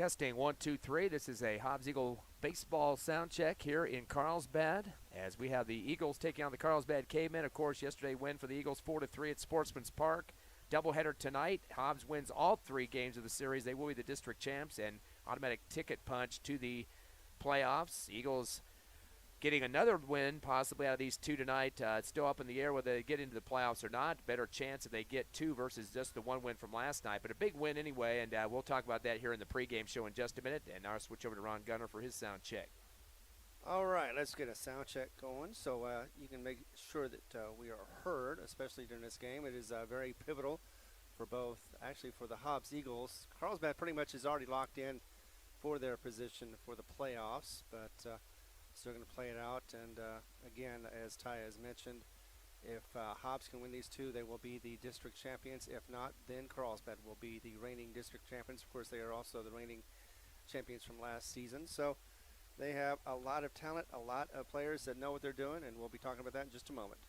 Testing 1, 2, 3. This is a Hobbs Eagle baseball sound check here in Carlsbad as we have the Eagles taking on the Carlsbad Cavemen. Of course, yesterday win for the Eagles 4-3 at Sportsman's Park. Doubleheader tonight. Hobbs wins all 3 games of the series. They will be the district champs and automatic ticket punch to the playoffs. Eagles getting another win possibly out of these 2 tonight. It's still up in the air whether they get into the playoffs or not. Better chance if they get 2 versus just the 1 win from last night. But a big win anyway, and we'll talk about that here in the pregame show in just a minute. And now I'll switch over to Ron Gunner for his sound check. All right, let's get a sound check going so you can make sure that we are heard, especially during this game. It is very pivotal for both, actually for the Hobbs Eagles. Carlsbad pretty much is already locked in for their position for the playoffs, but still going to play it out. And again, as Ty has mentioned, if Hobbs can win these 2, they will be the district champions. If not, then Carlsbad will be the reigning district champions. Of course, they are also the reigning champions from last season. So they have a lot of talent, a lot of players that know what they're doing, and we'll be talking about that in just a moment.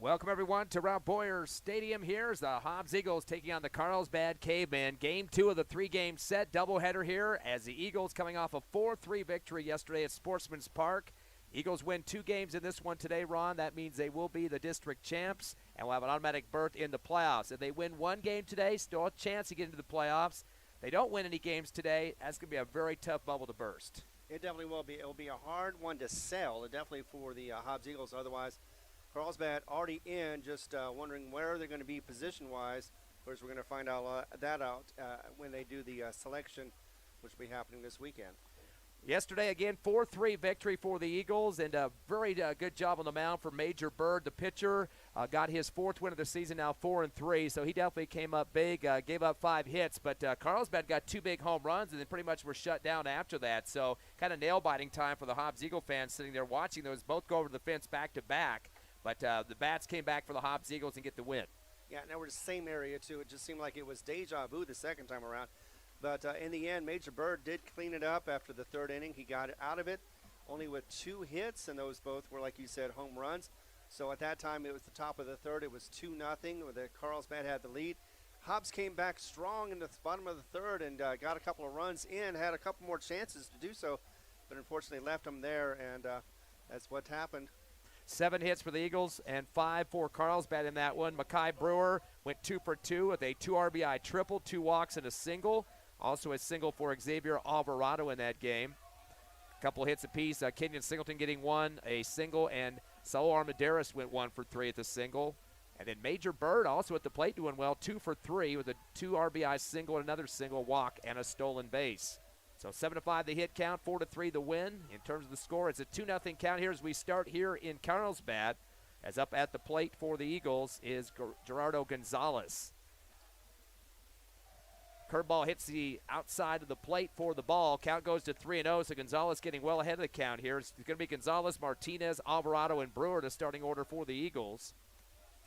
Welcome, everyone, to Ralph Boyer Stadium. Here's the Hobbs Eagles taking on the Carlsbad Cavemen. Game 2 of the 3-game set doubleheader here as the Eagles coming off a 4-3 victory yesterday at Sportsman's Park. Eagles win 2 games in this one today, Ron. That means they will be the district champs and will have an automatic berth in the playoffs. If they win 1 game today, still a chance to get into the playoffs. They don't win any games today, that's going to be a very tough bubble to burst. It definitely will be. It will be a hard one to sell, definitely for the Hobbs Eagles. Otherwise, Carlsbad already in, just wondering where they're going to be position-wise. Of course, we're going to find out that out when they do the selection, which will be happening this weekend. Yesterday, again, 4-3 victory for the Eagles, and a very good job on the mound for Major Bird, the pitcher. Got his 4th win of the season, now 4-3, so he definitely came up big, gave up 5 hits. But Carlsbad got 2 big home runs, and then pretty much were shut down after that. So kind of nail-biting time for the Hobbs Eagle fans sitting there watching those both go over the fence back-to-back. But the bats came back for the Hobbs Eagles and get the win. Yeah, and they were the same area, too. It just seemed like it was deja vu the second time around. But in the end, Major Bird did clean it up after the 3rd inning. He got it out of it only with 2 hits, and those both were, like you said, home runs. So at that time, it was the top of the 3rd. It was 2-0. The Carlsbad had the lead. Hobbs came back strong in the bottom of the 3rd and got a couple of runs in, had a couple more chances to do so, but unfortunately left them there, and that's what happened. 7 hits for the Eagles and 5 for Carlsbad in that one. Mackay Brewer went 2 for 2 with a 2 RBI triple, 2 walks and a single. Also a single for Xavier Alvarado in that game. A couple hits apiece. Kenyon Singleton getting 1, a single, and Saul Armendariz went 1 for 3 at the single. And then Major Bird also at the plate doing well, 2 for 3 with a 2 RBI single and another single, walk, and a stolen base. So 7-5 the hit count, 4-3 the win. In terms of the score, it's a 2-0 count here as we start here in Carlsbad. As up at the plate for the Eagles is Gerardo Gonzalez. Curveball hits the outside of the plate for the ball. Count goes to 3-0, so Gonzalez getting well ahead of the count here. It's going to be Gonzalez, Martinez, Alvarado, and Brewer, the starting order for the Eagles.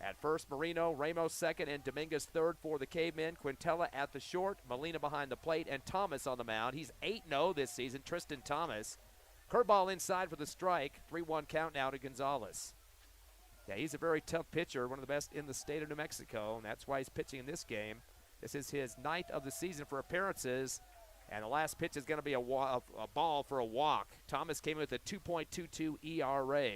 At first, Marino, Ramos second, and Dominguez third for the Cavemen. Quintella at the short, Molina behind the plate, and Thomas on the mound. He's 8-0 this season, Tristan Thomas. Curveball inside for the strike. 3-1 count now to Gonzalez. Yeah, he's a very tough pitcher, one of the best in the state of New Mexico, and that's why he's pitching in this game. This is his 9th of the season for appearances, and the last pitch is going to be a ball for a walk. Thomas came in with a 2.22 ERA.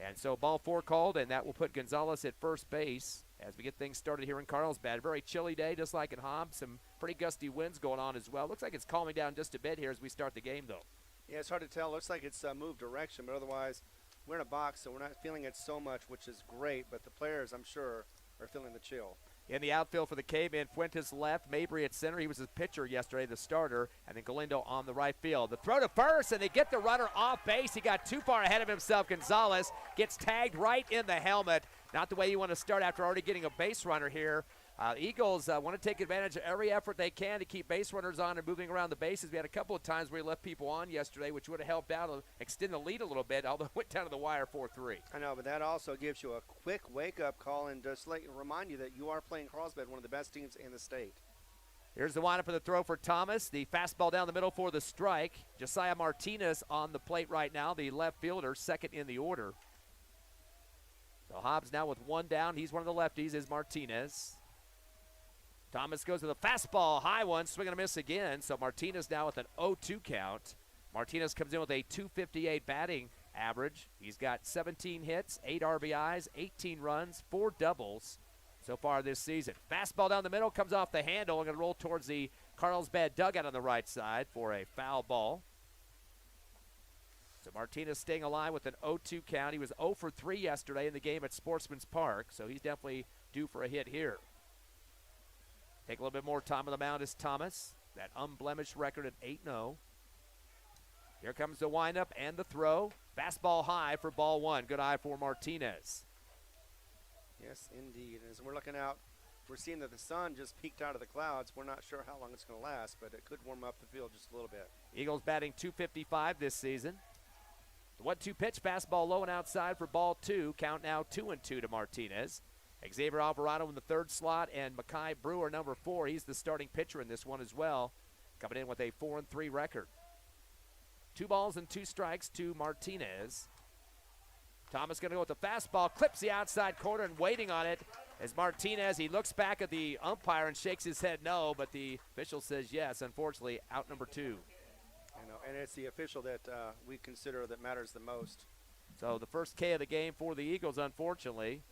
And so ball 4 called, and that will put Gonzalez at first base as we get things started here in Carlsbad. Very chilly day, just like in Hobbs. Some pretty gusty winds going on as well. Looks like it's calming down just a bit here as we start the game, though. Yeah, it's hard to tell. Looks like it's moved direction, but otherwise we're in a box, so we're not feeling it so much, which is great. But the players, I'm sure, are feeling the chill. In the outfield for the Cavemen, Fuentes left, Mabry at center. He was his pitcher yesterday, the starter, and then Galindo on the right field. The throw to first, and they get the runner off base. He got too far ahead of himself. Gonzalez gets tagged right in the helmet. Not the way you want to start after already getting a base runner here. Eagles want to take advantage of every effort they can to keep base runners on and moving around the bases. We had a couple of times where he left people on yesterday, which would have helped out, extend the lead a little bit, although it went down to the wire 4-3. I know, but that also gives you a quick wake-up call and just remind you that you are playing Carlsbad, one of the best teams in the state. Here's the windup for the throw for Thomas. The fastball down the middle for the strike. Josiah Martinez on the plate right now, the left fielder, second in the order. So Hobbs now with 1 down. He's one of the lefties, is Martinez. Thomas goes with a fastball, high one, swing and a miss again. So Martinez now with an 0-2 count. Martinez comes in with a .258 batting average. He's got 17 hits, 8 RBIs, 18 runs, 4 doubles so far this season. Fastball down the middle, comes off the handle and going to roll towards the Carlsbad dugout on the right side for a foul ball. So Martinez staying alive with an 0-2 count. He was 0 for 3 yesterday in the game at Sportsman's Park, so he's definitely due for a hit here. Take a little bit more time on the mound is Thomas. That unblemished record at 8-0. Here comes the windup and the throw. Fastball high for ball 1. Good eye for Martinez. Yes, indeed. As we're looking out, we're seeing that the sun just peeked out of the clouds. We're not sure how long it's going to last, but it could warm up the field just a little bit. Eagles batting .255 this season. The 1-2 pitch, fastball low and outside for ball 2. Count now 2-2 to Martinez. Xavier Alvarado in the 3rd slot, and Mackay Brewer, number 4. He's the starting pitcher in this one as well, coming in with a 4-3 record. 2 balls and 2 strikes to Martinez. Thomas going to go with the fastball, clips the outside corner and waiting on it as Martinez. He looks back at the umpire and shakes his head no, but the official says yes. Unfortunately, out number 2. And it's the official that we consider that matters the most. So the first K of the game for the Eagles, unfortunately.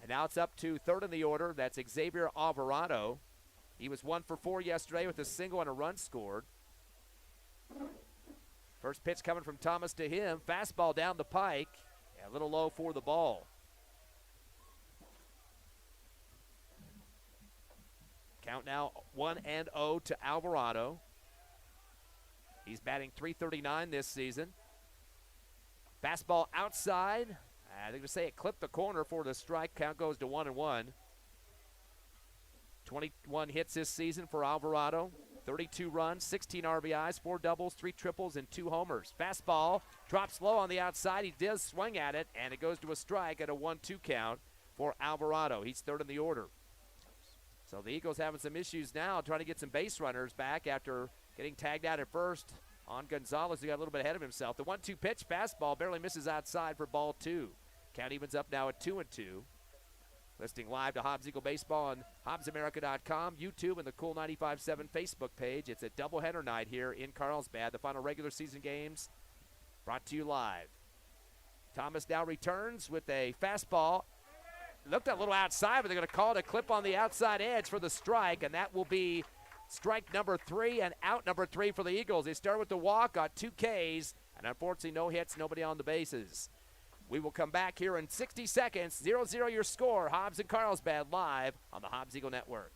And now it's up to third in the order. That's Xavier Alvarado. He was 1 for 4 yesterday with a single and a run scored. First pitch coming from Thomas to him. Fastball down the pike. A little low for the ball. Count now 1-0 to Alvarado. He's batting .339 this season. Fastball outside. They're going to say it clipped the corner for the strike. Count goes to 1-1. 21 hits this season for Alvarado. 32 runs, 16 RBIs, 4 doubles, 3 triples, and 2 homers. Fastball drops low on the outside. He does swing at it, and it goes to a strike at a 1-2 count for Alvarado. He's third in the order. So the Eagles having some issues now trying to get some base runners back after getting tagged out at first on Gonzalez, who got a little bit ahead of himself. The 1-2 pitch, fastball, barely misses outside for ball 2. Count evens up now at 2-2. Listening live to Hobbs Eagle Baseball on HobbsAmerica.com, YouTube, and the Cool 95.7 Facebook page. It's a doubleheader night here in Carlsbad. The final regular season games brought to you live. Thomas now returns with a fastball. Looked a little outside, but they're going to call it a clip on the outside edge for the strike, and that will be strike number 3 and out number 3 for the Eagles. They start with the walk, got 2 Ks, and unfortunately no hits, nobody on the bases. We will come back here in 60 seconds. 0-0 your score. Hobbs and Carlsbad live on the Hobbs Eagle Network.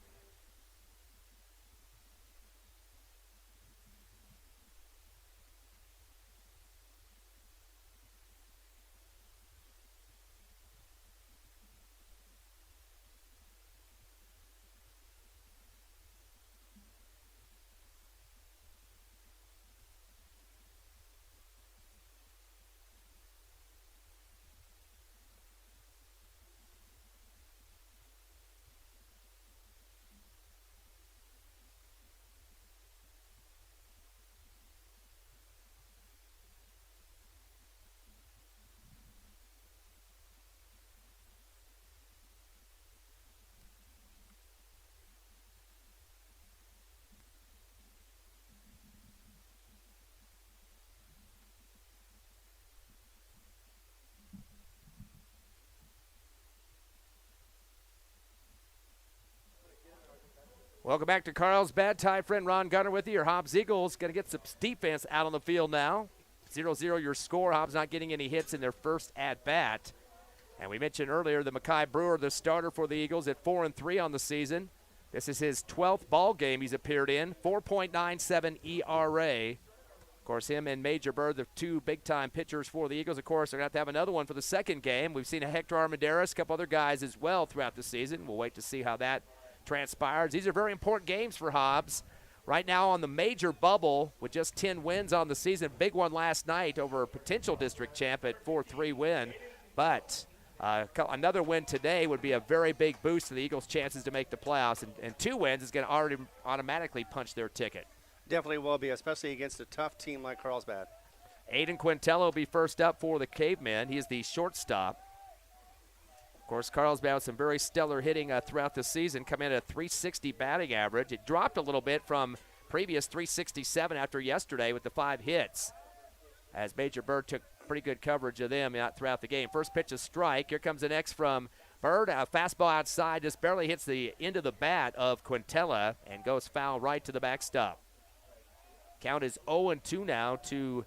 Welcome back to Carlsbad. Ty friend Ron Gunner with you. Your Hobbs Eagles going to get some defense out on the field now. 0-0 your score. Hobbs not getting any hits in their first at-bat. And we mentioned earlier the Mekhi Brewer, the starter for the Eagles, at 4-3 on the season. This is his 12th ball game he's appeared in. 4.97 ERA. Of course, him and Major Bird, the 2 big-time pitchers for the Eagles. Of course, they're going to have another one for the second game. We've seen a Hector Armendariz, a couple other guys as well throughout the season. We'll wait to see how that transpires. These are very important games for Hobbs. Right now on the major bubble with just 10 wins on the season. Big one last night over a potential district champ at 4-3 win. But another win today would be a very big boost to the Eagles' chances to make the playoffs. And 2 wins is going to automatically punch their ticket. Definitely will be, especially against a tough team like Carlsbad. Aiden Quintella will be first up for the Cavemen. He is the shortstop. Of course, Carlsbad with some very stellar hitting throughout the season, coming in at a .360 batting average. It dropped a little bit from previous .367 after yesterday with the 5 hits, as Major Bird took pretty good coverage of them out throughout the game. First pitch, a strike. Here comes the next from Bird. A fastball outside, just barely hits the end of the bat of Quintella and goes foul right to the backstop. Count is 0-2 now to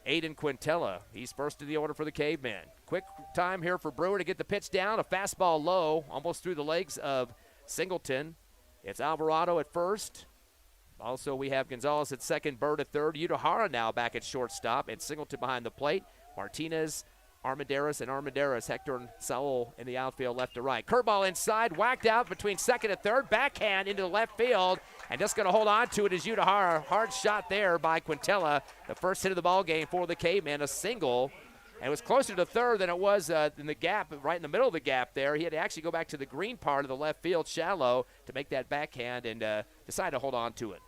Aiden Quintella. He's first in the order for the Cavemen. Quick time here for Brewer to get the pitch down. A fastball low, almost through the legs of Singleton. It's Alvarado at first. Also, we have Gonzalez at second, Bird at third. Utahara now back at shortstop, and Singleton behind the plate. Martinez, Armendariz, Hector and Saul in the outfield left to right. Curveball inside, whacked out between second and third. Backhand into the left field, and just going to hold on to it is Utahara. Hard shot there by Quintella. The first hit of the ball game for the Cavemen, a single. And it was closer to third than it was in the gap, right in the middle of the gap there. He had to actually go back to the green part of the left field, shallow, to make that backhand and decide to hold on to it.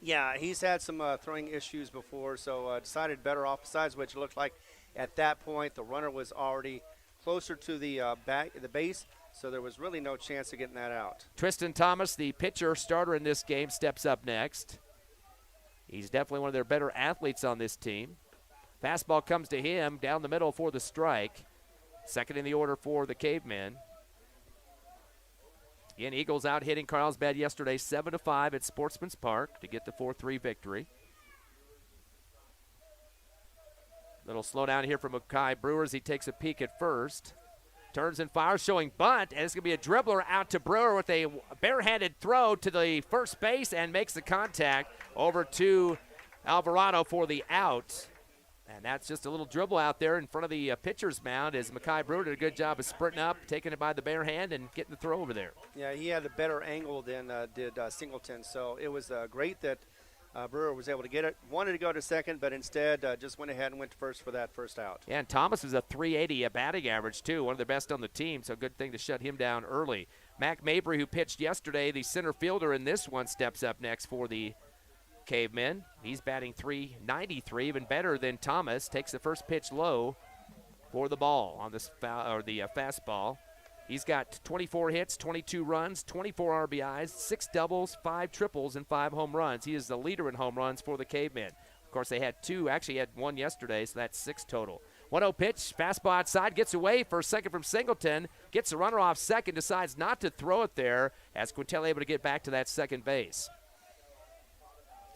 Yeah, he's had some throwing issues before, so decided better off, besides which it looked like At that point, the runner was already closer to the base, so there was really no chance of getting that out. Tristan Thomas, the pitcher starter in this game, steps up next. He's definitely one of their better athletes on this team. Fastball comes to him down the middle for the strike. Second in the order for the Cavemen. Again, Eagles out hitting Carlsbad yesterday 7-5 at Sportsman's Park to get the 4-3 victory. Little slowdown here from Mackay Brewer as he takes a peek at first. Turns and fires, showing bunt, and it's going to be a dribbler out to Brewer with a barehanded throw to the first base and makes the contact over to Alvarado for the out. And that's just a little dribble out there in front of the pitcher's mound as Mackay Brewer did a good job of sprinting up, taking it by the bare hand, and getting the throw over there. Yeah, he had a better angle than did Singleton, so it was great that Brewer was able to get it. Wanted to go to second, but instead just went ahead and went to first for that first out. Yeah, and Thomas was a .380 batting average, too, one of the best on the team, so good thing to shut him down early. Mac Mabry, who pitched yesterday, the center fielder in this one, steps up next for the Cavemen. He's batting .393, even better than Thomas. Takes the first pitch low for the ball on this fastball. He's got 24 hits, 22 runs, 24 RBIs, 6 doubles, 5 triples, and 5 home runs. He is the leader in home runs for the Cavemen. Of course, they had 2, actually had 1 yesterday, so that's 6 total. 1-0 pitch, fastball outside, gets away for a second from Singleton, gets the runner off second, decides not to throw it there as Quintella able to get back to that second base.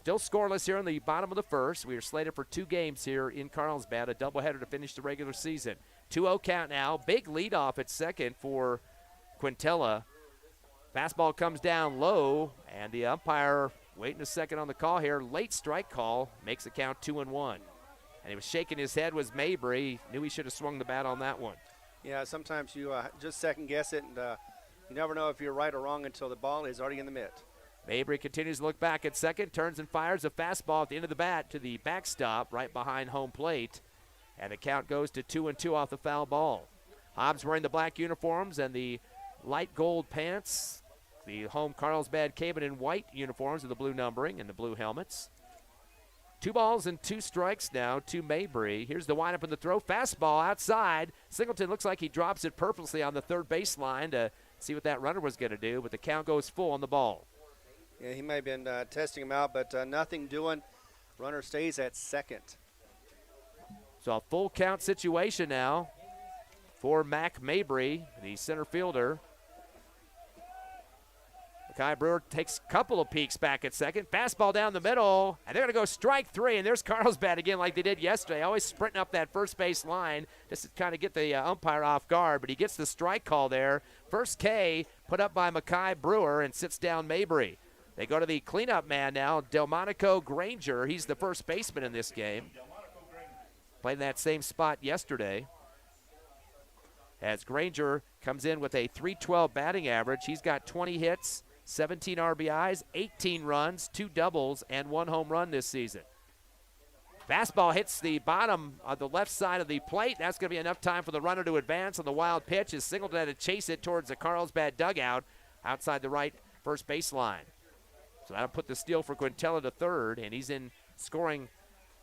Still scoreless here in the bottom of the first. We are slated for 2 games here in Carlsbad, a doubleheader to finish the regular season. 2-0 count now. Big leadoff at second for Quintella. Fastball comes down low, and the umpire waiting a second on the call here. Late strike call makes it count 2-1. And he was shaking his head was Mabry. Knew he should have swung the bat on that one. Yeah, sometimes you just second guess it, and you never know if you're right or wrong until the ball is already in the mitt. Mabry continues to look back at second, turns and fires a fastball at the end of the bat to the backstop right behind home plate. And the count goes to 2-2 off the foul ball. Hobbs wearing the black uniforms and the light gold pants. The home Carlsbad Cavemen in white uniforms with the blue numbering and the blue helmets. 2 balls and 2 strikes now to Mabry. Here's the windup and the throw. Fastball outside. Singleton looks like he drops it purposely on the third baseline to see what that runner was going to do, but the count goes full on the ball. Yeah, he may have been testing him out, but nothing doing. Runner stays at second. So a full count situation now for Mac Mabry, the center fielder. Mackay Brewer takes a couple of peeks back at second. Fastball down the middle, and they're going to go strike 3, and there's Carlsbad again like they did yesterday, always sprinting up that first base line just to kind of get the umpire off guard, but he gets the strike call there. First K put up by Mackay Brewer and sits down Mabry. They go to the cleanup man now, Delmonico Granger. He's the first baseman in this game. Played in that same spot yesterday. As Granger comes in with a .312 batting average. He's got 20 hits, 17 RBIs, 18 runs, 2 doubles, and 1 home run this season. Fastball hits the bottom of the left side of the plate. That's going to be enough time for the runner to advance on the wild pitch as Singleton had to chase it towards the Carlsbad dugout outside the right first baseline. So that'll put the steal for Quintella to third, and he's in scoring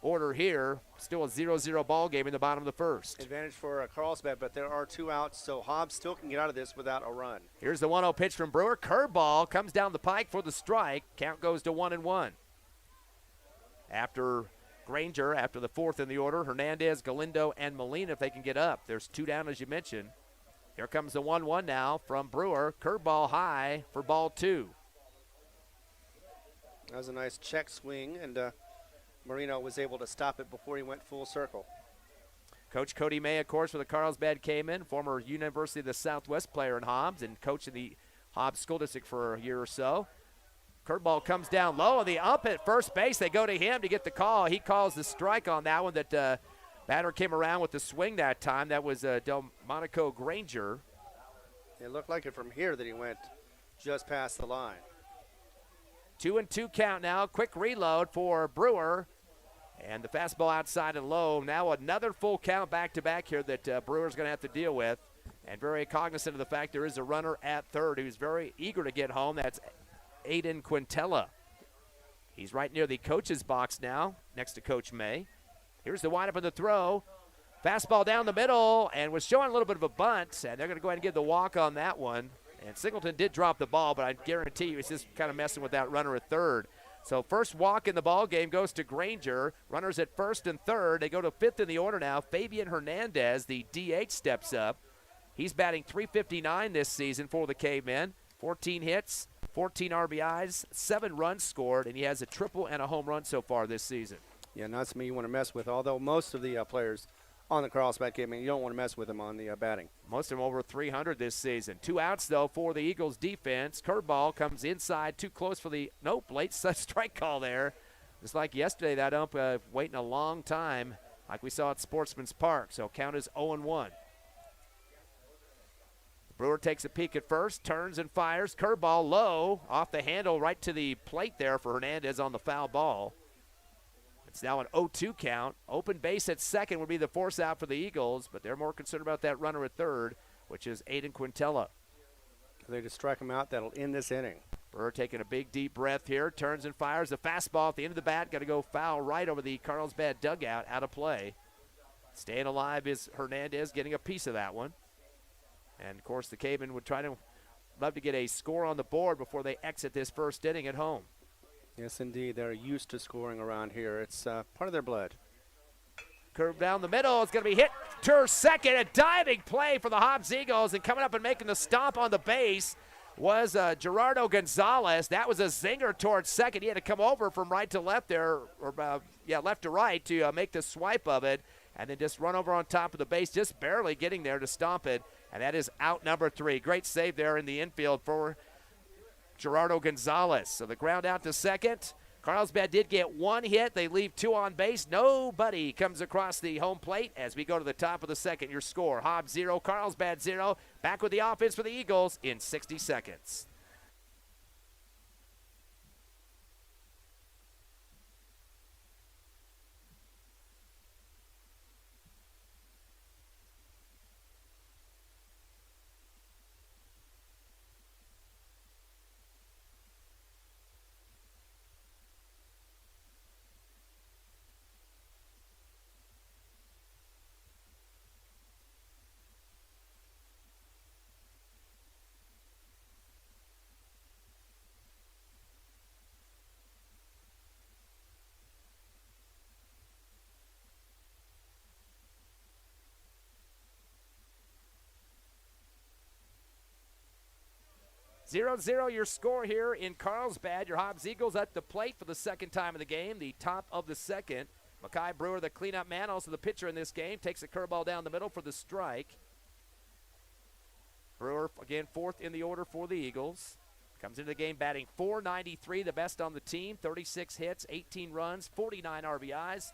order here. Still a 0-0 ball game in the bottom of the first. Advantage for Carlsbad, but there are 2 outs, so Hobbs still can get out of this without a run. Here's the 1-0 pitch from Brewer. Curveball comes down the pike for the strike. Count goes to 1-1. After Granger, after the 4th in the order, Hernandez, Galindo, and Molina if they can get up. There's 2 down as you mentioned. Here comes the 1-1 now from Brewer. Curveball high for ball 2. That was a nice check swing, and Marino was able to stop it before he went full circle. Coach Cody May, of course, for the Carlsbad Cavemen, former University of the Southwest player in Hobbs and coach in the Hobbs School District for a year or so. Curveball comes down low, and the ump at first base, they go to him to get the call. He calls the strike on that one. That batter came around with the swing that time. That was Delmonico Granger. It looked like it from here that he went just past the line. 2-2 count now. Quick reload for Brewer. And the fastball outside and low. Now another full count back-to-back here that Brewer's going to have to deal with. And very cognizant of the fact there is a runner at third who's very eager to get home. That's Aiden Quintella. He's right near the coach's box now, next to Coach May. Here's the windup of the throw. Fastball down the middle and was showing a little bit of a bunt, and they're going to go ahead and give the walk on that one. And Singleton did drop the ball, but I guarantee you he's just kind of messing with that runner at third. So first walk in the ball game goes to Granger. Runners at first and third. They go to fifth in the order now. Fabian Hernandez, the DH, steps up. He's batting .359 this season for the Cavemen. 14 hits, 14 RBIs, 7 runs scored, and he has a triple and a home run so far this season. Yeah, not something you want to mess with, although most of the players on the Carlsbad game, you don't want to mess with them on the batting. Most of them over 300 this season. 2 outs, though, for the Eagles defense. Curveball comes inside, too close for the, nope, late strike call there. Just like yesterday, that ump waiting a long time, like we saw at Sportsman's Park. So count is 0-1. Brewer takes a peek at first, turns and fires. Curveball low, off the handle, right to the plate there for Hernandez on the foul ball. It's now an 0-2 count. Open base at second would be the force out for the Eagles, but they're more concerned about that runner at third, which is Aiden Quintella. If they just strike him out, that'll end this inning. Brewer taking a big, deep breath here, turns and fires. The fastball at the end of the bat, got to go foul right over the Carlsbad dugout, out of play. Staying alive is Hernandez, getting a piece of that one. And, of course, the Cavemen would love to get a score on the board before they exit this first inning at home. Yes, indeed. They're used to scoring around here. It's part of their blood. Curve down the middle. It's going to be hit to second. A diving play for the Hobbs Eagles. And coming up and making the stomp on the base was Gerardo Gonzalez. That was a zinger towards second. He had to come over from right to left there, or left to right to make the swipe of it. And then just run over on top of the base, just barely getting there to stomp it. And that is out number 3. Great save there in the infield for Gerardo Gonzalez. So the ground out to second. Carlsbad did get 1 hit. They leave 2 on base. Nobody comes across the home plate as we go to the top of the second. Your score, Hobbs 0, Carlsbad 0. Back with the offense for the Eagles in 60 seconds. Zero your score here in Carlsbad. Your Hobbs Eagles at the plate for the second time of the game, the top of the second. Makai Brewer, the cleanup man, also the pitcher in this game, takes a curveball down the middle for the strike. Brewer, again, 4th in the order for the Eagles. Comes into the game batting .493, the best on the team, 36 hits, 18 runs, 49 RBIs.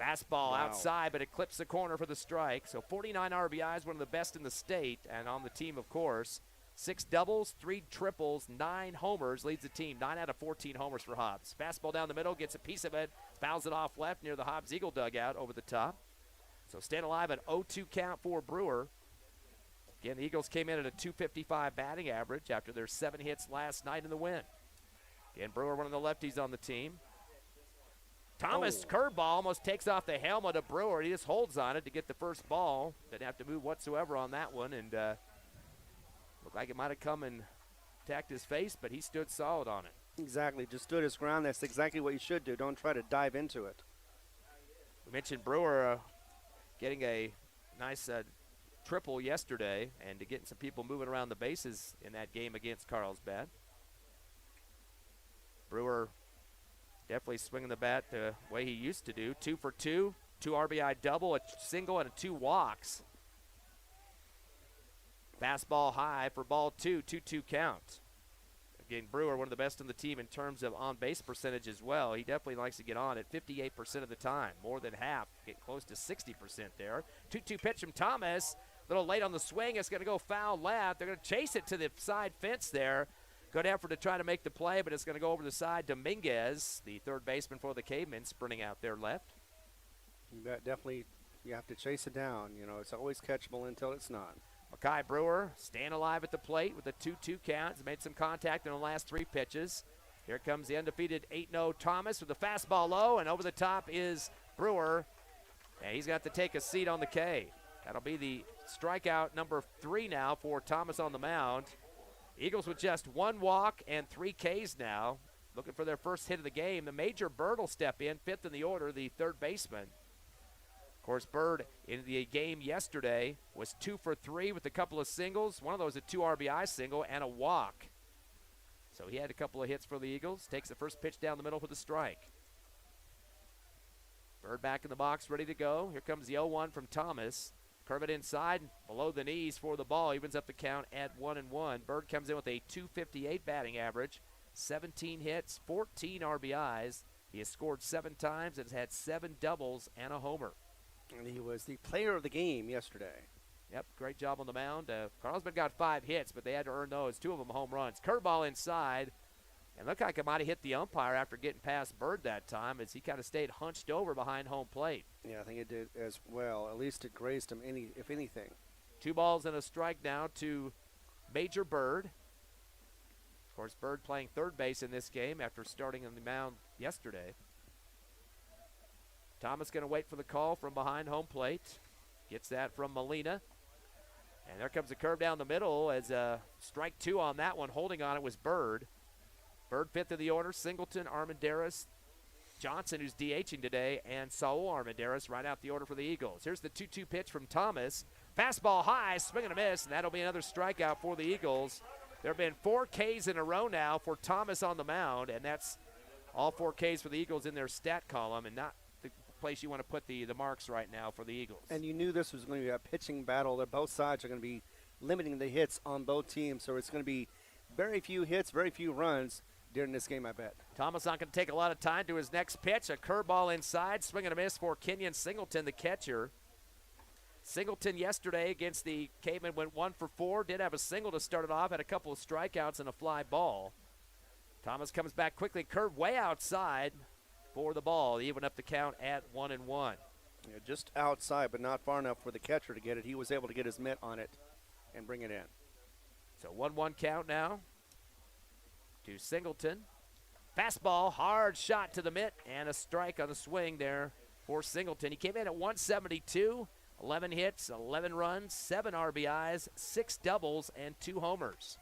Fastball outside, but it clips the corner for the strike. So 49 RBIs, one of the best in the state, and on the team, of course. 6 doubles, 3 triples, 9 homers, leads the team. 9 out of 14 homers for Hobbs. Fastball down the middle, gets a piece of it, fouls it off left near the Hobbs Eagle dugout over the top. So staying alive, an 0-2 count for Brewer. Again, the Eagles came in at a .255 batting average after their 7 hits last night in the win. Again, Brewer, one of the lefties on the team. Thomas, curveball, almost takes off the helmet of Brewer. He just holds on it to get the first ball. Didn't have to move whatsoever on that one, and looked like it might have come and attacked his face, but he stood solid on it. Exactly. Just stood his ground. That's exactly what you should do. Don't try to dive into it. We mentioned Brewer getting a nice triple yesterday and to getting some people moving around the bases in that game against Carlsbad. Brewer definitely swinging the bat the way he used to do. 2 for 2, 2 RBI double, a single, and 2 walks. Fastball high for ball 2, 2-2 count. Again, Brewer, one of the best on the team in terms of on-base percentage as well. He definitely likes to get on it 58% of the time, more than half, get close to 60% there. 2-2 pitch from Thomas, a little late on the swing. It's going to go foul left. They're going to chase it to the side fence there. Good effort to try to make the play, but it's going to go over the side. Dominguez, the third baseman for the Cavemen, sprinting out there left. You bet, definitely you have to chase it down. You know, it's always catchable until it's not. Makai Brewer staying alive at the plate with a 2-2 count. He's made some contact in the last 3 pitches. Here comes the undefeated 8-0 Thomas with the fastball low, and over the top is Brewer. And he's got to take a seat on the K. That'll be the strikeout number 3 now for Thomas on the mound. Eagles with just 1 walk and 3 Ks now, looking for their first hit of the game. The Major Bird will step in, 5th in the order, the third baseman. Of course, Bird in the game yesterday was 2 for 3 with a couple of singles. One of those a 2 RBI single and a walk. So he had a couple of hits for the Eagles. Takes the first pitch down the middle with a strike. Bird back in the box, ready to go. Here comes the 0-1 from Thomas. Curve it inside, below the knees for the ball. Evens up the count at 1-1. Bird comes in with a .258 batting average, 17 hits, 14 RBIs. He has scored 7 times and has had 7 doubles and a homer. And he was the player of the game yesterday. Yep, great job on the mound. Carlsbad got 5 hits, but they had to earn those. 2 of them home runs. Curveball inside. And looked like it might have hit the umpire after getting past Bird that time as he kind of stayed hunched over behind home plate. Yeah, I think it did as well. At least it grazed him, if anything. 2 balls and a strike now to Major Bird. Of course, Bird playing third base in this game after starting on the mound yesterday. Thomas going to wait for the call from behind home plate. Gets that from Molina. And there comes a curve down the middle as strike 2 on that one. Holding on it was Bird. Bird 5th in the order, Singleton, Armendariz, Johnson, who's DHing today, and Saul Armendariz right out the order for the Eagles. Here's the 2-2 pitch from Thomas. Fastball high, swing and a miss, and that'll be another strikeout for the Eagles. There have been 4 Ks in a row now for Thomas on the mound, and that's all 4 Ks for the Eagles in their stat column, and not the place you want to put the marks right now for the Eagles. And you knew this was going to be a pitching battle. That both sides are going to be limiting the hits on both teams, so it's going to be very few hits, very few runs during this game, I bet. Thomas not going to take a lot of time to his next pitch. A curveball inside, swing and a miss for Kenyon Singleton, the catcher. Singleton yesterday against the Cavemen went 1 for 4. Did have a single to start it off, had a couple of strikeouts and a fly ball. Thomas comes back quickly, curved way outside for the ball. Even up the count at 1-1. Yeah, just outside, but not far enough for the catcher to get it. He was able to get his mitt on it and bring it in. So 1-1 count now to Singleton. Fastball, hard shot to the mitt, and a strike on the swing there for Singleton. He came in at 172, 11 hits, 11 runs, 7 RBIs, 6 doubles, and 2 homers.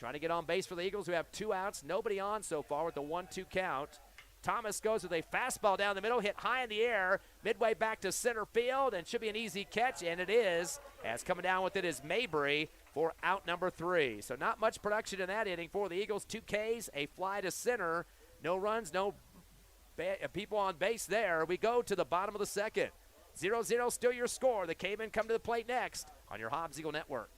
Trying to get on base for the Eagles, who have 2 outs. Nobody on so far with the 1-2 count. Thomas goes with a fastball down the middle, hit high in the air, midway back to center field, and should be an easy catch, and it is. As coming down with it is Mabry for out number 3. So not much production in that inning for the Eagles. 2 Ks, a fly to center. No runs, no people on base there. We go to the bottom of the second. 0-0 still your score. The Cavemen come to the plate next on your Hobbs Eagle Network.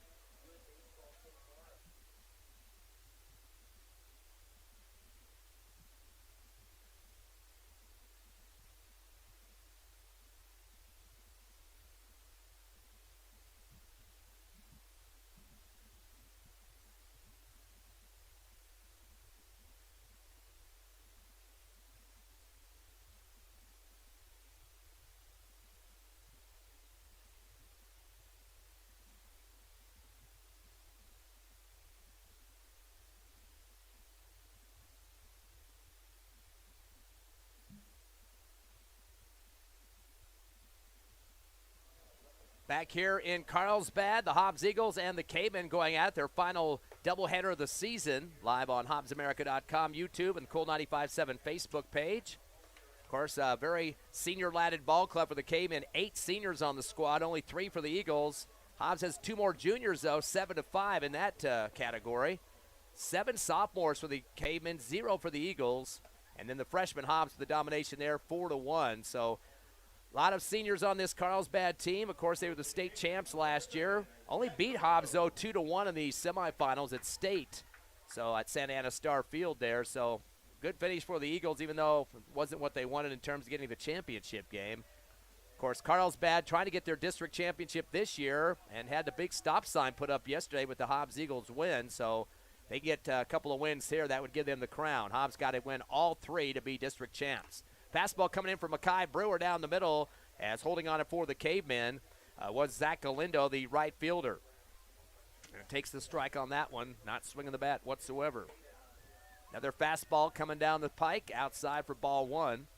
Back here in Carlsbad, the Hobbs Eagles and the Cavemen going at their final doubleheader of the season, live on HobbsAmerica.com, YouTube, and the Cool 95.7 Facebook page. Of course, a very senior-ladded ball club for the Cavemen. 8 seniors on the squad, only 3 for the Eagles. Hobbs has 2 more juniors, though, 7-5 in that category. 7 sophomores for the Cavemen, 0 for the Eagles. And then the freshman Hobbs for the domination there, 4-1. So a lot of seniors on this Carlsbad team. Of course, they were the state champs last year. Only beat Hobbs, though, 2-1 in the semifinals at state. So at Santa Ana Star Field there. So good finish for the Eagles, even though it wasn't what they wanted in terms of getting the championship game. Of course, Carlsbad trying to get their district championship this year and had the big stop sign put up yesterday with the Hobbs Eagles win. So they get a couple of wins here. That would give them the crown. Hobbs got to win all 3 to be district champs. Fastball coming in from Makai Brewer down the middle, as holding on it for the Cavemen was Zach Galindo, the right fielder. And takes the strike on that one, not swinging the bat whatsoever. Another fastball coming down the pike, outside for ball 1.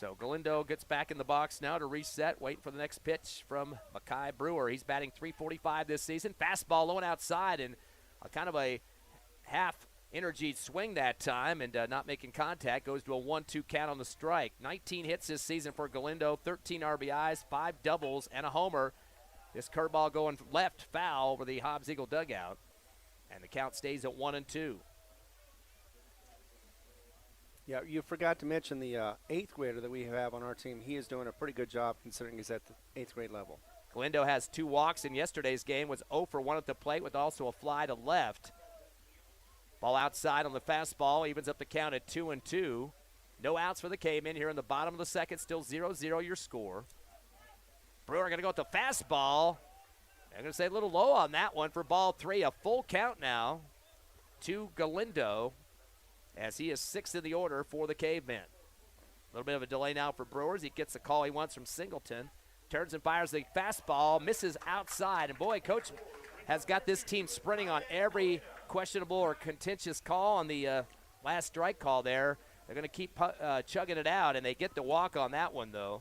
So Galindo gets back in the box now to reset, waiting for the next pitch from Makai Brewer. He's batting .345 this season. Fastball low and outside, and kind of a half-energied swing that time, and not making contact. Goes to a 1-2 count on the strike. 19 hits this season for Galindo, 13 RBIs, 5 doubles, and a homer. This curveball going left foul over the Hobbs Eagle dugout, and the count stays at 1-2. Yeah, you forgot to mention the 8th grader that we have on our team. He is doing a pretty good job considering he's at the 8th grade level. Galindo has 2 walks in yesterday's game, was 0 for 1 at the plate with also a fly to left. Ball outside on the fastball, evens up the count at 2-2. No outs for the Cavemen here in the bottom of the second, still 0-0 your score. Brewer going to go with the fastball. I'm going to say a little low on that one for ball 3. A full count now to Galindo, as he is 6th in the order for the Cavemen. A little bit of a delay now for Brewers. He gets the call he wants from Singleton. Turns and fires the fastball, misses outside. And boy, Coach has got this team sprinting on every questionable or contentious call on the last strike call there. They're going to keep chugging it out, and they get the walk on that one, though.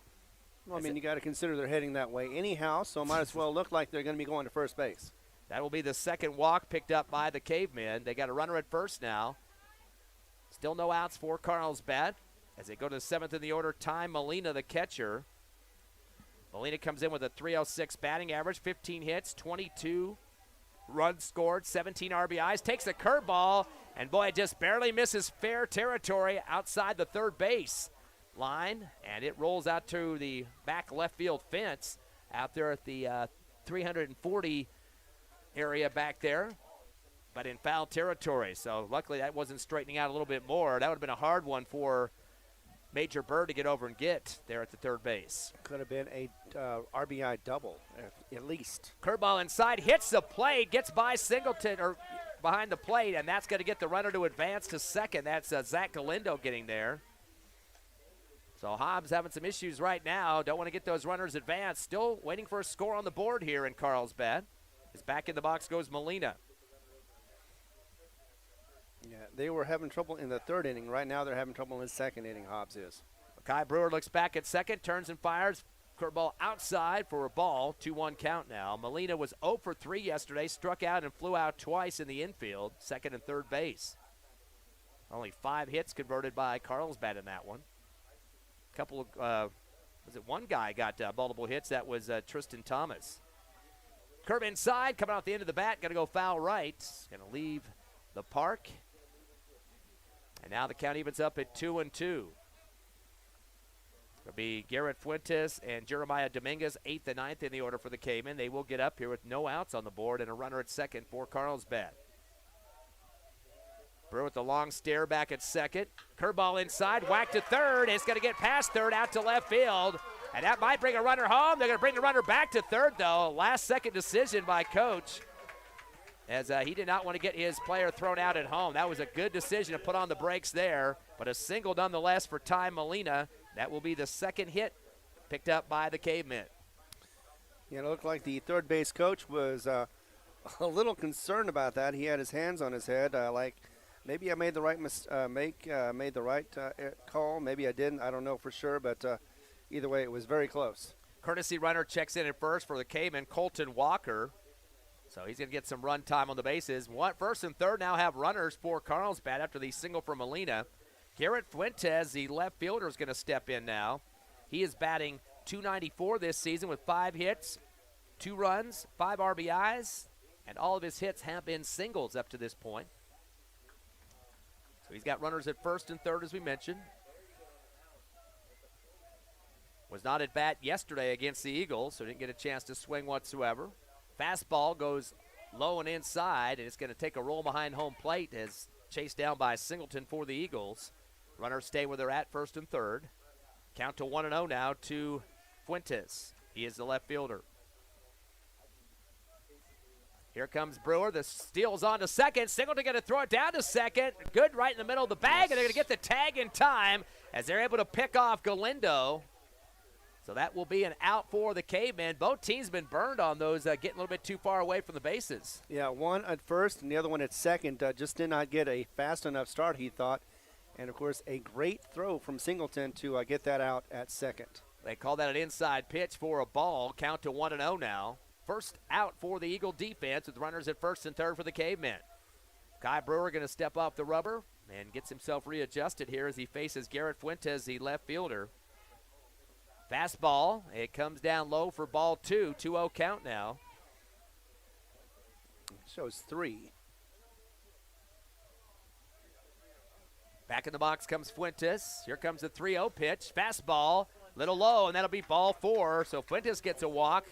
Well, I mean, you got to consider they're heading that way anyhow, so it might as well look like they're going to be going to first base. That will be the second walk picked up by the Cavemen. They got a runner at first now. Still no outs for Carlsbad as they go to the 7th in the order. Ty Molina, the catcher. Molina comes in with a .306 batting average, 15 hits, 22 runs scored, 17 RBIs. Takes a curveball, and boy, it just barely misses fair territory outside the third base line, and it rolls out to the back left field fence out there at the 340 area back there, but in foul territory. So luckily that wasn't straightening out a little bit more. That would have been a hard one for Major Bird to get over and get there at the third base. Could have been a RBI double, at least. Curveball inside, hits the plate, gets by Singleton, or behind the plate, and that's going to get the runner to advance to second. That's Zach Galindo getting there. So Hobbs having some issues right now. Don't want to get those runners advanced. Still waiting for a score on the board here in Carlsbad. As back in the box goes Molina. Yeah, they were having trouble in the 3rd inning. Right now they're having trouble in the 2nd inning, Hobbs is. Kai Brewer looks back at second, turns and fires. Curveball outside for a ball, 2-1 count now. Molina was 0 for 3 yesterday, struck out and flew out twice in the infield, second and third base. Only 5 hits converted by Carlsbad in that one. Couple of, one guy got multiple hits? That was Tristan Thomas. Curve inside, coming out the end of the bat, going to go foul right. Going to leave the park. And now the count evens up at 2-2. It'll be Garrett Fuentes and Jeremiah Dominguez, 8th and 9th in the order for the Cavemen. They will get up here with no outs on the board and a runner at second for Carlsbad. Brewer with the long stare back at second. Curveball inside, whack to third. It's going to get past third, out to left field. And that might bring a runner home. They're going to bring the runner back to third, though. Last-second decision by Coach, as he did not want to get his player thrown out at home. That was a good decision to put on the brakes there, but a single nonetheless for Ty Molina. That will be the second hit picked up by the Cavemen. Yeah, it looked like the third base coach was a little concerned about that. He had his hands on his head, like maybe I made the right made the right call. Maybe I didn't. I don't know for sure, but either way, it was very close. Courtesy runner checks in at first for the Cavemen, Colton Walker. So he's going to get some run time on the bases. First and third now have runners for Carlsbad after the single from Molina. Garrett Fuentes, the left fielder, is going to step in now. He is batting .294 this season with 5 hits, 2 runs, 5 RBIs, and all of his hits have been singles up to this point. So he's got runners at first and third, as we mentioned. Was not at bat yesterday against the Eagles, so didn't get a chance to swing whatsoever. Fastball goes low and inside, and it's going to take a roll behind home plate as chased down by Singleton for the Eagles. Runners stay where they're at, first and third. Count to 1-0 now to Fuentes. He is the left fielder. Here comes Brewer. The steal's on to second. Singleton going to throw it down to second. Good right in the middle of the bag, and they're going to get the tag in time as they're able to pick off Galindo. So that will be an out for the Cavemen. Both teams been burned on those getting a little bit too far away from the bases. Yeah, one at first and the other one at second. Just did not get a fast enough start, he thought. And, of course, a great throw from Singleton to get that out at second. They call that an inside pitch for a ball. Count to 1-0 now. First out for the Eagle defense with runners at first and third for the Cavemen. Kai Brewer going to step off the rubber and gets himself readjusted here as he faces Garrett Fuentes, the left fielder. Fastball. It comes down low for ball 2. 2-0 count now. Shows 3. Back in the box comes Fuentes. Here comes the 3-0 pitch. Fastball, little low, and that'll be ball 4. So Fuentes gets a walk.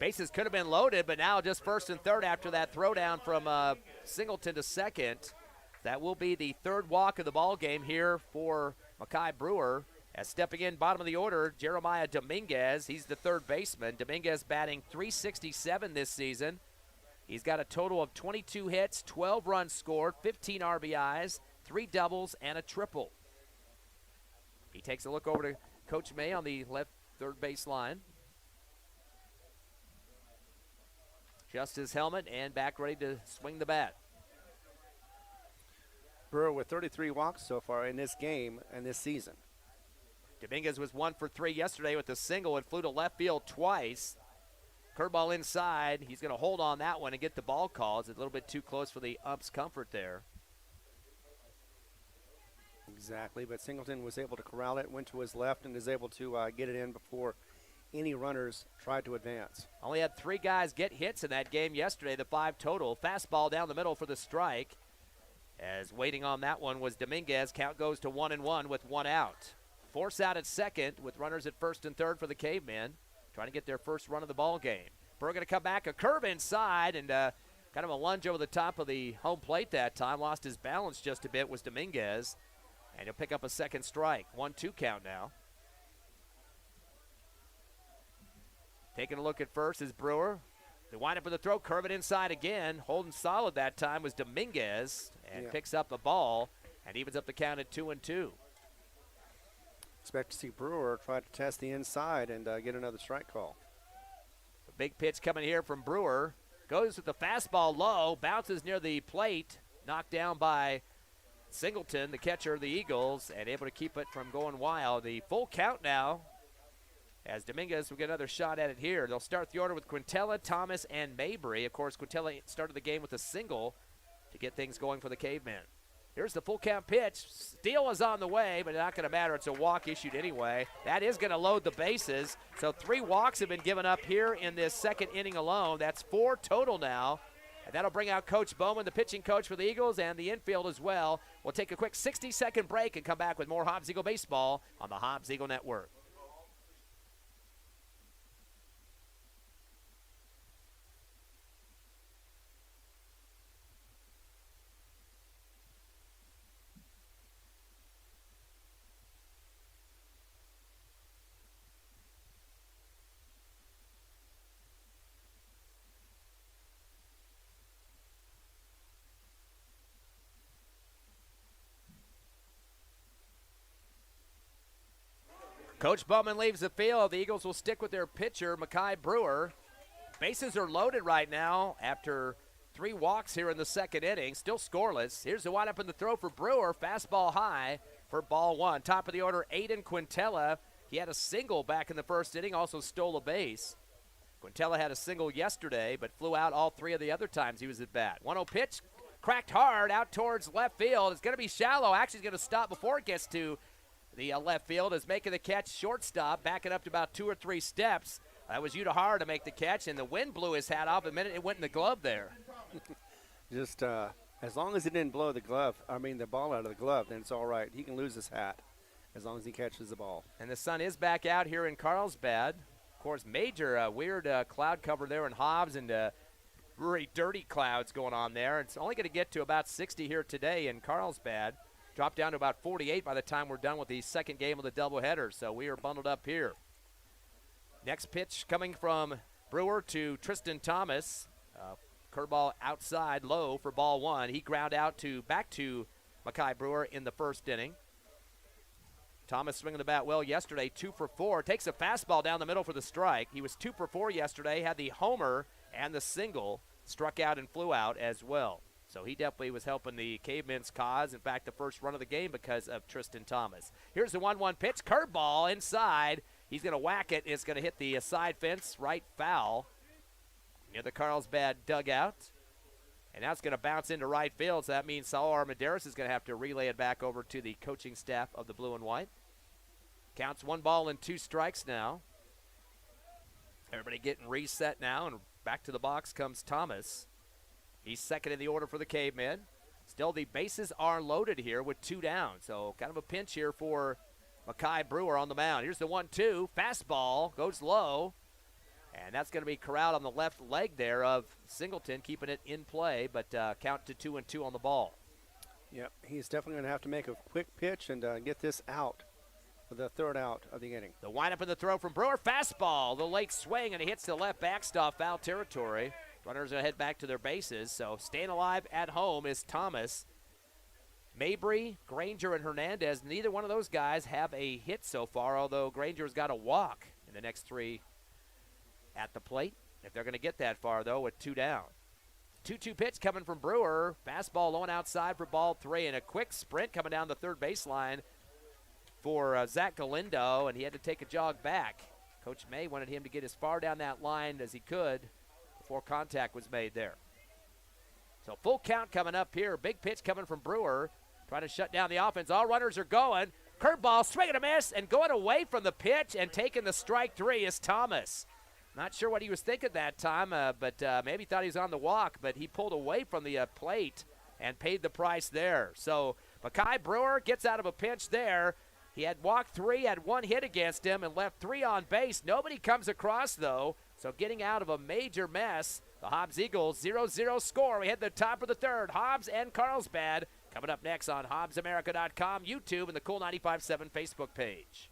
Bases could have been loaded, but now just first and third after that throwdown from Singleton to second. That will be the third walk of the ball game here for Makai Brewer. As stepping in bottom of the order, Jeremiah Dominguez. He's the third baseman. Dominguez batting .367 this season. He's got a total of 22 hits, 12 runs scored, 15 RBIs, 3 doubles, and a triple. He takes a look over to Coach May on the left third base line. Just his helmet and back ready to swing the bat. Brewer with 33 walks so far in this game and this season. Dominguez was 1 for 3 yesterday with a single and flew to left field twice. Curveball inside. He's going to hold on that one and get the ball called. It's a little bit too close for the ump's comfort there. Exactly, but Singleton was able to corral it, went to his left, and is able to get it in before any runners tried to advance. Only had 3 guys get hits in that game yesterday, the 5 total. Fastball down the middle for the strike. As waiting on that one was Dominguez. Count goes to 1-1 with 1 out. Force out at second with runners at first and third for the Cavemen, trying to get their first run of the ball game. Burr going to come back, a curve inside, and kind of a lunge over the top of the home plate that time. Lost his balance just a bit was Dominguez, and he'll pick up a second strike. 1-2 count now. Taking a look at first is Brewer. They wind up with a throw, curve it inside again. Holding solid that time was Dominguez, and picks up a ball and evens up the count at 2-2. Expect to see Brewer try to test the inside and get another strike call. A big pitch coming here from Brewer. Goes with the fastball low, bounces near the plate, knocked down by Singleton, the catcher of the Eagles, and able to keep it from going wild. The full count now, as Dominguez will get another shot at it here. They'll start the order with Quintella, Thomas, and Mabry. Of course, Quintella started the game with a single to get things going for the Cavemen. Here's the full count pitch. Steal is on the way, but not going to matter. It's a walk issued anyway. That is going to load the bases. So 3 walks have been given up here in this second inning alone. That's 4 total now. And that'll bring out Coach Bowman, the pitching coach for the Eagles, and the infield as well. We'll take a quick 60-second break and come back with more Hobbs Eagle baseball on the Hobbs Eagle Network. Coach Bowman leaves the field. The Eagles will stick with their pitcher, Makai Brewer. Bases are loaded right now after 3 walks here in the second inning. Still scoreless. Here's the windup in the throw for Brewer. Fastball high for ball 1. Top of the order, Aiden Quintella. He had a single back in the first inning, also stole a base. Quintella had a single yesterday, but flew out all 3 of the other times he was at bat. 1-0 pitch, cracked hard out towards left field. It's going to be shallow. Actually, it's going to stop before it gets to the left field. Is making the catch shortstop, backing up to about 2 or 3 steps. That was Udahara to make the catch, and the wind blew his hat off. The minute it went in the glove there. Just as long as it didn't blow the ball out of the glove, then it's all right. He can lose his hat as long as he catches the ball. And the sun is back out here in Carlsbad. Of course, major weird cloud cover there in Hobbs, and really dirty clouds going on there. It's only going to get to about 60 here today in Carlsbad. Drop down to about 48 by the time we're done with the second game of the doubleheader. So we are bundled up here. Next pitch coming from Brewer to Tristan Thomas. Curveball outside low for ball 1. He ground out back to Makai Brewer in the first inning. Thomas swinging the bat well yesterday, 2 for 4. Takes a fastball down the middle for the strike. He was 2 for 4 yesterday, had the homer and the single. Struck out and flew out as well. So he definitely was helping the Cavemen's cause. In fact, the first run of the game because of Tristan Thomas. Here's the 1-1 pitch. Curveball inside. He's going to whack it. It's going to hit the side fence, right foul, near the Carlsbad dugout. And that's going to bounce into right field. So that means Saul Armendariz is going to have to relay it back over to the coaching staff of the Blue and White. Counts 1-2 strikes now. Everybody getting reset now, and back to the box comes Thomas. He's second in the order for the Cavemen. Still, the bases are loaded here with 2 down. So kind of a pinch here for Mackay Brewer on the mound. Here's the 1-2. Fastball goes low. And that's going to be corralled on the left leg there of Singleton, keeping it in play, but count to 2-2 on the ball. Yep, he's definitely going to have to make a quick pitch and get this out for the third out of the inning. The windup and the throw from Brewer. Fastball, the late swing, and he hits the left backstop, foul territory. Runners are going to head back to their bases, so staying alive at home is Thomas. Mabry, Granger, and Hernandez, neither one of those guys have a hit so far, although Granger's got a walk in the next 3 at the plate. If they're going to get that far, though, with 2 down. 2-2 pitch coming from Brewer. Fastball low and outside for ball 3, and a quick sprint coming down the third baseline for Zach Galindo, and he had to take a jog back. Coach May wanted him to get as far down that line as he could before contact was made there. So full count coming up here. Big pitch coming from Brewer, trying to shut down the offense. All runners are going. Curveball, swing and a miss, and going away from the pitch and taking the strike 3 is Thomas. Not sure what he was thinking that time, but maybe thought he was on the walk, but he pulled away from the plate and paid the price there. So Mackay Brewer gets out of a pinch there. He had walked 3, had 1 hit against him, and left 3 on base. Nobody comes across, though, so getting out of a major mess. The Hobbs Eagles 0-0 score. We hit the top of the third. Hobbs and Carlsbad coming up next on HobbsAmerica.com, YouTube, and the Cool 95.7 Facebook page.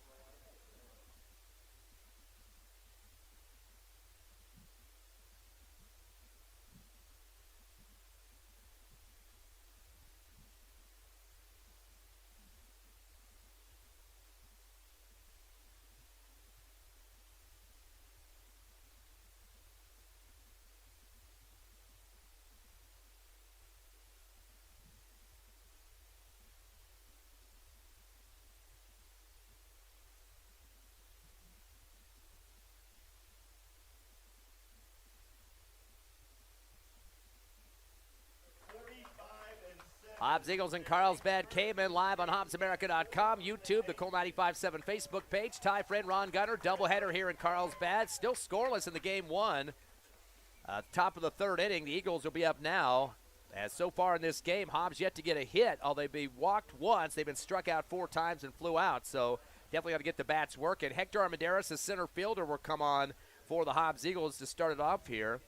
Hobbs Eagles and Carlsbad Cavemen live on HobbsAmerica.com, YouTube, the Cool 95.7 Facebook page. Ty friend Ron Gunner, doubleheader here in Carlsbad. Still scoreless in the game 1. Top of the third inning, the Eagles will be up now. As so far in this game, Hobbs yet to get a hit, although they've walked once. They've been struck out 4 times and flew out, so definitely got to get the bats working. Hector Armendariz, the center fielder, will come on for the Hobbs Eagles to start it off here.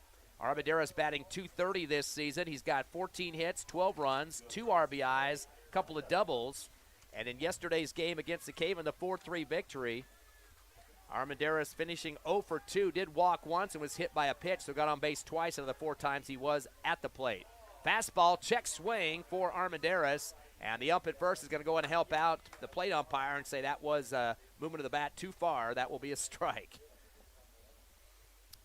Armendariz batting .230 this season. He's got 14 hits, 12 runs, 2 RBIs, a couple of doubles. And in yesterday's game against the Cavemen, the 4-3 victory, Armendariz finishing 0 for 2, did walk once and was hit by a pitch, so got on base twice out of the 4 times he was at the plate. Fastball, check swing for Armendariz, and the ump at first is going to go in and help out the plate umpire and say that was movement of the bat too far. That will be a strike.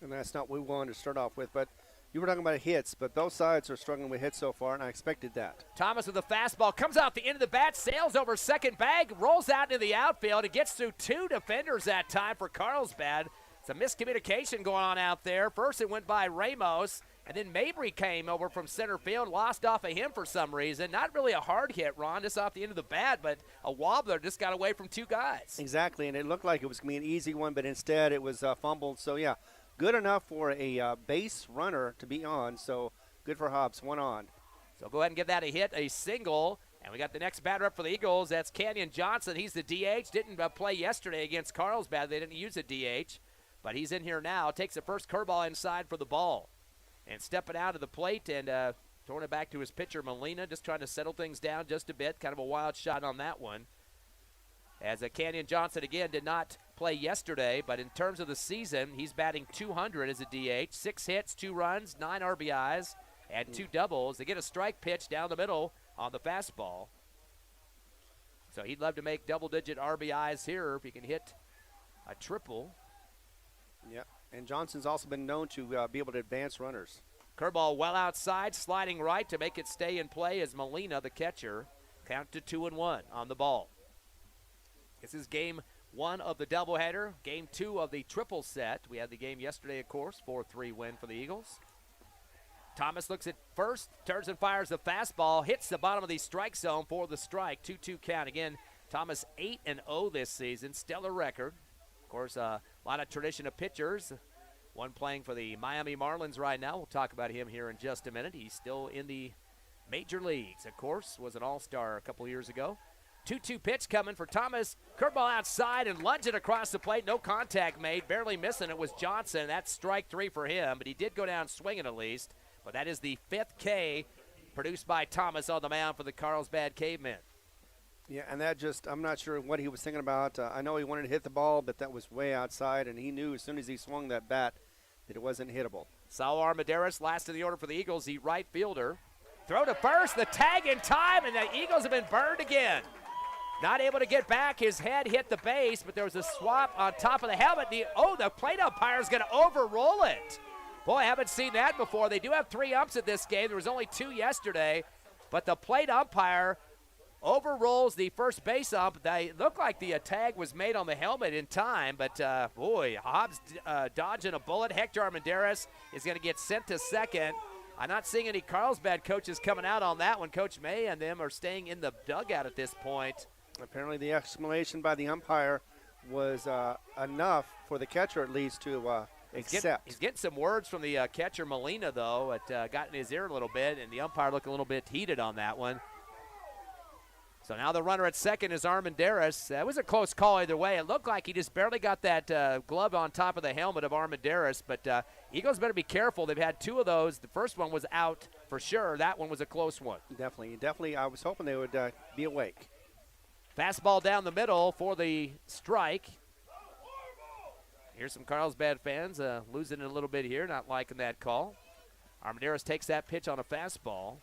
And that's not what we wanted to start off with, but you were talking about hits, but both sides are struggling with hits so far, and I expected that. Thomas with a fastball, comes out the end of the bat, sails over second bag, rolls out into the outfield, and gets through 2 defenders that time for Carlsbad. It's a miscommunication going on out there. First it went by Ramos, and then Mabry came over from center field, lost off of him for some reason. Not really a hard hit, Ron, just off the end of the bat, but a wobbler just got away from 2 guys. Exactly, and it looked like it was going to be an easy one, but instead it was fumbled. So, yeah, good enough for a base runner to be on, so good for Hobbs, 1 on. So go ahead and give that a hit, a single. And we got the next batter up for the Eagles. That's Kenyon Johnson. He's the DH. Didn't play yesterday against Carlsbad. They didn't use a DH, but he's in here now. Takes the first curveball inside for the ball. And stepping out of the plate and throwing it back to his pitcher, Molina, just trying to settle things down just a bit. Kind of a wild shot on that one. As Kenyon Johnson, again, did not play yesterday, but in terms of the season, he's batting .200 as a DH. 6 hits, 2 runs, 9 RBIs, and 2 doubles. They get a strike pitch down the middle on the fastball. So he'd love to make double-digit RBIs here if he can hit a triple. Yeah, and Johnson's also been known to be able to advance runners. Curveball well outside, sliding right to make it stay in play is Molina, the catcher. Count to 2-1 on the ball. This is game 1 of the doubleheader, game 2 of the triple set. We had the game yesterday, of course, 4-3 win for the Eagles. Thomas looks at first, turns and fires the fastball, hits the bottom of the strike zone for the strike. 2-2 count. Again, Thomas 8-0 this season, stellar record. Of course, a lot of tradition of pitchers. One playing for the Miami Marlins right now. We'll talk about him here in just a minute. He's still in the major leagues, of course. Was an all-star a couple years ago. 2-2 pitch coming for Thomas. Curveball outside and lunging across the plate. No contact made. Barely missing. It was Johnson. That's strike 3 for him, but he did go down swinging at least. But that is the 5th K produced by Thomas on the mound for the Carlsbad Cavemen. Yeah, and that just, I'm not sure what he was thinking about. I know he wanted to hit the ball, but that was way outside, and he knew as soon as he swung that bat that it wasn't hittable. Saul Armendariz, last in the order for the Eagles, the right fielder. Throw to first, the tag in time, and the Eagles have been burned again. Not able to get back. His head hit the base, but there was a swap on top of the helmet. The plate umpire is going to overrule it. Boy, I haven't seen that before. They do have 3 umps at this game. There was only 2 yesterday, but the plate umpire overrules the first base ump. They look like the tag was made on the helmet in time, but boy, Hobbs dodging a bullet. Hector Armendariz is going to get sent to second. I'm not seeing any Carlsbad coaches coming out on that one. Coach May and them are staying in the dugout at this point. Apparently the exclamation by the umpire was enough for the catcher at least to accept. He's getting some words from the catcher Molina, though. It got in his ear a little bit, and the umpire looked a little bit heated on that one. So now the runner at second is Armendariz. That was a close call either way. It looked like he just barely got that glove on top of the helmet of Armendariz, but Eagles better be careful. They've had 2 of those. The first one was out for sure. That one was a close one. Definitely. I was hoping they would be awake. Fastball down the middle for the strike. Here's some Carlsbad fans losing it a little bit here, not liking that call. Armendariz takes that pitch on a fastball.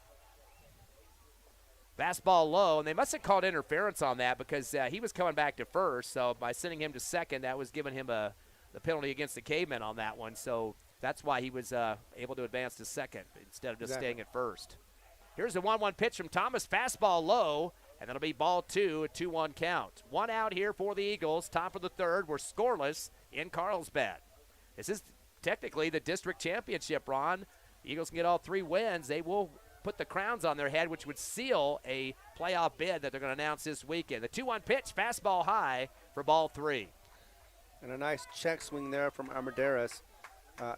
Fastball low, and they must have called interference on that because he was coming back to first. So by sending him to second, that was giving him the penalty against the Cavemen on that one. So that's why he was able to advance to second instead of just staying at first. Here's the 1-1 pitch from Thomas. Fastball low, and that'll be ball 2, a 2-1 count. 1 out here for the Eagles. Top of the third. We're scoreless in Carlsbad. This is technically the district championship, Ron. The Eagles can get all 3 wins. They will put the crowns on their head, which would seal a playoff bid that they're going to announce this weekend. The 2-1 pitch, fastball high for ball 3. And a nice check swing there from Armendariz.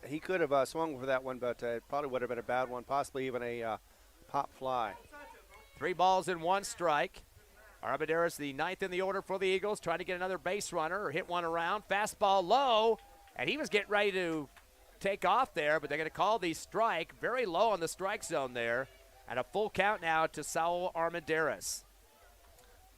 He could have swung for that one, but it probably would have been a bad one, possibly even a pop fly. 3 balls and 1 strike. Armendariz, the 9th in the order for the Eagles, trying to get another base runner or hit one around. Fastball low, and he was getting ready to take off there, but they're going to call the strike. Very low on the strike zone there. And a full count now to Saul Armendariz.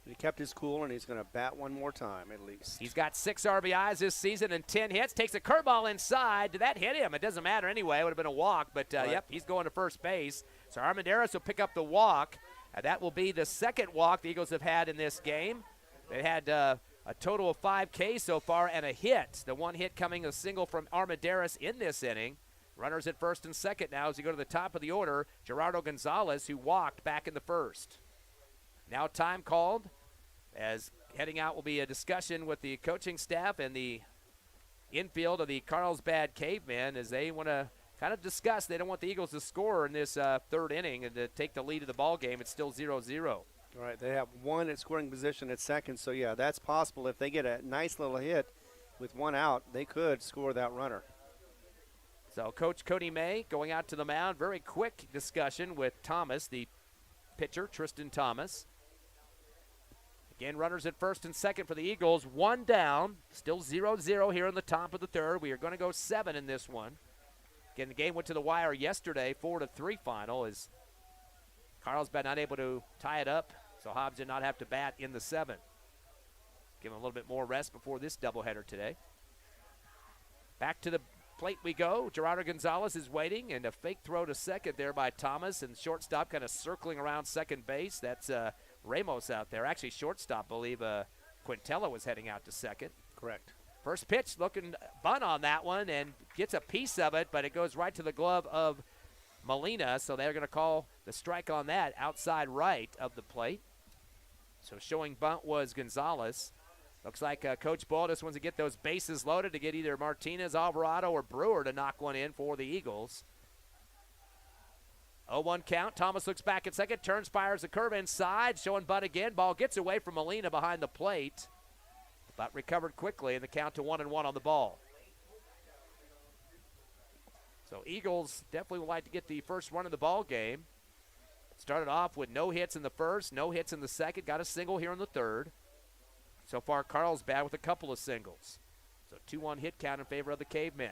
He kept his cool, and he's going to bat one more time at least. He's got 6 RBIs this season and 10 hits. Takes a curveball inside. Did that hit him? It doesn't matter anyway. It would have been a walk, but right. Yep, he's going to first base. So Armendariz will pick up the walk. That will be the 2nd walk the Eagles have had in this game. They had a total of 5 Ks so far and a hit. The 1 hit coming a single from Armendariz in this inning. Runners at first and second now as we go to the top of the order. Gerardo Gonzalez, who walked back in the first. Now time called, as heading out will be a discussion with the coaching staff and the infield of the Carlsbad Cavemen as they want to kind of discuss. They don't want the Eagles to score in this 3rd inning and to take the lead of the ball game. It's still 0-0. All right, they have 1 at scoring position at second, so yeah, that's possible. If they get a nice little hit with 1 out, they could score that runner. So Coach Cody May going out to the mound. Very quick discussion with Thomas, the pitcher, Tristan Thomas. Again, runners at first and second for the Eagles. 1 down, still 0-0 here in the top of the 3rd. We are going to go 7 in this one. Again, the game went to the wire yesterday, 4-3 final, as Carlsbad not able to tie it up, so Hobbs did not have to bat in the 7th. Give him a little bit more rest before this doubleheader today. Back to the plate we go. Gerardo Gonzalez is waiting, and a fake throw to second there by Thomas, and shortstop kind of circling around second base. That's Ramos out there. Actually, shortstop, believe Quintella was heading out to second. Correct. First pitch, looking bunt on that one, and gets a piece of it, but it goes right to the glove of Molina, so they're going to call the strike on that outside right of the plate. So showing bunt was Gonzalez. Looks like Coach Ball just wants to get those bases loaded to get either Martinez, Alvarado, or Brewer to knock one in for the Eagles. 0-1 count. Thomas looks back at second, turns, fires a curve inside, showing bunt again. Ball gets away from Molina behind the plate, but recovered quickly, and the count to 1-1 on the ball. So Eagles definitely would like to get the first run of the ball game. Started off with no hits in the first, no hits in the second, got a single here in the third. So far, Carlsbad with a couple of singles. So 2-1 hit count in favor of the Cavemen.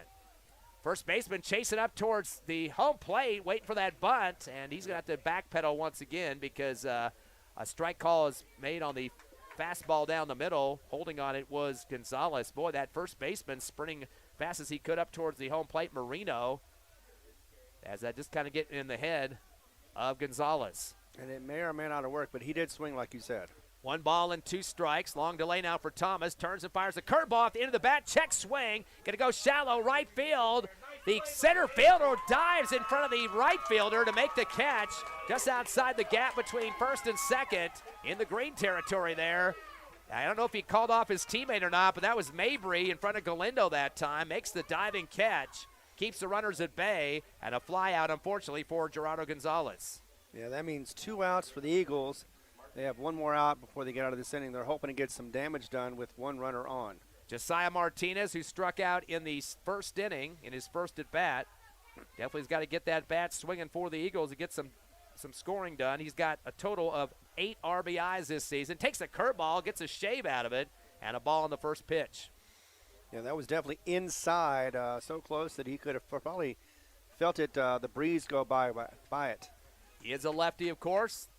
First baseman chasing up towards the home plate, waiting for that bunt, and he's going to have to backpedal once again because a strike call is made on the fastball down the middle. Holding on it was Gonzalez. Boy, that first baseman sprinting fast as he could up towards the home plate, Marino, as that just kind of getting in the head of Gonzalez. And it may or may not have worked, but he did swing like you said. 1 ball and 2 strikes. Long delay now for Thomas. Turns and fires a curveball at the end of the bat. Check swing. Going to go shallow right field. The center fielder dives in front of the right fielder to make the catch just outside the gap between first and second in the green territory there. I don't know if he called off his teammate or not, but that was Mabry in front of Galindo that time. Makes the diving catch. Keeps the runners at bay, and a fly out, unfortunately, for Gerardo Gonzalez. Yeah, that means 2 outs for the Eagles. They have 1 more out before they get out of this inning. They're hoping to get some damage done with 1 runner on. Josiah Martinez, who struck out in the first inning in his first at-bat, definitely has got to get that bat swinging for the Eagles to get some scoring done. He's got a total of 8 RBIs this season. Takes a curveball, gets a shave out of it, and a ball on the first pitch. Yeah, that was definitely inside, so close that he could have probably felt it, the breeze go by it. He is a lefty, of course.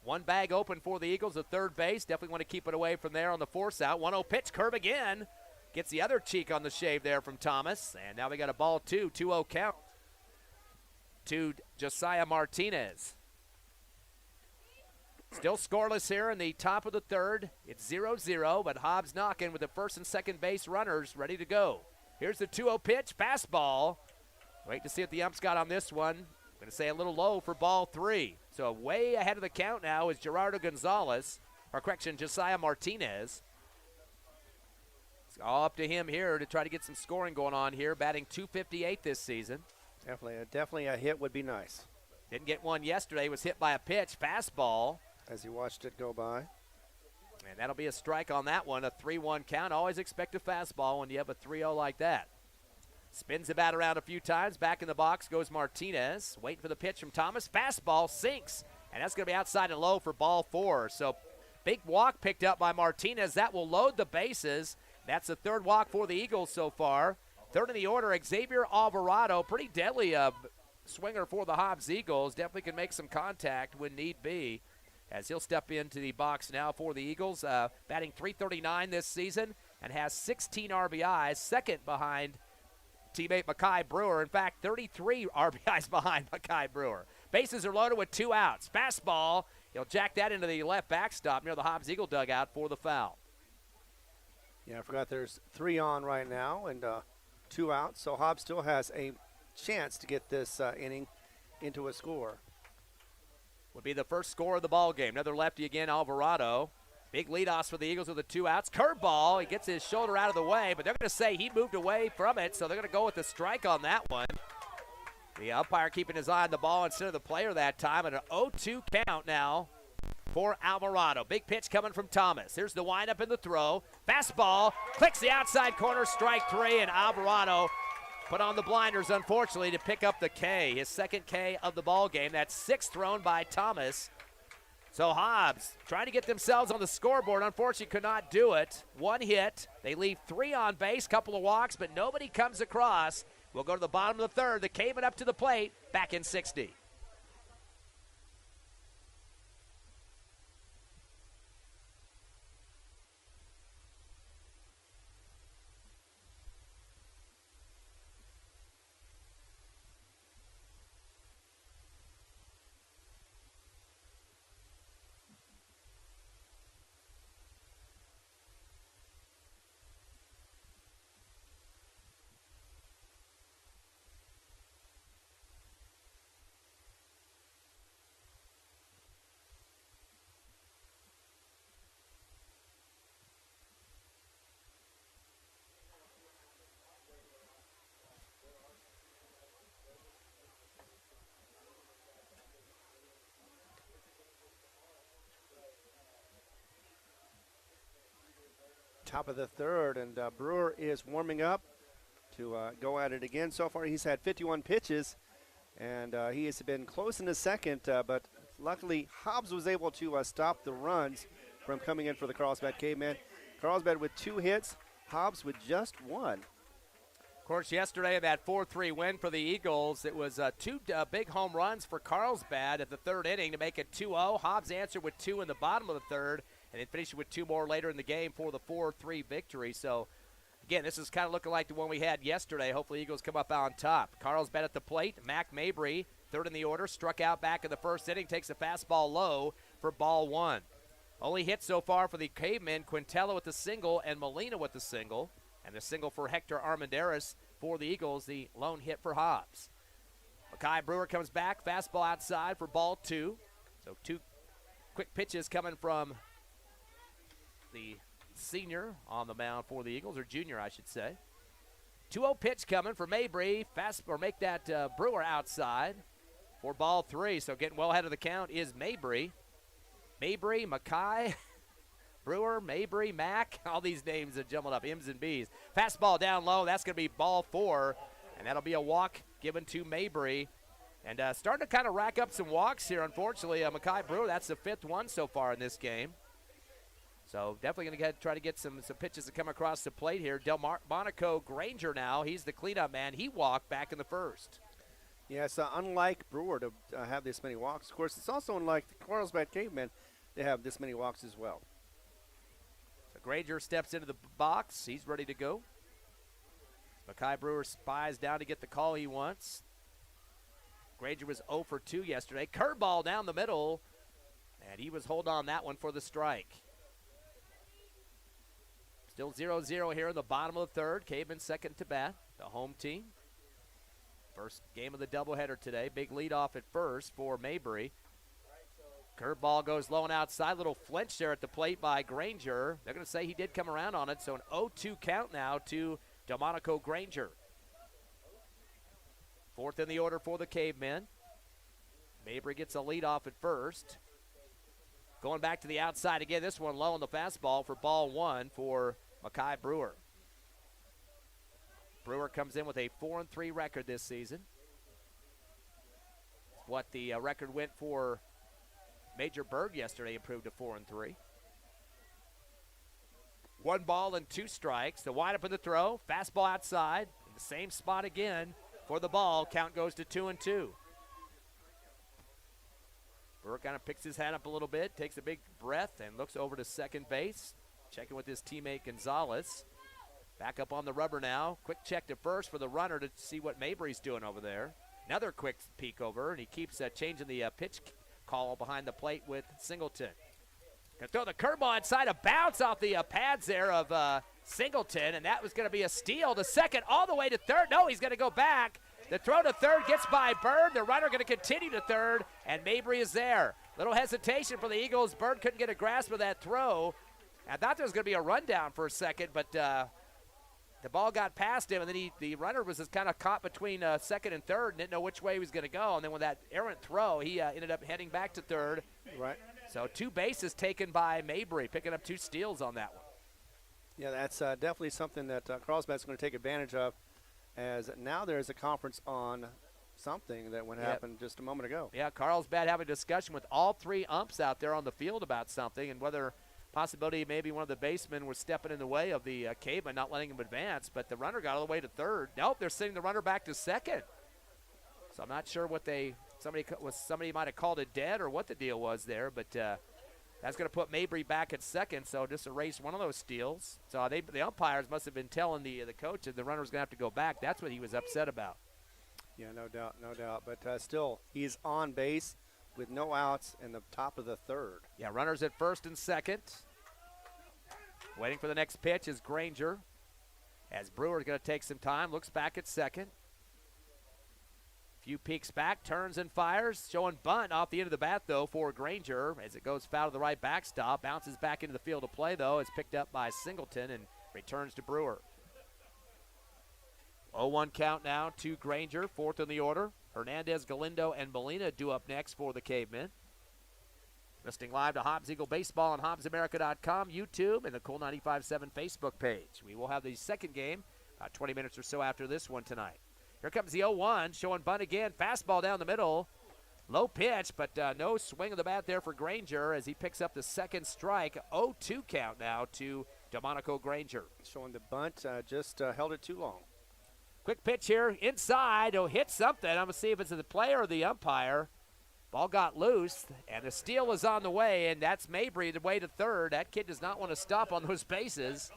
1 bag open for the Eagles at third base. Definitely want to keep it away from there on the force out. 1-0 pitch, curve again. Gets the other cheek on the shave there from Thomas. And now we got a ball 2, 2-0 count to Josiah Martinez. Still scoreless here in the top of the third. It's 0-0, but Hobbs knocking with the first and second base runners ready to go. Here's the 2-0 pitch, fastball. Wait to see what the umps got on this one. I'm going to say a little low for ball 3. So way ahead of the count now is Gerardo Gonzalez, or correction, Josiah Martinez. It's all up to him here to try to get some scoring going on here, batting .258 this season. Definitely a hit would be nice. Didn't get one yesterday, was hit by a pitch, fastball. As he watched it go by. And that'll be a strike on that one, a 3-1 count. Always expect a fastball when you have a 3-0 like that. Spins the bat around a few times. Back in the box goes Martinez. Waiting for the pitch from Thomas. Fastball sinks, and that's going to be outside and low for ball 4. So big walk picked up by Martinez. That will load the bases. That's the third walk for the Eagles so far. Third in the order, Xavier Alvarado. Pretty deadly swinger for the Hobbs Eagles. Definitely can make some contact when need be, as he'll step into the box now for the Eagles. Batting .339 this season and has 16 RBIs, second behind teammate Mackay Brewer. In fact, 33 RBIs behind Mackay Brewer. Bases are loaded with 2 outs. Fastball, he'll jack that into the left backstop near the Hobbs Eagle dugout for the foul. Yeah, I forgot there's 3 on right now and 2 outs, so Hobbs still has a chance to get this inning into a score. Would be the first score of the ball game. Another lefty again, Alvarado. Big leadoffs for the Eagles with the 2 outs. Curveball, he gets his shoulder out of the way, but they're going to say he moved away from it, so they're going to go with the strike on that one. The umpire keeping his eye on the ball instead of the player that time, and an 0-2 count now for Alvarado. Big pitch coming from Thomas. Here's the windup and the throw. Fastball, clicks the outside corner, strike 3, and Alvarado put on the blinders, unfortunately, to pick up the K, his second K of the ball game. That's 6 thrown by Thomas. So Hobbs trying to get themselves on the scoreboard. Unfortunately, could not do it. 1 hit. They leave 3 on base, couple of walks, but nobody comes across. We'll go to the bottom of the third. The Cavemen up to the plate, back in 60. Top of the third, and Brewer is warming up to go at it again. So far, he's had 51 pitches, and he has been close in the second, but luckily, Hobbs was able to stop the runs from coming in for the Carlsbad Cavemen. Carlsbad with 2 hits, Hobbs with just 1. Of course, yesterday in that 4-3 win for the Eagles, it was 2 big home runs for Carlsbad at the 3rd inning to make it 2-0. Hobbs answered with 2 in the bottom of the 3rd, and then finished with 2 more later in the game for the 4-3 victory. So, again, this is kind of looking like the one we had yesterday. Hopefully, Eagles come up on top. Carlsbad at the plate. Mac Mabry, 3rd in the order, struck out back in the 1st inning, takes a fastball low for ball 1. Only hit so far for the Cavemen, Quintella with the single and Molina with the single. And the single for Hector Armendariz for the Eagles, the lone hit for Hobbs. Mackay Brewer comes back, fastball outside for ball 2. So 2 quick pitches coming from the senior on the mound for the Eagles, or junior, I should say. 2-0 pitch coming for Mabry. Make that Brewer outside for ball 3. So getting well ahead of the count is Mabry. Mabry, Mackay, Brewer, Mabry, Mac. All these names are jumbled up, M's and B's. Fastball down low. That's going to be ball 4, and that'll be a walk given to Mabry. And starting to kind of rack up some walks here, unfortunately. Mackay Brewer, that's the 5th one so far in this game. So definitely going to try to get some pitches to come across the plate here. Delmonico Granger now, he's the cleanup man. He walked back in the 1st. Yes, unlike Brewer to have this many walks. Of course, it's also unlike the Carlsbad Cavemen to have this many walks as well. So Granger steps into the box. He's ready to go. Mackay Brewer spies down to get the call he wants. Granger was 0 for 2 yesterday. Curveball down the middle, and he was holding on that one for the strike. Still 0-0 here in the bottom of the 3rd. Caveman second to bat, the home team. First game of the doubleheader today. Big lead off at first for Mabry. Curveball goes low and outside. Little flinch there at the plate by Granger. They're going to say he did come around on it, so an 0-2 count now to Delmonico Granger. 4th in the order for the Cavemen. Mabry gets a lead off at first. Going back to the outside again. This one low on the fastball for ball 1 for Mackay Brewer. Brewer comes in with a 4-3 record this season. What the record went for Major Bird yesterday, improved to 4-3. 1 ball and 2 strikes. The wind up in the throw. Fastball outside. In the same spot again for the ball. Count goes to 2-2. Brewer kind of picks his hat up a little bit, takes a big breath, and looks over to second base, checking with his teammate Gonzalez. Back up on the rubber now. Quick check to first for the runner to see what Mabry's doing over there. Another quick peek over, and he keeps changing the pitch call behind the plate with Singleton. Gonna throw the curveball inside, a bounce off the pads there of Singleton, and that was gonna be a steal to second, all the way to 3rd. No, he's gonna go back. The throw to 3rd gets by Bird. The runner going to continue to 3rd, and Mabry is there. Little hesitation for the Eagles. Bird couldn't get a grasp of that throw. I thought there was going to be a rundown for a second, but the ball got past him, and then the runner was just kind of caught between 2nd and 3rd and didn't know which way he was going to go. And then with that errant throw, he ended up heading back to 3rd. Right. So 2 bases taken by Mabry, picking up 2 steals on that one. Yeah, that's definitely something that Carlsbad's going to take advantage of, as now there's a conference on something that happened just a moment ago. Yeah, Carlsbad having a discussion with all 3 umps out there on the field about something, and whether possibility maybe one of the basemen was stepping in the way of the Caveman, not letting him advance, but the runner got all the way to 3rd. Nope, they're sending the runner back to 2nd. So I'm not sure what somebody might have called it dead or what the deal was there, but that's going to put Mabry back at 2nd, so just erase one of those steals. So the umpires must have been telling the coach that the runner's going to have to go back. That's what he was upset about. Yeah, no doubt. But still, he's on base with no outs in the top of the 3rd. Yeah, runners at 1st and 2nd. Waiting for the next pitch is Granger. As Brewer's going to take some time, looks back at 2nd. Few peeks back, turns and fires, showing bunt off the end of the bat, though, for Granger as it goes foul to the right backstop. Bounces back into the field of play, though. It's picked up by Singleton and returns to Brewer. 0-1 count now to Granger, 4th in the order. Hernandez, Galindo, and Molina due up next for the Cavemen. Listening live to Hobbs Eagle Baseball on HobbsAmerica.com, YouTube, and the Cool 95.7 Facebook page. We will have the second game 20 minutes or so after this one tonight. Here comes the 0-1, showing bunt again. Fastball down the middle. Low pitch, but no swing of the bat there for Granger as he picks up the second strike. 0-2 count now to Delmonico Granger. Showing the bunt, just held it too long. Quick pitch here inside. He'll hit something. I'm going to see if it's the player or the umpire. Ball got loose, and the steal is on the way, and that's Mabry the way to third. That kid does not want to stop on those bases.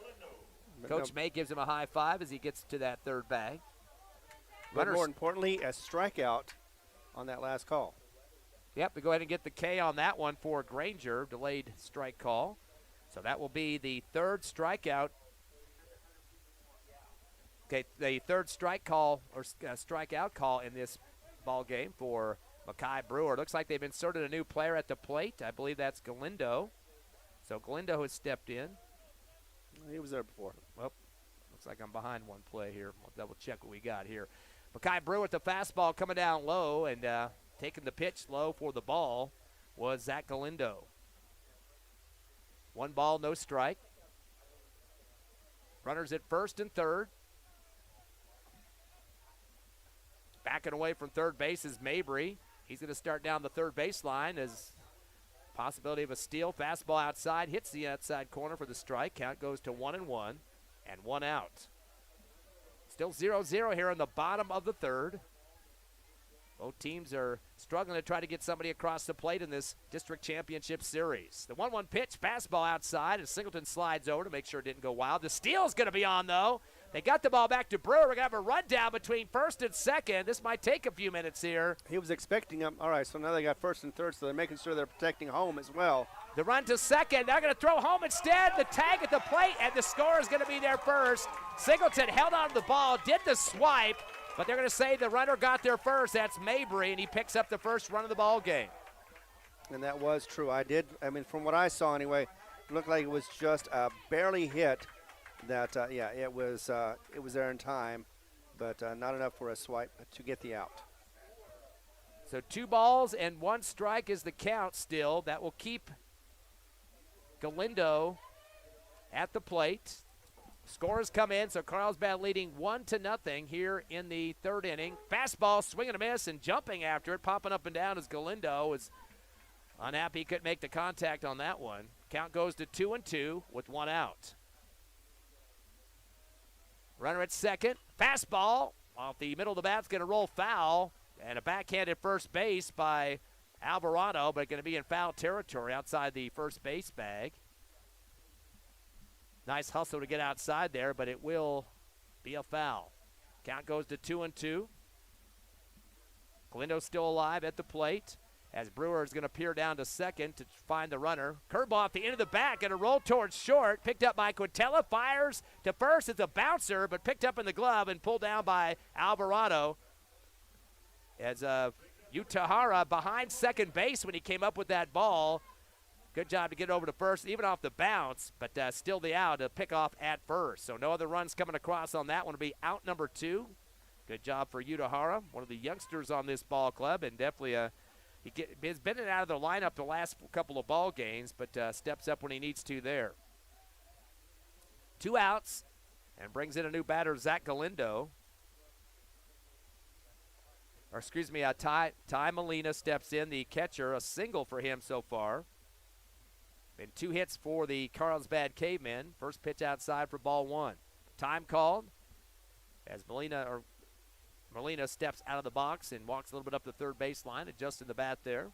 Coach May gives him a high five as he gets to that third bag. But more importantly, a strikeout on that last call. Yep, we go ahead and get the K on that one for Granger, delayed strike call. So that will be the third strikeout. Okay, the third strike call or strikeout call in this ball game for Mackay Brewer. Looks like they've inserted a new player at the plate. I believe that's Galindo. So Galindo has stepped in. He was there before. Well, looks like I'm behind one play here. I'll double check what we got here. Mackay Brewer with the fastball coming down low, and taking the pitch low for the ball was Zach Galindo. 1 ball, no strike. Runners at first and third. Backing away from third base is Mabry. He's going to start down the third baseline as possibility of a steal. Fastball outside, hits the outside corner for the strike. Count goes to 1-1 and 1 out. Still 0-0 here in the bottom of the third. Both teams are struggling to try to get somebody across the plate in this district championship series. The 1-1 pitch, fastball outside, and Singleton slides over to make sure it didn't go wild. The steal's going to be on, though. They got the ball back to Brewer. We're going to have a rundown between first and second. This might take a few minutes here. He was expecting him. All right, so now they got first and third, so they're making sure they're protecting home as well. The run to second. They're going to throw home instead. The tag at the plate, and the score is going to be there first. Singleton held on to the ball, did the swipe, but they're going to say the runner got there first. That's Mabry, and he picks up the first run of the ball game. And that was true. I mean, from what I saw anyway, it looked like it was just barely hit. That, yeah, it was there in time, but not enough for a swipe to get the out. So 2 balls and 1 strike is the count still. That will keep Galindo at the plate. Scores come in, so Carlsbad leading 1-0 here in the third inning. Fastball, swing and a miss, and jumping after it, popping up and down as Galindo was unhappy he couldn't make the contact on that one. Count goes to 2-2 with 1 out. Runner at second. Fastball off the middle of the bat's going to roll foul, and a backhanded first base by Alvarado, but going to be in foul territory outside the first base bag. Nice hustle to get outside there, but it will be a foul. Count goes to 2-2. Galindo still alive at the plate as Brewer is going to peer down to second to find the runner. Curveball off the end of the bat, going to roll towards short. Picked up by Quintella, fires to first. It's a bouncer, but picked up in the glove and pulled down by Alvarado. As Utahara behind second base when he came up with that ball. Good job to get over to first, even off the bounce, but still the out to pick off at first. So no other runs coming across on that one. Will be out number 2. Good job for Utahara, one of the youngsters on this ball club, and definitely he's been in and out of the lineup the last couple of ball games, but steps up when he needs to there. 2 outs, and brings in a new batter, Zach Galindo. Or excuse me, Ty Molina steps in, the catcher, a single for him so far. Been 2 hits for the Carlsbad Cavemen. First pitch outside for ball 1. Time called as Molina steps out of the box and walks a little bit up the third baseline, adjusting the bat there.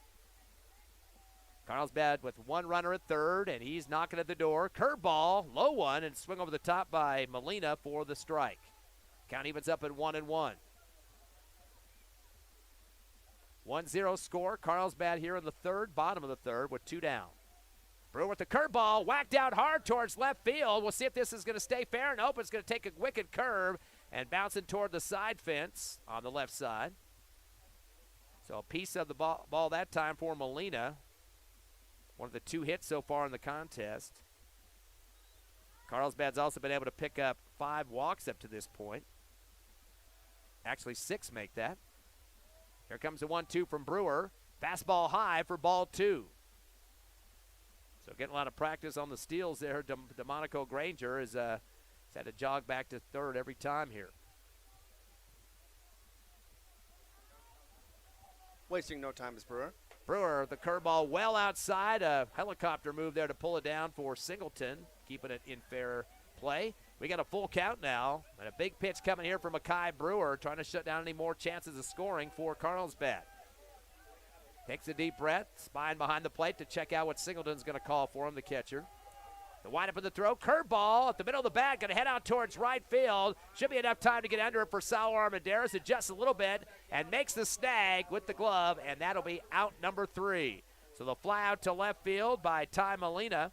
Carlsbad with 1 runner at third, and he's knocking at the door. Curveball, low one, and swing over the top by Molina for the strike. Count evens up at 1-1. 1-0 score. Carlsbad here in the third, bottom of the third, with 2 down. Brewer with the curveball, whacked out hard towards left field. We'll see if this is going to stay fair. Nope, it's going to take a wicked curve and bouncing toward the side fence on the left side. So a piece of the ball that time for Molina. One of the 2 hits so far in the contest. Carlsbad's also been able to pick up 5 walks up to this point. Actually, 6 make that. Here comes the 1-2 from Brewer. Fastball high for ball 2. So getting a lot of practice on the steals there. DeMonico Granger has had to jog back to third every time here. Wasting no time is Brewer. Brewer, the curveball well outside. A helicopter move there to pull it down for Singleton, keeping it in fair play. We got a full count now, and a big pitch coming here from Makai Brewer, trying to shut down any more chances of scoring for Carlsbad. Takes a deep breath, spine behind the plate to check out what Singleton's going to call for him, the catcher. The windup of the throw, curveball at the middle of the bat, going to head out towards right field. Should be enough time to get under it for Saul Armendariz. Adjusts a little bit and makes the snag with the glove, and that'll be out number 3. So the fly out to left field by Ty Molina.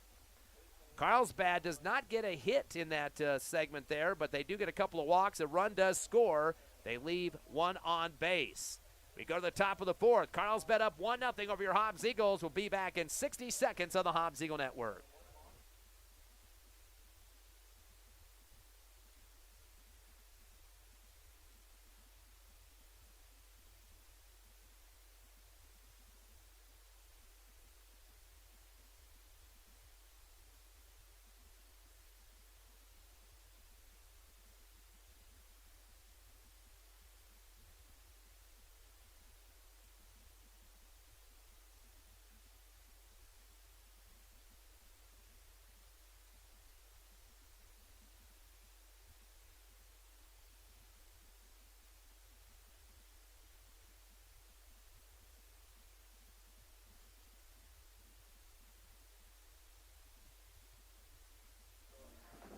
Carlsbad does not get a hit in that segment there, but they do get a couple of walks. A run does score. They leave one on base. We go to the top of the 4th. Carlsbad up 1-0 over your Hobbs Eagles. We'll be back in 60 seconds on the Hobbs Eagle Network.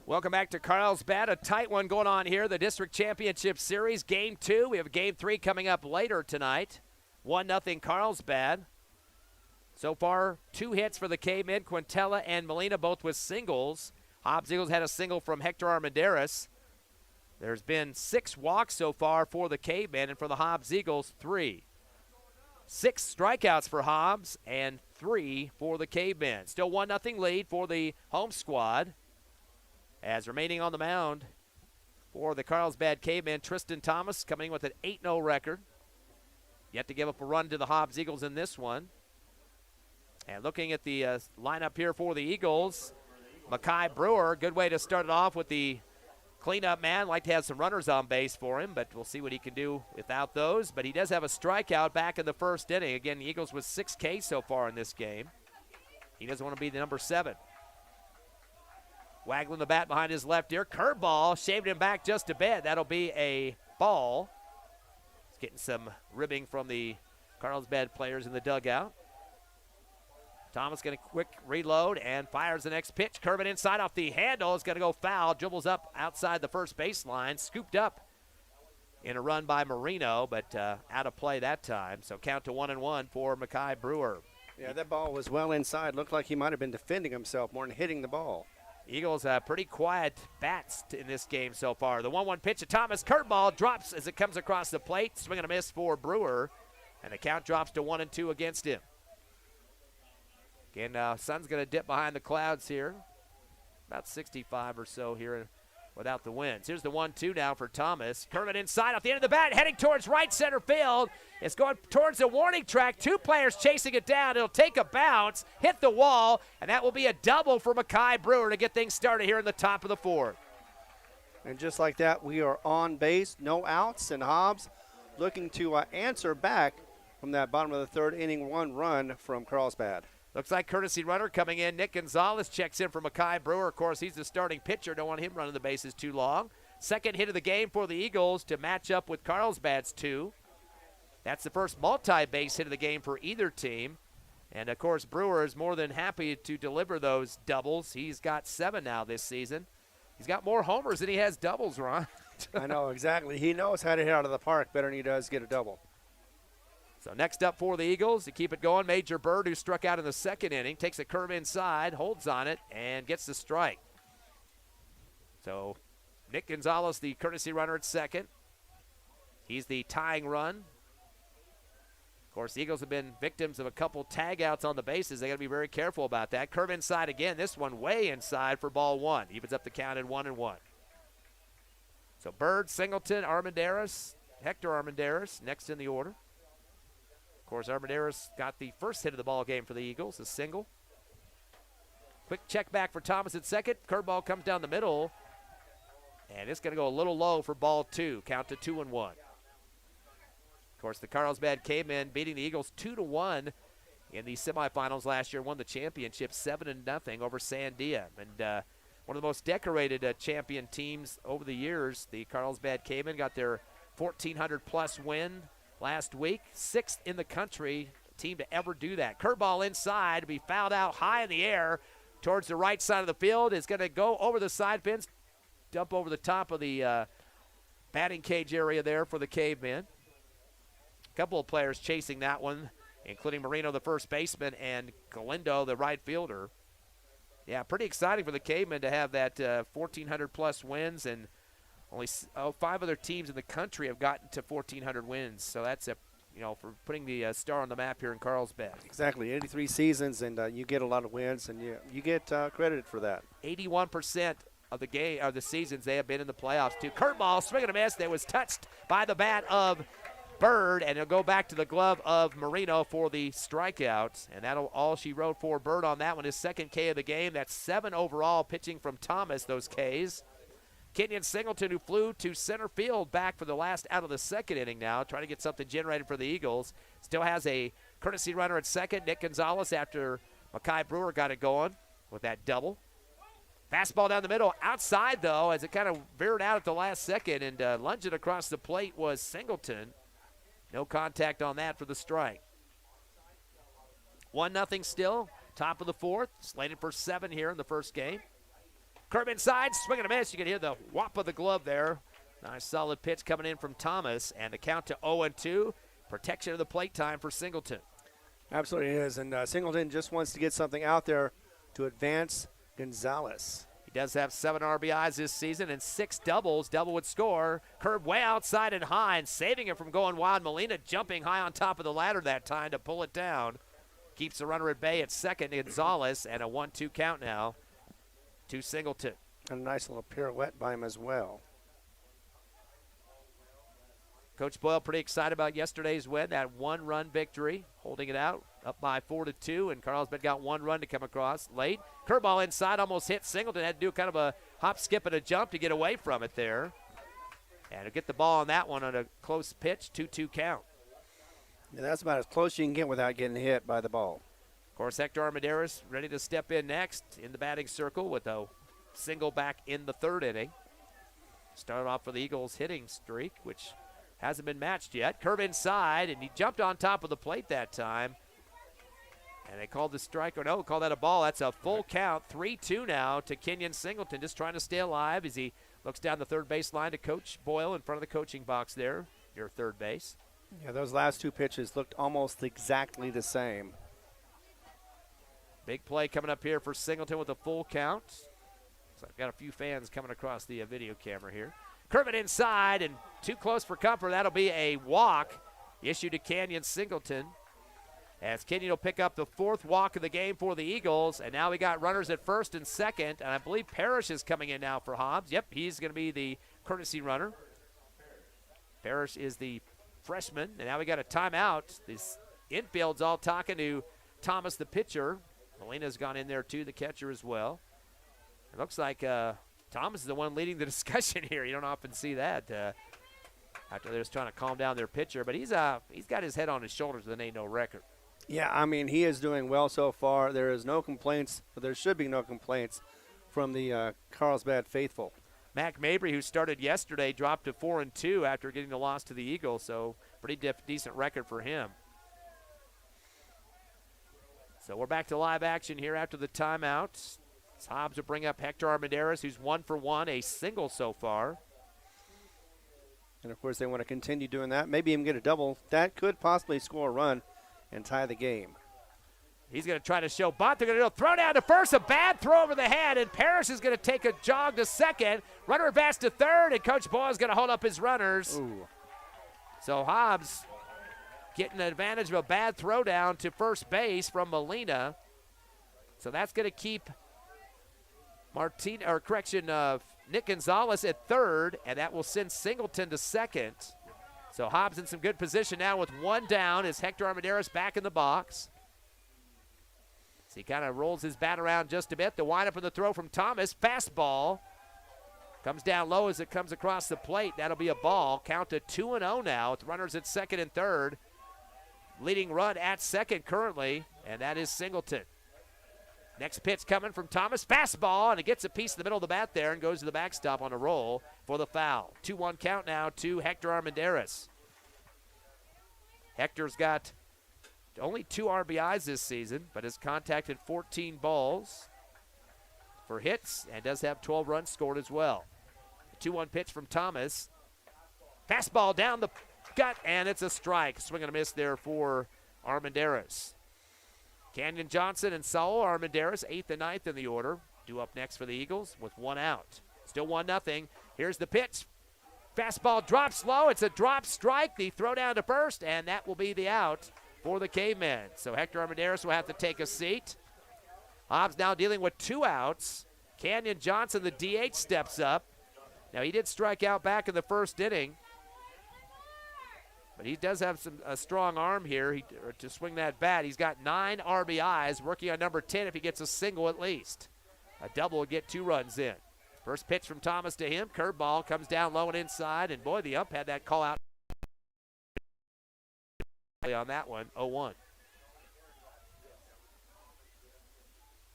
Welcome back to Carlsbad. A tight one going on here. The District Championship Series, Game 2. We have Game 3 coming up later tonight. 1-0 Carlsbad. So far, 2 hits for the Cavemen. Quintella and Molina both with singles. Hobbs Eagles had a single from Hector Armendariz. There's been 6 walks so far for the Cavemen, and for the Hobbs Eagles, 3. 6 strikeouts for Hobbs and 3 for the Cavemen. Still 1-0 lead for the home squad. As remaining on the mound for the Carlsbad Cavemen, Tristan Thomas coming in with an 8-0 record. Yet to give up a run to the Hobbs Eagles in this one. And looking at the lineup here for the Eagles, Makai Brewer, good way to start it off with the cleanup man. Like to have some runners on base for him, but we'll see what he can do without those. But he does have a strikeout back in the first inning. Again, the Eagles with 6 Ks so far in this game. He doesn't want to be the number 7. Waggling the bat behind his left ear. Curveball, shaved him back just a bit. That'll be a ball. He's getting some ribbing from the Carlsbad players in the dugout. Thomas going to quick reload and fires the next pitch. Curving inside off the handle. It's going to go foul. Dribbles up outside the first baseline. Scooped up in a run by Marino, but out of play that time. So count to 1-1 for Makai Brewer. Yeah, that ball was well inside. Looked like he might have been defending himself more than hitting the ball. Eagles pretty quiet bats in this game so far. The 1-1 pitch to Thomas. Curveball drops as it comes across the plate. Swing and a miss for Brewer. And the count drops to 1-2 against him. Again, sun's going to dip behind the clouds here. About 65 or so here without the winds. Here's the 1-2 now for Thomas. Curving inside off the end of the bat, heading towards right center field. It's going towards the warning track. 2 players chasing it down. It'll take a bounce, hit the wall, and that will be a double for Makai Brewer to get things started here in the top of the 4th. And just like that, we are on base, no outs, and Hobbs looking to answer back from that bottom of the 3rd inning 1 run from Carlsbad. Looks like courtesy runner coming in. Nick Gonzalez checks in for Makai Brewer. Of course, he's the starting pitcher. Don't want him running the bases too long. Second hit of the game for the Eagles to match up with Carlsbad's 2. That's the first multi-base hit of the game for either team. And, of course, Brewer is more than happy to deliver those doubles. He's got 7 now this season. He's got more homers than he has doubles, Ron. I know, exactly. He knows how to hit out of the park better than he does get a double. So next up for the Eagles to keep it going, Major Bird, who struck out in the 2nd inning, takes a curve inside, holds on it, and gets the strike. So Nick Gonzalez, the courtesy runner at 2nd. He's the tying run. Of course, the Eagles have been victims of a couple tag-outs on the bases. They got to be very careful about that. Curve inside again. This one way inside for ball 1. Evens up the count at 1-1. So Bird, Singleton, Armendariz, Hector Armendariz next in the order. Of course, Armendariz got the first hit of the ball game for the Eagles, a single. Quick check back for Thomas at second. Curveball comes down the middle. And it's going to go a little low for ball 2. Count to 2-1. Of course, the Carlsbad Cavemen beating the Eagles 2-1 in the semifinals last year. Won the championship 7-0 over Sandia. And one of the most decorated champion teams over the years. The Carlsbad Cavemen got their 1,400-plus win last week. 6th in the country team to ever do that. Curveball inside to be fouled out high in the air towards the right side of the field. Is going to go over the side fence, dump over the top of the batting cage area there for the Cavemen. A couple of players chasing that one, including Marino, the first baseman, and Galindo, the right fielder. Yeah, pretty exciting for the Cavemen to have that 1,400-plus wins, and only 5 other teams in the country have gotten to 1,400 wins. So that's for putting the star on the map here in Carlsbad. Exactly, 83 seasons, and you get a lot of wins, and you get credited for that. 81% of the seasons they have been in the playoffs too. Curveball, swing and a miss. That was touched by the bat of Bird, and it'll go back to the glove of Marino for the strikeout. And that'll all she wrote for Bird on that one. His second K of the game. That's 7 overall pitching from Thomas, those Ks. Kenyon Singleton, who flew to center field back for the last out of the second inning now, trying to get something generated for the Eagles. Still has a courtesy runner at second. Nick Gonzalez after Makai Brewer got it going with that double. Fastball down the middle, outside though, as it kind of veered out at the last second, and lunging across the plate was Singleton. No contact on that for the strike. 1-0 still, top of the 4th, slated for 7 here in the first game. Curve inside, swing and a miss. You can hear the whop of the glove there. Nice solid pitch coming in from Thomas, and the count to 0-2. Protection of the plate time for Singleton. Absolutely is, and Singleton just wants to get something out there to advance Gonzalez. He does have 7 RBIs this season and 6 doubles. Double would score. Curve way outside and high, and saving it from going wild. Molina jumping high on top of the ladder that time to pull it down. Keeps the runner at bay at second, Gonzalez, and a 1-2 count now to Singleton. And a nice little pirouette by him as well. Coach Boyle pretty excited about yesterday's win, that 1-run victory, holding it out, up by 4-2, and Carlsbad got 1 run to come across late. Curveball inside, almost hit Singleton, had to do kind of a hop, skip, and a jump to get away from it there. And to get the ball on that one on a close pitch, 2-2 count. Yeah, that's about as close as you can get without getting hit by the ball. Of course, Hector Armendariz ready to step in next in the batting circle with a single back in the 3rd inning. Started off for the Eagles' hitting streak, which hasn't been matched yet. Curve inside, and he jumped on top of the plate that time. And they called the strike, or no, called that a ball. That's a full count, 3-2 now to Kenyon Singleton, just trying to stay alive as he looks down the third base line to Coach Boyle in front of the coaching box there, near third base. Yeah, those last 2 pitches looked almost exactly the same. Big play coming up here for Singleton with a full count. So I've got a few fans coming across the video camera here. Curve it inside, and too close for comfort. That'll be a walk issued to Kenyon Singleton. As Kenyon will pick up the 4th walk of the game for the Eagles. And now we got runners at first and second. And I believe Parrish is coming in now for Hobbs. Yep, he's going to be the courtesy runner. Parrish is the freshman. And now we got a timeout. This infield's all talking to Thomas, the pitcher. Molina's gone in there too, the catcher as well. It looks like Thomas is the one leading the discussion here. You don't often see that after they're just trying to calm down their pitcher. But he's got his head on his shoulders with an 8-0 record. Yeah, I mean, he is doing well so far. There is no complaints, but there should be no complaints from the Carlsbad faithful. Mac Mabry, who started yesterday, dropped to 4-2 after getting the loss to the Eagles, so pretty decent record for him. So we're back to live action here after the timeout. Hobbs will bring up Hector Armendariz, who's 1 for 1, a single so far. And, of course, they want to continue doing that. Maybe even get a double. That could possibly score a run and tie the game. He's going to try to show bunt. They're going to throw down to first. A bad throw over the head, and Parrish is going to take a jog to second. Runner advanced to third, and Coach Boyle is going to hold up his runners. Ooh. So Hobbs getting an advantage of a bad throw down to first base from Molina. So that's going to keep Nick Gonzalez at third, and that will send Singleton to second. So Hobbs in some good position now with 1 down as Hector Armendariz back in the box. he kind of rolls his bat around just a bit. The windup and the throw from Thomas. Fastball. Comes down low as it comes across the plate. That'll be a ball. Count to 2-0 now with runners at second and third. Leading run at second currently, and that is Singleton. Next pitch coming from Thomas. Fastball, and it gets a piece in the middle of the bat there and goes to the backstop on a roll for the foul. 2-1 count now to Hector Armendariz. Hector's got only 2 RBIs this season, but has contacted 14 balls for hits and does have 12 runs scored as well. 2-1 pitch from Thomas. Fastball down the gut, and it's a strike. Swing and a miss there for Armendariz. Canyon Johnson and Saul Armendariz, 8th and 9th in the order. Due up next for the Eagles with 1 out. Still 1-0. Here's the pitch. Fastball drops low. It's a drop strike. The throw down to first, and that will be the out for the Cavemen. So Hector Armendariz will have to take a seat. Hobbs now dealing with 2 outs. Canyon Johnson, the DH, steps up. Now, he did strike out back in the first inning, but he does have a strong arm here to swing that bat. He's got 9 RBIs, working on number 10 if he gets a single at least. A double would get 2 runs in. First pitch from Thomas to him. Curveball comes down low and inside, and boy, the ump had that call out on that one, 0-1.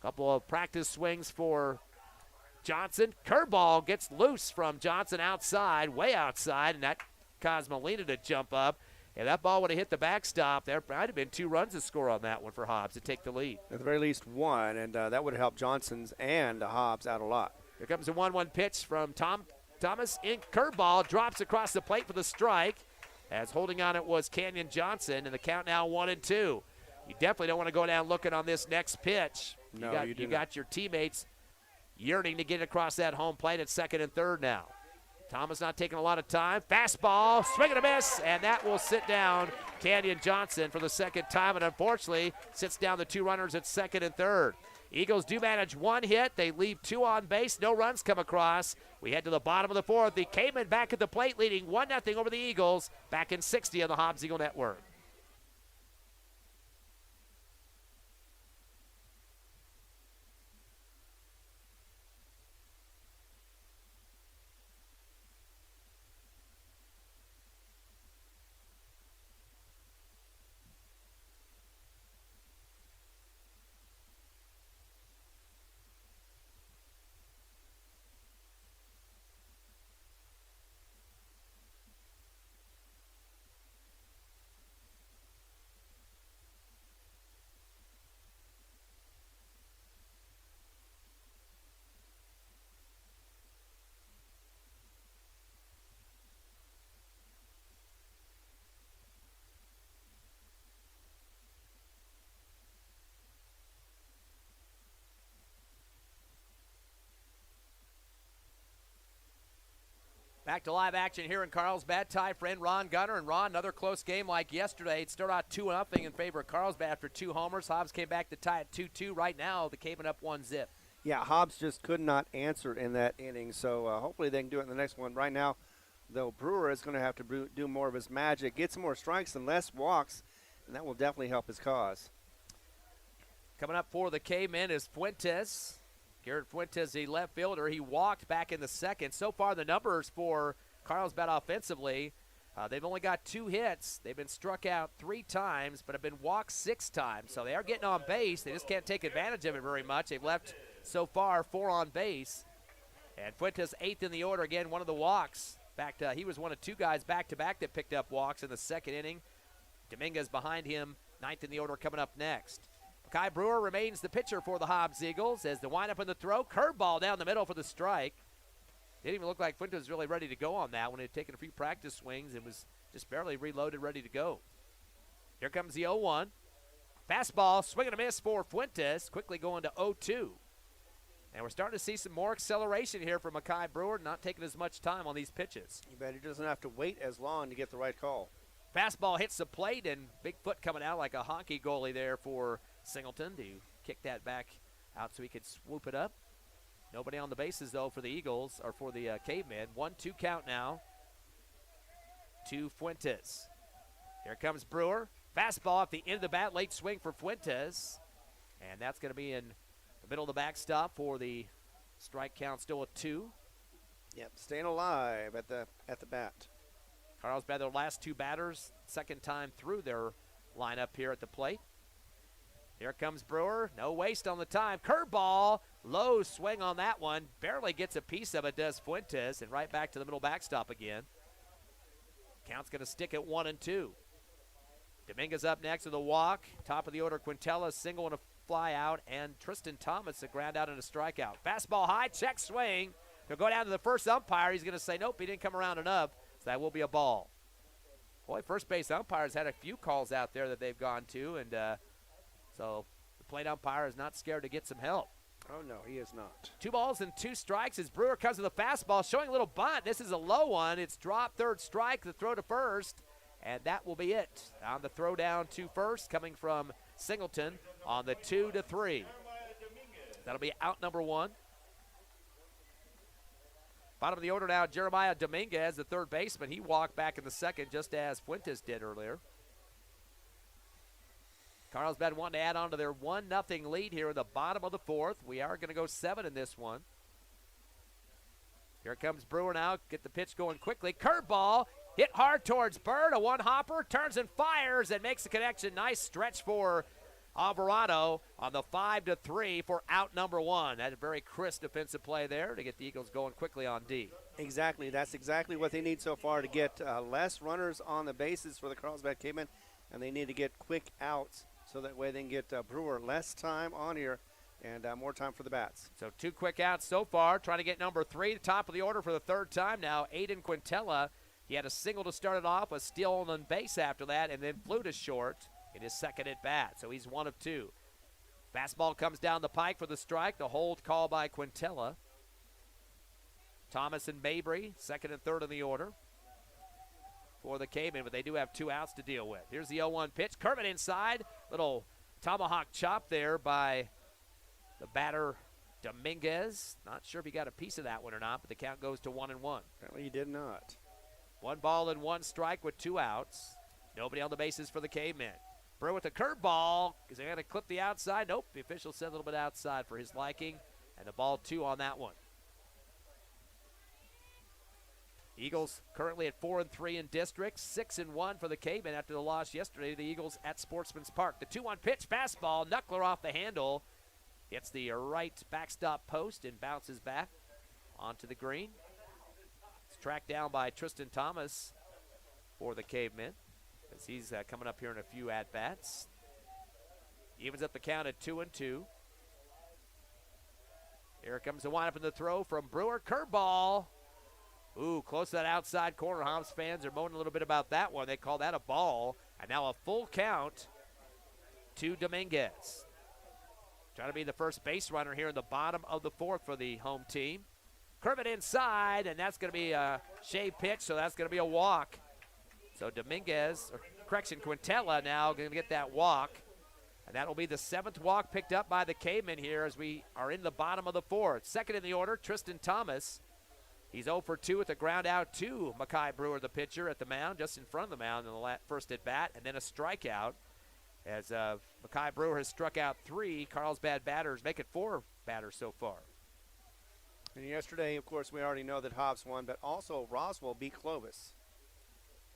Couple of practice swings for Johnson. Curveball gets loose from Johnson outside, way outside, and that caused Molina to jump up. If that ball would have hit the backstop, there might have been 2 runs to score on that one for Hobbs to take the lead. At the very least 1, and that would have helped Johnson's and Hobbs out a lot. Here comes a 1-1 pitch from Thomas. In curveball, drops across the plate for the strike. As holding on it was Canyon Johnson, and the count now 1-2. You definitely don't want to go down looking on this next pitch. No, you got your teammates yearning to get across that home plate at second and third now. Thomas not taking a lot of time. Fastball, swing and a miss, and that will sit down Canyon Johnson for the second time, and unfortunately sits down the 2 runners at second and third. Eagles do manage 1 hit. They leave 2 on base. No runs come across. We head to the bottom of the 4th. The Cavemen back at the plate, leading 1-0 over the Eagles. Back in 60 on the Hobbs Eagle Network. Back to live action here in Carlsbad. Ty friend Ron Gunner. And Ron, another close game like yesterday. It started out 2-0 in favor of Carlsbad after 2 homers. Hobbs came back to tie it 2-2. Right now, the Cavemen up 1-0. Yeah, Hobbs just could not answer in that inning, so hopefully they can do it in the next one. Right now, though, Brewer is going to have to do more of his magic, get some more strikes and less walks, and that will definitely help his cause. Coming up for the Cavemen is Fuentes. Garrett Fuentes, the left fielder, he walked back in the second. So far, the numbers for Carlsbad offensively, they've only got 2 hits. They've been struck out 3 times, but have been walked 6 times. So they are getting on base. They just can't take advantage of it very much. They've left so far 4 on base. And Fuentes 8th in the order. Again, one of the walks. In fact, he was one of 2 guys back-to-back that picked up walks in the second inning. Dominguez behind him, 9th in the order, coming up next. Kai Brewer remains the pitcher for the Hobbs Eagles as the windup and the throw. Curveball down the middle for the strike. Didn't even look like Fuentes was really ready to go on that when he had taken a few practice swings and was just barely reloaded, ready to go. Here comes the 0-1. Fastball, swing and a miss for Fuentes, quickly going to 0-2. And we're starting to see some more acceleration here from Kai Brewer, not taking as much time on these pitches. You bet he doesn't have to wait as long to get the right call. Fastball hits the plate, and big foot coming out like a honky goalie there for Singleton to kick that back out so he could swoop it up. Nobody on the bases, though, for the Eagles, or for the Cavemen. 1-2 count now to Fuentes. Here comes Brewer. Fastball at the end of the bat, late swing for Fuentes. And that's going to be in the middle of the backstop for the strike count, still at 2. Yep, staying alive at the bat. Carlsbad, their last 2 batters, second time through their lineup here at the plate. Here comes Brewer. No waste on the time. Curveball. Low swing on that one. Barely gets a piece of it, does Fuentes, and right back to the middle backstop again. Count's going to stick at 1-2. Dominguez up next with a walk. Top of the order, Quintella, single and a fly out, and Tristan Thomas a ground out and a strikeout. Fastball high, check swing. He'll go down to the first umpire. He's going to say, nope, he didn't come around enough, so that will be a ball. Boy, first base umpires had a few calls out there that they've gone to, and so the plate umpire is not scared to get some help. Oh, no, he is not. 2 balls and 2 strikes as Brewer comes with a fastball, showing a little bunt. This is a low one. It's dropped, third strike, the throw to first, and that will be it. On the throw down to first, coming from Singleton on the 2-3. That'll be out number 1. Bottom of the order now, Jeremiah Dominguez, the third baseman. He walked back in the second just as Fuentes did earlier. Carlsbad wanting to add on to their 1-0 lead here in the bottom of the 4th. We are going to go 7 in this one. Here comes Brewer now. Get the pitch going quickly. Curveball. Hit hard towards Bird. A one-hopper. Turns and fires and makes the connection. Nice stretch for Alvarado on the 5-3 for out number 1. That's a very crisp defensive play there to get the Eagles going quickly on D. Exactly. That's exactly what they need so far to get less runners on the bases for the Carlsbad Cavemen, and they need to get quick outs so that way they can get Brewer less time on here and more time for the bats. So 2 quick outs so far. Trying to get number 3, the top of the order for the 3rd time now. Aiden Quintella. He had a single to start it off, a steal on base after that, and then flew to short in his second at bat. So he's 1 of 2. Fastball comes down the pike for the strike. The hold call by Quintella. Thomas and Mabry, 2nd and 3rd in the order for the Cavemen, but they do have 2 outs to deal with. Here's the 0-1 pitch. Curve it inside. Little tomahawk chop there by the batter Dominguez. Not sure if he got a piece of that one or not, but the count goes to 1-1. Apparently he did not. 1 ball and 1 strike with 2 outs. Nobody on the bases for the Cavemen. Brewer with the curveball. Is he going to clip the outside? Nope. The official said a little bit outside for his liking, and the ball 2 on that one. Eagles currently at 4-3 in district, 6-1 for the Cavemen after the loss yesterday to the Eagles at Sportsman's Park. The 2-1 pitch, fastball, knuckler off the handle, hits the right backstop post and bounces back onto the green. It's tracked down by Tristan Thomas for the Cavemen as he's coming up here in a few at-bats. Evens up the count at 2-2. Here comes the windup in the throw from Brewer. Curveball. Ooh, close to that outside corner. Hobbs fans are moaning a little bit about that one. They call that a ball. And now a full count to Dominguez. Trying to be the first base runner here in the bottom of the 4th for the home team. Curve it inside, and that's going to be a shave pitch, so that's going to be a walk. So Quintella now going to get that walk. And that will be the 7th walk picked up by the Cavemen here as we are in the bottom of the 4th. Second in the order, Tristan Thomas. He's 0 for 2 with a ground out to Makai Brewer, the pitcher, at the mound, just in front of the mound in the first at bat, and then a strikeout. As Makai Brewer has struck out 3 Carlsbad batters, make it 4 batters so far. And yesterday, of course, we already know that Hobbs won, but also Roswell beat Clovis.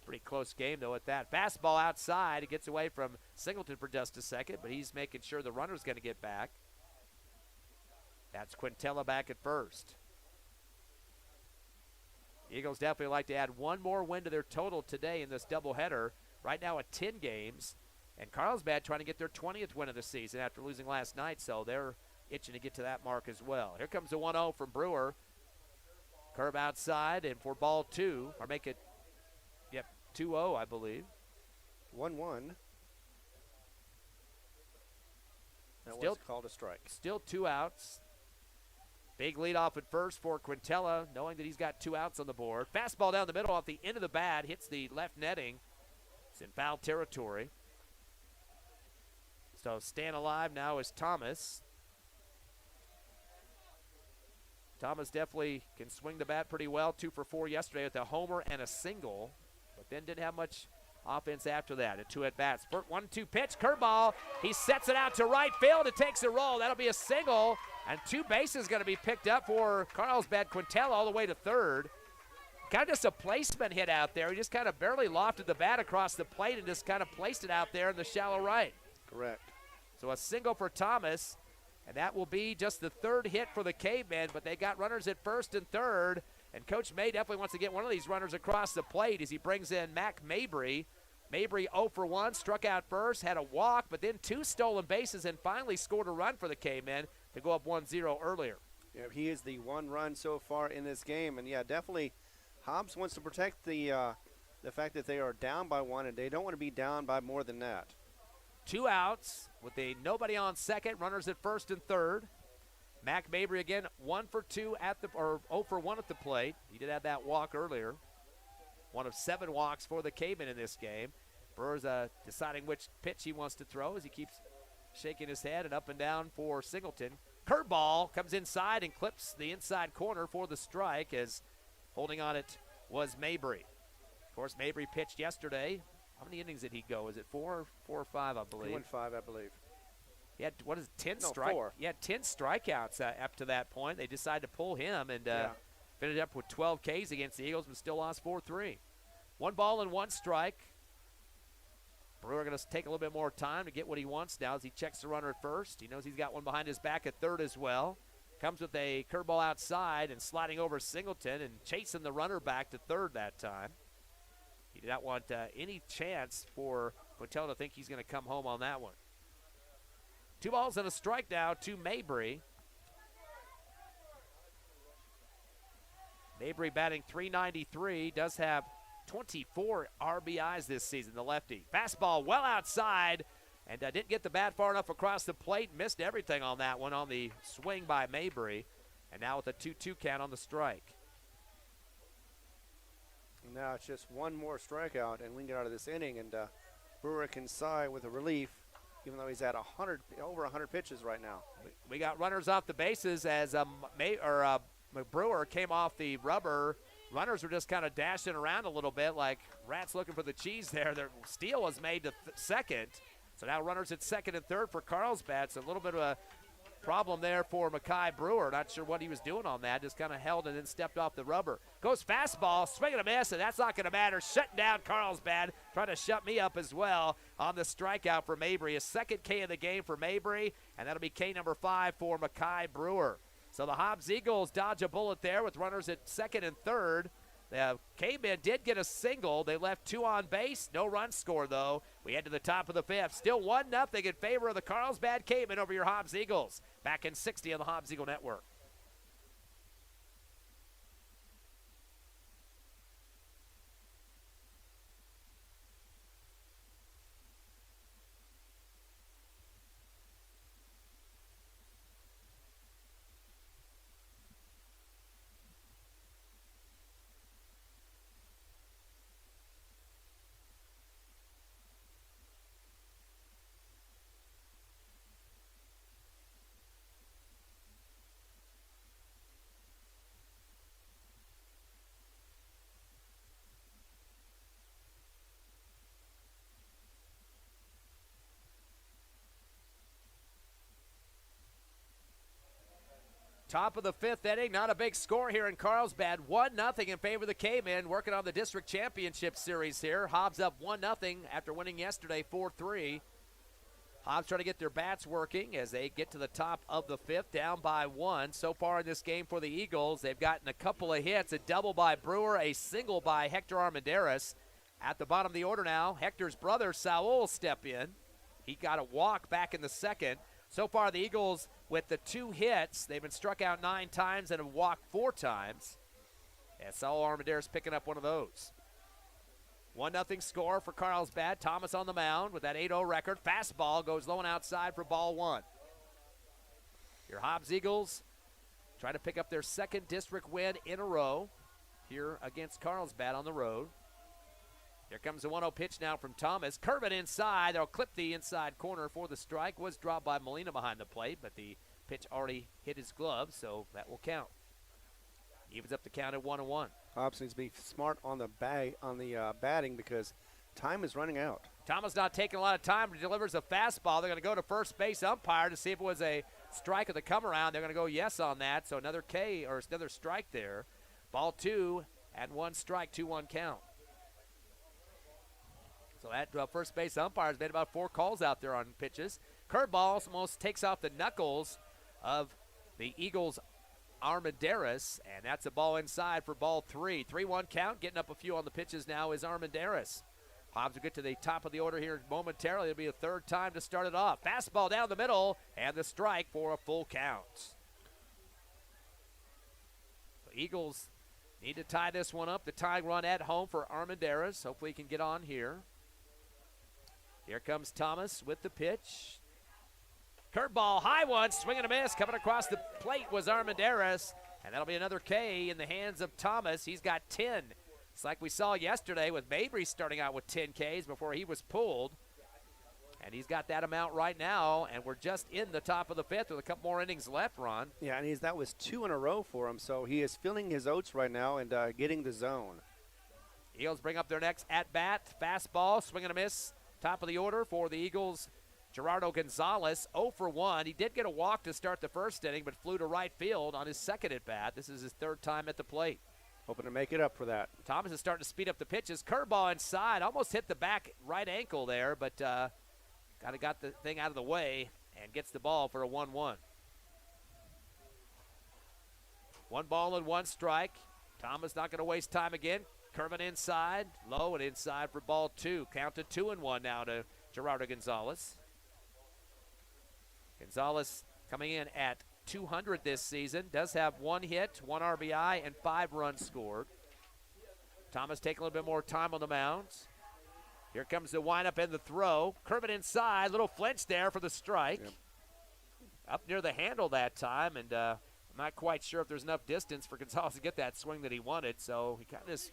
Pretty close game, though, at that. Fastball outside. It gets away from Singleton for just a second, but he's making sure the runner's going to get back. That's Quintella back at first. Eagles definitely like to add 1 more win to their total today in this doubleheader. Right now at 10 games. And Carlsbad trying to get their 20th win of the season after losing last night, so they're itching to get to that mark as well. Here comes the 1-0 from Brewer. Curve outside, and for ball 2, or make it, 2-0, I believe. 1-1. That was called a strike. Still 2 outs. Big lead off at first for Quintella, knowing that he's got 2 outs on the board. Fastball down the middle off the end of the bat, hits the left netting. It's in foul territory. So staying alive now is Thomas. Thomas definitely can swing the bat pretty well. 2 for 4 yesterday with a homer and a single, but then didn't have much offense after that. A 2 at-bats. 1-2 pitch, curveball. He sets it out to right field. It takes a roll. That'll be a single, and 2 bases going to be picked up for Carlsbad. Quintella all the way to third. Kind of just a placement hit out there. He just kind of barely lofted the bat across the plate and just kind of placed it out there in the shallow right. Correct. So a single for Thomas, and that will be just the 3rd hit for the Cavemen, but they got runners at first and third, and Coach May definitely wants to get one of these runners across the plate as he brings in Mac Mabry. Mabry 0 for 1, struck out first, had a walk, but then 2 stolen bases and finally scored a run for the Cavemen to go up 1-0 earlier. Yeah, he is the 1 run so far in this game, and yeah, definitely Hobbs wants to protect the fact that they are down by 1, and they don't want to be down by more than that. 2 outs with nobody on second, runners at first and third. Mac Mabry again 1 for 2 0 for 1 at the plate. He did have that walk earlier. 1 of 7 walks for the Cavemen in this game. Brewer's deciding which pitch he wants to throw as he keeps shaking his head and up and down for Singleton. Curveball comes inside and clips the inside corner for the strike as holding on it was Mabry. Of course, Mabry pitched yesterday. How many innings did he go? Is it 4 or 5, I believe? 2 and 5, I believe. He had, 10 No, strike? 4. He had 10 strikeouts up to that point. They decided to pull him and finished up with 12 Ks against the Eagles, but still lost 4-3. 1 ball and 1 strike. Brewer going to take a little bit more time to get what he wants now as he checks the runner at first. He knows he's got one behind his back at third as well. Comes with a curveball outside and sliding over Singleton and chasing the runner back to third that time. He did not want any chance for Quintella to think he's going to come home on that one. 2 balls and a strike now to Mabry. Mabry batting .393, does have 24 RBIs this season, the lefty. Fastball well outside, and didn't get the bat far enough across the plate. Missed everything on that one on the swing by Mabry. And now with a 2-2 count on the strike. Now it's just 1 more strikeout, and we can get out of this inning, and Brewer can sigh with a relief, even though he's at over 100 pitches right now. We got runners off the bases as Brewer came off the rubber. Runners were just kind of dashing around a little bit like rats looking for the cheese there. Their steal was made to second. So now runners at second and third for Carlsbad. So a little bit of a problem there for Makai Brewer. Not sure what he was doing on that. Just kind of held and then stepped off the rubber. Goes fastball, swing and a miss, and that's not going to matter. Shutting down Carlsbad, trying to shut me up as well on the strikeout for Mabry. His second K of the game for Mabry, and that'll be K number 5 for Makai Brewer. So the Hobbs Eagles dodge a bullet there with runners at second and third. The Cavemen did get a single. They left 2 on base. No run score, though. We head to the top of the 5th. Still 1-0 in favor of the Carlsbad Cavemen over your Hobbs Eagles. Back in 60 on the Hobbs Eagle Network. Top of the 5th inning, not a big score here in Carlsbad. 1-0 in favor of the Cavemen, working on the district championship series here. Hobbs up 1-0 after winning yesterday 4-3. Hobbs trying to get their bats working as they get to the top of the 5th, down by 1. So far in this game for the Eagles, they've gotten a couple of hits, a double by Brewer, a single by Hector Armendariz. At the bottom of the order now, Hector's brother Saul step in. He got a walk back in the second. So far, the Eagles, with the 2 hits, they've been struck out 9 times and have walked 4 times. And Saul Armendariz picking up one of those. 1-0 score for Carlsbad. Thomas on the mound with that 8-0 record. Fastball goes low and outside for ball 1. Your Hobbs Eagles try to pick up their 2nd district win in a row here against Carlsbad on the road. Here comes the 1-0 pitch now from Thomas. Curve it inside. They'll clip the inside corner for the strike. Was dropped by Molina behind the plate, but the pitch already hit his glove, so that will count. Evens up the count at 1-1. Hobbs needs to be smart on the batting because time is running out. Thomas not taking a lot of time. Delivers a fastball. They're going to go to first base umpire to see if it was a strike of the come around. They're going to go yes on that. So another K or another strike there. Ball 2 and 1 strike, 2-1 count. So that first base umpire has made about 4 calls out there on pitches. Curveball almost takes off the knuckles of the Eagles' Armendariz, and that's a ball inside for ball 3. 3-1 count. Getting up a few on the pitches now is Armendariz. Hobbs will get to the top of the order here momentarily. It'll be a third time to start it off. Fastball down the middle, and the strike for a full count. The Eagles need to tie this one up. The tying run at home for Armendariz. Hopefully he can get on here. Here comes Thomas with the pitch. Curveball, high one, swing and a miss. Coming across the plate was Armendariz, and that'll be another K in the hands of Thomas. He's got 10. It's like we saw yesterday with Mabry starting out with 10 Ks before he was pulled. And he's got that amount right now, and we're just in the top of the 5th with a couple more innings left, Ron. Yeah, and that was 2 in a row for him, so he is filling his oats right now and getting the zone. Eagles bring up their next at-bat. Fastball, swing and a miss. Top of the order for the Eagles, Gerardo Gonzalez, 0 for 1. He did get a walk to start the first inning, but flew to right field on his second at-bat. This is his 3rd time at the plate. Hoping to make it up for that. Thomas is starting to speed up the pitches. Curveball inside, almost hit the back right ankle there, but kind of got the thing out of the way and gets the ball for a 1-1. 1 ball and 1 strike. Thomas not going to waste time again. Curving inside, low and inside for ball 2. Count to 2-1 now to Gerardo Gonzalez. Gonzalez coming in at 200 this season. Does have 1 hit, 1 RBI, and 5 runs scored. Thomas taking a little bit more time on the mound. Here comes the windup and the throw. Curving inside, little flinch there for the strike. Yep. Up near the handle that time, and I'm not quite sure if there's enough distance for Gonzalez to get that swing that he wanted, so he kind of just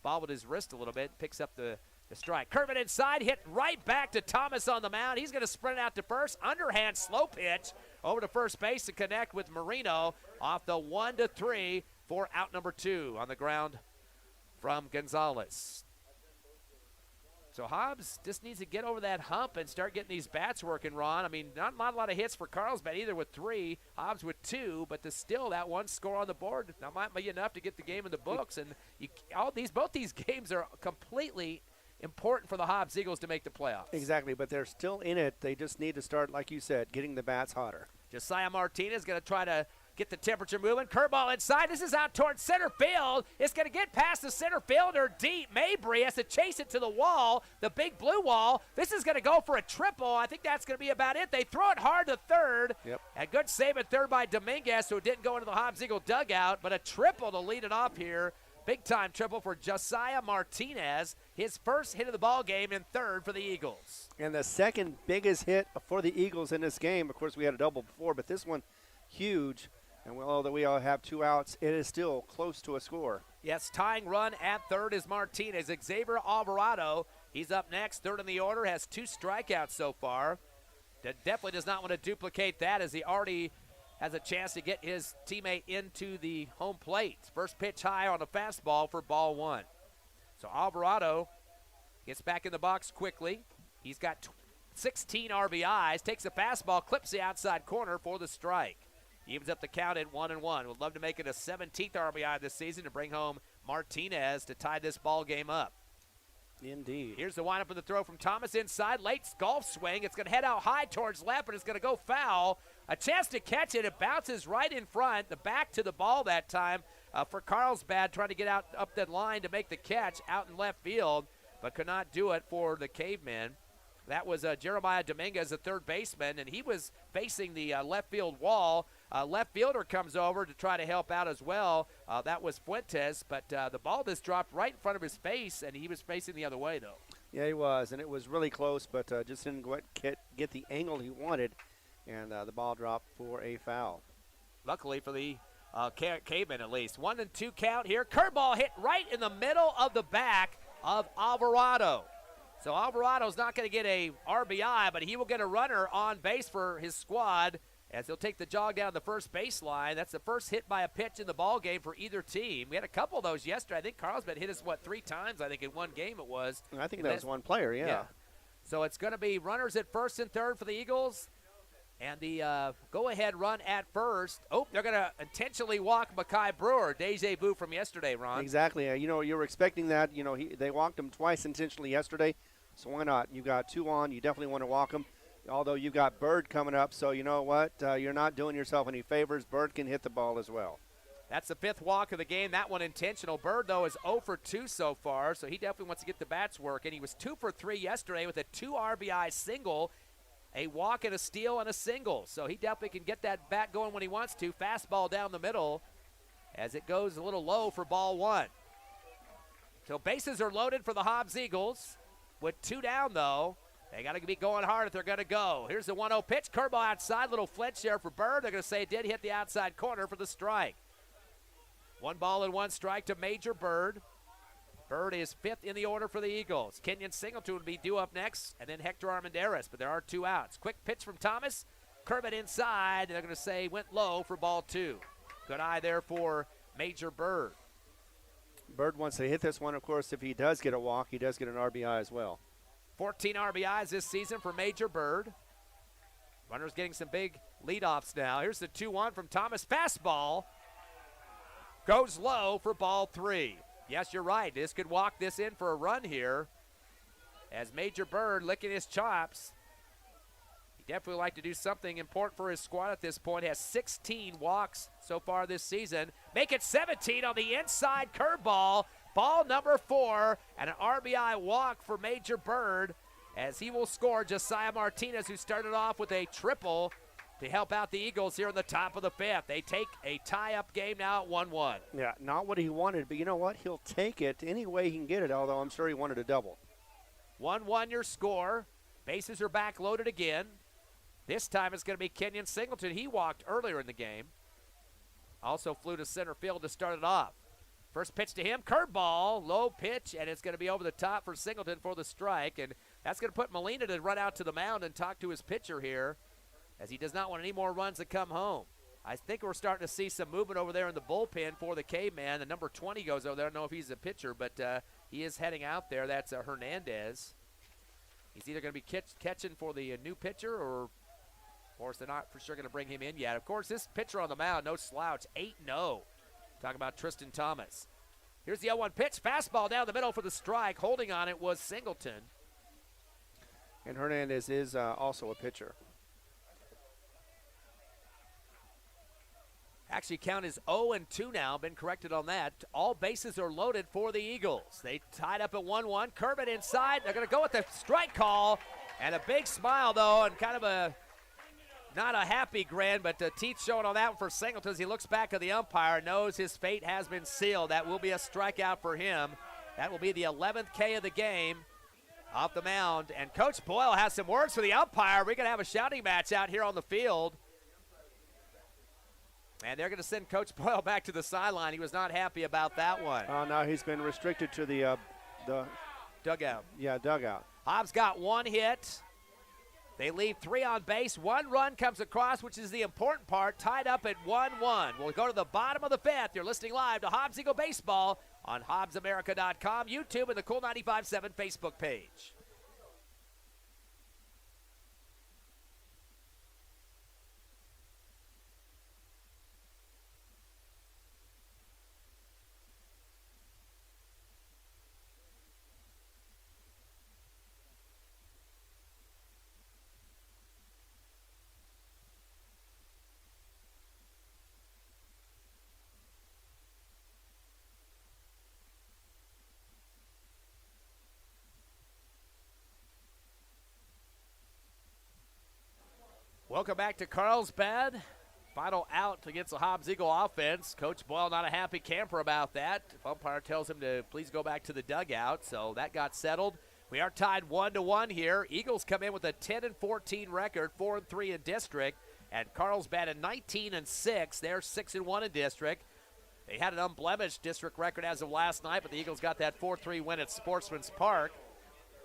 bobbled his wrist a little bit, picks up the strike. Curving inside, hit right back to Thomas on the mound. He's going to sprint out to first. Underhand slow pitch over to first base to connect with Marino off the 1-3 for out number 2 on the ground from Gonzalez. So Hobbs just needs to get over that hump and start getting these bats working, Ron. I mean, not a lot of hits for Carlsbad either with 3, Hobbs with 2, but still that 1 score on the board that might be enough to get the game in the books. And both these games are completely important for the Hobbs Eagles to make the playoffs. Exactly, but they're still in it. They just need to start, like you said, getting the bats hotter. Josiah Martinez going to try to get the temperature moving. Curveball inside. This is out towards center field. It's going to get past the center fielder deep. Mabry has to chase it to the wall, the big blue wall. This is going to go for a triple. I think that's going to be about it. They throw it hard to third. Yep. A good save at third by Dominguez, who didn't go into the Hobbs Eagle dugout, but a triple to lead it off here. Big-time triple for Josiah Martinez, his first hit of the ball game in third for the Eagles. And the second biggest hit for the Eagles in this game, of course, we had a double before, but this one huge. And although we all have 2 outs, it is still close to a score. Yes, tying run at third is Martinez. Xavier Alvarado, he's up next, third in the order, has 2 strikeouts so far. Definitely does not want to duplicate that as he already has a chance to get his teammate into the home plate. First pitch high on a fastball for ball 1. So Alvarado gets back in the box quickly. He's got 16 RBIs, takes a fastball, clips the outside corner for the strike. Evens up the count at 1-1. Would love to make it a 17th RBI this season to bring home Martinez to tie this ball game up. Indeed. Here's the windup of the throw from Thomas inside. Late golf swing. It's going to head out high towards left, but it's going to go foul. A chance to catch it. It bounces right in front. The back to the ball that time for Carlsbad, trying to get out up that line to make the catch out in left field, but could not do it for the Cavemen. That was Jeremiah Dominguez, the third baseman, and he was facing the left field wall. Left fielder comes over to try to help out as well. That was Fuentes, but the ball just dropped right in front of his face, and he was facing the other way, though. Yeah, he was, and it was really close, but just didn't get the angle he wanted, and the ball dropped for a foul. Luckily for the Cavemen, at least. 1-2 count here. Curveball hit right in the middle of the back of Alvarado. So Alvarado's not going to get a RBI, but he will get a runner on base for his squad as they'll take the jog down the first baseline. That's the first hit by a pitch in the ball game for either team. We had a couple of those yesterday. I think Carlsbad hit us, 3 times, I think, in one game it was. I think that was one player, yeah. So it's going to be runners at first and third for the Eagles. And the go-ahead run at first. Oh, they're going to intentionally walk Mekhi Brewer. Deja vu from yesterday, Ron. Exactly. You were expecting that. They walked him twice intentionally yesterday, so why not? You've got 2 on. You definitely want to walk him. Although you've got Bird coming up, so you know what? You're not doing yourself any favors. Bird can hit the ball as well. That's the 5th walk of the game. That one intentional. Bird, though, is 0 for 2 so far, so he definitely wants to get the bats working. He was 2 for 3 yesterday with a 2 RBI single, a walk and a steal and a single. So he definitely can get that bat going when he wants to. Fastball down the middle as it goes a little low for ball 1. So bases are loaded for the Hobbs Eagles. With 2 down, though, they got to be going hard if they're going to go. Here's the 1-0 pitch. Curveball outside. Little flinch there for Bird. They're going to say it did hit the outside corner for the strike. 1 ball and 1 strike to Major Bird. Bird is 5th in the order for the Eagles. Kenyon Singleton would be due up next, and then Hector Armendariz, but there are 2 outs. Quick pitch from Thomas. Curve it inside, and they're going to say went low for ball 2. Good eye there for Major Bird. Bird wants to hit this one. Of course, if he does get a walk, he does get an RBI as well. 14 RBIs this season for Major Bird. Runners getting some big leadoffs now. Here's the 2-1 from Thomas. Fastball goes low for ball 3. Yes, you're right. This could walk this in for a run here. As Major Bird licking his chops. He definitely like to do something important for his squad at this point. He has 16 walks so far this season. Make it 17 on the inside curveball. Ball number 4 and an RBI walk for Major Bird as he will score Josiah Martinez, who started off with a triple to help out the Eagles here in the top of the 5th. They take a tie-up game now at 1-1. Yeah, not what he wanted, but you know what? He'll take it any way he can get it, although I'm sure he wanted a double. 1-1 your score. Bases are back loaded again. This time it's going to be Kenyon Singleton. He walked earlier in the game. Also flew to center field to start it off. First pitch to him, curveball, low pitch, and it's going to be over the top for Singleton for the strike. And that's going to put Molina to run out to the mound and talk to his pitcher here, as he does not want any more runs to come home. I think we're starting to see some movement over there in the bullpen for the Caveman. The number 20 goes over there. I don't know if he's a pitcher, but he is heading out there. That's Hernandez. He's either going to be catching for the new pitcher, or of course they're not for sure going to bring him in yet. Of course, this pitcher on the mound, no slouch, 8-0. Talking about Tristan Thomas. Here's the 0-1 pitch. Fastball down the middle for the strike. Holding on it was Singleton. And Hernandez is also a pitcher. Actually, count is 0-2 now. Been corrected on that. All bases are loaded for the Eagles. They tied up at 1-1. Curve it inside. They're going to go with the strike call. And a big smile, though, and kind of not a happy grin, but the teeth showing on that one for Singleton as he looks back at the umpire, knows his fate has been sealed. That will be a strikeout for him. That will be the 11th K of the game off the mound. And Coach Boyle has some words for the umpire. We're going to have a shouting match out here on the field. And they're going to send Coach Boyle back to the sideline. He was not happy about that one. Oh, no, he's been restricted to the dugout. Yeah, dugout. Hobbs got 1 hit. They leave 3 on base. 1 run comes across, which is the important part, tied up at 1-1. We'll go to the bottom of the 5th. You're listening live to Hobbs Eagle Baseball on HobbsAmerica.com, YouTube, and the Cool 95.7 Facebook page. Welcome back to Carlsbad. Final out against the Hobbs Eagle offense. Coach Boyle not a happy camper about that. Umpire tells him to please go back to the dugout, so that got settled. We are tied 1-1 here. Eagles come in with a 10-14 record, 4-3 in district, and Carlsbad at 19-6. They're 6-1 in district. They had an unblemished district record as of last night, but the Eagles got that 4-3 win at Sportsman's Park.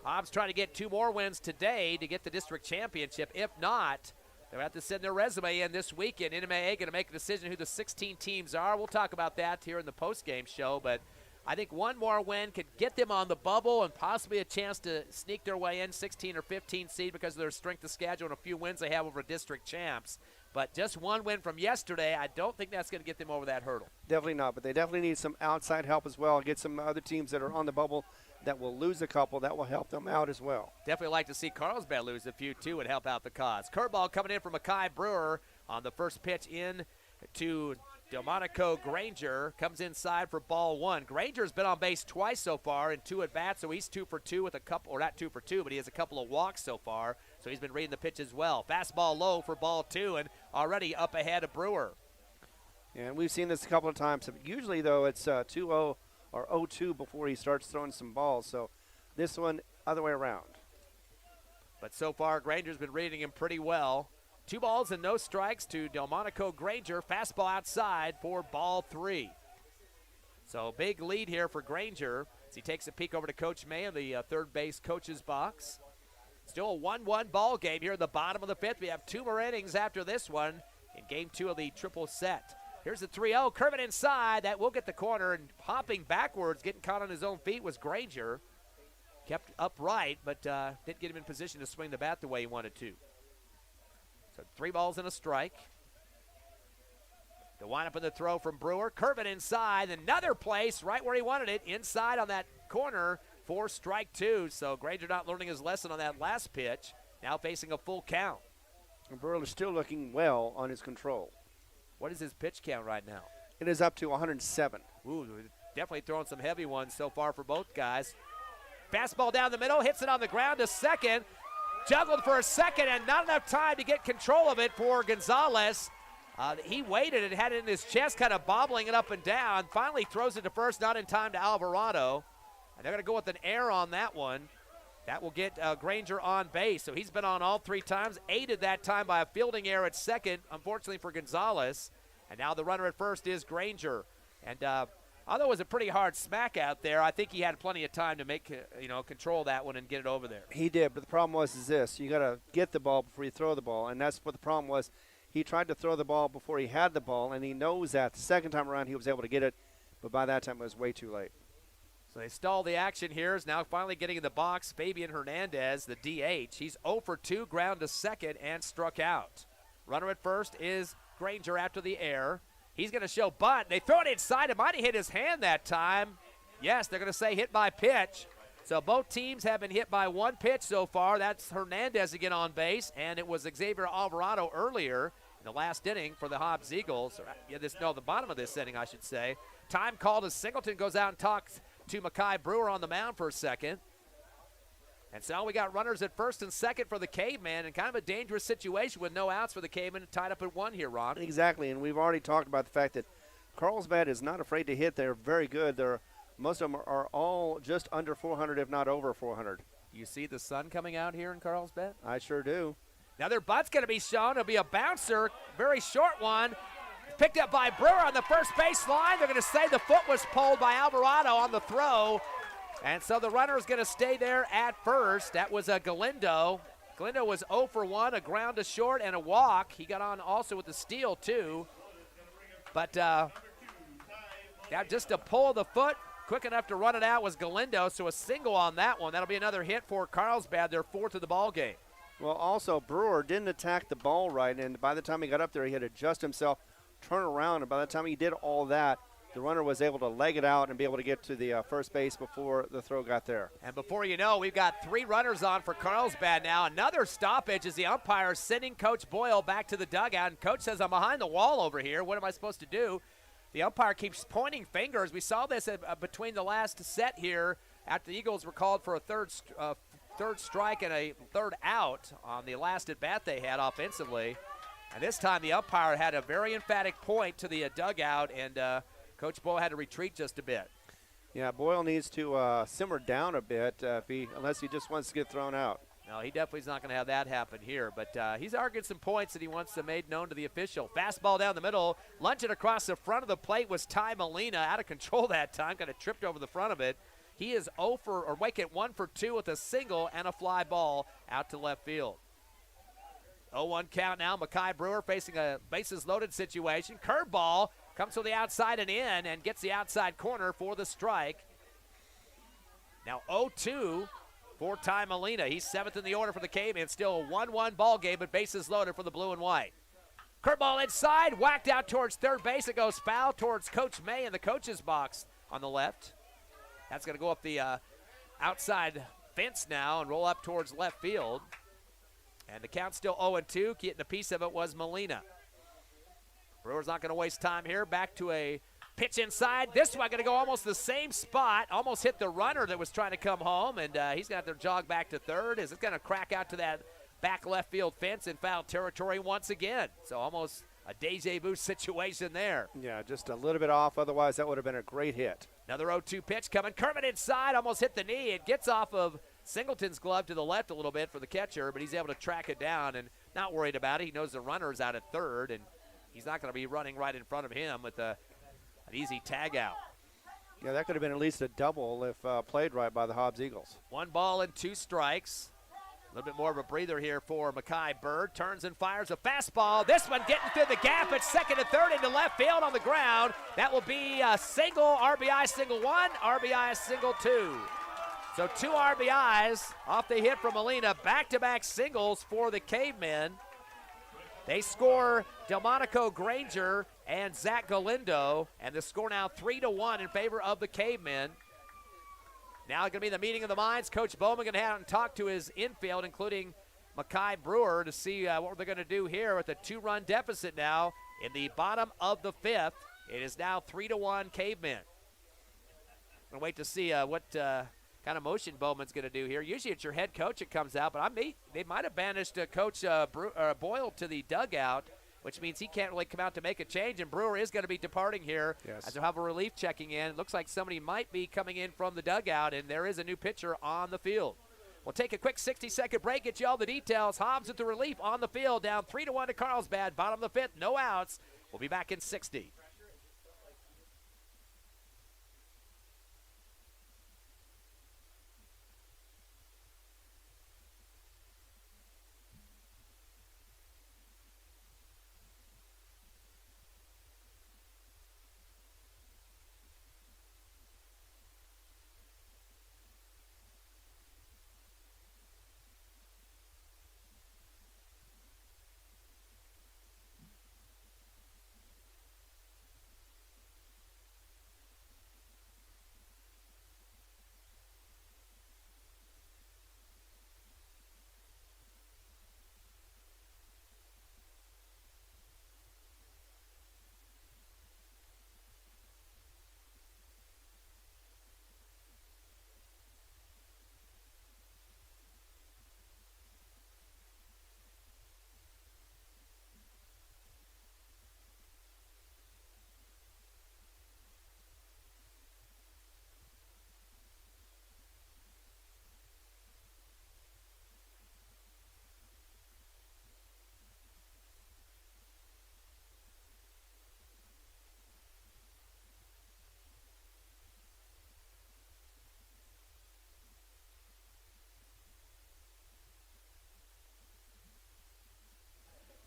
Hobbs trying to get 2 more wins today to get the district championship. If not, They'll have to send their resume in this weekend. NMAA going to make a decision who the 16 teams are. We'll talk about that here in the post-game show, but I think one more win could get them on the bubble and possibly a chance to sneak their way in 16 or 15 seed because of their strength of schedule and a few wins they have over district champs. But just one win from yesterday, I don't think that's going to get them over that hurdle. Definitely not, but they definitely need some outside help as well. Get some other teams that are on the bubble that will lose a couple. That will help them out as well. Definitely like to see Carlsbad lose a few, too, and help out the cause. Curveball coming in from Mackay Brewer on the first pitch in to Delmonico Granger. Comes inside for ball one. Granger's been on base twice so far in 2 at-bats, so he's 2 for 2 with a couple, or not 2 for 2, but he has a couple of walks so far. So he's been reading the pitch as well. Fastball low for ball 2 and already up ahead of Brewer. And we've seen this a couple of times. Usually, though, it's 2-0 or 0-2 before he starts throwing some balls. So this one, other way around. But so far, Granger's been reading him pretty well. 2 balls and no strikes to Delmonico Granger. Fastball outside for ball 3. So big lead here for Granger as he takes a peek over to Coach May in the third base coach's box. Still a 1-1 ball game here at the bottom of the 5th. We have 2 more innings after this one in game 2 of the triple set. Here's the 3-0, curving inside. That will get the corner, and hopping backwards, getting caught on his own feet was Granger. Kept upright, but didn't get him in position to swing the bat the way he wanted to. So 3 balls and a strike. The windup in the throw from Brewer, curving inside. Another place right where he wanted it, inside on that corner for strike 2. So Granger not learning his lesson on that last pitch. Now facing a full count. And Brewer is still looking well on his control. What is his pitch count right now? It is up to 107. Ooh, definitely throwing some heavy ones so far for both guys. Fastball down the middle, hits it on the ground to second. Juggled for a second and not enough time to get control of it for Gonzalez. He waited and had it in his chest, kind of bobbling it up and down. Finally throws it to first, not in time to Alvarado. And they're going to go with an error on that one. That will get Granger on base. So he's been on all 3 times, aided that time by a fielding error at second, unfortunately for Gonzalez. And now the runner at first is Granger. And although it was a pretty hard smack out there, I think he had plenty of time to make, control that one and get it over there. He did, but the problem is this. You got to get the ball before you throw the ball, and that's what the problem was. He tried to throw the ball before he had the ball, and he knows that. The second time around, he was able to get it, but by that time, it was way too late. So they stall the action here. Is now finally getting in the box. Fabian Hernandez, the DH. He's 0 for 2, ground to second, and struck out. Runner at first is Granger after the error. He's going to show bunt. They throw it inside. It might have hit his hand that time. Yes, they're going to say hit by pitch. So both teams have been hit by 1 pitch so far. That's Hernandez again on base, and it was Xavier Alvarado earlier in the last inning for the Hobbs Eagles. The bottom of this inning, I should say. Time called as Singleton goes out and talks to Mackay Brewer on the mound for a second. And so we got runners at first and second for the Caveman, and kind of a dangerous situation with no outs for the Caveman, tied up at 1 here, Ron. Exactly, and we've already talked about the fact that Carlsbad is not afraid to hit. They're very good. Most of them are all just under 400, if not over 400. You see the sun coming out here in Carlsbad? I sure do. Now their butt's going to be shown. It'll be a bouncer, very short one. Picked up by Brewer on the first base line. They're going to say the foot was pulled by Alvarado on the throw. And so the runner is going to stay there at first. That was a Galindo. Galindo was 0 for 1, a ground to short and a walk. He got on also with the steal, too. But just to pull the foot, quick enough to run it out was Galindo, so a single on that one. That'll be another hit for Carlsbad, their 4th of the ball game. Well, also, Brewer didn't attack the ball right, and by the time he got up there, he had to adjust himself, turn around, and by the time he did all that, the runner was able to leg it out and be able to get to the first base before the throw got there. And before you know, we've got 3 runners on for Carlsbad now. Another stoppage as the umpire is sending Coach Boyle back to the dugout. And Coach says, I'm behind the wall over here. What am I supposed to do? The umpire keeps pointing fingers. We saw this between the last set here after the Eagles were called for a third strike and a third out on the last at-bat they had offensively. And this time the umpire had a very emphatic point to the dugout, and Coach Boyle had to retreat just a bit. Yeah, Boyle needs to simmer down a bit unless he just wants to get thrown out. No, he definitely is not going to have that happen here. But he's argued some points that he wants to make known to the official. Fastball down the middle, lunging across the front of the plate was Ty Molina. Out of control that time, kind of tripped over the front of it. He is 1 for 2 with a single and a fly ball out to left field. 0-1 count now. Mackay Brewer facing a bases-loaded situation. Curveball comes to the outside and in and gets the outside corner for the strike. Now 0-2 for Ty Molina. He's 7th in the order for the Cavemen. Still a 1-1 ball game, but bases loaded for the blue and white. Curveball inside, whacked out towards third base. It goes foul towards Coach May in the coach's box on the left. That's going to go up the outside fence now and roll up towards left field. And the count's still 0-2. Getting a piece of it was Molina. Brewers not going to waste time here. Back to a pitch inside. This one going to go almost the same spot. Almost hit the runner that was trying to come home, and he's going to have to jog back to third. Is it going to crack out to that back left field fence in foul territory once again? So almost a deja vu situation there. Yeah, just a little bit off. Otherwise, that would have been a great hit. Another 0-2 pitch coming. Kermit inside, almost hit the knee. It gets off of Singleton's glove to the left a little bit for the catcher, but he's able to track it down and not worried about it. He knows the runner's out at third, and he's not going to be running right in front of him with an easy tag out. Yeah, that could have been at least a double if played right by the Hobbs Eagles. 1 ball and 2 strikes. A little bit more of a breather here for Mackay Bird. Turns and fires a fastball. This one getting through the gap at second and third into left field on the ground. That will be a single, RBI single 1, RBI single 2. So 2 RBIs off the hit from Molina. Back-to-back singles for the Cavemen. They score Delmonico Granger and Zach Galindo, and the score now 3-1 in favor of the Cavemen. Now going to be the meeting of the minds. Coach Bowman going to have and talk to his infield, including Mackay Brewer, to see what they're going to do here with a 2-run deficit now in the bottom of the 5th. It is now 3-1 Cavemen. I'm going to wait to see what kind of motion Bowman's going to do here. Usually it's your head coach that comes out, but they might have banished Coach Boyle to the dugout, which means he can't really come out to make a change, and Brewer is going to be departing here. Yes. As they'll have a relief checking in. It looks like somebody might be coming in from the dugout, and there is a new pitcher on the field. We'll take a quick 60-second break, get you all the details. Hobbs with the relief on the field, down 3-1 to Carlsbad, bottom of the 5th, no outs. We'll be back in 60.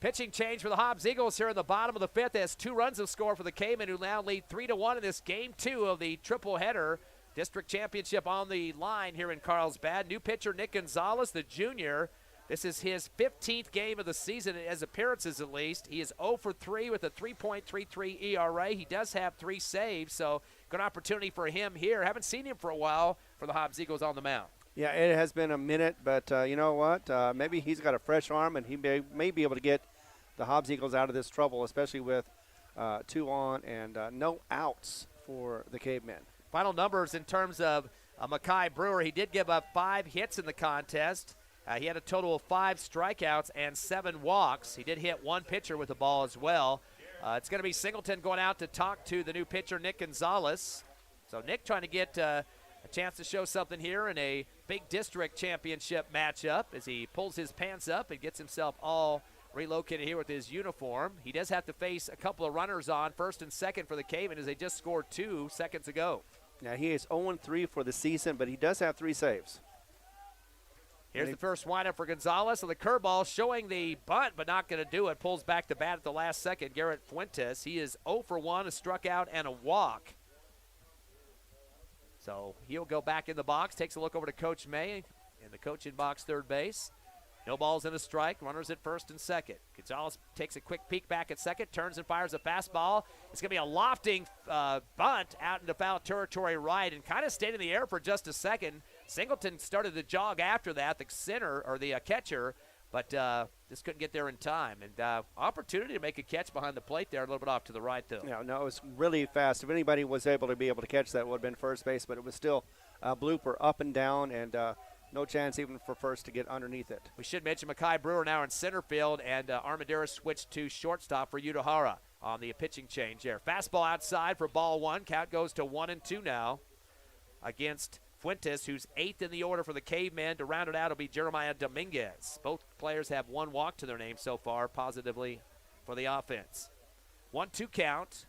Pitching change for the Hobbs Eagles here in the bottom of the 5th as 2 runs have scored for the Cavemen, who now lead 3-1 in this game 2 of the triple header. District championship on the line here in Carlsbad. New pitcher Nick Gonzalez, the junior. This is his 15th game of the season, as appearances at least. He is 0 for 3 with a 3.33 ERA. He does have 3 saves, so good opportunity for him here. Haven't seen him for a while for the Hobbs Eagles on the mound. Yeah, it has been a minute, but you know what? Maybe he's got a fresh arm, and he may be able to get the Hobbs Eagles out of this trouble, especially with 2 on and no outs for the Cavemen. Final numbers in terms of Mackay Brewer. He did give up 5 hits in the contest. He had a total of 5 strikeouts and 7 walks. He did hit 1 pitcher with the ball as well. It's going to be Singleton going out to talk to the new pitcher, Nick Gonzalez. So Nick trying to get a chance to show something here in a big district championship matchup as he pulls his pants up and gets himself all relocated here with his uniform. He does have to face a couple of runners on first and second for the Cavemen as they just scored 2 seconds ago. Now he is 0-3 for the season, but he does have 3 saves. Here's the first windup for Gonzalez, and the curveball showing the bunt, but not going to do it. Pulls back the bat at the last second. Garrett Fuentes, he is 0 for 1, a struck-out and a walk. So he'll go back in the box, takes a look over to Coach May in the coaching box, third base. No balls and a strike, runners at first and second. Gonzalez takes a quick peek back at second, turns and fires a fastball. It's going to be a lofting bunt out into foul territory right and kind of stayed in the air for just a second. Singleton started to jog after that, the center or the catcher, but just couldn't get there in time. And opportunity to make a catch behind the plate there, a little bit off to the right, though. No, it was really fast. If anybody was able to catch that, it would have been first base, but it was still a blooper up and down, and no chance even for first to get underneath it. We should mention Makai Brewer now in center field, and Armendariz switched to shortstop for Udahara on the pitching change there. Fastball outside for ball one. Count goes to 1-2 now against Fuentes, who's 8th in the order for the Cavemen. To round it out will be Jeremiah Dominguez. Both players have one walk to their name so far, positively for the offense. 1-2 count.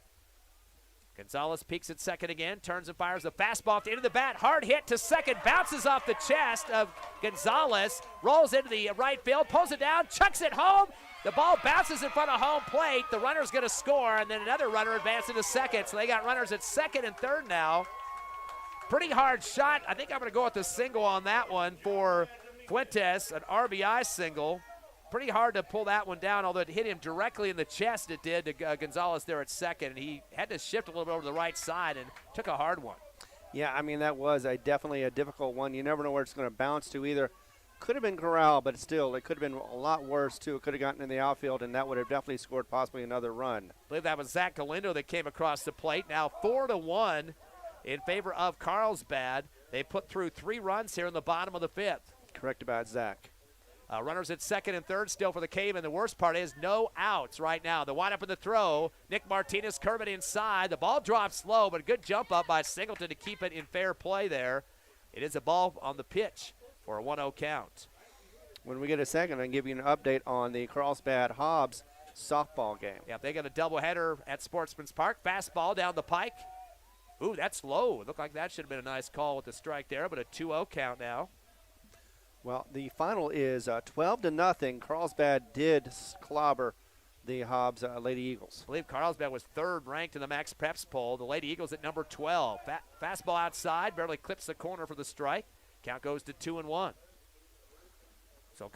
Gonzalez peeks at second again, turns and fires a fastball into the bat. Hard hit to second, bounces off the chest of Gonzalez, rolls into the right field, pulls it down, chucks it home. The ball bounces in front of home plate. The runner's going to score, and then another runner advances to second. So they got runners at second and third now. Pretty hard shot. I think I'm going to go with the single on that one for Fuentes, an RBI single. Pretty hard to pull that one down, although it hit him directly in the chest. It did to Gonzalez there at second, and he had to shift a little bit over to the right side and took a hard one. Yeah, I mean, that was definitely a difficult one. You never know where it's going to bounce to either. Could have been corralled, but still, it could have been a lot worse, too. It could have gotten in the outfield, and that would have definitely scored possibly another run. I believe that was Zach Galindo that came across the plate. Now 4-1 in favor of Carlsbad. They put through 3 runs here in the bottom of the 5th. Correct about Zach. Runners at second and third still for the Cavemen. The worst part is no outs right now. The windup in the throw. Nick Martinez curving inside. The ball drops low, but a good jump up by Singleton to keep it in fair play there. It is a ball on the pitch for a 1-0 count. When we get a second, I can give you an update on the Carlsbad Hobbs softball game. Yeah, they got a doubleheader at Sportsman's Park. Fastball down the pike. Ooh, that's low. It looked like that should have been a nice call with the strike there, but a 2-0 count now. Well, the final is 12-0. Carlsbad did clobber the Hobbs Lady Eagles. I believe Carlsbad was 3rd ranked in the Max Preps poll. The Lady Eagles at number 12. Fastball outside, barely clips the corner for the strike. Count goes to 2-1. So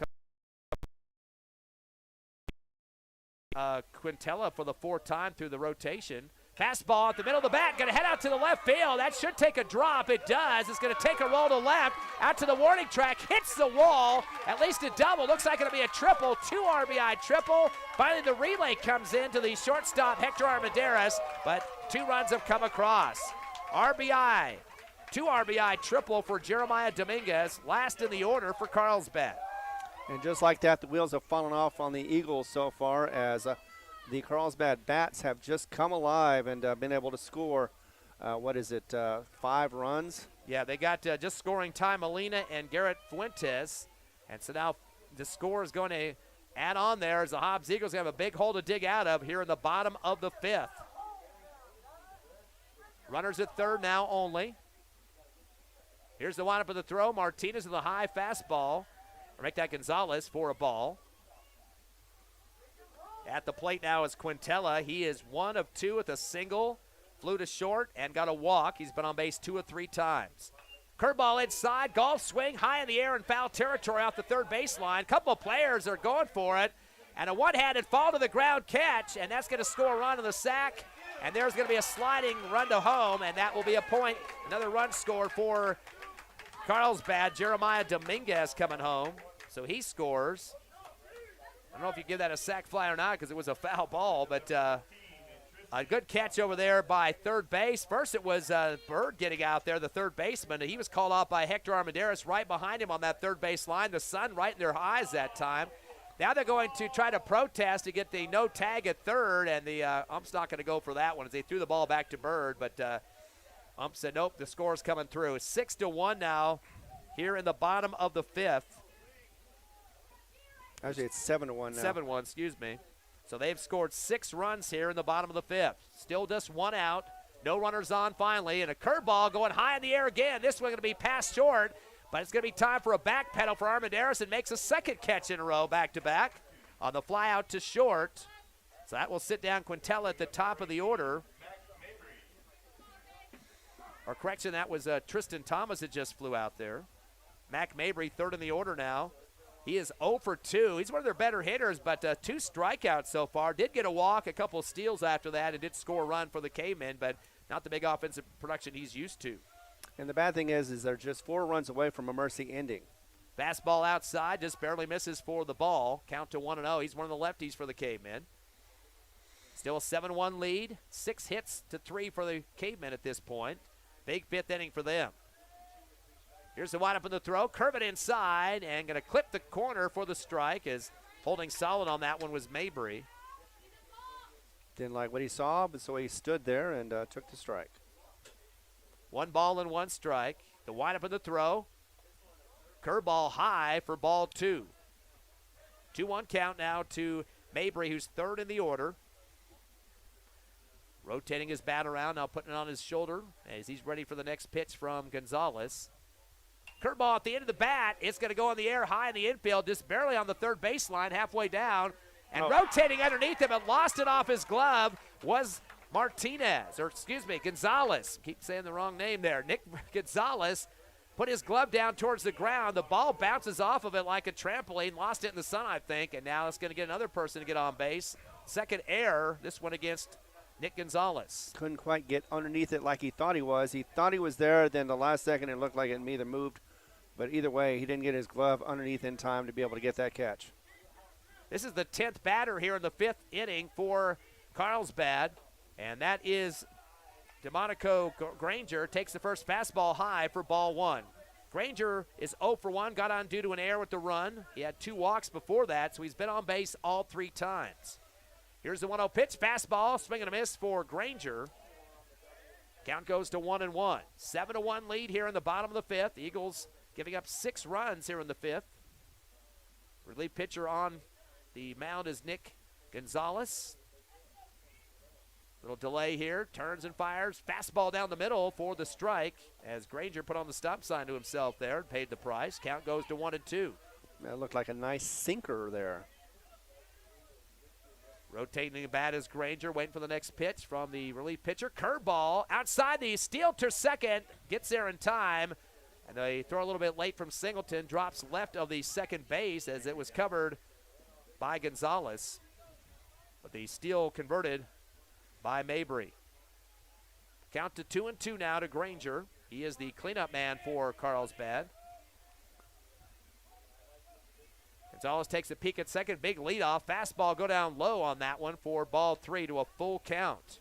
Quintella for the 4th time through the rotation. Fastball at the middle of the bat, going to head out to the left field. That should take a drop. It does. It's going to take a roll to left, out to the warning track, hits the wall. At least a double. Looks like it'll be a triple, 2 RBI triple. Finally, the relay comes in to the shortstop, Hector Armendariz, but 2 runs have come across. RBI, 2 RBI triple for Jeremiah Dominguez, last in the order for Carlsbad. And just like that, the wheels have fallen off on the Eagles so far as the Carlsbad Bats have just come alive and been able to score, 5 runs? Yeah, they got just scoring time, Molina and Garrett Fuentes. And so now the score is going to add on there as the Hobbs Eagles have a big hole to dig out of here in the bottom of the 5th. Runners at third now only. Here's the windup of the throw. Martinez with a high fastball. Or make that Gonzalez for a ball. At the plate now is Quintella. He is 1 of 2 with a single. Flew to short and got a walk. He's been on base 2 of 3 times. Curveball inside, golf swing, high in the air in foul territory off the third baseline. Couple of players are going for it. And a one-handed fall to the ground catch, and that's going to score a run on the sack. And there's going to be a sliding run to home, and that will be a point. Another run scored for Carlsbad. Jeremiah Dominguez coming home. So he scores. I don't know if you give that a sac fly or not because it was a foul ball, but a good catch over there by third base. First it was Bird getting out there, the third baseman. He was called off by Hector Armendariz right behind him on that third base line. The sun right in their eyes that time. Now they're going to try to protest to get the no tag at third, and the ump's not going to go for that one as they threw the ball back to Bird, but ump said nope, the score's coming through. It's 6-1 now here in the bottom of the 5th. Actually, it's 7-1 now. 7-1, excuse me. So they've scored 6 runs here in the bottom of the 5th. Still just 1 out. No runners on finally. And a curveball going high in the air again. This one going to be passed short but it's going to be time for a back pedal for Armendariz, and makes a second catch in a row back-to-back on the fly out to short. So that will sit down Quintella at the top of the order. Or correction, that was Tristan Thomas that just flew out there. Mac Mabry, third in the order now. He is 0 for 2. He's one of their better hitters, but 2 strikeouts so far. Did get a walk, a couple of steals after that, and did score a run for the Cavemen, but not the big offensive production he's used to. And the bad thing is they're just 4 runs away from a mercy ending. Fastball outside, just barely misses for the ball. Count to 1-0. He's one of the lefties for the Cavemen. Still a 7-1 lead. 6 hits to 3 for the Cavemen at this point. Big 5th inning for them. Here's the windup in the throw. Curve it inside and going to clip the corner for the strike, as holding solid on that one was Mabry. Didn't like what he saw, but so he stood there and took the strike. 1 ball and 1 strike. The windup in the throw. Curveball high for ball 2. 2-1 count now to Mabry, who's third in the order. Rotating his bat around, now putting it on his shoulder as he's ready for the next pitch from Gonzalez. Curveball at the end of the bat. It's going to go in the air high in the infield, just barely on the third baseline, halfway down. And rotating underneath him and lost it off his glove was Gonzalez. Keep saying the wrong name there. Nick Gonzalez put his glove down towards the ground. The ball bounces off of it like a trampoline. Lost it in the sun, I think, and now it's going to get another person to get on base. Second error, this one against Nick Gonzalez. Couldn't quite get underneath it like he thought he was. He thought he was there, then the last second it looked like it either moved. But either way, he didn't get his glove underneath in time to be able to get that catch. This is the 10th batter here in the 5th inning for Carlsbad, and that is DeMonico Granger. Takes the first fastball high for ball 1. Granger is 0 for 1, got on due to an error with the run. He had 2 walks before that, so he's been on base all 3 times. Here's the 1-0 pitch, fastball, swing and a miss for Granger. Count goes to 1-1. 7-1 lead here in the bottom of the 5th. Eagles giving up 6 runs here in the 5th. Relief pitcher on the mound is Nick Gonzalez. Little delay here, turns and fires. Fastball down the middle for the strike as Granger put on the stop sign to himself there and paid the price. Count goes to 1-2. That looked like a nice sinker there. Rotating the bat is Granger, waiting for the next pitch from the relief pitcher. Curveball outside the steal to second, gets there in time. And they throw a little bit late from Singleton, drops left of the second base as it was covered by Gonzalez. But the steal converted by Mabry. Count to 2-2 now to Granger. He is the cleanup man for Carlsbad. Gonzalez takes a peek at second. Big leadoff. Fastball go down low on that one for ball 3 to a full count.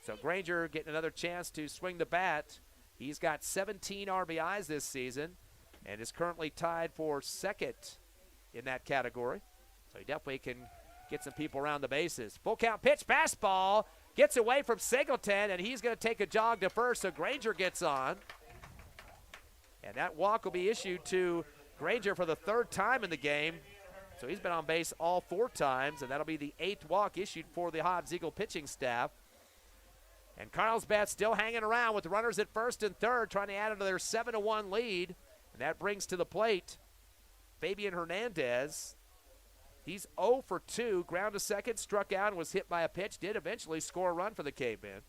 So Granger getting another chance to swing the bat. He's got 17 RBIs this season and is currently tied for second in that category. So he definitely can get some people around the bases. Full count pitch, fastball. Gets away from Singleton, and he's going to take a jog to first, so Granger gets on. And that walk will be issued to Granger for the 3rd time in the game. So he's been on base all 4 times, and that'll be the 8th walk issued for the Hobbs Eagle pitching staff. And Carlsbad still hanging around with runners at first and third, trying to add into their 7-1 lead. And that brings to the plate Fabian Hernandez. He's 0 for 2, ground to second, struck out and was hit by a pitch, did eventually score a run for the Cavemen.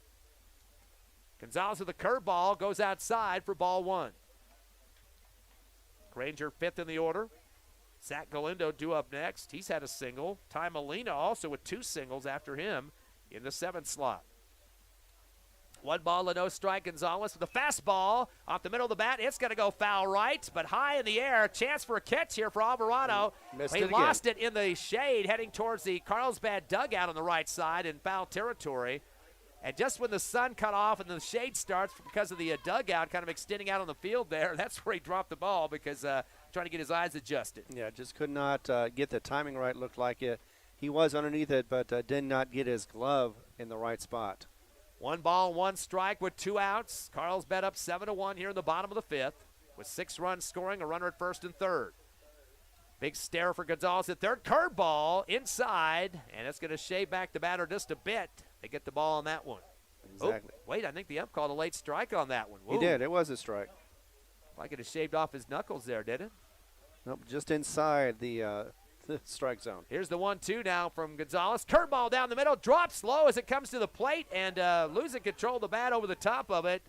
Gonzalez with a curveball, goes outside for ball 1. Granger 5th in the order. Zach Galindo due up next. He's had a single. Ty Molina also with 2 singles after him in the 7th slot. 1 ball and no strike. Gonzalez with a fastball off the middle of the bat. It's going to go foul right, but high in the air. Chance for a catch here for Alvarado. He lost it in the shade heading towards the Carlsbad dugout on the right side in foul territory. And just when the sun cut off and the shade starts because of the dugout kind of extending out on the field there, that's where he dropped the ball because trying to get his eyes adjusted. Yeah, just could not get the timing right. Looked like it. He was underneath it, but did not get his glove in the right spot. 1 ball, 1 strike with 2 outs. Carlsbad up 7-1 here in the bottom of the 5th with 6 runs scoring, a runner at first and third. Big stare for Gonzalez at third. Curveball inside, and it's going to shave back the batter just a bit. They get the ball on that one. Exactly. Oh, wait, I think the ump called a late strike on that one. He did. It was a strike. Like it has shaved off his knuckles there, did it? Nope, just inside the strike zone. Here's the 1-2 now from Gonzalez. Curveball down the middle, drops low as it comes to the plate, and losing control of the bat over the top of it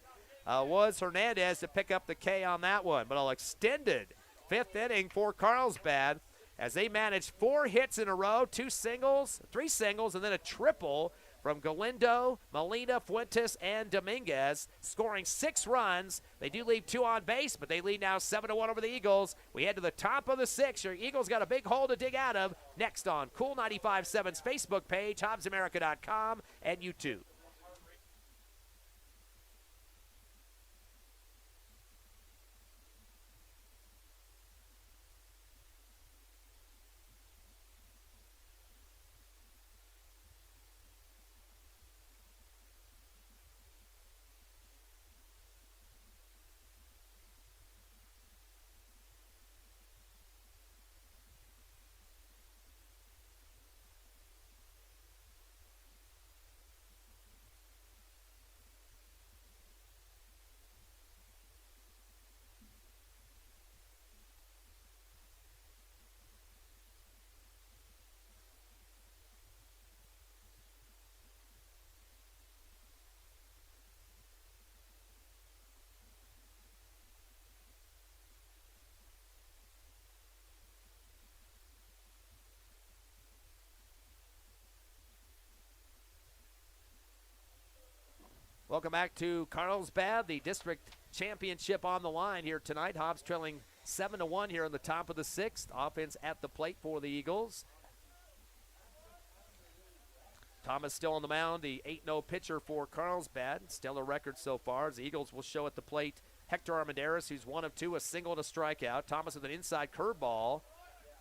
was Hernandez to pick up the K on that one. But an extended 5th inning for Carlsbad as they managed 4 hits in a row, 3 singles, and then a triple from Galindo, Molina, Fuentes, and Dominguez, scoring 6 runs. They do leave 2 on base, but they lead now 7-1 over the Eagles. We head to the top of the 6th. Your Eagles got a big hole to dig out of. Next on Cool 95.7's Facebook page, HobbsAmerica.com, and YouTube. Welcome back to Carlsbad, the district championship on the line here tonight. Hobbs trailing 7-1 here in the top of the 6th. Offense at the plate for the Eagles. Thomas still on the mound, the 8-0 pitcher for Carlsbad. Stellar record so far as the Eagles will show at the plate Hector Armendariz, who's 1 of 2, a single and a strikeout. Thomas with an inside curveball,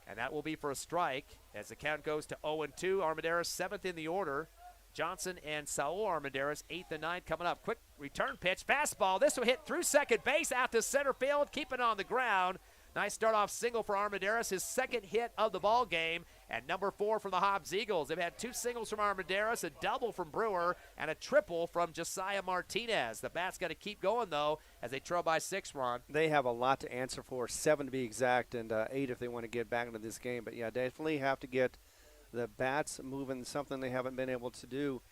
and that will be for a strike as the count goes to 0-2. Armendariz 7th in the order. Johnson and Saul Armendariz 8th and 9th coming up. Quick return pitch, fastball. This will hit through second base, out to center field, keep it on the ground. Nice start-off single for Armendariz, his 2nd hit of the ball game, and number 4 from the Hobbs Eagles. They've had 2 singles from Armendariz, a double from Brewer, and a triple from Josiah Martinez. The bat's got to keep going, though, as they trail by 6, Ron. They have a lot to answer for, 7 to be exact, and 8 if they want to get back into this game. But, yeah, definitely have to get the bats moving, something they haven't been able to do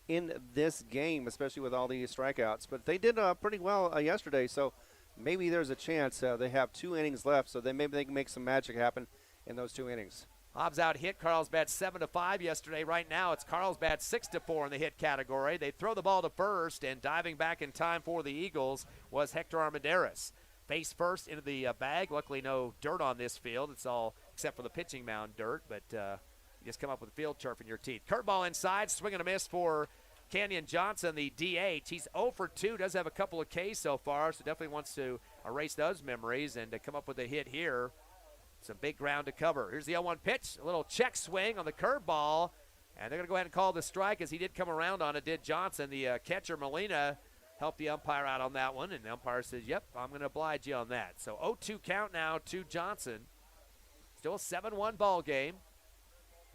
in this game, especially with all these strikeouts. But they did pretty well yesterday, so maybe there's a chance. They have 2 innings left, so maybe they can make some magic happen in those 2 innings. Hobbs out hit Carlsbad 7-5 yesterday. Right now it's Carlsbad 6-4 in the hit category. They throw the ball to first, and diving back in time for the Eagles was Hector Armendariz. Face first into the bag. Luckily no dirt on this field. It's all, except for the pitching mound, dirt, but you just come up with field turf in your teeth. Curveball inside, swing and a miss for Kenyon Johnson, the DH. He's 0 for 2, does have a couple of Ks so far, so definitely wants to erase those memories and to come up with a hit here. Some big ground to cover. Here's the 0-1 pitch, a little check swing on the curveball, and they're going to go ahead and call the strike as he did come around on it, did Johnson. The catcher, Molina, helped the umpire out on that one, and the umpire says, yep, I'm going to oblige you on that. So 0-2 count now to Johnson. Still a 7-1 ball game.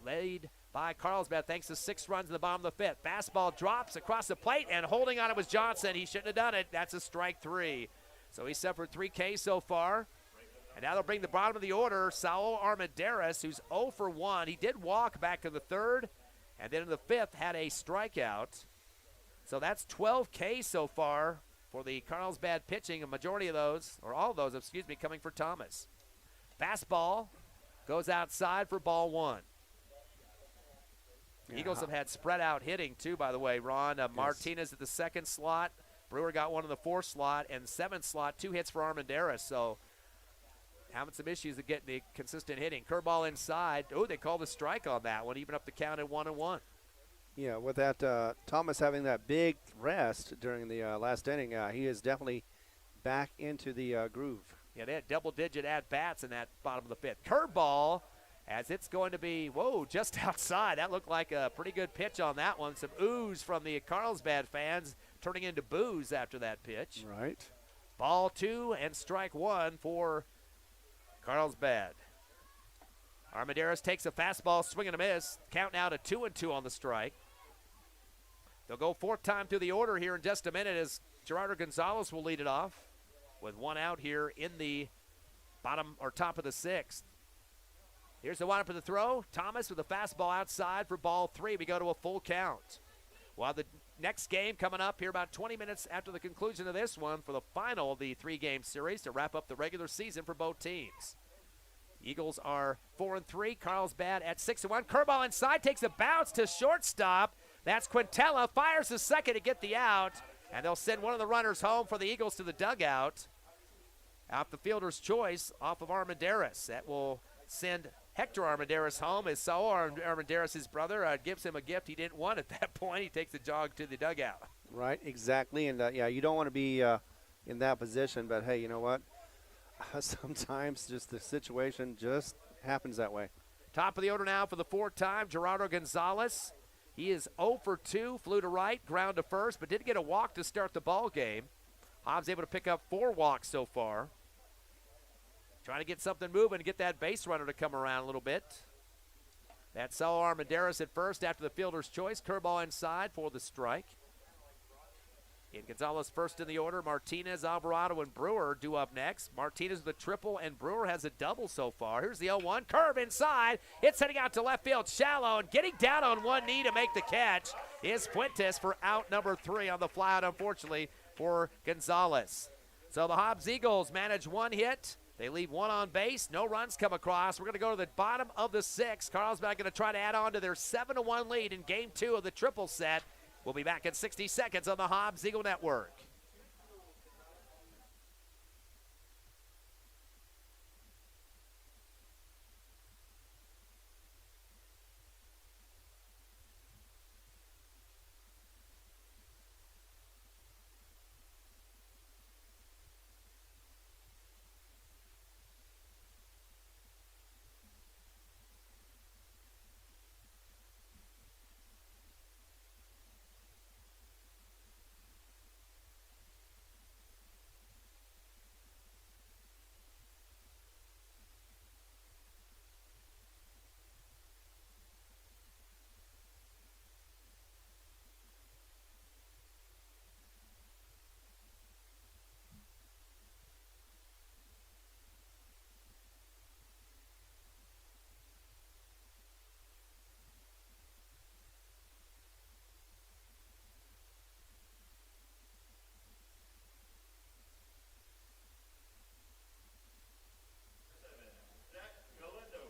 Led by Carlsbad thanks to 6 runs in the bottom of the 5th. Fastball drops across the plate, and holding on it was Johnson. He shouldn't have done it. That's a strike 3. So he suffered 3 Ks so far. And now they'll bring the bottom of the order, Saul Armendariz, who's 0 for 1. He did walk back in the 3rd, and then in the 5th had a strikeout. So that's 12 Ks so far for the Carlsbad pitching, a majority of those, or all of those, excuse me, coming for Thomas. Fastball goes outside for ball 1. The Eagles have had spread-out hitting, too, by the way, Ron. Martinez at the 2nd slot. Brewer got one in the 4th slot, and 7th slot, 2 hits for Armendariz. So having some issues of getting the consistent hitting. Curveball inside. Oh, they called a strike on that one, even up the count at 1-1. Yeah, with that Thomas having that big rest during the last inning, he is definitely back into the groove. Yeah, they had double-digit at-bats in that bottom of the 5th. Curveball, as it's going to be, whoa, just outside. That looked like a pretty good pitch on that one. Some oohs from the Carlsbad fans turning into boos after that pitch. Right. Ball 2 and strike 1 for Carlsbad. Armendariz takes a fastball, swing and a miss. Count now to 2-2 on the strike. They'll go 4th time through the order here in just a minute as Gerardo Gonzalez will lead it off. with one out here in the bottom or top of the 6th. Here's the windup for the throw. Thomas with a fastball outside for ball 3. We go to a full count. While the next game coming up here about 20 minutes after the conclusion of this one for the final of the 3-game series to wrap up the regular season for both teams. Eagles are 4-3. Carlsbad at 6-1. Curveball inside, takes a bounce to shortstop. That's Quintella, fires the second to get the out, and they'll send one of the runners home for the Eagles to the dugout. Out the fielder's choice off of Armendariz. That will send Hector Armendariz home as Saul Armendariz, his brother, gives him a gift he didn't want at that point. He takes the jog to the dugout. Right, exactly. And, yeah, you don't want to be in that position, but, hey, you know what? Sometimes just the situation just happens that way. Top of the order now for the 4th time, Gerardo Gonzalez. He is 0 for 2, flew to right, ground to first, but did get a walk to start the ball game. Hobbs able to pick up 4 walks so far. Trying to get something moving to get that base runner to come around a little bit. That's Saul Armendariz at first after the fielder's choice. Curveball inside for the strike. And Gonzalez first in the order. Martinez, Alvarado, and Brewer due up next. Martinez with a triple, and Brewer has a double so far. Here's the 0-1. Curve inside. It's heading out to left field shallow, and getting down on one knee to make the catch is Fuentes for out number 3 on the fly out, unfortunately, for Gonzalez. So the Hobbs Eagles manage 1 hit. They leave 1 on base. No runs come across. We're going to go to the bottom of the 6th. Carlsbad going to try to add on to their 7-1 lead in Game 2 of the triple set. We'll be back in 60 seconds on the Hobbs Eagle Network.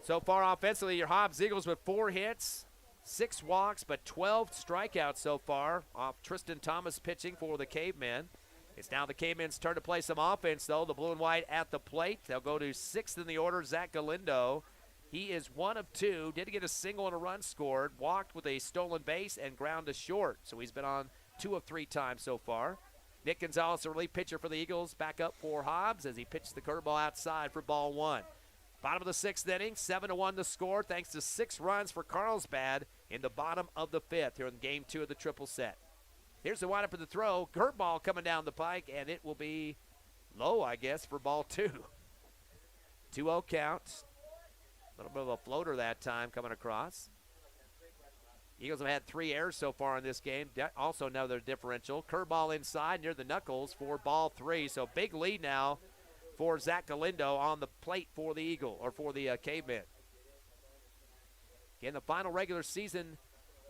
So far offensively, your Hobbs Eagles with 4 hits, 6 walks, but 12 strikeouts so far off Tristan Thomas pitching for the Cavemen. It's now the Cavemen's turn to play some offense, though. The blue and white at the plate. They'll go to 6th in the order, Zach Galindo. He is 1 of 2, did get a single and a run scored, walked with a stolen base and ground to short. So he's been on 2 of 3 times so far. Nick Gonzalez, the relief pitcher for the Eagles, back up for Hobbs as he pitched the curveball outside for ball 1. Bottom of the 6th inning, 7-1 the score, thanks to 6 runs for Carlsbad in the bottom of the 5th here in Game 2 of the triple set. Here's the windup of the throw. Curveball coming down the pike, and it will be low, I guess, for ball 2. 2-0 count. A little bit of a floater that time coming across. Eagles have had 3 errors so far in this game. Also another differential. Curveball inside near the knuckles for ball 3. So big lead now for Zach Galindo on the plate for the Eagle, or for the Cavemen. Again, the final regular season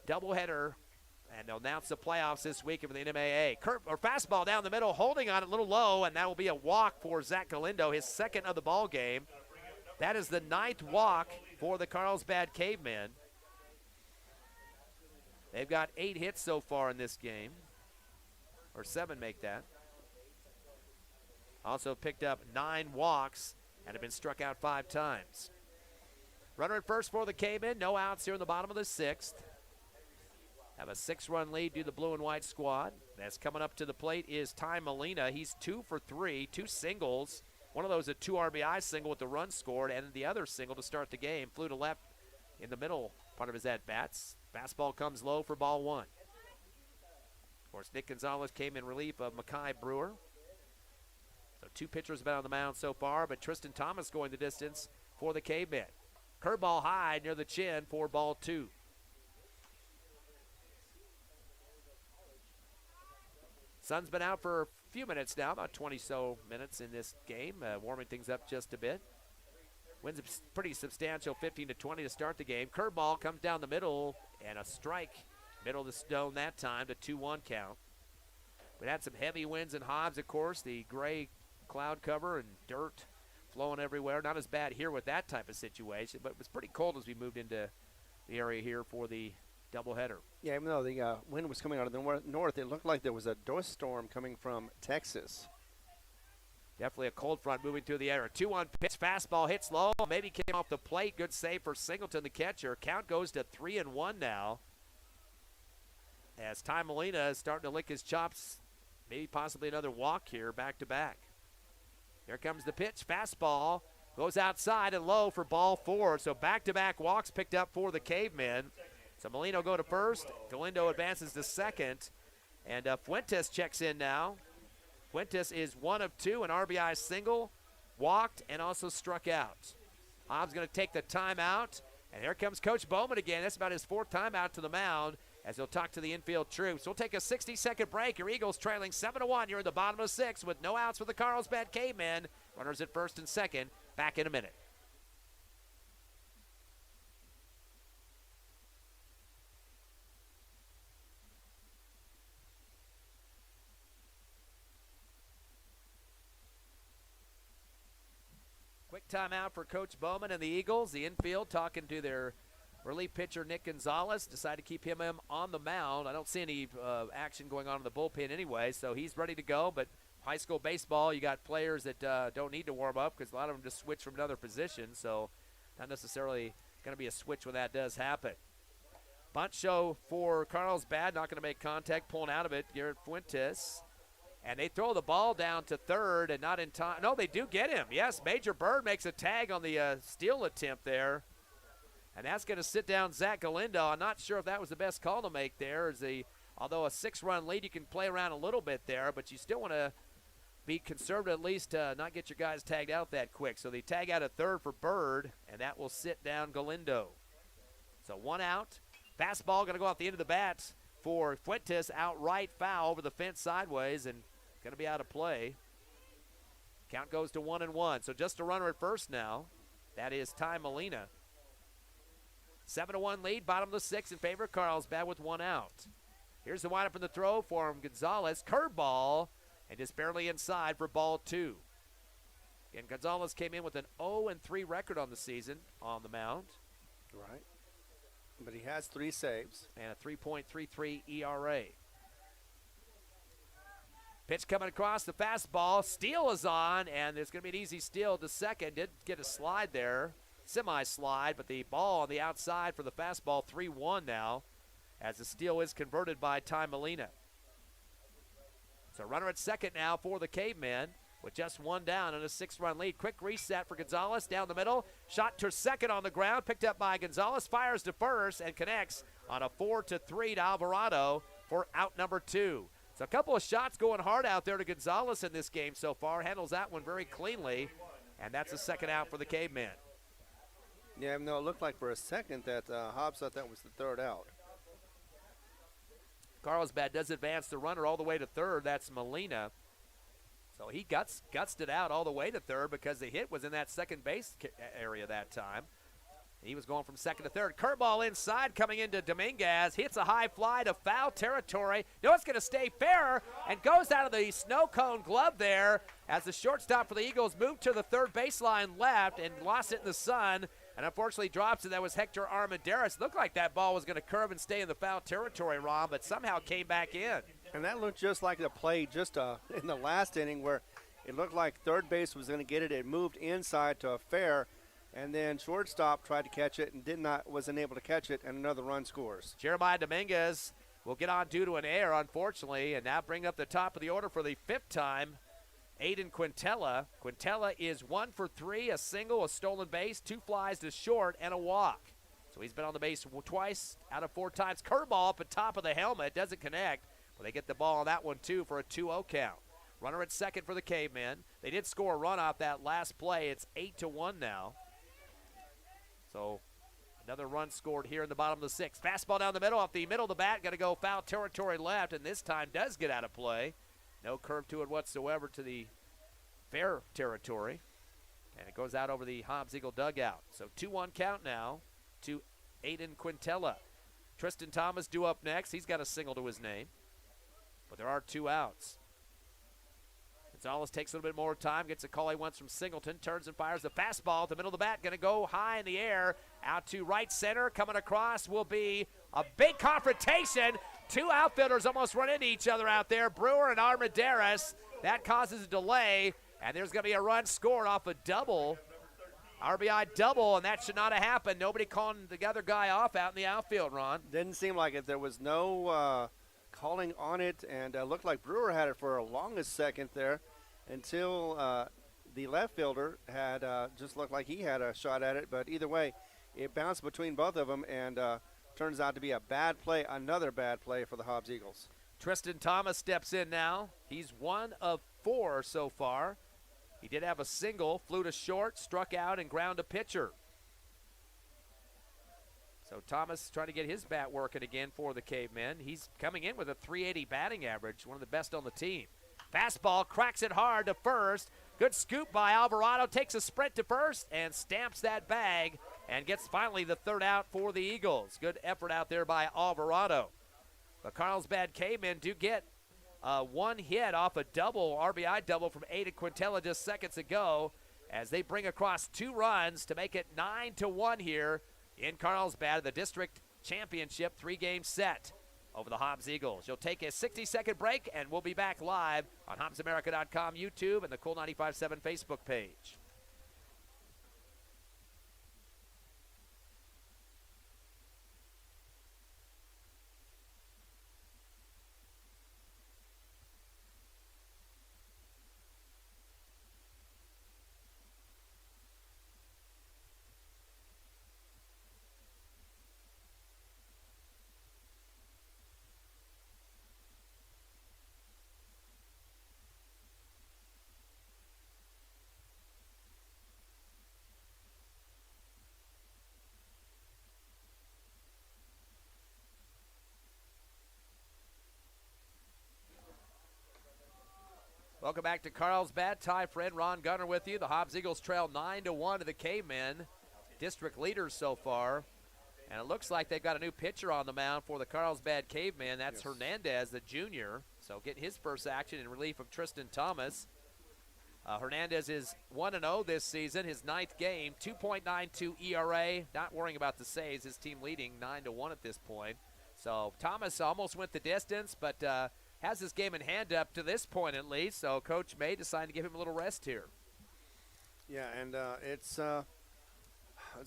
doubleheader, and they'll announce the playoffs this week for the NMAA. Fastball down the middle, holding on it a little low, and that will be a walk for Zach Galindo, his 2nd of the ball game. That is the 9th walk for the Carlsbad Cavemen. They've got 8 hits so far in this game, or 7 make that. Also picked up 9 walks and have been struck out 5 times. Runner at first for the Cavemen. No outs here in the bottom of the 6th. Have a 6-run lead due to the blue and white squad. That's coming up to the plate is Ty Molina. He's 2 for 3, 2 singles. One of those a 2 RBI single with the run scored, and the other single to start the game. Flew to left in the middle part of his at-bats. Fastball comes low for ball 1. Of course, Nick Gonzalez came in relief of Makai Brewer. So 2 pitchers have been on the mound so far, but Tristan Thomas going the distance for the Cavemen. Curveball high near the chin for ball 2. Sun's been out for few minutes now, about 20 so minutes in this game, warming things up just a bit. Wins a pretty substantial 15-20 to start the game. Curveball comes down the middle and a strike. Middle of the stone that time to 2-1 count. We had some heavy winds in Hobbs, of course. The gray cloud cover and dirt flowing everywhere. Not as bad here with that type of situation, but it was pretty cold as we moved into the area here for the doubleheader. Yeah, even though the wind was coming out of the north, it looked like there was a dust storm coming from Texas. Definitely a cold front moving through the air. 2-1 pitch, fastball hits low, maybe came off the plate. Good save for Singleton, the catcher. Count goes to 3-1 now. As Ty Molina is starting to lick his chops, maybe possibly another walk here, back to back. Here comes the pitch, fastball, goes outside and low for ball 4. So back-to-back walks picked up for the Cavemen. So Molina will go to first, Galindo advances to second, and Fuentes checks in now. Fuentes is 1 of 2, an RBI single, walked, and also struck out. Hobbs going to take the timeout, and here comes Coach Bowman again. That's about his 4th timeout to the mound as he'll talk to the infield troops. We'll take a 60-second break. Your Eagles trailing 7-1. You're in the bottom of 6 with no outs for the Carlsbad Cavemen. Runners at first and second. Back in a minute. Quick timeout for Coach Bowman and the Eagles. The infield talking to their relief pitcher Nick Gonzalez. Decided to keep him on the mound. I don't see any action going on in the bullpen anyway, so he's ready to go. But high school baseball, you got players that don't need to warm up because a lot of them just switch from another position, so not necessarily going to be a switch when that does happen. Bunt show for Carlsbad, not going to make contact, pulling out of it, Garrett Fuentes. And they throw the ball down to third and not in time. No, they do get him. Yes, Major Bird makes a tag on the steal attempt there. And that's going to sit down Zach Galindo. I'm not sure if that was the best call to make there. Although a 6-run lead, you can play around a little bit there, but you still want to be conservative at least to not get your guys tagged out that quick. So they tag out at third for Bird, and that will sit down Galindo. So 1 out. Fastball going to go off the end of the bat for Fuentes, outright foul over the fence sideways, and going to be out of play. Count goes to 1-1. So just a runner at first now. That is Ty Molina. 7-1 lead, bottom of the 6th in favor of Carlsbad with 1 out. Here's the windup in the throw for him. Gonzalez, curveball, and just barely inside for ball 2. And Gonzalez came in with an 0-3 record on the season on the mound. Right. But he has 3 saves. And a 3.33 ERA. Pitch coming across the fastball. Steal is on, and there's going to be an easy steal to second. Did get a slide there, semi-slide, but the ball on the outside for the fastball, 3-1 now, as the steal is converted by Ty Molina. So runner at second now for the Cavemen with just 1 down and a 6-run lead. Quick reset for Gonzalez down the middle. Shot to second on the ground, picked up by Gonzalez, fires to first, and connects on a 4-3 to Alvarado for out number 2. So a couple of shots going hard out there to Gonzalez in this game so far. Handles that one very cleanly, and that's a second out for the Cavemen. Yeah, no, it looked like for a second that Hobbs thought that was the 3rd out. Carlsbad does advance the runner all the way to third. That's Molina. So he gutsed it out all the way to third because the hit was in that second base area that time. He was going from second to third. Curveball inside coming into Dominguez. Hits a high fly to foul territory. No, it's going to stay fair and goes out of the snow cone glove there as the shortstop for the Eagles moved to the third baseline left and lost it in the sun. And unfortunately drops it. That was Hector Armendariz. Looked like that ball was going to curve and stay in the foul territory, Ron, but somehow came back in. And that looked just like the play just in the last inning where it looked like third base was going to get it. It moved inside to a fair, and then shortstop tried to catch it and wasn't able to catch it, and another run scores. Jeremiah Dominguez will get on due to an error, unfortunately, and now bring up the top of the order for the 5th time. Aiden Quintella. Quintella is 1 for 3, a single, a stolen base, 2 flies to short, and a walk. So he's been on the base twice out of 4 times. Curveball up at top of the helmet, doesn't connect, but they get the ball on that one too for a 2-0 count. Runner at second for the Cavemen. They did score a run off that last play. It's 8-1 now. So another run scored here in the bottom of the 6th. Fastball down the middle, off the middle of the bat, going to go foul territory left, and this time does get out of play. No curve to it whatsoever to the fair territory. And it goes out over the Hobbs Eagle dugout. So 2-1 count now to Aiden Quintella. Tristan Thomas due up next. He's got a single to his name. But there are 2 outs. Gonzalez takes a little bit more time, gets a call he wants from Singleton, turns and fires the fastball at the middle of the bat, going to go high in the air, out to right center. Coming across will be a big confrontation. 2 outfielders almost run into each other out there, Brewer and Armendariz. That causes a delay, and there's going to be a run scored off a double, RBI double, and that should not have happened. Nobody calling the other guy off out in the outfield, Ron. Didn't seem like it. There was no calling on it, and looked like Brewer had it for a longest second there until the left fielder had just looked like he had a shot at it. But either way, it bounced between both of them, and turns out to be a bad play, another bad play for the Hobbs Eagles. Tristan Thomas steps in now. He's 1 of 4 so far. He did have a single, flew to short, struck out, and ground a pitcher. So Thomas trying to get his bat working again for the Cavemen. He's coming in with a .380 batting average, one of the best on the team. Fastball cracks it hard to first. Good scoop by Alvarado, takes a sprint to first and stamps that bag and gets finally the 3rd out for the Eagles. Good effort out there by Alvarado. The Carlsbad Cavemen do get 1 hit off a double, RBI double from Aiden Quintella just seconds ago, as they bring across 2 runs to make it 9-1 here in Carlsbad, the district championship 3-game set over the Hobbs Eagles. You'll take a 60-second break, and we'll be back live on HobbsAmerica.com, YouTube, and the Cool 95.7 Facebook page. Welcome back to Carlsbad. Ty Friend, Ron Gunner with you. The Hobbs Eagles trail 9-1 to the Cavemen, district leaders so far. And it looks like they've got a new pitcher on the mound for the Carlsbad Cavemen. That's Hernandez, the junior. So getting his first action in relief of Tristan Thomas. Hernandez is 1-0 this season, his 9th game, 2.92 ERA. Not worrying about the saves, his team leading 9-1 at this point. So Thomas almost went the distance, but has this game in hand up to this point at least, so Coach may decide to give him a little rest here. Yeah, and it's going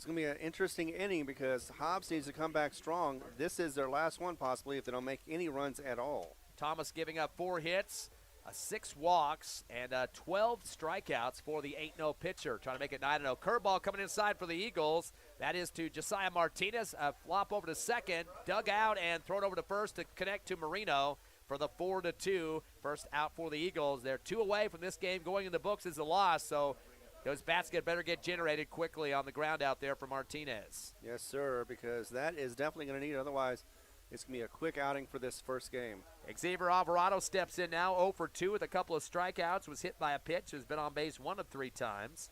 to be an interesting inning because Hobbs needs to come back strong. This is their last one possibly if they don't make any runs at all. Thomas giving up 4 hits, 6 walks, and 12 strikeouts for the 8-0 pitcher, trying to make it 9-0. Curveball coming inside for the Eagles. That is to Josiah Martinez. A flop over to second, dug out, and thrown over to first to connect to Marino for the 4-2 first out for the Eagles. They're 2 away from this game going in the books as a loss, so those bats better get generated quickly on the ground out there for Martinez. Yes, sir, because that is definitely going to need it. Otherwise, it's going to be a quick outing for this first game. Xavier Alvarado steps in now, 0 for 2 with a couple of strikeouts, was hit by a pitch, has been on base 1 of 3 times.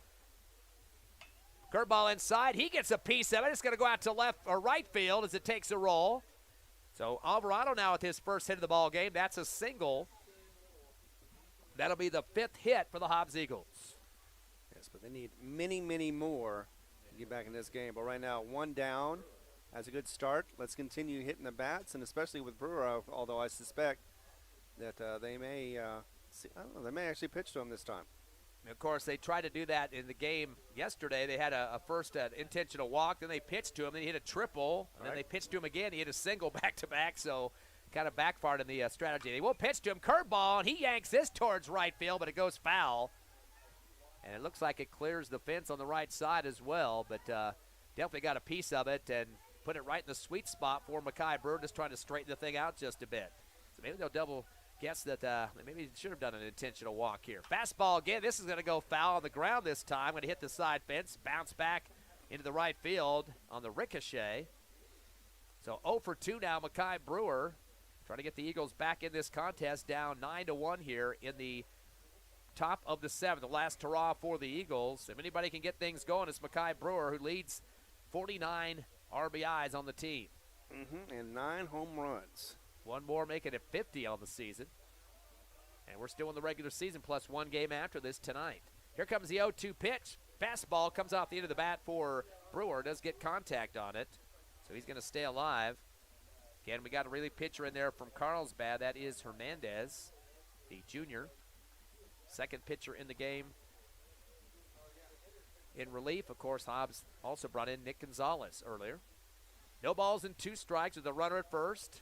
Curveball inside, he gets a piece of it. It's going to go out to left or right field as it takes a roll. So Alvarado now with his first hit of the ball game. That's a single. That'll be the 5th hit for the Hobbs Eagles. Yes, but they need many, many more to get back in this game. But right now, 1 down. That's a good start. Let's continue hitting the bats, and especially with Brewer, although I suspect that they may they may actually pitch to him this time. Of course, they tried to do that in the game yesterday. They had a first intentional walk, then they pitched to him, then he hit a triple, and then they pitched to him again. He hit a single back-to-back, so kind of backfired in the strategy. They will pitch to him, curveball, and he yanks this towards right field, but it goes foul. And it looks like it clears the fence on the right side as well, but definitely got a piece of it and put it right in the sweet spot for Makai Brewer, just trying to straighten the thing out just a bit. So maybe they'll double guess that maybe he should have done an intentional walk here. Fastball again. This is going to go foul on the ground this time. Going to hit the side fence, bounce back into the right field on the ricochet. So 0 for 2 now, Makai Brewer. trying to get the Eagles back in this contest, down 9-1 here in the top of the 7th. The last hurrah for the Eagles. If anybody can get things going, it's Makai Brewer, who leads 49 RBIs on the team. And 9 home runs. One more, making it 50 on the season. And we're still in the regular season, plus one game after this tonight. Here comes the 0-2 pitch. Fastball comes off the end of the bat for Brewer. Does get contact on it, so he's going to stay alive. Again, we got a relief pitcher in there from Carlsbad. That is Hernandez, the junior. Second pitcher in the game. In relief, of course, Hobbs also brought in Nick Gonzalez earlier. No balls and 2 strikes with a runner at first.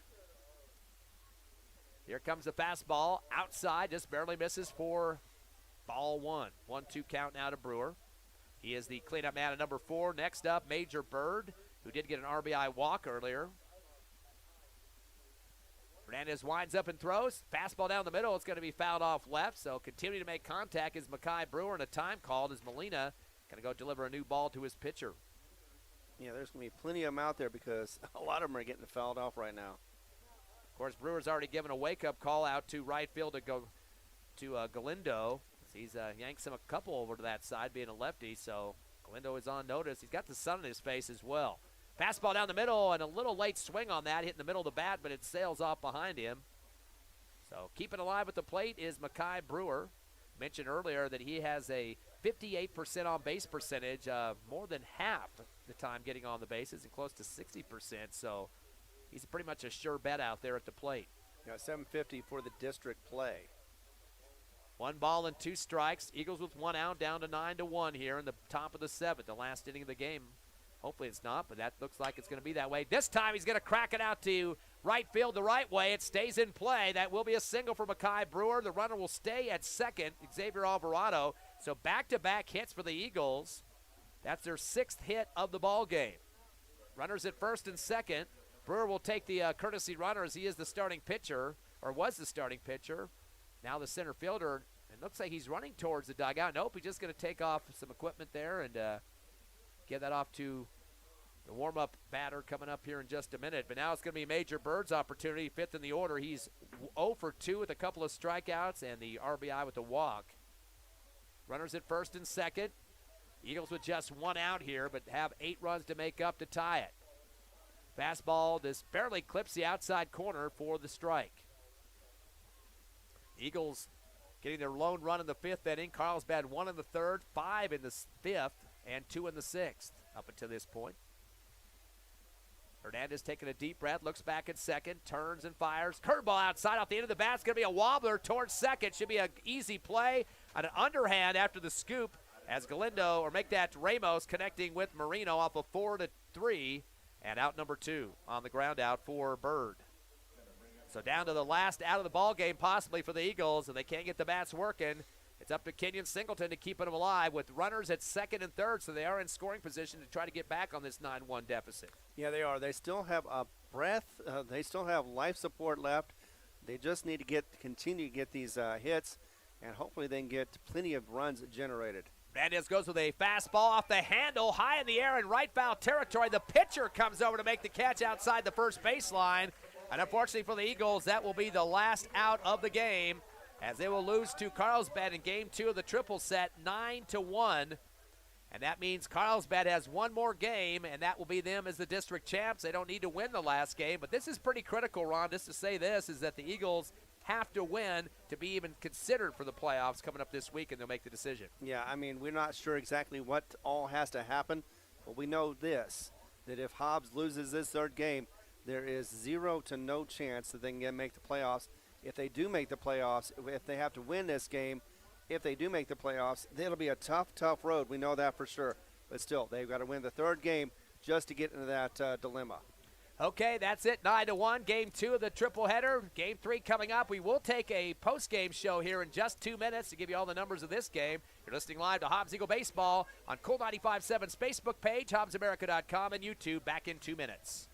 Here comes the fastball outside, just barely misses for ball 1. 1-2 count now to Brewer. He is the cleanup man at number 4. Next up, Major Bird, who did get an RBI walk earlier. Hernandez winds up and throws. Fastball down the middle. It's going to be fouled off left, so continuing to make contact is Makai Brewer, and a time called as Molina going to go deliver a new ball to his pitcher. Yeah, there's going to be plenty of them out there because a lot of them are getting fouled off right now. Of course, Brewer's already given a wake-up call out to right field to Galindo. He's yanked him a couple over to that side, being a lefty, so Galindo is on notice. He's got the sun in his face as well. Fastball down the middle, and a little late swing on that, hitting the middle of the bat, but it sails off behind him. So keeping alive at the plate is Makai Brewer. Mentioned earlier that he has a 58% on base percentage, more than half the time getting on the bases, and close to 60%. So he's pretty much a sure bet out there at the plate. Yeah, 750 for the district play. 1 ball and 2 strikes. Eagles with 1 out, down to 9-1 here in the top of the 7th, the last inning of the game. Hopefully it's not, but that looks like it's going to be that way. This time he's going to crack it out to right field the right way. It stays in play. That will be a single for Makai Brewer. The runner will stay at second, Xavier Alvarado. So back-to-back hits for the Eagles. That's their 6th hit of the ball game. Runners at first and second. Brewer will take the courtesy runner as he is the starting pitcher, or was the starting pitcher. Now the center fielder. It looks like he's running towards the dugout. Nope, he's just going to take off some equipment there and get that off to the warm-up batter coming up here in just a minute. But now it's going to be Major Bird's opportunity, 5th in the order. He's 0 for 2 with a couple of strikeouts and the RBI with the walk. Runners at first and second. Eagles with just 1 out here, but have 8 runs to make up to tie it. Fastball just barely clips the outside corner for the strike. Eagles getting their lone run in the 5th inning. Carlsbad 1 in the 3rd, 5 in the 5th, and 2 in the 6th up until this point. Hernandez taking a deep breath, looks back at second, turns and fires. Curveball outside off the end of the bat. It's going to be a wobbler towards second. Should be an easy play on an underhand after the scoop as Galindo, or make that Ramos, connecting with Marino off a 4-3, and out number 2 on the ground out for Bird. So down to the last out of the ball game possibly for the Eagles, and they can't get the bats working. It's up to Kenyon Singleton to keep them alive with runners at second and third, so they are in scoring position to try to get back on this 9-1 deficit. Yeah, they are. They still have a breath. They still have life support left. They just need to continue to get these hits, and hopefully they can get plenty of runs generated. Hernandez goes with a fastball off the handle, high in the air in right foul territory. The pitcher comes over to make the catch outside the first baseline, and unfortunately for the Eagles, that will be the last out of the game, as they will lose to Carlsbad in game 2 of the triple set, 9-1. And that means Carlsbad has 1 more game, and that will be them as the district champs. They don't need to win the last game, but this is pretty critical, Ron, just to say this, is that the Eagles have to win to be even considered for the playoffs coming up this week, and they'll make the decision. Yeah, I mean, we're not sure exactly what all has to happen, but we know this, that if Hobbs loses this 3rd game, there is 0 to no chance that they can make the playoffs. If they do make the playoffs, if they have to win this game, if they do make the playoffs, it'll be a tough road. We know that for sure. But still, they've got to win the 3rd game just to get into that dilemma. Okay, that's it, 9-1, game 2 of the triple header. Game 3 coming up. We will take a post-game show here in just 2 minutes to give you all the numbers of this game. You're listening live to Hobbs Eagle Baseball on Cool 95.7's Facebook page, HobbsAmerica.com, and YouTube. Back in 2 minutes.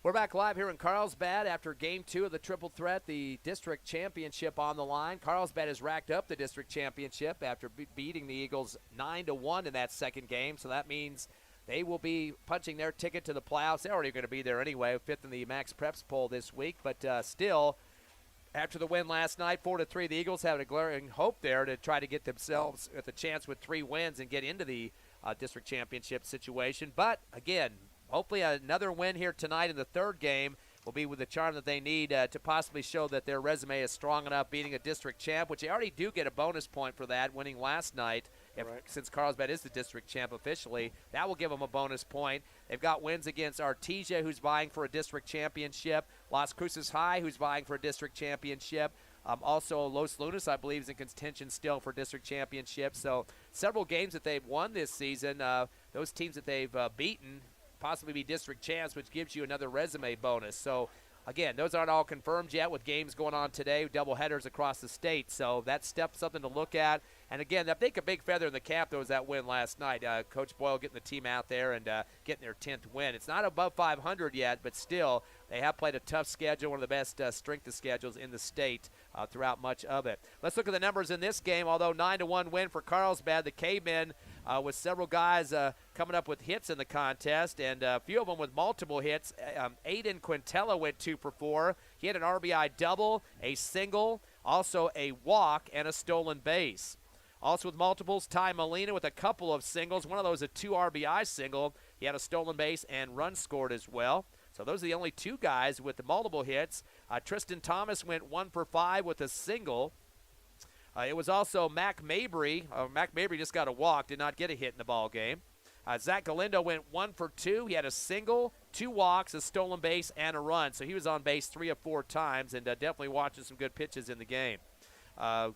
We're back live here in Carlsbad after Game 2 of the Triple Threat, the district championship on the line. Carlsbad has racked up the district championship after beating the Eagles 9-1 in that second game, so that means they will be punching their ticket to the playoffs. They're already going to be there anyway, 5th in the Max Preps poll this week, but still, after the win last night, 4-3, the Eagles have a glaring hope there to try to get themselves with a chance with 3 wins and get into the district championship situation. But, again, hopefully another win here tonight in the third game will be with the charm that they need to possibly show that their resume is strong enough beating a district champ, which they already do get a bonus point for that, winning last night. Since Carlsbad is the district champ officially, that will give them a bonus point. They've got wins against Artesia, who's vying for a district championship, Las Cruces High, who's vying for a district championship. Also, Los Lunas, I believe, is in contention still for district championship. So several games that they've won this season, those teams that they've beaten possibly be district champs, which gives you another resume bonus. So, again, those aren't all confirmed yet with games going on today, double headers across the state. So that's something to look at. And, again, I think a big feather in the cap, though, was that win last night. Coach Boyle getting the team out there and getting their 10th win. It's not above 500 yet, but still, they have played a tough schedule, one of the best strength of schedules in the state throughout much of it. Let's look at the numbers in this game. Although 9-1 win for Carlsbad, the Cavemen with several guys coming up with hits in the contest, and a few of them with multiple hits. Aiden Quintella went 2 for 4. He had an RBI double, a single, also a walk, and a stolen base. Also with multiples, Ty Molina with a couple of singles. One of those a 2 RBI single. He had a stolen base and run scored as well. So those are the only 2 guys with the multiple hits. Tristan Thomas went 1 for 5 with a single. It was also Mac Mabry. Mac Mabry just got a walk, did not get a hit in the ball game. Zach Galindo went 1 for 2. He had a single, 2 walks, a stolen base, and a run. So he was on base 3 of 4 times and definitely watching some good pitches in the game.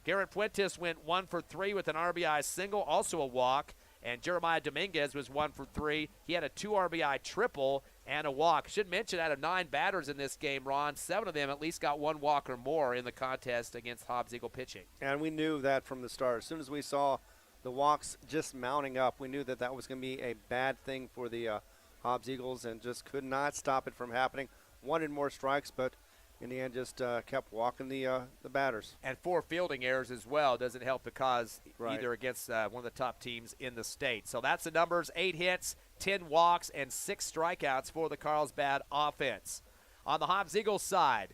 Garrett Fuentes went 1 for 3 with an RBI single, also a walk. And Jeremiah Dominguez was 1 for 3. He had a 2 RBI triple and a walk. Should mention out of 9 batters in this game, Ron, 7 of them at least got 1 walk or more in the contest against Hobbs Eagle pitching. And we knew that from the start. As soon as we saw the walks just mounting up, we knew that that was going to be a bad thing for the Hobbs Eagles and just could not stop it from happening. Wanted more strikes, but in the end just kept walking the batters. And 4 fielding errors as well doesn't help the cause either against one of the top teams in the state. So that's the numbers: 8 hits, 10 walks, and 6 strikeouts for the Carlsbad offense. On the Hobbs Eagles side,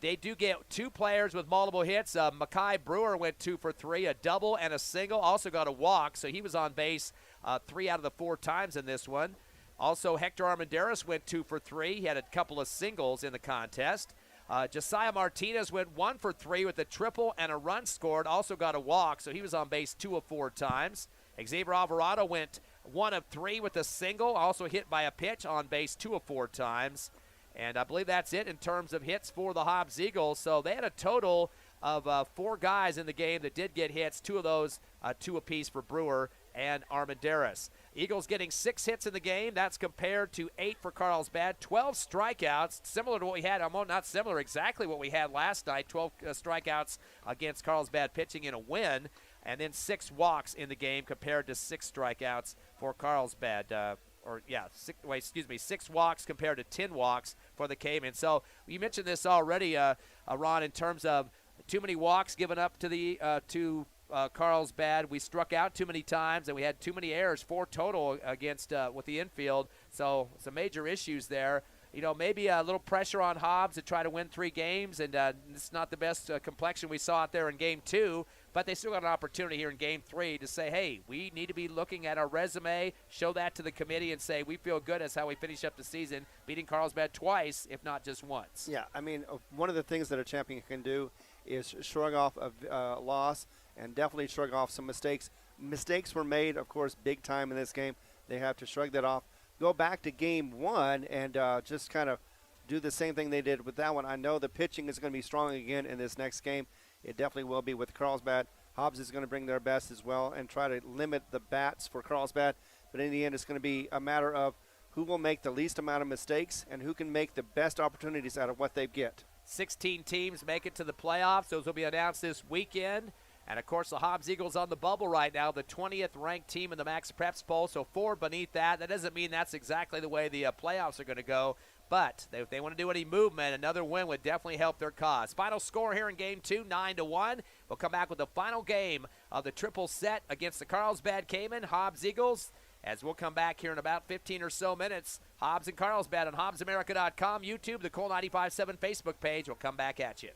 they do get 2 players with multiple hits. Makai Brewer went 2 for 3, a double and a single. Also got a walk, so he was on base 3 out of the 4 times in this one. Also, Hector Armendariz went 2 for 3. He had a couple of singles in the contest. Josiah Martinez went 1 for 3 with a triple and a run scored. Also got a walk, so he was on base 2 of 4 times. Xavier Alvarado went 1 of 3 with a single. Also hit by a pitch, on base 2 of 4 times. And I believe that's it in terms of hits for the Hobbs Eagles. So they had a total of 4 guys in the game that did get hits. 2 of those, 2 apiece for Brewer and Armendariz. Eagles getting 6 hits in the game. That's compared to 8 for Carlsbad. 12 strikeouts, similar to what we had. Not similar, exactly what we had last night. 12 strikeouts against Carlsbad pitching in a win. And then 6 walks in the game compared to 6 strikeouts for Carlsbad. 6 walks compared to 10 walks for the Cavemen. So you mentioned this already, Ron, in terms of too many walks given up to the Carlsbad. We struck out too many times, and we had too many errors, 4 total against with the infield. So some major issues there. You know, maybe a little pressure on Hobbs to try to win 3 games, and it's not the best complexion we saw out there in Game 2, but they still got an opportunity here in Game 3 to say, hey, we need to be looking at our resume, show that to the committee, and say we feel good as how we finish up the season, beating Carlsbad twice, if not just once. Yeah, I mean, one of the things that a champion can do is shrug off a loss and definitely shrug off some mistakes. Mistakes were made, of course, big time in this game. They have to shrug that off. Go back to Game 1 and just kind of do the same thing they did with that one. I know the pitching is going to be strong again in this next game. It definitely will be with Carlsbad. Hobbs is going to bring their best as well and try to limit the bats for Carlsbad. But in the end, it's going to be a matter of who will make the least amount of mistakes and who can make the best opportunities out of what they get. 16 teams make it to the playoffs. Those will be announced this weekend. And, of course, the Hobbs Eagles on the bubble right now, the 20th ranked team in the Max Preps poll, so 4 beneath that. That doesn't mean that's exactly the way the playoffs are going to go, but if they want to do any movement, another win would definitely help their cause. Final score here in Game 2, 9-1. We'll come back with the final game of the triple set against the Carlsbad Cayman, Hobbs Eagles, as we'll come back here in about 15 or so minutes. Hobbs and Carlsbad on HobbsAmerica.com, YouTube, the Cole 95.7 Facebook page. We'll come back at you.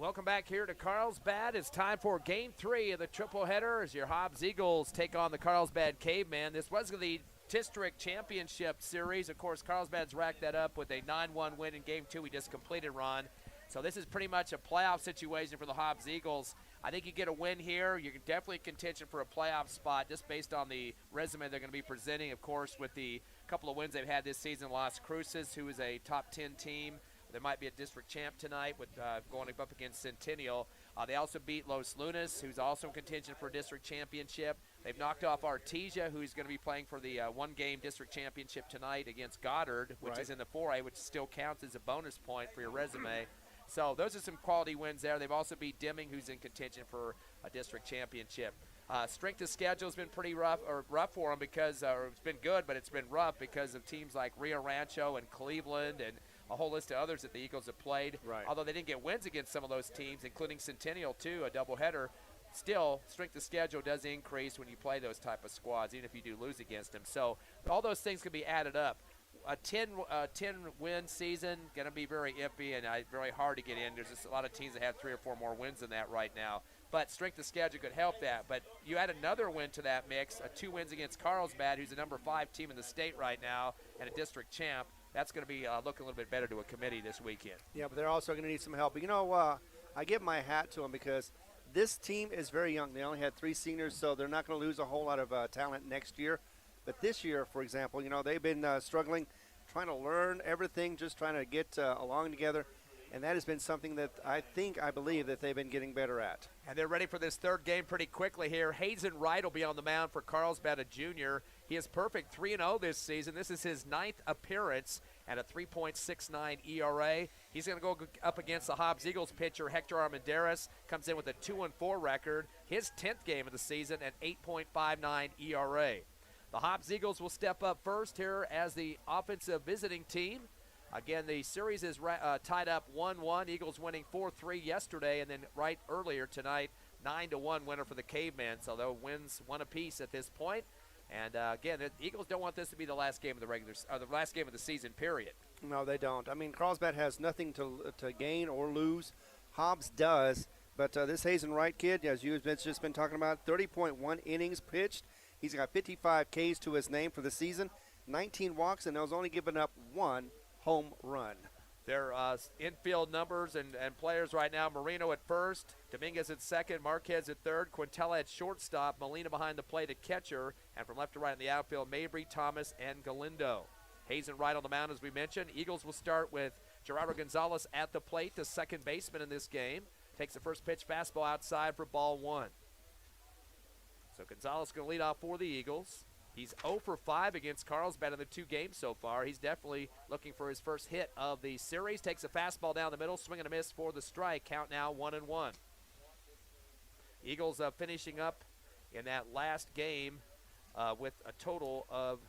Welcome back here to Carlsbad. It's time for Game 3 of the triple header as your Hobbs Eagles take on the Carlsbad Cavemen. This was the District Championship Series. Of course, Carlsbad's racked that up with a 9-1 win in Game 2 we just completed, Ron. So this is pretty much a playoff situation for the Hobbs Eagles. I think you get a win here. You're definitely in contention for a playoff spot just based on the resume they're going to be presenting, of course, with the couple of wins they've had this season. Las Cruces, who is a top 10 team. There might be a district champ tonight with going up against Centennial. They also beat Los Lunas, who's also in contention for a district championship. They've knocked off Artesia, who's going to be playing for the one-game district championship tonight against Goddard, which is in the 4A, which still counts as a bonus point for your resume. So those are some quality wins there. They've also beat Deming, who's in contention for a district championship. Strength of schedule has been pretty rough for them because it's been good, but it's been rough because of teams like Rio Rancho and Cleveland and a whole list of others that the Eagles have played. Right. Although they didn't get wins against some of those teams, including Centennial too, a doubleheader. Still, strength of schedule does increase when you play those type of squads, even if you do lose against them. So all those things can be added up. A 10-win season going to be very iffy and very hard to get in. There's just a lot of teams that have 3 or 4 more wins than that right now. But strength of schedule could help that. But you add another win to that mix, 2 wins against Carlsbad, who's the number 5 team in the state right now, and a district champ. That's going to be looking a little bit better to a committee this weekend. Yeah, but they're also going to need some help. But, I give my hat to them because this team is very young. They only had 3 seniors, so they're not going to lose a whole lot of talent next year. But this year, for example, they've been struggling, trying to learn everything, just trying to get along together. And that has been something that I believe that they've been getting better at. And they're ready for this third game pretty quickly here. Hazen Wright will be on the mound for Carlsbad, a junior. He is perfect 3-0 this season. This is his 9th appearance at a 3.69 ERA. He's going to go up against the Hobbs Eagles pitcher, Hector Armendariz. Comes in with a 2-4 record. His 10th game of the season at 8.59 ERA. The Hobbs Eagles will step up first here as the offensive visiting team. Again, the series is tied up 1-1. Eagles winning 4-3 yesterday, and then right earlier tonight, 9-1 winner for the Cavemen. So they'll wins 1 apiece at this point. And again, the Eagles don't want this to be the last game of the last game of the season. Period. No, they don't. I mean, Carlsbad has nothing to gain or lose. Hobbs does, but this Hazen Wright kid, as you have just been talking about, 30.1 innings pitched. He's got 55 Ks to his name for the season, 19 walks, and has only given up 1 home run. Their infield numbers and players right now: Marino at first, Dominguez at second, Marquez at third, Quintella at shortstop, Molina behind the plate at catcher, and from left to right in the outfield, Mabry, Thomas, and Galindo. Hazen Wright on the mound, as we mentioned. Eagles will start with Gerardo Gonzalez at the plate, the second baseman in this game. Takes the first pitch, fastball outside for ball 1. So Gonzalez going to lead off for the Eagles. He's 0 for 5 against Carlsbad in the 2 games so far. He's definitely looking for his first hit of the series. Takes a fastball down the middle, swing and a miss for the strike. Count now 1-1. Eagles finishing up in that last game with a total of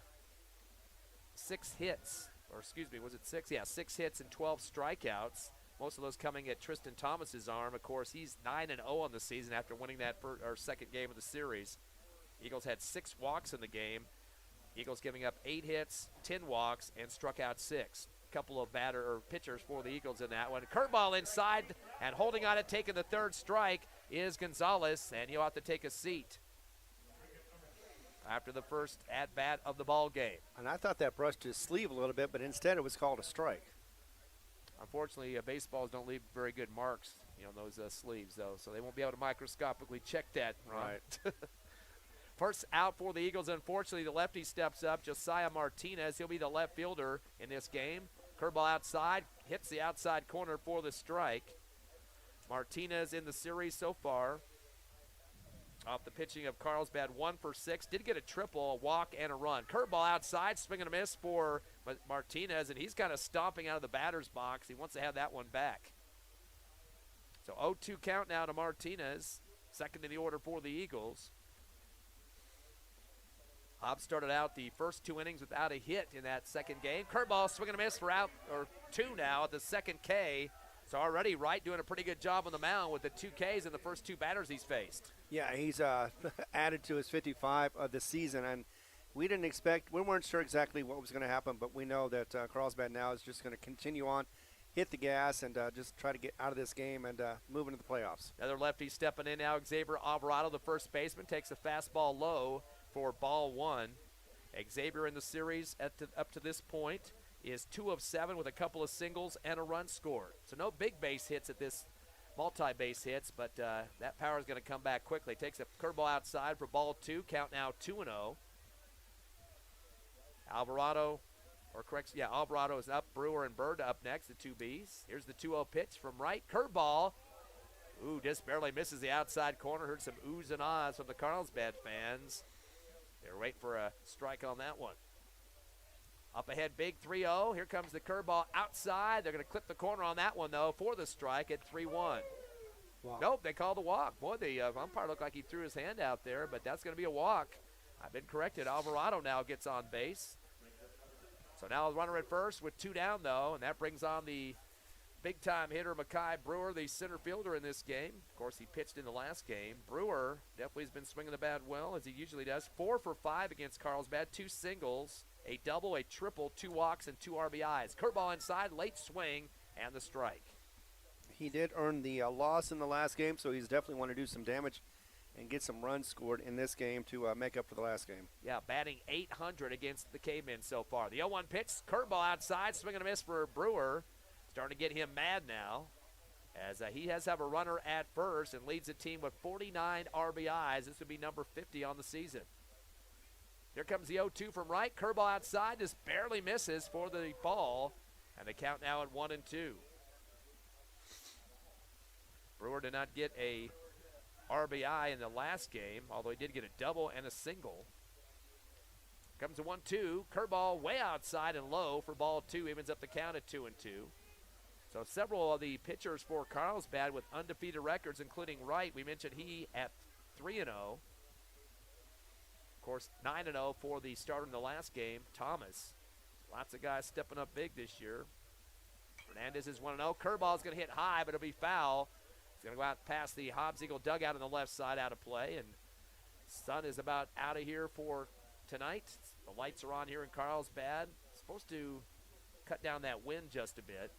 6 hits. Or excuse me, was it 6? Yeah, 6 hits and 12 strikeouts. Most of those coming at Tristan Thomas's arm. Of course, he's 9-0 on the season after winning that second game of the series. Eagles had 6 walks in the game. Eagles giving up 8 hits, 10 walks, and struck out 6. A couple of pitchers for the Eagles in that one. Curveball inside, and holding on it, taking the third strike is Gonzalez, and he'll have to take a seat after the first at-bat of the ball game. And I thought that brushed his sleeve a little bit, but instead it was called a strike. Unfortunately, baseballs don't leave very good marks, on those sleeves, though, so they won't be able to microscopically check that. Right. First out for the Eagles, unfortunately, the lefty steps up. Josiah Martinez, he'll be the left fielder in this game. Curveball outside, hits the outside corner for the strike. Martinez in the series so far. Off the pitching of Carlsbad, 1 for 6. Did get a triple, a walk, and a run. Curveball outside, swing and a miss for Martinez, and he's kind of stomping out of the batter's box. He wants to have that one back. So 0-2 count now to Martinez, second in the order for the Eagles. Hobbs started out the first 2 innings without a hit in that second game. Curveball, swing and a miss for 2 now at the second K. So already Wright doing a pretty good job on the mound with the 2 Ks in the first 2 batters he's faced. Yeah, he's added to his 55 of the season, and we weren't sure exactly what was going to happen, but we know that Carlsbad now is just going to continue on hit the gas and just try to get out of this game and move into the playoffs. Another lefty stepping in now. Xavier Alvarado, the first baseman, takes a fastball low for ball one. Xavier in the series up to this point is 2 of 7 with a couple of singles and a run scored. So no big base hits at this multi-base hits, but that power is going to come back quickly. Takes a curveball outside for ball 2. Count now 2-0. Alvarado is up. Brewer and Bird up next, the 2 Bs. Here's the 2-0 pitch from right. Curveball. Ooh, just barely misses the outside corner. Heard some oohs and ahs from the Carlsbad fans. They're waiting for a strike on that one. Up ahead, big 3-0. Here comes the curveball outside. They're going to clip the corner on that one, though, for the strike at 3-1. Wow. Nope, they called the walk. Boy, the umpire looked like he threw his hand out there, but that's going to be a walk. I've been corrected. Alvarado now gets on base. So now the runner at first with 2 down, though, and that brings on the big-time hitter, Makai Brewer, the center fielder in this game. Of course, he pitched in the last game. Brewer definitely has been swinging the bat well, as he usually does. 4 for 5 against Carlsbad, 2 singles, a double, a triple, 2 walks, and 2 RBIs. Curveball inside, late swing, and the strike. He did earn the loss in the last game, so he's definitely want to do some damage and get some runs scored in this game to make up for the last game. Yeah, batting .800 against the Cavemen so far. The 0-1 pitch, curveball outside, swing and a miss for Brewer. Starting to get him mad now, as he has have a runner at first and leads the team with 49 RBIs. This would be number 50 on the season. Here comes the 0-2 from right. Curveball outside, just barely misses for the ball, and they count now at 1-2. Brewer did not get a RBI in the last game, although he did get a double and a single. Comes the 1-2, curveball way outside and low for ball 2, evens up the count at 2-2. So several of the pitchers for Carlsbad with undefeated records, including Wright. We mentioned he at 3-0. Of course, 9-0 for the starter in the last game, Thomas. Lots of guys stepping up big this year. Fernandez is 1-0. Curveball is going to hit high, but it'll be foul. It's going to go out past the Hobbs Eagle dugout on the left side, out of play. And sun is about out of here for tonight. The lights are on here in Carlsbad. Supposed to cut down that wind just a bit.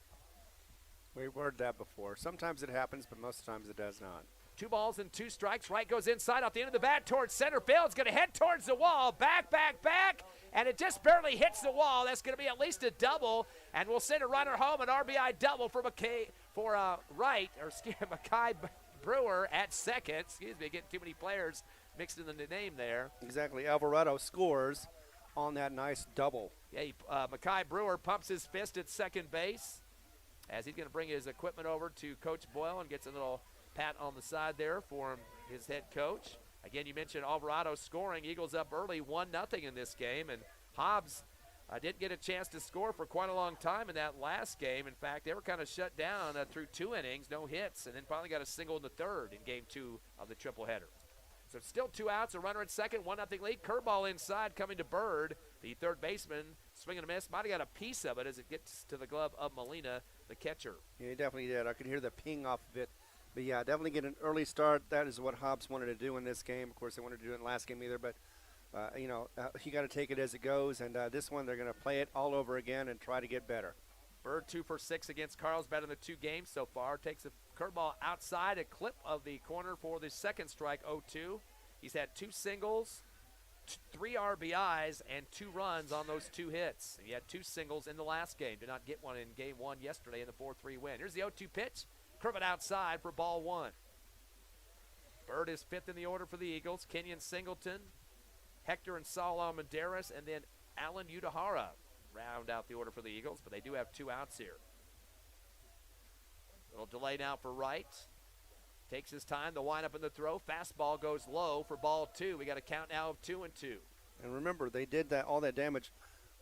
We've heard that before. Sometimes it happens, but most times it does not. 2 balls and 2 strikes. Right goes inside off the end of the bat towards center field. It's going to head towards the wall. Back, and it just barely hits the wall. That's going to be at least a double, and we'll send a runner home. An RBI double for Makai Brewer at second. Excuse me, getting too many players mixed in the name there. Exactly. Alvarado scores on that nice double. Yeah, Makai Brewer pumps his fist at second base, as he's going to bring his equipment over to Coach Boyle and gets a little pat on the side there for his head coach. Again, you mentioned Alvarado scoring. Eagles up early, 1-0 in this game. And Hobbs didn't get a chance to score for quite a long time in that last game. In fact, they were kind of shut down through 2 innings, no hits, and then finally got a single in the third in game 2 of the tripleheader. So still 2 outs, a runner at second, 1-0 lead. Curveball inside coming to Bird, the third baseman. Swing and a miss. Might have got a piece of it as it gets to the glove of Molina, the catcher. Yeah, he definitely did. I could hear the ping off of it. But, yeah, definitely get an early start. That is what Hobbs wanted to do in this game. Of course, they wanted to do it in the last game either. But, you got to take it as it goes. And this one, they're going to play it all over again and try to get better. Bird 2 for 6 against Carlsbad in the 2 games so far. Takes a curveball outside, a clip of the corner for the second strike, 0-2. He's had 2 singles, 3 RBIs, and 2 runs on those 2 hits. He had 2 singles in the last game. Did not get one in game 1 yesterday in the 4-3 win. Here's the 0-2 pitch. Curve it outside for ball 1. Bird is 5th in the order for the Eagles. Kenyon Singleton, Hector and Saul Almendares, and then Alan Udahara round out the order for the Eagles, but they do have 2 outs here. Little delay now for Wright. Takes his time, the windup and the throw. Fastball goes low for ball 2. We got a count now of 2-2. And remember, they did all that damage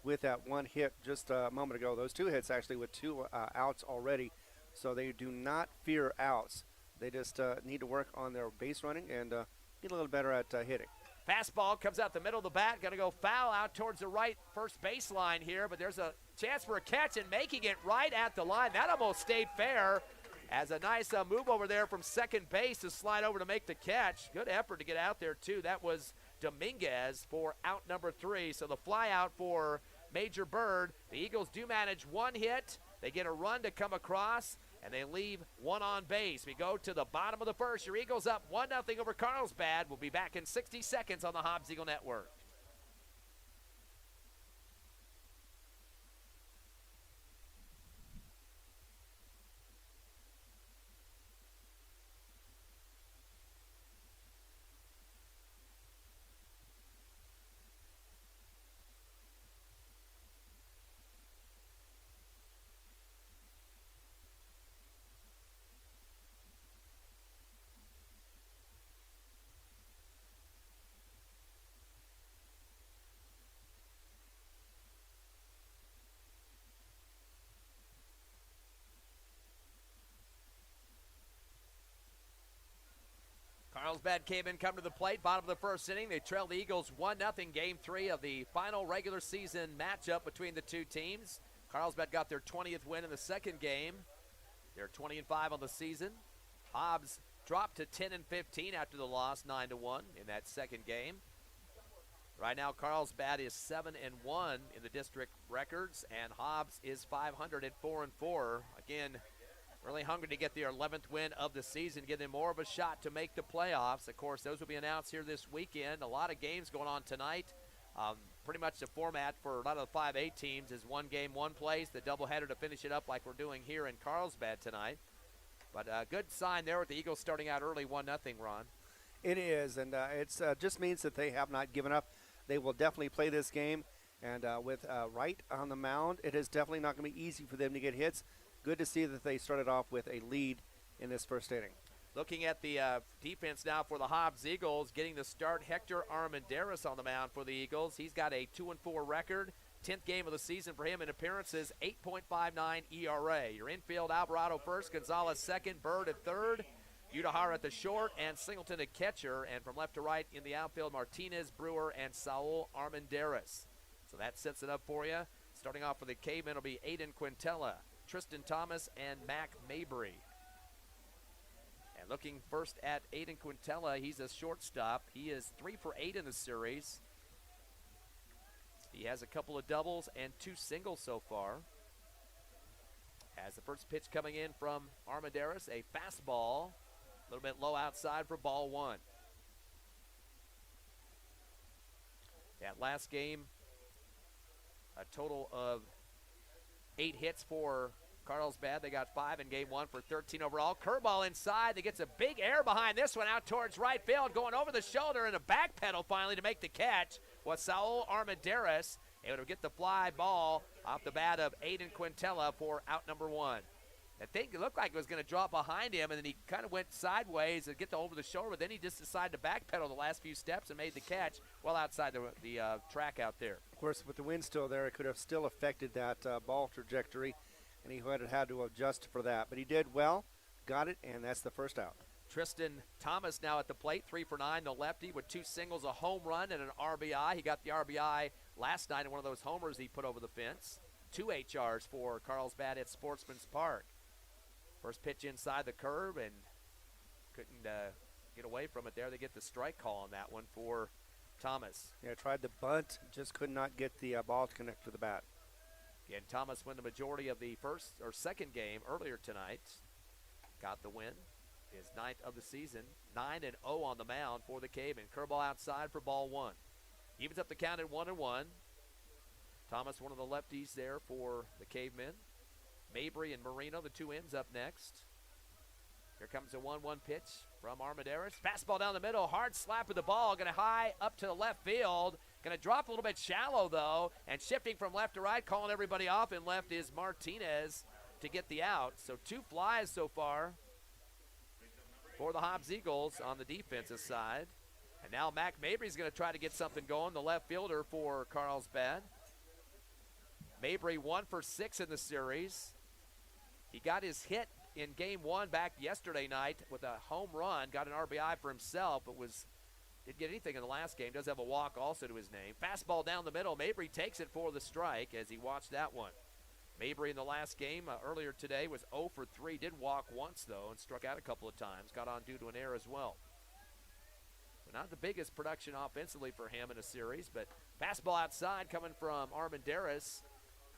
with that 1 hit just a moment ago. Those 2 hits actually with 2 outs already. So they do not fear outs. They just need to work on their base running and get a little better at hitting. Fastball comes out the middle of the bat. Going to go foul out towards the right first baseline here, but there's a chance for a catch and making it right at the line. That almost stayed fair. As a nice move over there from second base to slide over to make the catch. Good effort to get out there, too. That was Dominguez for out number 3. So the fly out for Major Bird. The Eagles do manage 1 hit. They get a run to come across, and they leave one on base. We go to the bottom of the first. Your Eagles up 1-0 over Carlsbad. We'll be back in 60 seconds on the Hobbs Eagle Network. Carlsbad came in, come to the plate, bottom of the first inning. They trailed the Eagles 1-0, game 3 of the final regular season matchup between the two teams. Carlsbad got their 20th win in the second game. They're 20-5 on the season. Hobbs dropped to 10-15 after the loss, 9-1 in that second game. Right now, Carlsbad is 7-1 in the district records, and Hobbs is 500 at 4-4. Again, really hungry to get their 11th win of the season, give them more of a shot to make the playoffs. Of course, those will be announced here this weekend. A lot of games going on tonight. Pretty much the format for a lot of the 5A teams is one game, one place, the doubleheader to finish it up like we're doing here in Carlsbad tonight. But a good sign there with the Eagles starting out early 1-0, Ron. It is, and it just means that they have not given up. They will definitely play this game, and with Wright on the mound, it is definitely not going to be easy for them to get hits. Good to see that they started off with a lead in this first inning. Looking at the defense now for the Hobbs Eagles, getting the start, Hector Armendariz on the mound for the Eagles. He's got a 2-4 record, 10th game of the season for him in appearances, 8.59 ERA. Your infield, Alvarado first, Gonzalez second, Bird at third, Udahara at the short, and Singleton at catcher. And from left to right in the outfield, Martinez, Brewer, and Saul Armendariz. So that sets it up for you. Starting off for the Cavemen will be Aiden Quintella, Tristan Thomas, and Mac Mabry. And looking first at Aiden Quintella, he's a shortstop. He is 3 for 8 in the series. He has a couple of doubles and 2 singles so far. As the first pitch coming in from Armendariz, a fastball, a little bit low outside for ball 1. That last game, a total of 8 hits for Carlsbad. They got 5 in game 1 for 13 overall. Curveball inside. They gets a big air behind this one out towards right field, going over the shoulder and a back pedal finally to make the catch was Saul Armendariz, able to get the fly ball off the bat of Aiden Quintella for out number 1. I think it looked like it was going to drop behind him, and then he kind of went sideways and get to over the shoulder, but then he just decided to backpedal the last few steps and made the catch well outside the track out there. Of course, with the wind still there, it could have still affected that ball trajectory, and he would have had to adjust for that. But he did well, got it, and that's the first out. Tristan Thomas now at the plate, 3 for 9, the lefty, with 2 singles, a home run, and an RBI. He got the RBI last night in one of those homers he put over the fence. 2 HRs for Carlsbad at Sportsman's Park. First pitch inside the curve, and couldn't get away from it there. They get the strike call on that one for Thomas. Yeah, tried the bunt, just could not get the ball to connect to the bat. Again, Thomas won the majority of the first or second game earlier tonight. Got the win. His 9th of the season. 9-0 on the mound for the Cavemen. Curveball outside for ball 1. Evens up the count at 1-1. Thomas, one of the lefties there for the Cavemen. Mabry and Marino, the 2 ends up next. Here comes a 1-1 pitch from Armendariz. Fastball down the middle, hard slap of the ball, going to high up to the left field. Going to drop a little bit shallow, though, and shifting from left to right, calling everybody off, and left is Martinez to get the out. So 2 flies so far for the Hobbs Eagles on the defensive side. And now Mac Mabry's going to try to get something going, the left fielder for Carlsbad. Mabry 1 for 6 in the series. He got his hit in game 1 back yesterday night with a home run, got an RBI for himself, but didn't get anything in the last game. Does have a walk also to his name. Fastball down the middle. Mabry takes it for the strike as he watched that one. Mabry in the last game earlier today was 0 for 3. Did walk once, though, and struck out a couple of times. Got on due to an error as well. So not the biggest production offensively for him in a series, but fastball outside coming from Armendariz.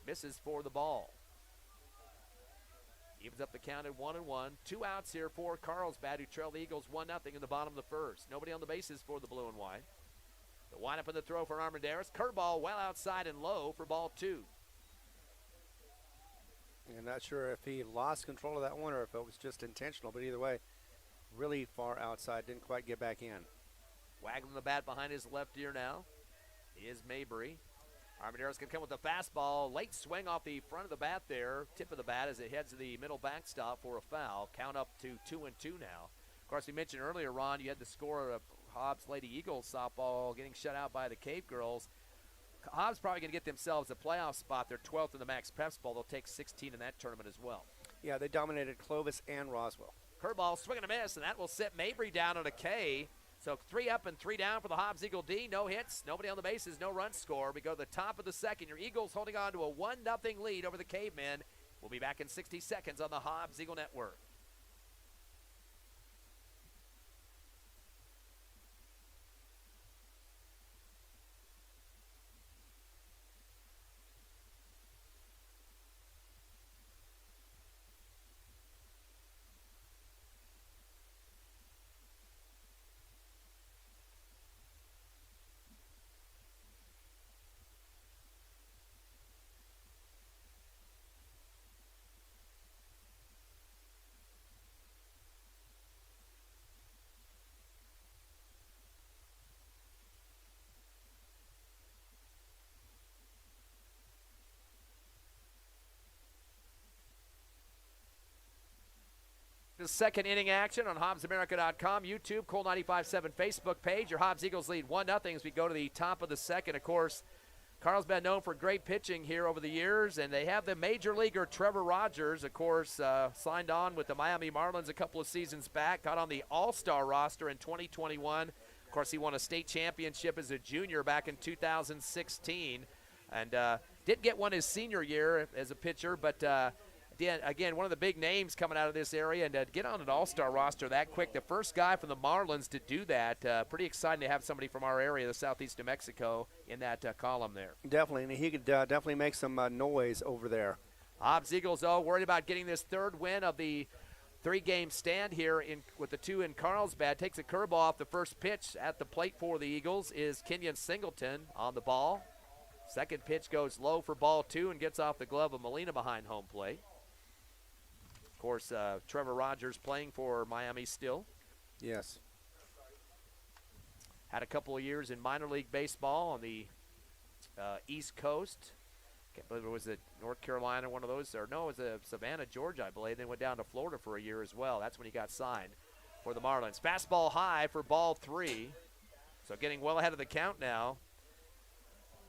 Misses for the ball. Evens up the count at 1-1. 2 outs here for Carlsbad, who trail the Eagles 1-0 in the bottom of the first. Nobody on the bases for the blue and white. The windup and the throw for Armendariz. Curveball well outside and low for ball 2. I'm not sure if he lost control of that one or if it was just intentional, but either way, really far outside, didn't quite get back in. Waggling the bat behind his left ear now is Mabry. Armendariz can come with the fastball. Late swing off the front of the bat there. Tip of the bat as it heads to the middle backstop for a foul. Count up to 2-2 now. Of course, we mentioned earlier, Ron, you had the score of Hobbs Lady Eagles softball getting shut out by the Cave Girls. Hobbs probably going to get themselves a playoff spot. They're 12th in the Max Preps Bowl. They'll take 16 in that tournament as well. Yeah, they dominated Clovis and Roswell. Curveball, swing and a miss, and that will set Mabry down on a K. So 3 up and 3 down for the Hobbs Eagle D. No hits, nobody on the bases, no run score. We go to the top of the second. Your Eagles holding on to a 1-0 lead over the Cavemen. We'll be back in 60 seconds on the Hobbs Eagle Network. The second inning action on HobbsAmerica.com, YouTube, Cool 95.7 Facebook page. Your Hobbs Eagles lead 1-0 as we go to the top of the second. Of course, Carlsbad known for great pitching here over the years, and they have the major leaguer Trevor Rogers, of course, signed on with the Miami Marlins a couple of seasons back, got on the All-Star roster in 2021. Of course, he won a state championship as a junior back in 2016, and didn't get one his senior year as a pitcher, but again, one of the big names coming out of this area, and to get on an all-star roster that quick, the first guy from the Marlins to do that, pretty exciting to have somebody from our area, the southeast New Mexico, in that column there. Definitely, and he could definitely make some noise over there. Hobbs Eagles, though, worried about getting this third win of the 3-game stand here with the 2 in Carlsbad. Takes a curveball off the first pitch at the plate for the Eagles is Kenyon Singleton on the ball. Second pitch goes low for ball 2 and gets off the glove of Molina behind home plate. Of course, Trevor Rogers playing for Miami still. Yes. Had a couple of years in minor league baseball on the East Coast. Can't believe it was at North Carolina, one of those. Or no, it was Savannah, Georgia, I believe. Then went down to Florida for a year as well. That's when he got signed for the Marlins. Fastball high for ball 3. So getting well ahead of the count now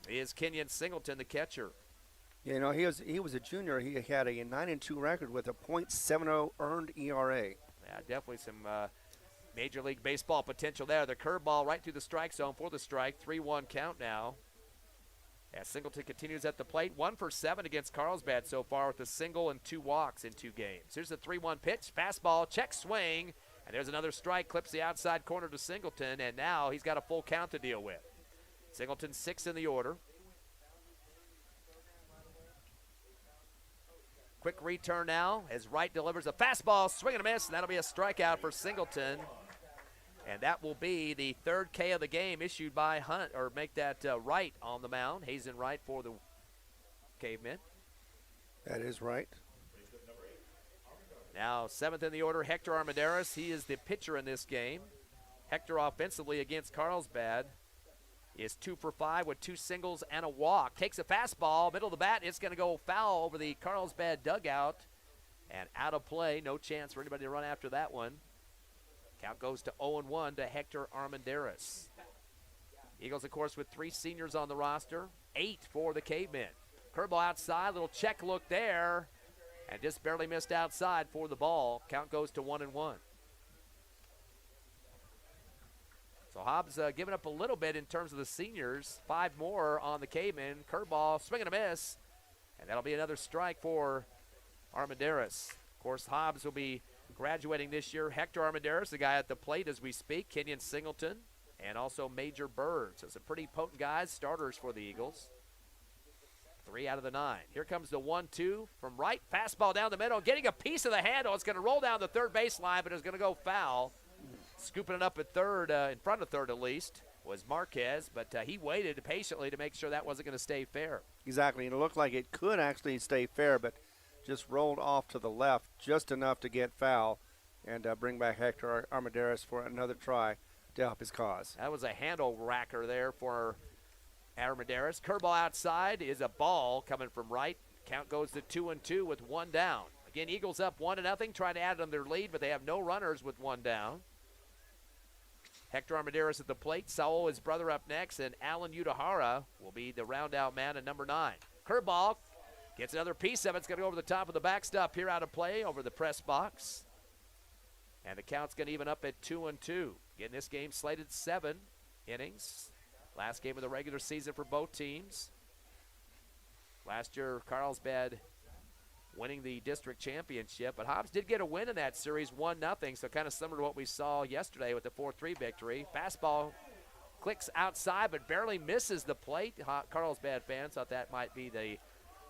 is Kenyon Singleton, the catcher. You know, he was a junior. He had a 9-2 record with a .70 earned ERA. Yeah, definitely some Major League Baseball potential there. The curveball right through the strike zone for the strike. 3-1 count now. As Singleton continues at the plate. 1 for 7 against Carlsbad so far with a single and 2 walks in 2 games. Here's the 3-1 pitch. Fastball, check swing. And there's another strike. Clips the outside corner to Singleton. And now he's got a full count to deal with. Singleton 6 in the order. Quick return now as Wright delivers a fastball, swing and a miss, and that'll be a strikeout for Singleton. And that will be the 3rd K of the game issued by Hunt, or make that Wright on the mound. Hazen Wright for the Cavemen. That is right. Now 7th in the order, Hector Armendariz. He is the pitcher in this game. Hector offensively against Carlsbad is 2 for 5 with 2 singles and a walk. Takes a fastball, middle of the bat. It's going to go foul over the Carlsbad dugout and out of play. No chance for anybody to run after that one. Count goes to 0-1 to Hector Armendariz. Eagles, of course, with 3 seniors on the roster. 8 for the Cavemen. Curveball outside, little check look there, and just barely missed outside for the ball. Count goes to 1-1. So Hobbs giving up a little bit in terms of the seniors. 5 more on the Cavemen. Curveball, swing and a miss. And that'll be another strike for Armendariz. Of course, Hobbs will be graduating this year. Hector Armendariz, the guy at the plate as we speak. Kenyon Singleton, and also Major Bird. So some pretty potent guys, starters for the Eagles. 3 out of the 9. Here comes the 1-2 from Wright. Fastball down the middle, getting a piece of the handle. It's going to roll down the third baseline, but it's going to go foul. Scooping it up at third, in front of third at least, was Marquez, but he waited patiently to make sure that wasn't going to stay fair. Exactly, and it looked like it could actually stay fair, but just rolled off to the left just enough to get foul and bring back Hector Armendariz for another try to help his cause. That was a handle racker there for Armendariz. Curveball outside is a ball coming from Wright. Count goes to 2-2 with 1 down. Again, Eagles up 1-0, trying to add on their lead, but they have no runners with 1 down. Hector Armendariz at the plate. Saul, his brother, up next, and Alan Udahara will be the round-out man at number 9. Curveball gets another piece of it. It's going to go over the top of the backstop here out of play over the press box. And the count's going to even up at 2-2. Again, this game slated 7 innings. Last game of the regular season for both teams. Last year, Carlsbad winning the district championship, but Hobbs did get a win in that series, 1-0, so kind of similar to what we saw yesterday with the 4-3 victory. Fastball clicks outside, but barely misses the plate. Carlsbad fans thought that might be the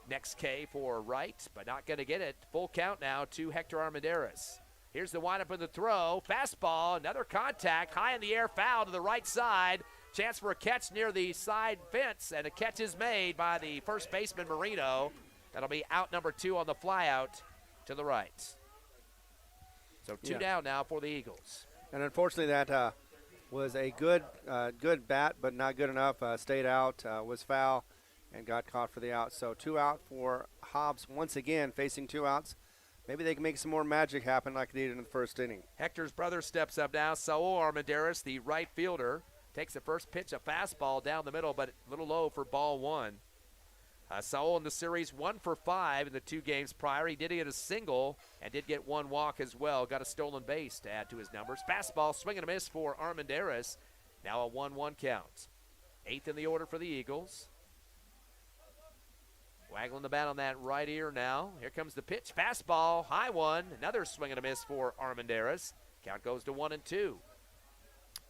next K for Wright, but not going to get it. Full count now to Hector Armendariz. Here's the windup of the throw. Fastball, another contact, high in the air, foul to the right side. Chance for a catch near the side fence, and a catch is made by the first baseman, Marino. That'll be out number 2 on the flyout to the right. So 2 down now for the Eagles. And unfortunately, that was a good bat, but not good enough. Stayed out, was foul, and got caught for the out. So 2 out for Hobbs once again, facing 2 outs. Maybe they can make some more magic happen like they did in the first inning. Hector's brother steps up now. Saul Armendariz, the right fielder, takes the first pitch, a fastball down the middle, but a little low for ball 1. Saul in the series 1 for 5 in the 2 games prior. He did get a single and did get 1 walk as well. Got a stolen base to add to his numbers. Fastball, swing and a miss for Armendariz. Now a 1-1 count. 8th in the order for the Eagles. Waggling the bat on that right ear now. Here comes the pitch. Fastball, high one. Another swing and a miss for Armendariz. Count goes to 1-2.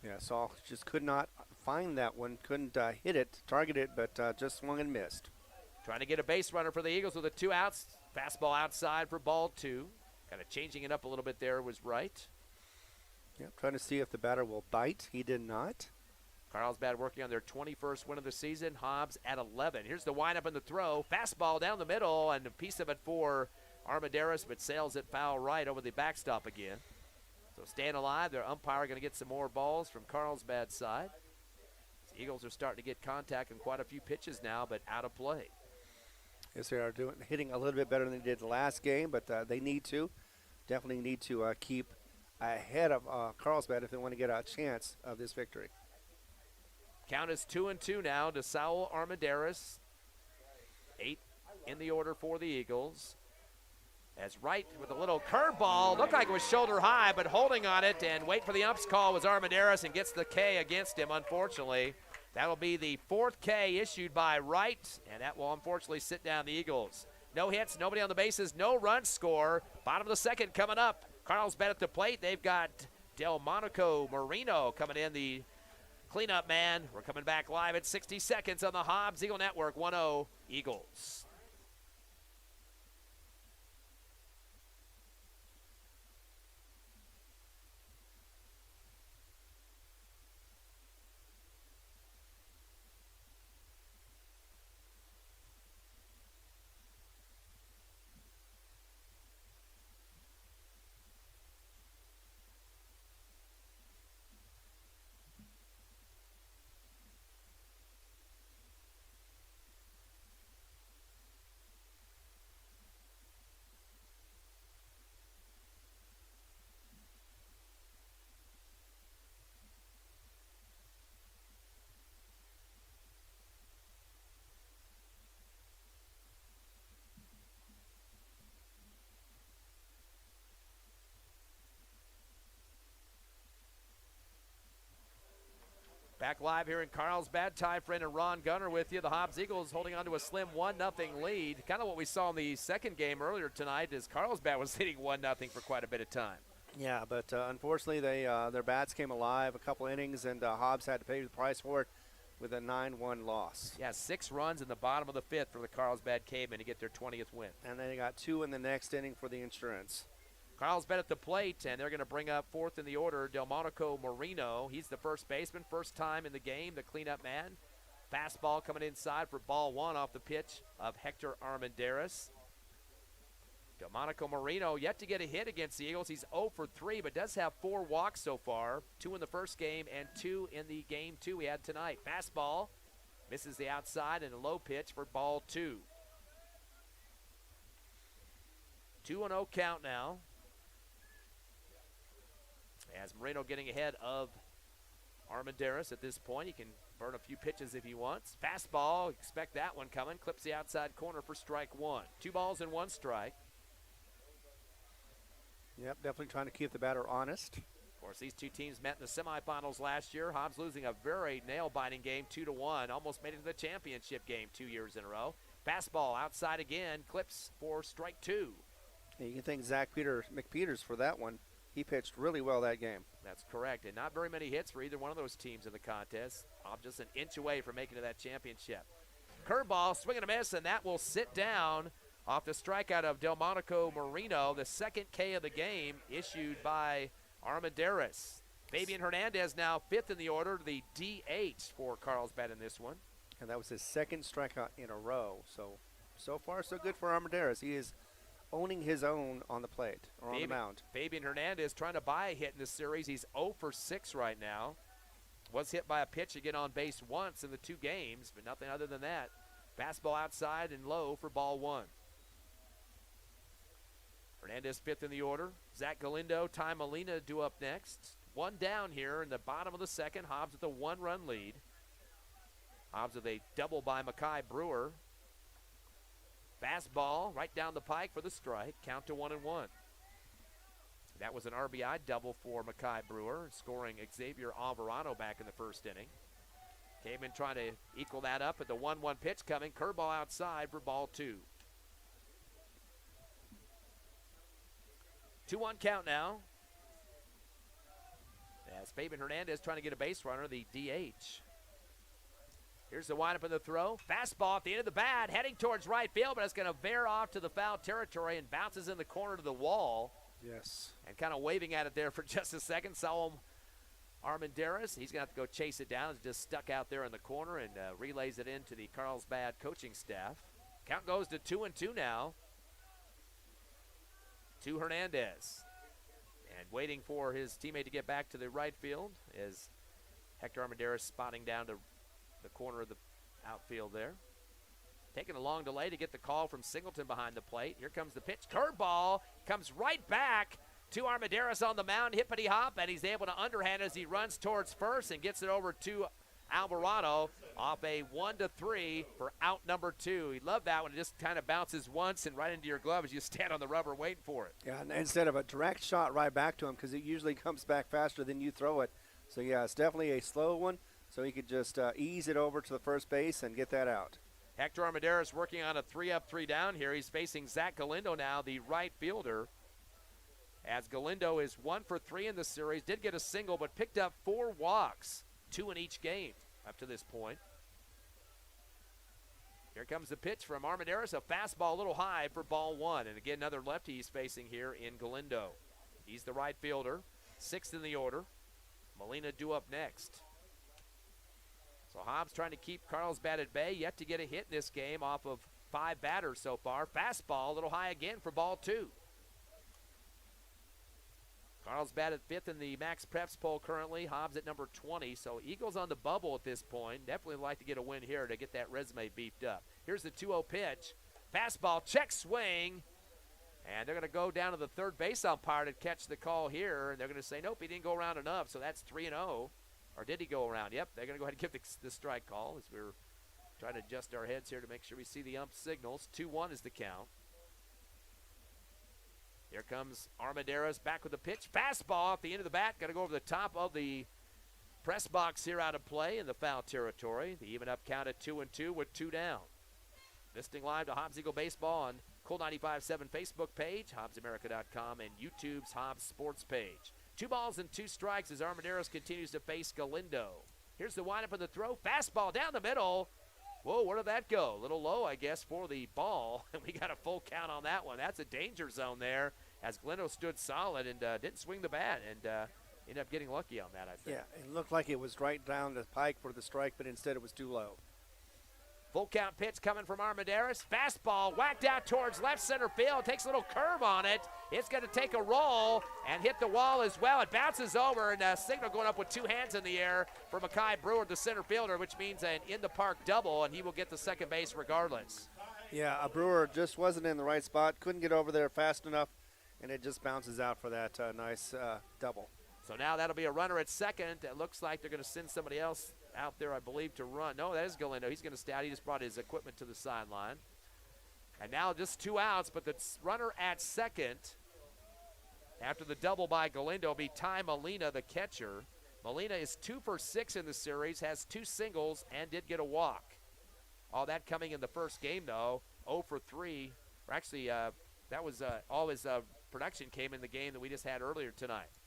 Yeah, Saul just could not find that one. Couldn't hit it, target it, but just swung and missed. Trying to get a base runner for the Eagles with the 2 outs. Fastball outside for ball 2. Kind of changing it up a little bit there was Wright. Yeah, trying to see if the batter will bite. He did not. Carlsbad working on their 21st win of the season. Hobbs at 11. Here's the windup and the throw. Fastball down the middle, and a piece of it for Armendariz, but sails it foul right over the backstop again. So staying alive. Their umpire going to get some more balls from Carlsbad's side. The Eagles are starting to get contact in quite a few pitches now, but out of play. Yes, they are hitting a little bit better than they did the last game, but they definitely need to keep ahead of Carlsbad if they want to get a chance of this victory. Count is 2-2 now to Saul Armendariz. 8 in the order for the Eagles. As Wright with a little curveball, looked like it was shoulder high, but holding on it and wait for the ump's call was Armendariz and gets the K against him, unfortunately. That'll be the 4th K issued by Wright, and that will unfortunately sit down the Eagles. No hits, nobody on the bases, no run score. Bottom of the 2nd coming up. Carlsbad at the plate. They've got Delmonico Marino coming in, the cleanup man. We're coming back live at 60 seconds on the Hobbs Eagle Network. 1-0 Eagles. Back live here in Carlsbad. Ty Friend and Ron Gunner with you. The Hobbs Eagles holding on to a slim 1-0 lead. Kind of what we saw in the second game earlier tonight as Carlsbad was leading 1-0 for quite a bit of time. Yeah, but unfortunately their bats came alive a couple innings, and Hobbs had to pay the price for it. with a 9-1 loss. Yeah, 6 runs in the bottom of the 5th for the Carlsbad Cavemen to get their 20th win. And then they got 2 in the next inning for the Insurance. Carlsbad at the plate, and they're going to bring up 4th in the order, Delmonico Marino. He's the first baseman, first time in the game, the cleanup man. Fastball coming inside for ball 1 off the pitch of Hector Armendariz. Delmonico Marino yet to get a hit against the Eagles. He's 0 for 3, but does have 4 walks so far, 2 in the first game and 2 in the game 2 we had tonight. Fastball misses the outside and a low pitch for ball 2. 2-0 count now. As Marino getting ahead of Armendariz at this point. He can burn a few pitches if he wants. Fastball, expect that one coming. Clips the outside corner for strike 1. 2 balls and 1 strike. Yep, definitely trying to keep the batter honest. Of course, these two teams met in the semifinals last year. Hobbs losing a very nail-biting game 2-1. Almost made it to the championship game 2 years in a row. Fastball outside again. Clips for strike 2. And you can thank Zach McPeters for that one. He pitched really well that game. That's correct, and not very many hits for either one of those teams in the contest. Hobbs just an inch away from making it to that championship. Curveball, swing and a miss, and that will sit down off the strikeout of Delmonico Marino, the second K of the game issued by Armendariz. Fabian Hernandez now 5th in the order, the DH for Carlsbad in this one. And that was his second strikeout in a row. So far, so good for Armendariz. He is owning his own on the plate or on the mound. Fabian Hernandez trying to buy a hit in this series. He's 0 for 6 right now. Was hit by a pitch to get on base once in the 2 games, but nothing other than that. Fastball outside and low for ball 1. Hernandez 5th in the order. Zach Galindo, Ty Molina due up next. 1 down here in the bottom of the 2nd. Hobbs with a 1-run lead. Hobbs with a double by Mackay Brewer. Fastball right down the pike for the strike. Count to 1-1. That was an RBI double for Mackay Brewer, scoring Xavier Alvarado back in the first inning. Caveman trying to equal that up at the 1-1 pitch coming. Curveball outside for ball 2. 2-1 count now. As Fabian Hernandez trying to get a base runner, the DH. Here's the windup of the throw. Fastball at the end of the bat, heading towards right field, but it's going to veer off to the foul territory and bounces in the corner to the wall. Yes. And kind of waving at it there for just a second. Saw Armendariz. He's going to have to go chase it down. It's just stuck out there in the corner and relays it into the Carlsbad coaching staff. Count goes to 2-2 now. To Hernandez. And waiting for his teammate to get back to the right field is Hector Armendariz spotting down to the corner of the outfield there. Taking a long delay to get the call from Singleton behind the plate. Here comes the pitch. Curveball comes right back to Armendariz on the mound. Hippity hop, and he's able to underhand as he runs towards first and gets it over to Alvarado off a 1-3 for out number 2. He loved that one. It just kind of bounces once and right into your glove as you stand on the rubber waiting for it. Yeah, and instead of a direct shot right back to him, because it usually comes back faster than you throw it. So, yeah, it's definitely a slow one. So he could just ease it over to the first base and get that out. Hector Armendariz working on a 3-up, 3-down here. He's facing Zach Galindo now, the right fielder. As Galindo is 1 for 3 in the series, did get a single, but picked up 4 walks, 2 in each game up to this point. Here comes the pitch from Armendariz, a fastball a little high for ball 1. And again, another lefty he's facing here in Galindo. He's the right fielder, 6th in the order. Molina due up next. So Hobbs trying to keep Carlsbad at bay, yet to get a hit in this game off of 5 batters so far. Fastball a little high again for ball 2. Carlsbad at 5th in the Max Preps poll currently. Hobbs at number 20. So Eagles on the bubble at this point. Definitely like to get a win here to get that resume beefed up. Here's the 2-0 pitch. Fastball, check swing. And they're going to go down to the third base umpire to catch the call here. And they're going to say, nope, he didn't go around enough. So that's 3-0. Or did he go around? Yep, they're going to go ahead and give the strike call as we're trying to adjust our heads here to make sure we see the ump signals. 2-1 is the count. Here comes Armendariz back with the pitch. Fastball at the end of the bat. Got to go over the top of the press box here out of play in the foul territory. The even up count at 2-2 with 2 down. Listening live to Hobbs Eagle Baseball on Cool 95.7 Facebook page, HobbsAmerica.com, and YouTube's Hobbs Sports page. 2 balls and 2 strikes as Armendariz continues to face Galindo. Here's the windup and the throw. Fastball down the middle. Whoa, where did that go? A little low, I guess, for the ball. And we got a full count on that one. That's a danger zone there as Glendo stood solid and didn't swing the bat and ended up getting lucky on that, I think. Yeah, it looked like it was right down the pike for the strike, but instead it was too low. Full count pitch coming from Armendariz. Fastball whacked out towards left center field. Takes a little curve on it. It's going to take a roll and hit the wall as well. It bounces over, and a signal going up with two hands in the air for Mekhi Brewer, the center fielder, which means an in-the-park double, and he will get the second base regardless. Yeah, Brewer just wasn't in the right spot. Couldn't get over there fast enough, and it just bounces out for that nice double. So now that'll be a runner at second. It looks like they're going to send somebody else out there, I believe, to run. No, that is Galindo. He's going to stay out. He just brought his equipment to the sideline. And now just 2 outs, but the runner at second after the double by Galindo will be Ty Molina, the catcher. Molina is 2 for 6 in the series, has 2 singles, and did get a walk. All that coming in the first game, though. 0 for 3. Or actually, that was all his production came in the game that we just had earlier tonight.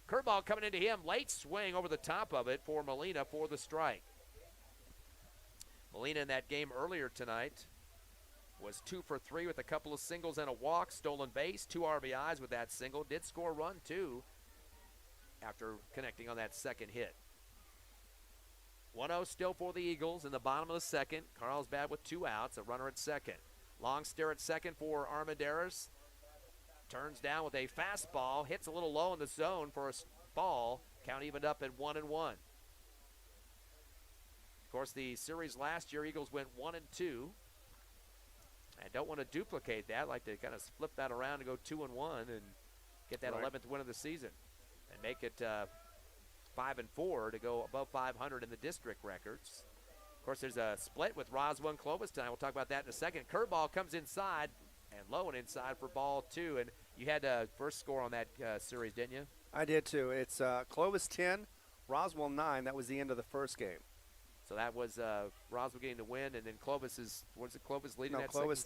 Curveball coming into him. Late swing over the top of it for Molina for the strike. Molina in that game earlier tonight was 2 for 3 with a couple of singles and a walk. Stolen base, 2 RBIs with that single. Did score a run, too, after connecting on that second hit. 1-0 still for the Eagles in the bottom of the second. Carlsbad with 2 outs, a runner at second. Long stare at second for Armendariz. Turns down with a fastball, hits a little low in the zone for a ball. Count evened up at 1-1. Of course, the series last year, Eagles went 1-2. I don't want to duplicate that. I'd like to kind of flip that around and go 2-1 and get that 11th win of the season and make it 5-4 to go above 500 in the district records. Of course, there's a split with Roswell and Clovis tonight. We'll talk about that in a second. Curveball comes inside. And low and inside for ball 2. And you had the first score on that series, didn't you? I did, too. It's Clovis 10, Roswell 9. That was the end of the first game. So that was Roswell getting the win, and then Clovis is, was it Clovis leading that Clovis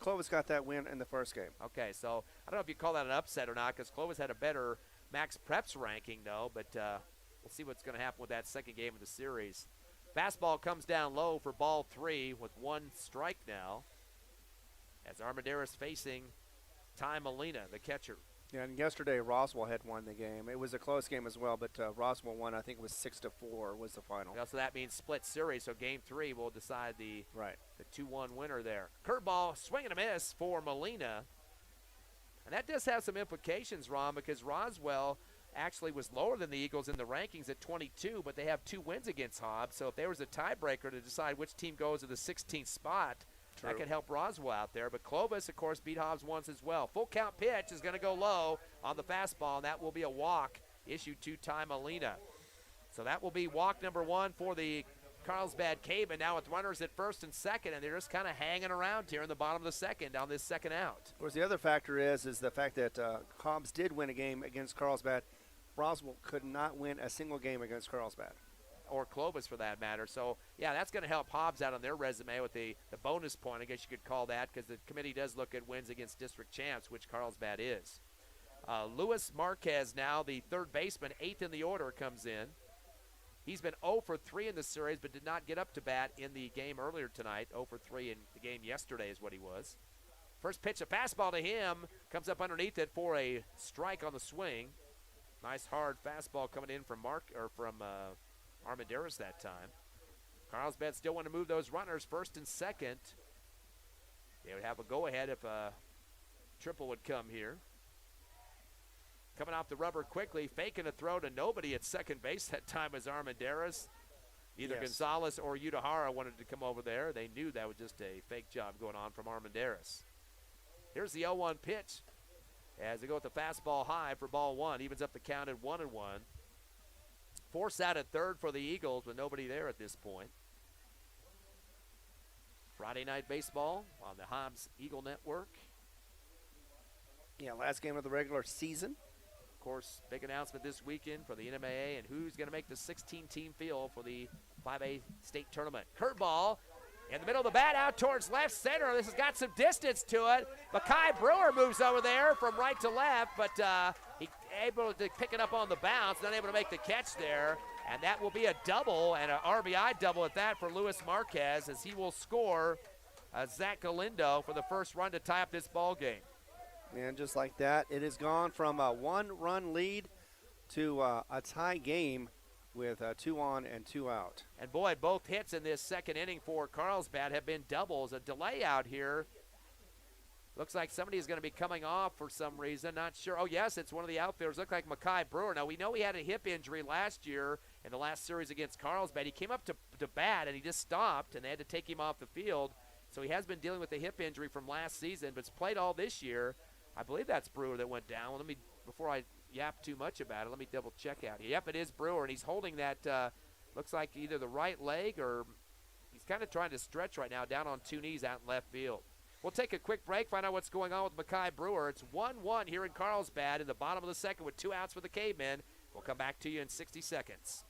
Clovis got that win in the first game. Okay, so I don't know if you call that an upset or not because Clovis had a better Max Preps ranking, though. But we'll see what's going to happen with that second game of the series. Fastball comes down low for ball 3 with 1 strike now. As Armendariz facing Ty Molina, the catcher. Yeah, and yesterday Roswell had won the game. It was a close game as well, but Roswell won. I think it was 6-4 was the final. Yeah, so that means split series. So game 3 will decide the 2-1 winner there. Curveball, swing and a miss for Molina, and that does have some implications, Ron, because Roswell actually was lower than the Eagles in the rankings at 22, but they have 2 wins against Hobbs. So if there was a tiebreaker to decide which team goes to the 16th spot. True. That could help Roswell out there. But Clovis, of course, beat Hobbs once as well. Full count pitch is going to go low on the fastball, and that will be a walk issued to Ty Molina. So that will be walk number 1 for the Carlsbad Cavemen. Now with runners at first and second, and they're just kind of hanging around here in the bottom of the second on this second out. Of course, the other factor is the fact that Hobbs did win a game against Carlsbad. Roswell could not win a single game against Carlsbad. Or Clovis for that matter. So, yeah, that's going to help Hobbs out on their resume with the bonus point, I guess you could call that, because the committee does look at wins against district champs, which Carlsbad is. Luis Marquez now, the third baseman, 8th in the order, comes in. He's been 0 for 3 in the series, but did not get up to bat in the game earlier tonight. 0 for 3 in the game yesterday is what he was. First pitch, a fastball to him, comes up underneath it for a strike on the swing. Nice hard fastball coming in from Armendariz that time. Carlsbad still want to move those runners first and second. They would have a go-ahead if a triple would come here. Coming off the rubber quickly, faking a throw to nobody at second base that time was Armendariz. Either Gonzalez or Udahara wanted to come over there. They knew that was just a fake job going on from Armendariz. Here's the 0-1 pitch as they go with the fastball high for ball 1. Evens up the count at 1-1. Force out at third for the Eagles with nobody there at this point. Friday night baseball on the Hobbs Eagle Network. Yeah, last game of the regular season. Of course, big announcement this weekend for the NMAA and who's going to make the 16-team field for the 5A state tournament. Curveball in the middle of the bat out towards left center. This has got some distance to it. Mekhi Brewer moves over there from right to left, but he able to pick it up on the bounce, not able to make the catch there. And that will be a double and an RBI double at that for Luis Marquez, as he will score Zach Galindo for the first run to tie up this ball game. And just like that, it has gone from a one-run lead to a tie game with 2 on and 2 out. And boy, both hits in this second inning for Carlsbad have been doubles. A delay out here. Looks like somebody is going to be coming off for some reason. Not sure. Oh, yes, it's one of the outfielders. Looks like Makai Brewer. Now, we know he had a hip injury last year in the last series against Carlsbad. He came up to bat, and he just stopped, and they had to take him off the field. So he has been dealing with a hip injury from last season, but has played all this year. I believe that's Brewer that went down. Well, before I yap too much about it, let me double check out here. Yep, it is Brewer, and he's holding that, looks like either the right leg or he's kind of trying to stretch right now down on 2 knees out in left field. We'll take a quick break, find out what's going on with Makai Brewer. It's 1-1 here in Carlsbad in the bottom of the second with 2 outs for the Cavemen. We'll come back to you in 60 seconds.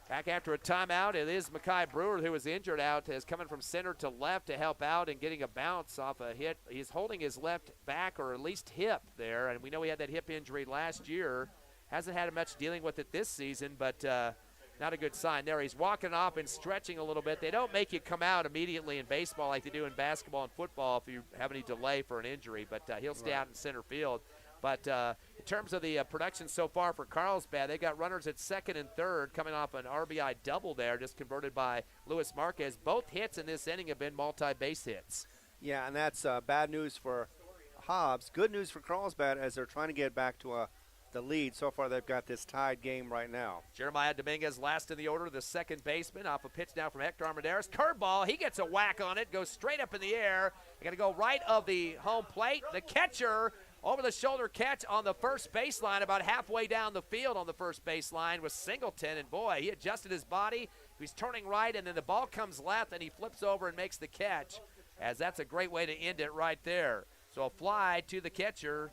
Back after a timeout, it is Makai Brewer who was injured out, is coming from center to left to help out and getting a bounce off a hit. He's holding his left back or at least hip there, and we know he had that hip injury last year. Hasn't had much dealing with it this season, but not a good sign there. He's walking off and stretching a little bit. They don't make you come out immediately in baseball like they do in basketball and football if you have any delay for an injury, but he'll stay out in center field. But in terms of the production so far for Carlsbad, they got runners at second and third coming off an RBI double there, just converted by Luis Marquez. Both hits in this inning have been multi-base hits. Yeah, and that's bad news for Hobbs. Good news for Carlsbad as they're trying to get back to the lead. So far, they've got this tied game right now. Jeremiah Dominguez last in the order, the second baseman, off a pitch now from Hector Armendariz. Curveball, he gets a whack on it, goes straight up in the air. They got to go right of the home plate. The catcher, over-the-shoulder catch on the first baseline, about halfway down the field on the first baseline was Singleton, and boy, he adjusted his body. He's turning right, and then the ball comes left, and he flips over and makes the catch, as that's a great way to end it right there. So a fly to the catcher,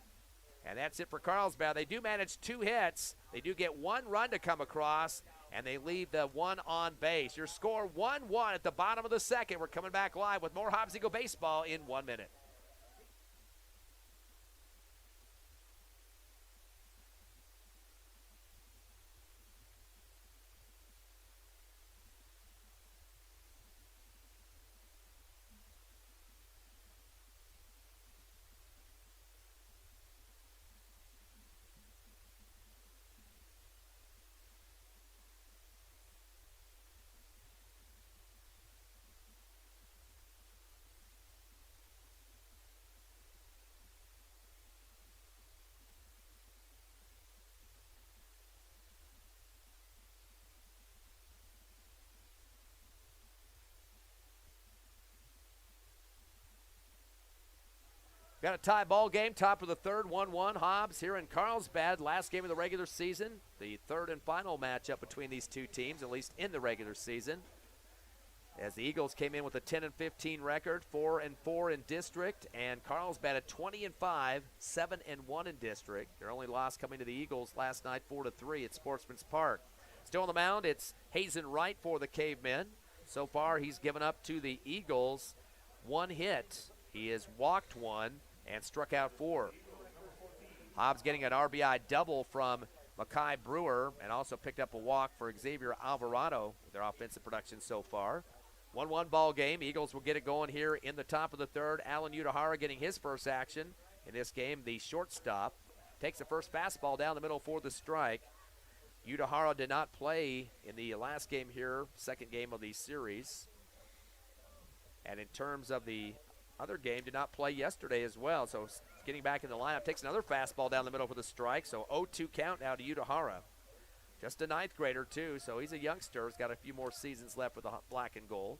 and that's it for Carlsbad. They do manage 2 hits. They do get 1 run to come across, and they leave the 1 on base. Your score 1-1 at the bottom of the second. We're coming back live with more Hobbs Eagle baseball in 1 minute. Got a tie ball game, top of the third, 1-1. Hobbs here in Carlsbad, last game of the regular season. The third and final matchup between these two teams, at least in the regular season. As the Eagles came in with a 10-15 record, 4-4 in district, and Carlsbad at 20-5, 7-1 in district. Their only loss coming to the Eagles last night, 4-3 at Sportsman's Park. Still on the mound, it's Hazen Wright for the Cavemen. So far, he's given up to the Eagles 1 hit. He has walked 1 and struck out 4. Hobbs getting an RBI double from Makai Brewer and also picked up a walk for Xavier Alvarado with their offensive production so far. 1-1 ball game. Eagles will get it going here in the top of the third. Alan Udahara getting his first action in this game. The shortstop takes the first fastball down the middle for the strike. Udahara did not play in the last game here, second game of the series. And in terms of the other game, did not play yesterday as well. So getting back in the lineup, takes another fastball down the middle for the strike. So 0-2 count now to Udahara. Just a 9th grader, too, so he's a youngster. He's got a few more seasons left with the black and gold.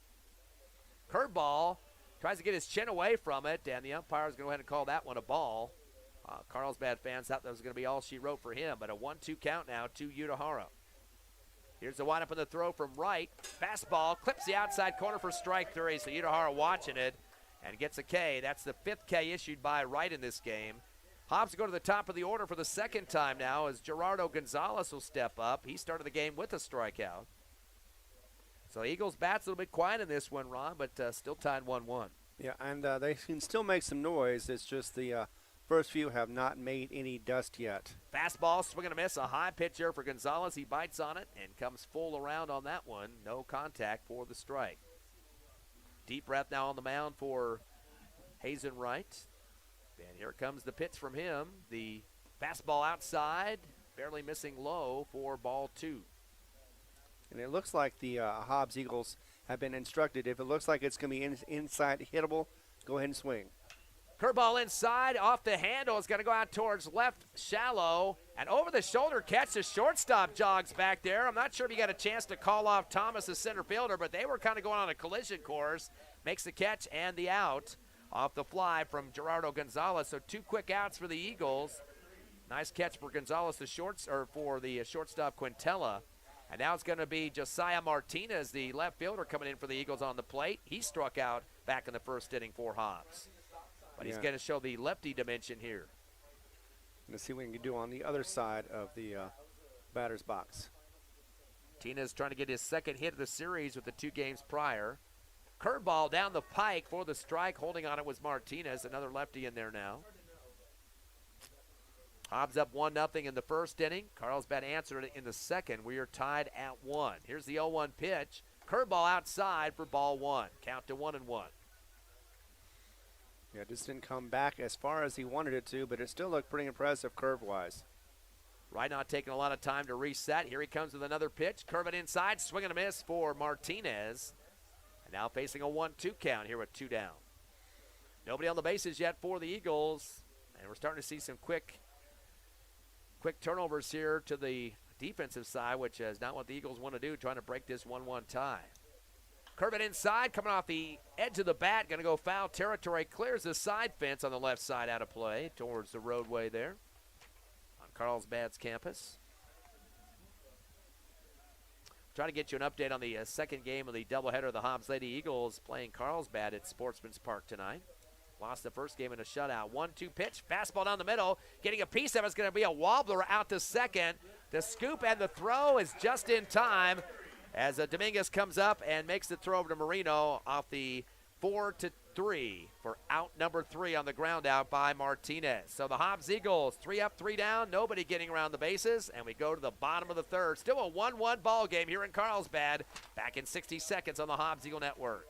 Curveball, tries to get his chin away from it, and the umpire is going to go ahead and call that one a ball Carlsbad fans thought that was going to be all she wrote for him, but a 1-2 count now to Utahara. Here's the windup and the throw from right. Fastball clips the outside corner for strike 3, so Utahara watching it and gets a K. That's the 5th K issued by Wright in this game. Hobbs will go to the top of the order for the 2nd time now as Gerardo Gonzalez will step up. He started the game with a strikeout. So Eagles bat's a little bit quiet in this one, Ron, but still tied 1-1. Yeah, and they can still make some noise. It's just the first few have not made any dust yet. Fastball, swing and a miss. A high pitch here for Gonzalez. He bites on it and comes full around on that one. No contact for the strike. Deep breath now on the mound for Hazen Wright. And here comes the pitch from him. The fastball outside, barely missing low for ball 2. And it looks like the Hobbs Eagles have been instructed, if it looks like it's going to be inside hittable, go ahead and swing. Curveball inside, off the handle. It's going to go out towards left, shallow, and over the shoulder catch. The shortstop jogs back there. I'm not sure if you got a chance to call off Thomas, the center fielder, but they were kind of going on a collision course. Makes the catch and the out off the fly from Gerardo Gonzalez. So 2 quick outs for the Eagles. Nice catch for Gonzalez, for the shortstop Quintella. And now it's going to be Josiah Martinez, the left fielder, coming in for the Eagles on the plate. He struck out back in the 1st inning for Hobbs. But he's going to show the lefty dimension here. Let's see what we can do on the other side of the batter's box. Martinez trying to get his 2nd hit of the series with the 2 games prior. Curveball down the pike for the strike. Holding on it was Martinez, another lefty in there now. Hobbs up 1-0 in the 1st inning. Carlsbad answered it in the 2nd. We are tied at 1. Here's the 0-1 pitch. Curveball outside for ball 1. Count to 1-1. Yeah, just didn't come back as far as he wanted it to, but it still looked pretty impressive curve-wise. Right, not taking a lot of time to reset. Here he comes with another pitch. Curve it inside. Swing and a miss for Martinez. And now facing a 1-2 count here with 2 down. Nobody on the bases yet for the Eagles. And we're starting to see some quick turnovers here to the defensive side, which is not what the Eagles want to do, trying to break this 1-1 tie. Curve it inside, coming off the edge of the bat, going to go foul territory. Clears the side fence on the left side out of play towards the roadway there on Carlsbad's campus. Trying to get you an update on the 2nd game of the doubleheader of the Hobbs Lady Eagles playing Carlsbad at Sportsman's Park tonight. Lost the 1st game in a shutout. 1-2 pitch, fastball down the middle. Getting a piece of it's going to be a wobbler out to 2nd. The scoop and the throw is just in time as Dominguez comes up and makes the throw over to Marino off the 4-3 for out number 3 on the ground out by Martinez. So the Hobbs Eagles 3 up, 3 down, nobody getting around the bases, and we go to the bottom of the 3rd. Still a 1-1 ball game here in Carlsbad. Back in 60 seconds on the Hobbs Eagle Network.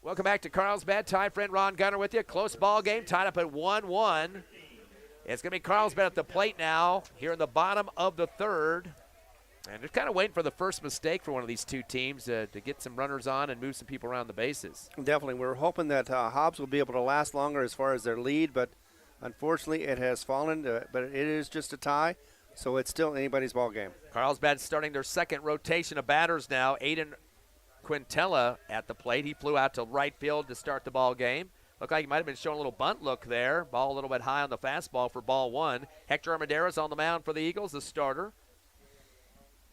Welcome back to Carlsbad. Ty friend Ron Gunner with you. Close ball game, tied up at 1-1. It's going to be Carlsbad at the plate now here in the bottom of the 3rd. And they're kind of waiting for the first mistake for one of these 2 teams to get some runners on and move some people around the bases. Definitely. We're hoping that Hobbs will be able to last longer as far as their lead, but unfortunately it has fallen. But it is just a tie, so it's still anybody's ball game. Carlsbad starting their 2nd rotation of batters now. Aiden Quintella at the plate. He flew out to right field to start the ball game. Looked like he might have been showing a little bunt look there. Ball a little bit high on the fastball for ball 1. Hector Armendariz on the mound for the Eagles, the starter.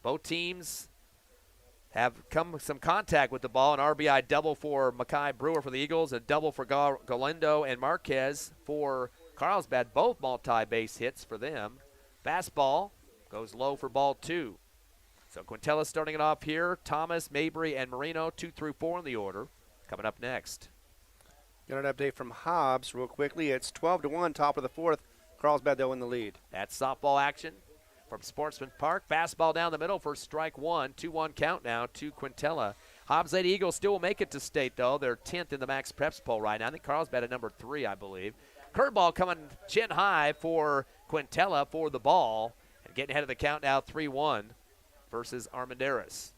Both teams have come some contact with the ball. An RBI double for Mackay Brewer for the Eagles, a double for Galindo and Marquez for Carlsbad, both multi-base hits for them. Fastball goes low for ball 2. So Quintella starting it off here. Thomas, Mabry, and Marino, 2 through 4 in the order. Coming up next. Got an update from Hobbs real quickly. It's 12-1, top of the 4th. Carlsbad, though, in the lead. That's softball action from Sportsman Park. Fastball down the middle for strike 1. 2-1 count now to Quintella. Hobbs Lady Eagles still will make it to state, though. They're 10th in the Max Preps poll right now. I think Carlsbad at number 3, I believe. Curveball coming chin high for Quintella for the ball. And getting ahead of the count now, 3-1 versus Armendariz.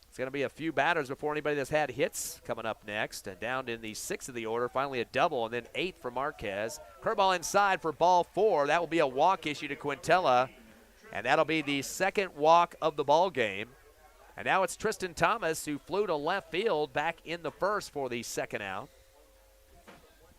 It's going to be a few batters before anybody that's had hits coming up next. And down in the 6th of the order, finally a double, and then 8th for Marquez. Curveball inside for ball 4. That will be a walk issue to Quintella, and that'll be the second walk of the ball game. And now it's Tristan Thomas, who flew to left field back in the first for the second out.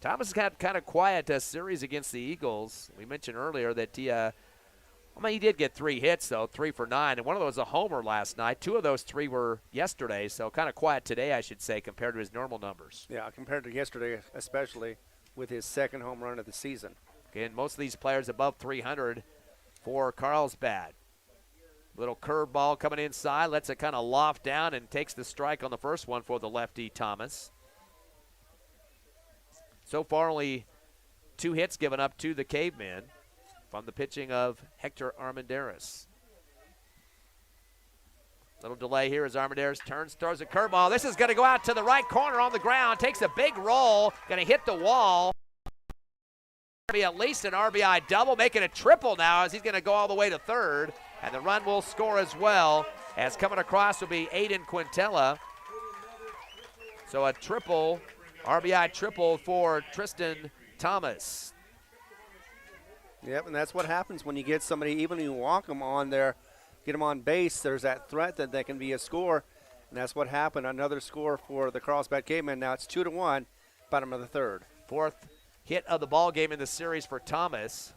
Thomas has had kind of quiet series against the Eagles. We mentioned earlier that he did get 3 hits, though, 3 for 9, and one of those was a homer last night. 2 of those 3 were yesterday, so kind of quiet today, I should say, compared to his normal numbers. Yeah, compared to yesterday, especially with his second home run of the season. Again, most of these players above 300 for Carlsbad. Little curveball coming inside, lets it kind of loft down and takes the strike on the first one for the lefty Thomas. So far, only 2 hits given up to the Cavemen from the pitching of Hector Armendariz. Little delay here as Armendariz turns, throws a curveball. This is going to go out to the right corner on the ground. Takes a big roll, going to hit the wall. Be at least an RBI double, making a triple now as he's going to go all the way to third. And the run will score as well, as coming across will be Aiden Quintella. So a triple, RBI triple for Tristan Thomas. Yep, and that's what happens when you get somebody, even when you walk them on there, get them on base, there's that threat that they can be a score, and that's what happened. Another score for the Carlsbad Cavemen. Now it's 2-1, bottom of the 3rd. 4th hit of the ball game in the series for Thomas.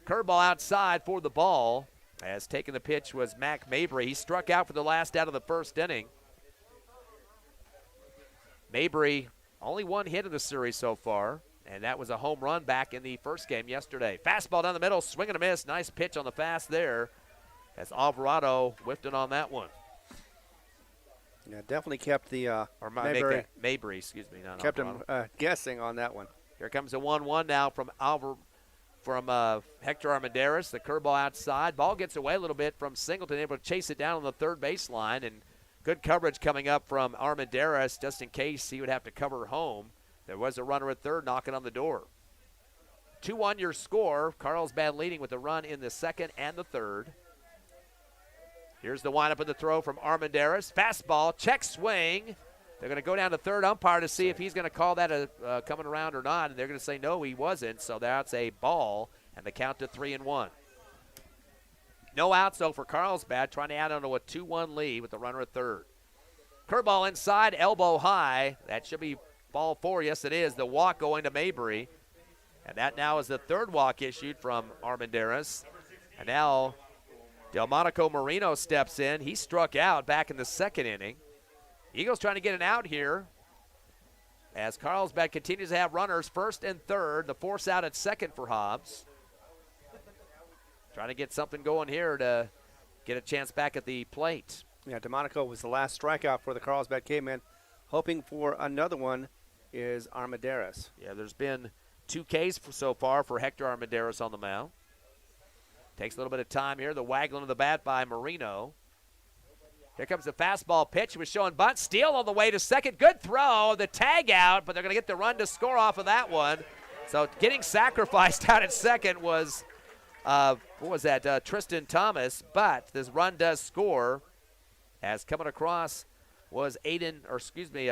Curveball outside for the ball, as taking the pitch was Mac Mabry. He struck out for the last out of the first inning. Mabry, only 1 hit in the series so far, and that was a home run back in the first game yesterday. Fastball down the middle, swing and a miss. Nice pitch on the fast there, as Alvarado whiffed it on that one. Yeah, definally kept the Mabry, excuse me, not kept Alvarado. him guessing on that one. Here comes a 1-1 now from Hector Armendariz. The curveball outside. Ball gets away a little bit from Singleton, able to chase it down on the third baseline, and good coverage coming up from Armendariz just in case he would have to cover home. There was a runner at third knocking on the door. 2-1 your score. Carlsbad leading with a run in the second and the third. Here's the windup of the throw from Armendariz. Fastball, check swing. They're going to go down to third umpire to see if he's going to call that coming around or not, and they're going to say no, he wasn't. So that's a ball, and the count to 3-1. No outs, though, for Carlsbad, trying to add on to a 2-1 lead with the runner at third. Curveball inside, elbow high. That should be ball 4. Yes, it is. The walk going to Mabry. And that now is the third walk issued from Armendariz. And now Delmonico Marino steps in. He struck out back in the second inning. Eagles trying to get an out here as Carlsbad continues to have runners first and third. The force out at second for Hobbs. Trying to get something going here to get a chance back at the plate. Yeah, Delmonico was the last strikeout for the Carlsbad Cavemen. Hoping for another one is Armendariz. Yeah, there's been 2 Ks so far for Hector Armendariz on the mound. Takes a little bit of time here. The waggling of the bat by Marino. Here comes the fastball pitch. He was showing bunt. Steal on the way to second. Good throw. The tag out, but they're going to get the run to score off of that one. So getting sacrificed out at second was, Tristan Thomas. But this run does score, as coming across was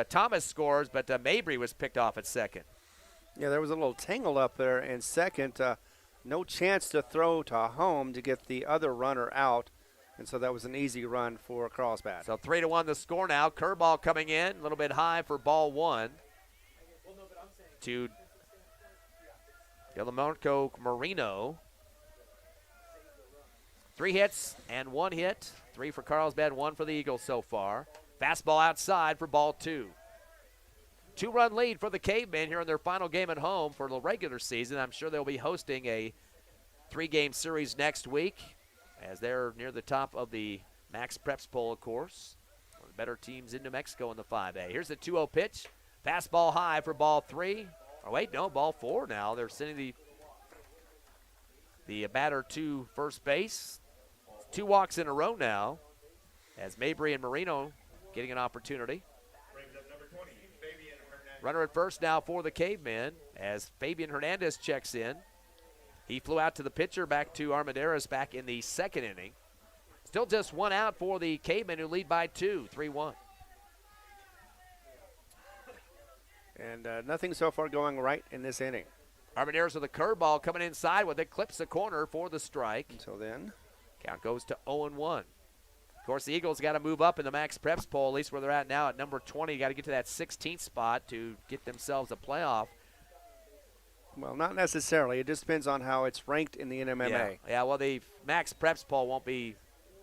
Thomas scores, but Mabry was picked off at second. Yeah, there was a little tangle up there in second. No chance to throw to home to get the other runner out. And so that was an easy run for Carlsbad. So 3-1 the score now. Curveball coming in, a little bit high for ball 1 to Delmonico Marino. 3 hits and 1 hit. 3 for Carlsbad, 1 for the Eagles so far. Fastball outside for ball 2. 2-run lead for the Cavemen here in their final game at home for the regular season. I'm sure they'll be hosting a 3-game series next week as they're near the top of the Max Preps poll, of course. One of the better teams in New Mexico in the 5A. Here's the 2-0 pitch. Fastball high for ball 3. Oh, wait, no, ball 4 now. They're sending the batter to first base. 2 walks in a row now as Mabry and Marino getting an opportunity. Runner at first now for the Cavemen as Fabian Hernandez checks in. He flew out to the pitcher, back to Armendariz back in the 2nd inning. Still just 1 out for the Cavemen, who lead by 2, 3-1. And nothing so far going right in this inning. Armendariz with a curveball coming inside with it, clips the corner for the strike. Until then, count goes to 0-1. Of course, the Eagles got to move up in the Max Preps poll, at least where they're at now at number 20. Got to get to that 16th spot to get themselves a playoff. Well, not necessarily. It just depends on how it's ranked in the NMMA. Yeah, well, the Max Preps poll won't be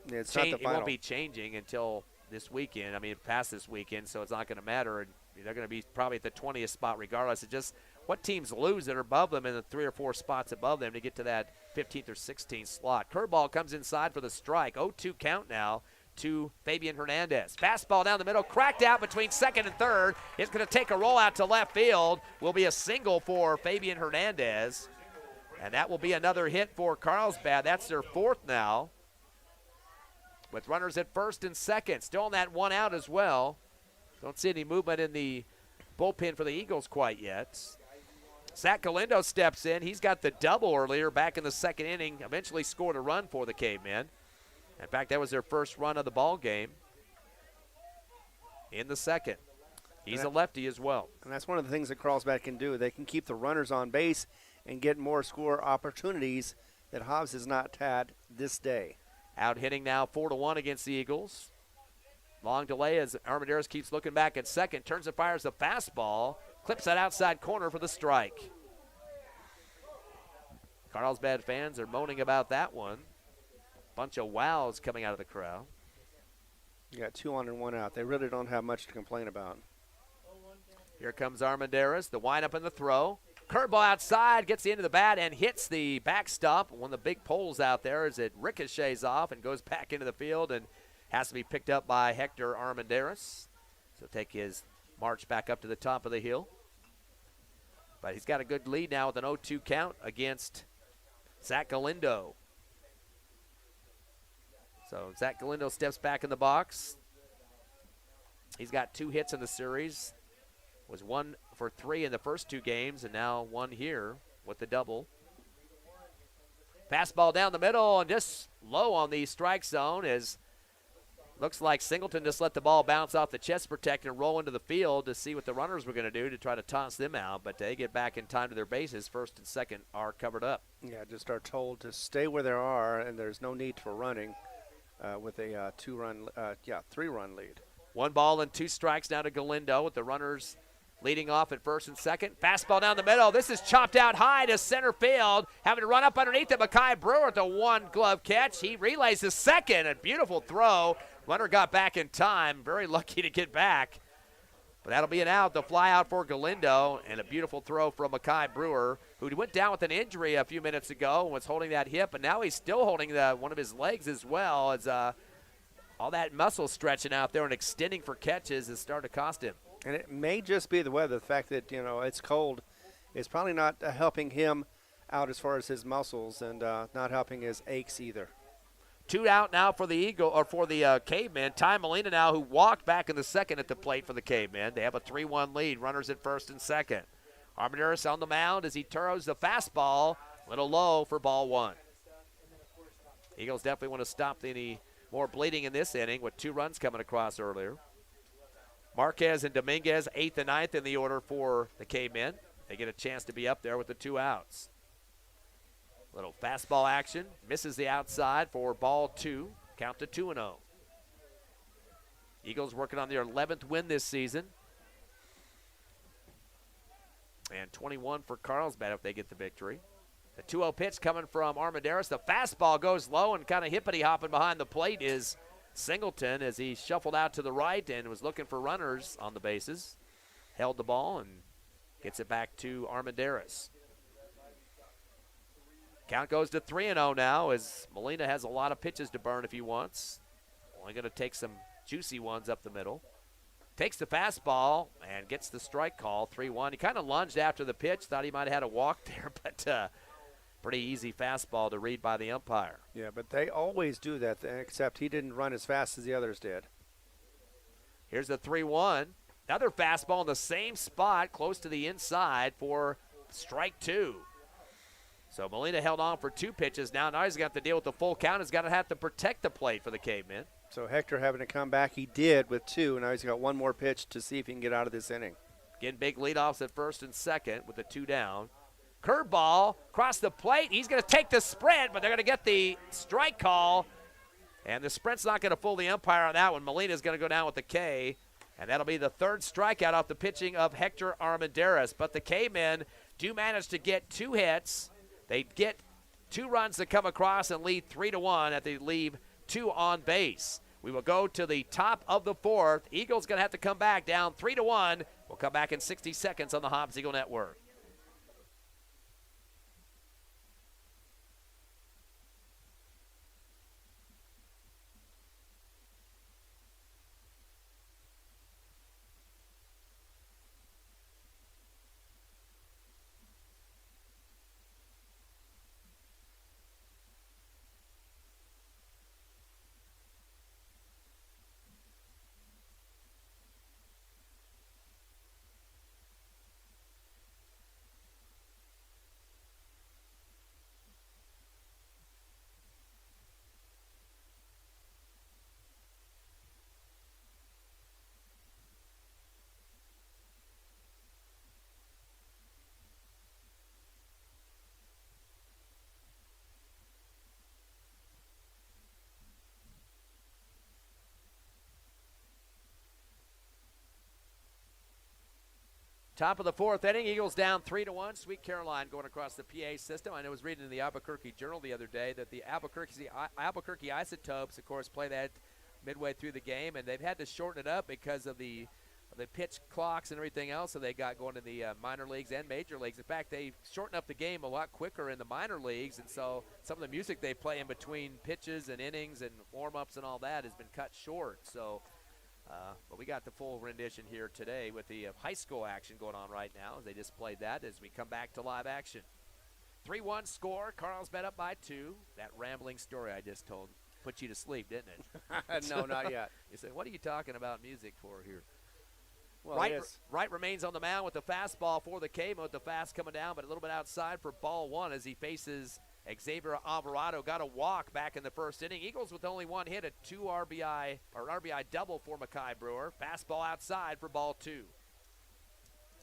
it's not the final. It won't be changing until this weekend. I mean, past this weekend, so it's not going to matter. And they're going to be probably at the 20th spot regardless. It's just what teams lose that are above them in the 3 or 4 spots above them to get to that 15th or 16th slot. Curveball comes inside for the strike. 0-2 count now to Fabian Hernandez. Fastball down the middle, cracked out between 2nd and 3rd. It's going to take a roll out to left field. Will be a single for Fabian Hernandez. And that will be another hit for Carlsbad. That's their 4th now. With runners at 1st and 2nd. Still on that 1 out as well. Don't see any movement in the bullpen for the Eagles quite yet. Zach Galindo steps in. He's got the double earlier back in the 2nd inning. Eventually scored a run for the Cavemen. In fact, that was their first run of the ball game in the 2nd. He's a lefty as well. And that's one of the things that Carlsbad can do. They can keep the runners on base and get more score opportunities that Hobbs has not had this day. Out hitting now 4-1 against the Eagles. Long delay as Armendariz keeps looking back at 2nd. Turns and fires a fastball. Clips that outside corner for the strike. Carlsbad fans are moaning about that one. Bunch of wows coming out of the crowd. You got 2 on and 1 out. They really don't have much to complain about. Here comes Armendariz. The windup and the throw. Curveball outside, gets the end of the bat and hits the backstop. One of the big poles out there as it ricochets off and goes back into the field and has to be picked up by Hector Armendariz. So take his march back up to the top of the hill. But he's got a good lead now with an 0-2 count against Zach Galindo. So Zach Galindo steps back in the box. He's got 2 hits in the series. Was 1 for 3 in the first 2 games, and now 1 here with the double. Fastball down the middle and just low on the strike zone as looks like Singleton just let the ball bounce off the chest protector and roll into the field to see what the runners were going to do to try to toss them out, but they get back in time to their bases. 1st and 2nd are covered up. Yeah, just are told to stay where they are, and there's no need for running with a 3-run lead. 1 ball and 2 strikes now to Galindo with the runners leading off at 1st and 2nd. Fastball down the middle. This is chopped out high to center field. Having to run up underneath it. Makai Brewer with a 1-glove catch. He relays the 2nd. A beautiful throw. Runner got back in time. Very lucky to get back. But that'll be an out. The fly out for Galindo. And a beautiful throw from Makai Brewer, who went down with an injury a few minutes ago and was holding that hip. And now he's still holding one of his legs as well. As all that muscle stretching out there and extending for catches has started to cost him. And it may just be the weather. The fact that, it's cold is probably not helping him out as far as his muscles and not helping his aches either. 2 out now for the Cavemen. Ty Molina now, who walked back in the 2nd at the plate for the Cavemen. They have a 3-1 lead. Runners at 1st and 2nd. Armendariz on the mound as he throws the fastball. A little low for ball 1. Eagles definitely want to stop any more bleeding in this inning with 2 runs coming across earlier. Marquez and Dominguez, 8th and 9th in the order for the Cavemen. They get a chance to be up there with the 2 outs. Little fastball action. Misses the outside for ball 2. Count to 2-0. Eagles working on their 11th win this season. And 21 for Carlsbad if they get the victory. The 2-0 pitch coming from Armendariz. The fastball goes low, and kind of hippity-hopping behind the plate is Singleton as he shuffled out to the right and was looking for runners on the bases. Held the ball and gets it back to Armendariz. Count goes to 3-0 now as Molina has a lot of pitches to burn if he wants. Only going to take some juicy ones up the middle. Takes the fastball and gets the strike call, 3-1. He kind of lunged after the pitch, thought he might have had a walk there, but pretty easy fastball to read by the umpire. Yeah, but they always do that, except he didn't run as fast as the others did. Here's the 3-1. Another fastball in the same spot, close to the inside for strike 2. So Molina held on for 2 pitches. Now he's got to deal with the full count. He's got to have to protect the plate for the Cavemen. So Hector having to come back, he did with 2. Now he's got 1 more pitch to see if he can get out of this inning. Getting big leadoffs at first and second with the 2 down. Curveball across the plate. He's going to take the sprint, but they're going to get the strike call. And the sprint's not going to fool the umpire on that one. Molina's going to go down with the K. And that'll be the 3rd strikeout off the pitching of Hector Armendariz. But the K-men do manage to get 2 hits. They get 2 runs to come across and lead 3-1 as they leave 2 on base. We will go to the top of the 4th. Eagles going to have to come back down 3-1. We'll come back in 60 seconds on the Hobbs Eagle Network. Top of the 4th inning, Eagles down 3-1. Sweet Caroline going across the PA system. I was reading in the Albuquerque Journal the other day that the Albuquerque Isotopes, of course, play that midway through the game, and they've had to shorten it up because of the pitch clocks and everything else that they got going in the minor leagues and major leagues. In fact, they shortened up the game a lot quicker in the minor leagues, and so some of the music they play in between pitches and innings and warm-ups and all that has been cut short. So. But we got the full rendition here today with the high school action going on right now. They just played that as we come back to live action. 3-1 score. Carlsbad up by 2. That rambling story I just told put you to sleep, didn't it? No, not yet. You said, what are you talking about music for here? Well, Wright remains on the mound with the fastball for the Cavemen with the fast coming down, but a little bit outside for ball 1 as he faces Xavier Alvarado. Got a walk back in the 1st inning. Eagles with only 1 hit, a 2 RBI or an RBI double for Makai Brewer. Fastball outside for ball 2.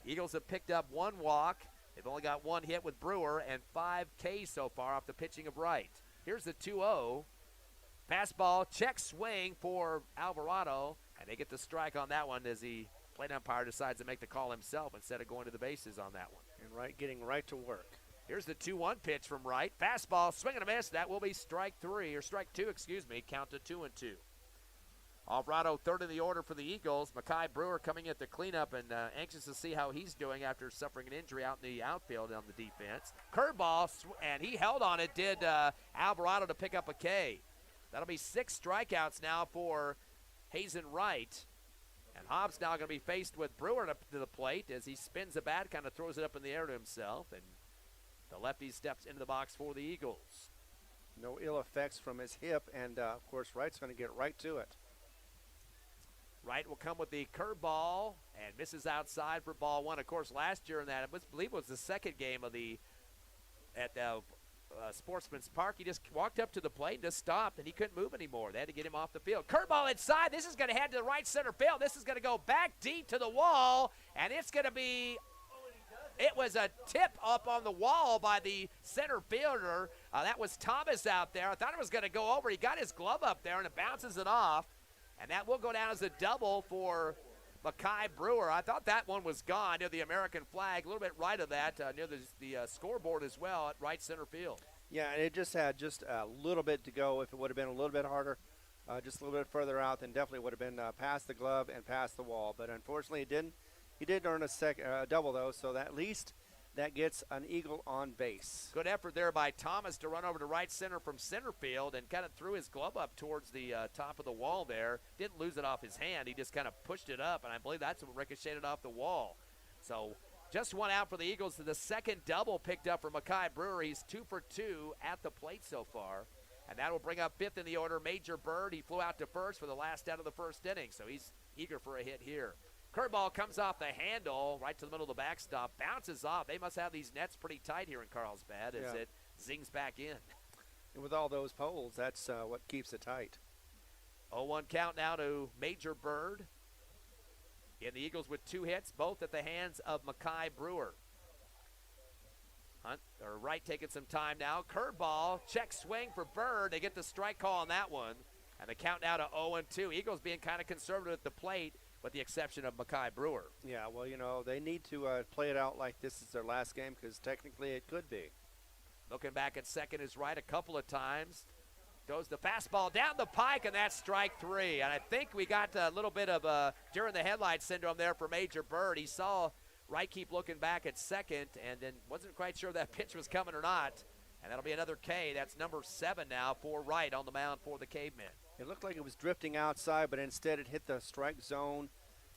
Eagles have picked up 1 walk. They've only got 1 hit with Brewer and 5 Ks so far off the pitching of Wright. Here's the 2-0. Fastball, check swing for Alvarado, and they get the strike on that one as the plate umpire decides to make the call himself instead of going to the bases on that one. And Wright getting right to work. Here's the 2-1 pitch from Wright. Fastball, swing and a miss. That will be strike 2, excuse me. Count to 2-2. Alvarado 3rd in the order for the Eagles. Makai Brewer coming at the cleanup and anxious to see how he's doing after suffering an injury out in the outfield on the defense. Curveball, and he held on it, did Alvarado to pick up a K. That'll be 6 strikeouts now for Hazen Wright. And Hobbs now going to be faced with Brewer to the plate as he spins the bat, kind of throws it up in the air to himself. And the lefty steps into the box for the Eagles. No ill effects from his hip, and, of course, Wright's going to get right to it. Wright will come with the curveball and misses outside for ball 1. Of course, last year in that, I believe it was the 2nd game of at Sportsman's Park, he just walked up to the plate and just stopped, and he couldn't move anymore. They had to get him off the field. Curveball inside. This is going to head to the right center field. This is going to go back deep to the wall, and it's going to be – it was a tip up on the wall by the center fielder. That was Thomas out there. I thought it was going to go over. He got his glove up there, and it bounces it off. And that will go down as a double for Mackay Brewer. I thought that one was gone near the American flag, a little bit right of that, near the scoreboard as well at right center field. Yeah, and it just had just a little bit to go. If it would have been a little bit harder, just a little bit further out, then definitely would have been past the glove and past the wall. But unfortunately, it didn't. He did earn a double, though, so that at least that gets an Eagle on base. Good effort there by Thomas to run over to right center from center field and kind of threw his glove up towards the top of the wall there. Didn't lose it off his hand. He just kind of pushed it up, and I believe that's what ricocheted off the wall. So just one out for the Eagles. The second double picked up for Mackay Brewer. He's 2 for 2 at the plate so far. And that will bring up fifth in the order, Major Bird. He flew out to first for the last out of the first inning, so he's eager for a hit here. Curveball comes off the handle right to the middle of the backstop, bounces off. They must have these nets pretty tight here in Carlsbad as it zings back in. And with all those poles, that's what keeps it tight. 0-1 count now to Major Bird. And the Eagles with 2 hits, both at the hands of Mackay Brewer. Hunt, or Wright taking some time now. Curveball, check swing for Bird. They get the strike call on that one. And the count now to 0-2. Eagles being kind of conservative at the plate, with the exception of Mackay Brewer. Yeah, well, you know, they need to play it out like this is their last game because technically it could be. Looking back at second is Wright a couple of times. Throws the fastball down the pike, and that's strike 3. And I think we got a little bit of during the headlight syndrome there for Major Bird. He saw Wright keep looking back at second and then wasn't quite sure if that pitch was coming or not. And that'll be another K. That's number 7 now for Wright on the mound for the Cavemen. It looked like it was drifting outside, but instead it hit the strike zone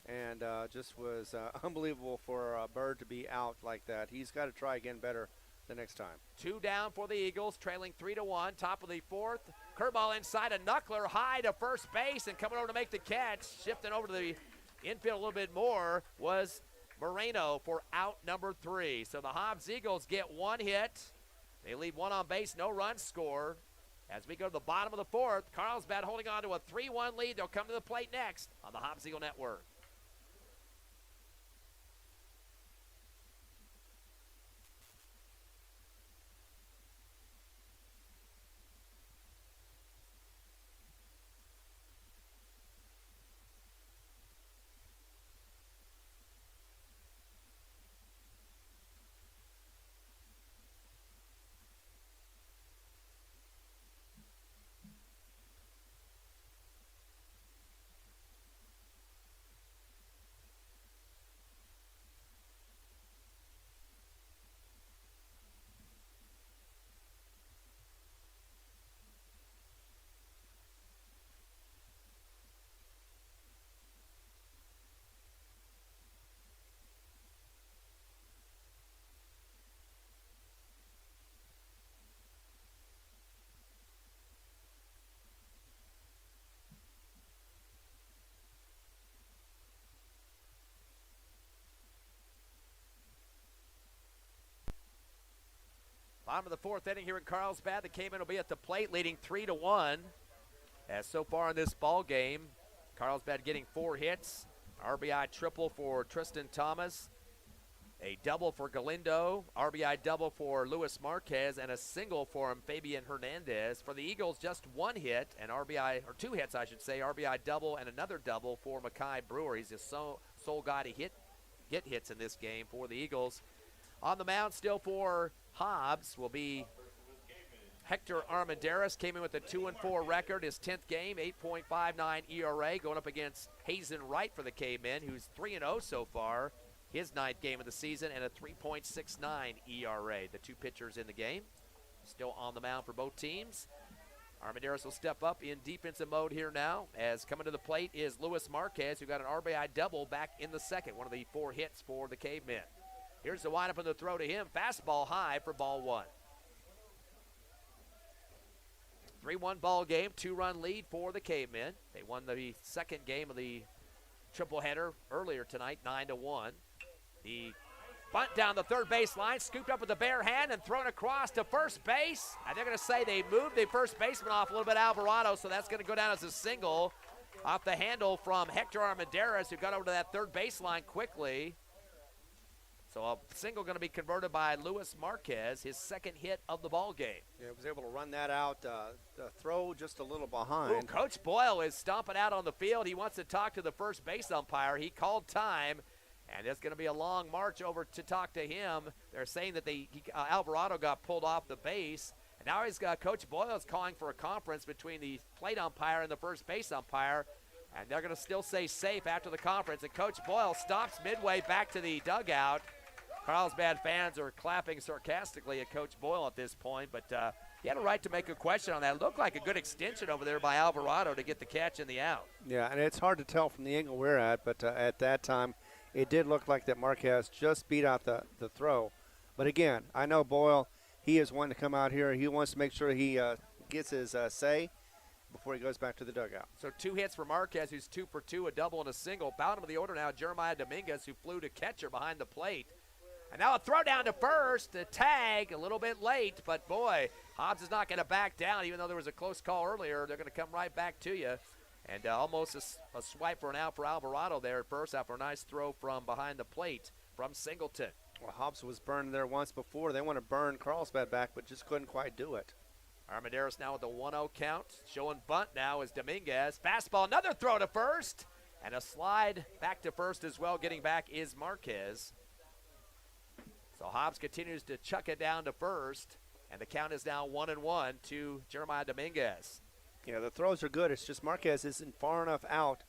and just was unbelievable for Bird to be out like that. He's got to try again better the next time. 2 down for the Eagles, trailing 3-1. Top of the 4th. Curveball inside, a knuckler high to first base, and coming over to make the catch, shifting over to the infield a little bit more, was Moreno for out number 3. So the Hobbs Eagles get 1 hit. They leave 1 on base, no runs scored. As we go to the bottom of the 4th, Carlsbad holding on to a 3-1 lead. They'll come to the plate next on the Hobbs Eagle Network. Bottom of the 4th inning here in Carlsbad. The Cavemen will be at the plate, leading 3-1. As so far in this ball game, Carlsbad getting 4 hits, RBI triple for Tristan Thomas, a double for Galindo, RBI double for Luis Marquez, and a single for Fabian Hernandez. For the Eagles, just 1 hit, and RBI, or 2 hits, I should say, RBI double and another double for Mackay Brewer. He's the sole guy to get hits in this game for the Eagles. On the mound still for Hobbs will be Hector Armendariz. Came in with a 2-4 record, his 10th game, 8.59 ERA, going up against Hazen Wright for the Cavemen, who's 3-0 so far, his 9th game of the season, and a 3.69 ERA. The 2 pitchers in the game still on the mound for both teams. Armendariz will step up in defensive mode here now, as coming to the plate is Luis Marquez, who got an RBI double back in the 2nd, one of the 4 hits for the Cavemen. Here's the windup and the throw to him. Fastball high for ball 1. 3-1 ball game, 2-run lead for the Cavemen. They won the 2nd game of the triple-header earlier tonight, 9-1. The bunt down the 3rd base line, scooped up with the bare hand and thrown across to first base. And they're going to say they moved the first baseman off a little bit, Alvarado, so that's going to go down as a single off the handle from Hector Armendariz, who got over to that 3rd baseline quickly. So a single going to be converted by Luis Marquez, his second hit of the ball game. Yeah, was able to run that out. The throw just a little behind. Ooh, Coach Boyle is stomping out on the field. He wants to talk to the first base umpire. He called time, and it's going to be a long march over to talk to him. They're saying that Alvarado got pulled off the base, and now Coach Boyle is calling for a conference between the plate umpire and the first base umpire, and they're going to still say safe after the conference. And Coach Boyle stops midway back to the dugout. Carlsbad fans are clapping sarcastically at Coach Boyle at this point, but he had a right to make a question on that. It looked like a good extension over there by Alvarado to get the catch and the out. Yeah, and it's hard to tell from the angle we're at, but at that time, it did look like that Marquez just beat out the throw. But again, I know Boyle, he is wanting to come out here. He wants to make sure he gets his say before he goes back to the dugout. So 2 hits for Marquez, who's 2 for 2, a double and a single. Bottom of the order now, Jeremiah Dominguez, who flew to catcher behind the plate. And now a throw down to first, a tag, a little bit late, but boy, Hobbs is not going to back down, even though there was a close call earlier. They're going to come right back to you. And almost a swipe for an out for Alvarado there at first after a nice throw from behind the plate from Singleton. Well, Hobbs was burned there once before. They want to burn Carlsbad back, but just couldn't quite do it. Armendariz now with the 1-0 count. Showing bunt now is Dominguez. Fastball, another throw to first. And a slide back to first as well. Getting back is Marquez. So Hobbs continues to chuck it down to first, and the count is now 1-1 to Jeremiah Dominguez. Yeah, the throws are good. It's just Marquez isn't far enough out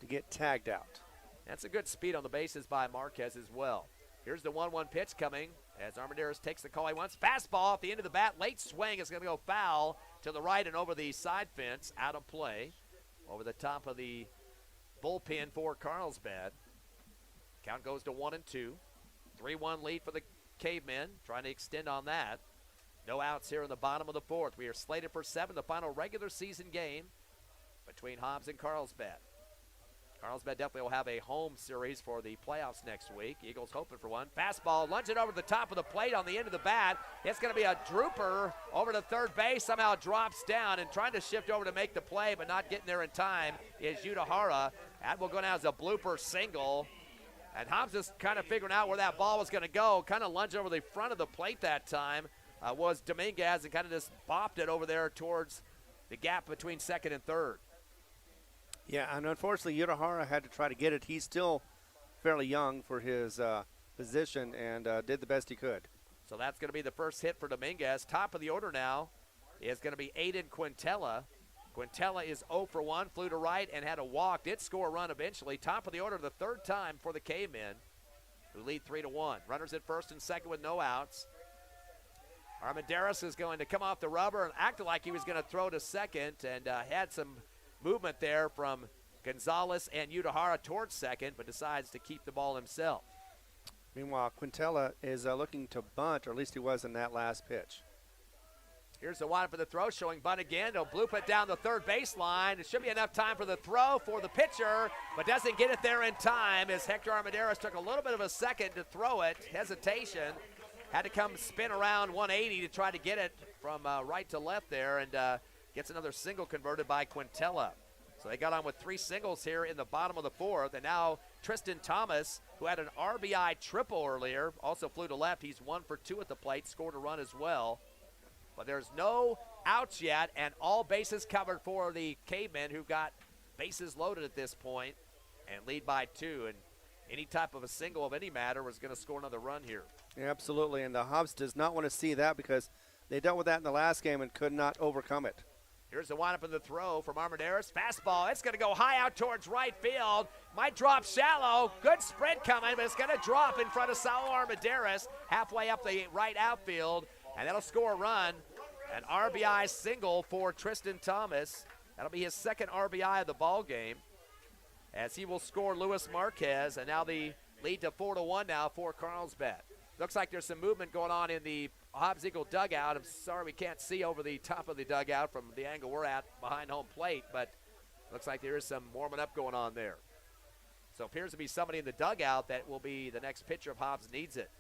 to get tagged out. That's a good speed on the bases by Marquez as well. Here's the 1-1 pitch coming as Armendariz takes the call he wants. Fastball at the end of the bat. Late swing is going to go foul to the right and over the side fence. Out of play. Over the top of the bullpen for Carlsbad. Count goes to 1-2. 3-1 lead for the Cavemen, trying to extend on that. No outs here in the bottom of the fourth. We are slated for 7, the final regular season game between Hobbs and Carlsbad. Carlsbad definitely will have a home series for the playoffs next week. Eagles hoping for one. Fastball, lunging over the top of the plate on the end of the bat. It's going to be a drooper over to third base. Somehow drops down and trying to shift over to make the play, but not getting there in time is Udahara. That will go down as a blooper single. And Hobbs is kind of figuring out where that ball was going to go. Kind of lunged over the front of the plate that time was Dominguez and kind of just bopped it over there towards the gap between second and third. Yeah, and unfortunately, Udahara had to try to get it. He's still fairly young for his position and did the best he could. So that's going to be the first hit for Dominguez. Top of the order now is going to be Aiden Quintella. Quintella is 0 for 1, flew to right and had a walk. Did score a run eventually. Top of the order the third time for the Cavemen, who lead 3-1. Runners at first and second with no outs. Armendariz is going to come off the rubber and acted like he was going to throw to second and had some movement there from Gonzalez and Udahara towards second, but decides to keep the ball himself. Meanwhile, Quintella is looking to bunt, or at least he was in that last pitch. Here's the one for the throw, showing bunt again. He'll bloop it down the third baseline. It should be enough time for the throw for the pitcher, but doesn't get it there in time as Hector Armendariz took a little bit of a second to throw it. Hesitation. Had to come spin around 180 to try to get it from right to left there, and gets another single converted by Quintella. So they got on with 3 singles here in the bottom of the fourth, and now Tristan Thomas, who had an RBI triple earlier, also flew to left. He's 1 for 2 at the plate, scored a run as well. But there's no outs yet, and all bases covered for the Cavemen, who've got bases loaded at this point and lead by 2. And any type of a single of any matter was going to score another run here. Yeah, absolutely, and the Hobbs does not want to see that because they dealt with that in the last game and could not overcome it. Here's the windup of the throw from Armendariz. Fastball, it's going to go high out towards right field. Might drop shallow. Good sprint coming, but it's going to drop in front of Saul Armendariz halfway up the right outfield. And that'll score a run. An RBI single for Tristan Thomas. That'll be his second RBI of the ball game, as he will score Luis Marquez. And now the lead to 4-1 now for Carlsbad. Looks like there's some movement going on in the Hobbs Eagle dugout. I'm sorry we can't see over the top of the dugout from the angle we're at behind home plate, but looks like there is some warming up going on there. So appears to be somebody in the dugout that will be the next pitcher if Hobbs needs it.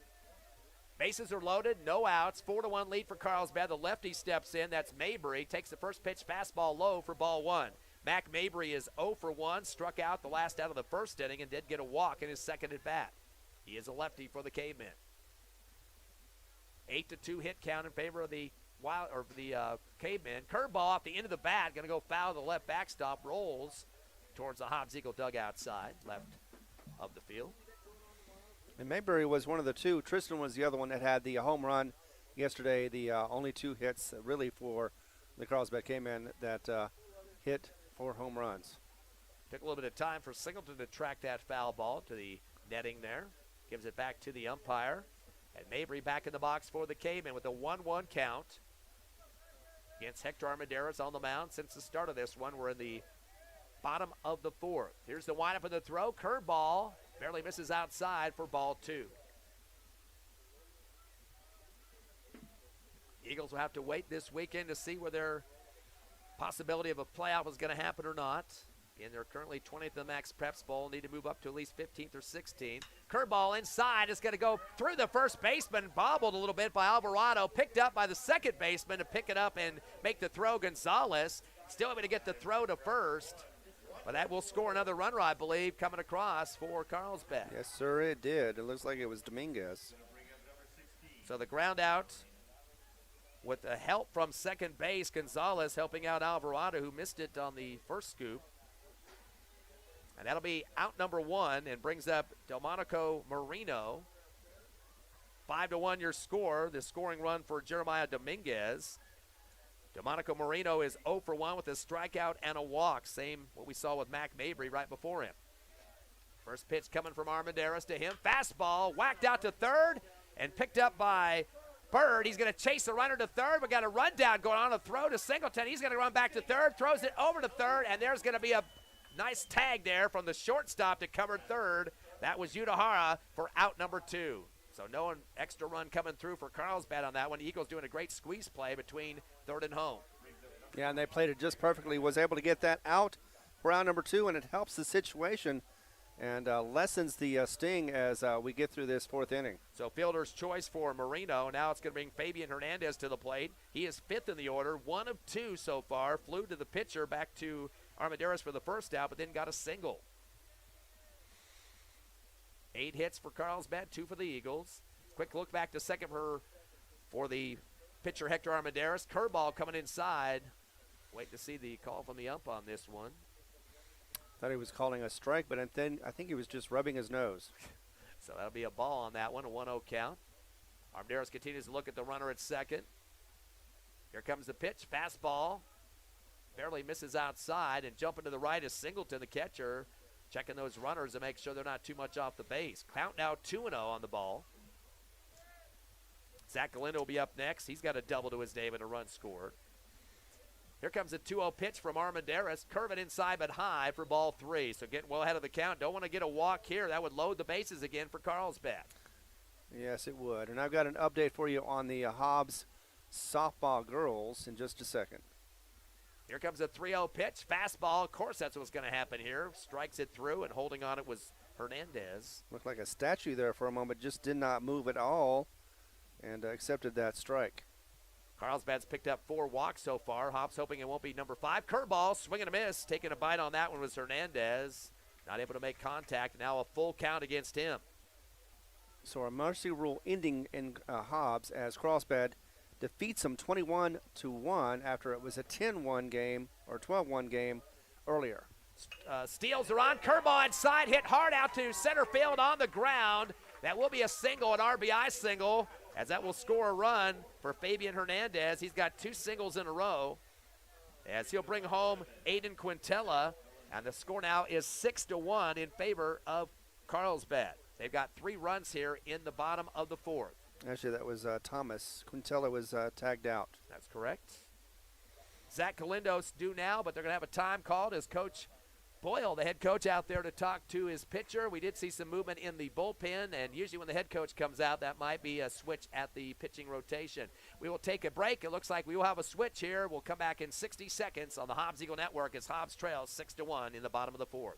Bases are loaded, no outs, 4-1 lead for Carlsbad. The lefty steps in, that's Mabry, takes the first pitch, fastball low for ball 1. Mac Mabry is 0 for 1, struck out the last out of the first inning and did get a walk in his second at bat. He is a lefty for the Cavemen. 8-2 hit count in favor of the Cavemen. Curveball off the end of the bat, going to go foul to the left backstop, rolls towards the Hobbs Eagle dugout side, left of the field. And Mayberry was one of the two. Tristan was the other one that had the home run yesterday. The only 2 hits really for the Carlsbad Cavemen that hit 4 home runs. Took a little bit of time for Singleton to track that foul ball to the netting there. Gives it back to the umpire. And Mabry back in the box for the Cavemen with a 1-1 count against Hector Armendariz on the mound. Since the start of this one, we're in the bottom of the 4th. Here's the windup of the throw. Curveball. Barely misses outside for ball 2. Eagles will have to wait this weekend to see whether their possibility of a playoff is going to happen or not. Again, they're currently 20th in the Max Preps Bowl. Need to move up to at least 15th or 16th. Curveball inside. It's going to go through the first baseman. Bobbled a little bit by Alvarado. Picked up by the second baseman to pick it up and make the throw. Gonzalez still able to get the throw to first. But that will score another runner, I believe, coming across for Carlsbad. Yes, sir, it did. It looks like it was Dominguez. So the ground out with the help from second base. Gonzalez helping out Alvarado, who missed it on the first scoop. And that'll be out number 1 and brings up Delmonico Marino. 5-1 your score, the scoring run for Jeremiah Dominguez. Delmonico Marino is 0 for 1 with a strikeout and a walk. Same what we saw with Mac Mabry right before him. First pitch coming from Armendariz to him. Fastball whacked out to third and picked up by Bird. He's going to chase the runner to third. We got a rundown going on, a throw to Singleton. He's going to run back to third, throws it over to third, and there's going to be a nice tag there from the shortstop to cover third. That was Udahara for out number 2. So no extra run coming through for Carlsbad on that one. The Eagles doing a great squeeze play between third and home. Yeah, and they played it just perfectly. Was able to get that out for out number 2, and it helps the situation and lessens the sting as we get through this 4th inning. So fielder's choice for Marino. Now it's going to bring Fabian Hernandez to the plate. He is 5th in the order, 1 of 2 so far. Flew to the pitcher, back to Armendariz for the first out, but then got a single. 8 hits for Carlsbad, 2 for the Eagles. Quick look back to second for the pitcher Hector Armendariz. Curveball coming inside. Wait to see the call from the ump on this one. Thought he was calling a strike, but then I think he was just rubbing his nose. So that'll be a ball on that one, a 1-0 count. Armendariz continues to look at the runner at second. Here comes the pitch, fastball. Barely misses outside, and jumping to the right is Singleton, the catcher, checking those runners to make sure they're not too much off the base. Count now 2-0 on the ball. Zach Galindo will be up next. He's got a double to his name and a run scored. Here comes a 2-0 pitch from Armendariz. Curve it inside but high for ball 3. So getting well ahead of the count. Don't want to get a walk here. That would load the bases again for Carlsbad. Yes, it would. And I've got an update for you on the Hobbs softball girls in just a second. Here comes a 3-0 pitch. Fastball. Of course that's what's going to happen here. Strikes it through, and holding on it was Hernandez. Looked like a statue there for a moment. Just did not move at all and accepted that strike. Carlsbad's picked up 4 walks so far. Hobbs hoping it won't be number 5. Curveball, swing and a miss. Taking a bite on that one was Hernandez. Not able to make contact. Now a full count against him. So a mercy rule ending in Hobbs as Carlsbad defeats them 21-1 after it was a 10-1 game or 12-1 game earlier. Steals are on. Curveball inside. Hit hard out to center field on the ground. That will be a single, an RBI single, as that will score a run for Fabian Hernandez. He's got 2 singles in a row as he'll bring home Aiden Quintella, and the score now is 6-1 in favor of Carlsbad. They've got 3 runs here in the bottom of the 4th. Actually, that was Thomas. Quintella was tagged out. That's correct. Zach Galindo's due now, but they're going to have a time called as Coach Boyle, the head coach, out there to talk to his pitcher. We did see some movement in the bullpen, and usually when the head coach comes out, that might be a switch at the pitching rotation. We will take a break. It looks like we will have a switch here. We'll come back in 60 seconds on the Hobbs Eagle Network as Hobbs trails 6-1 in the bottom of the 4th.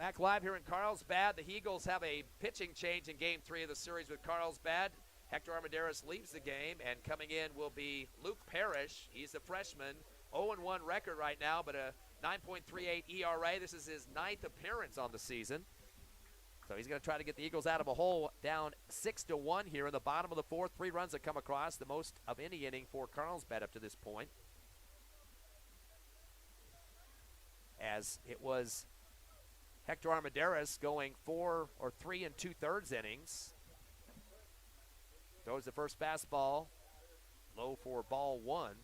Back live here in Carlsbad. The Eagles have a pitching change in Game 3 of the series with Carlsbad. Hector Armendariz leaves the game, and coming in will be Luke Parrish. He's a freshman, 0-1 record right now, but a 9.38 ERA. This is his 9th appearance on the season. So he's going to try to get the Eagles out of a hole, down 6-1 here in the bottom of the fourth. 3 runs have come across, the most of any inning for Carlsbad up to this point. As it was Hector Armendariz going 4 or 3 2/3 innings. Throws the first fastball, low for ball 1.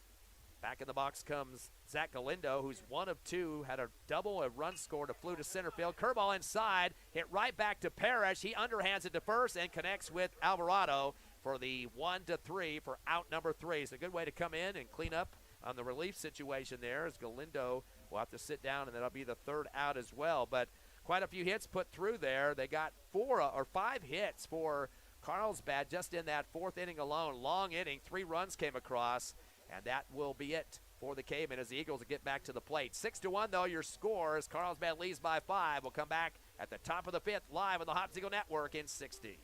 Back in the box comes Zach Galindo, who's 1 of 2, had a double, a run scored, a flew to center field. Curveball inside, hit right back to Parrish. He underhands it to first and connects with Alvarado for the 1-3 for out number 3. It's a good way to come in and clean up on the relief situation there, as Galindo will have to sit down, and that'll be the 3rd out as well. But quite a few hits put through there. They got 4 or 5 hits for Carlsbad just in that 4th inning alone. Long inning, 3 runs came across, and that will be it for the Cavemen as the Eagles get back to the plate. 6-1, though, your score as Carlsbad leads by 5. We'll come back at the top of the 5th live on the Hobbs Eagle Network in 60.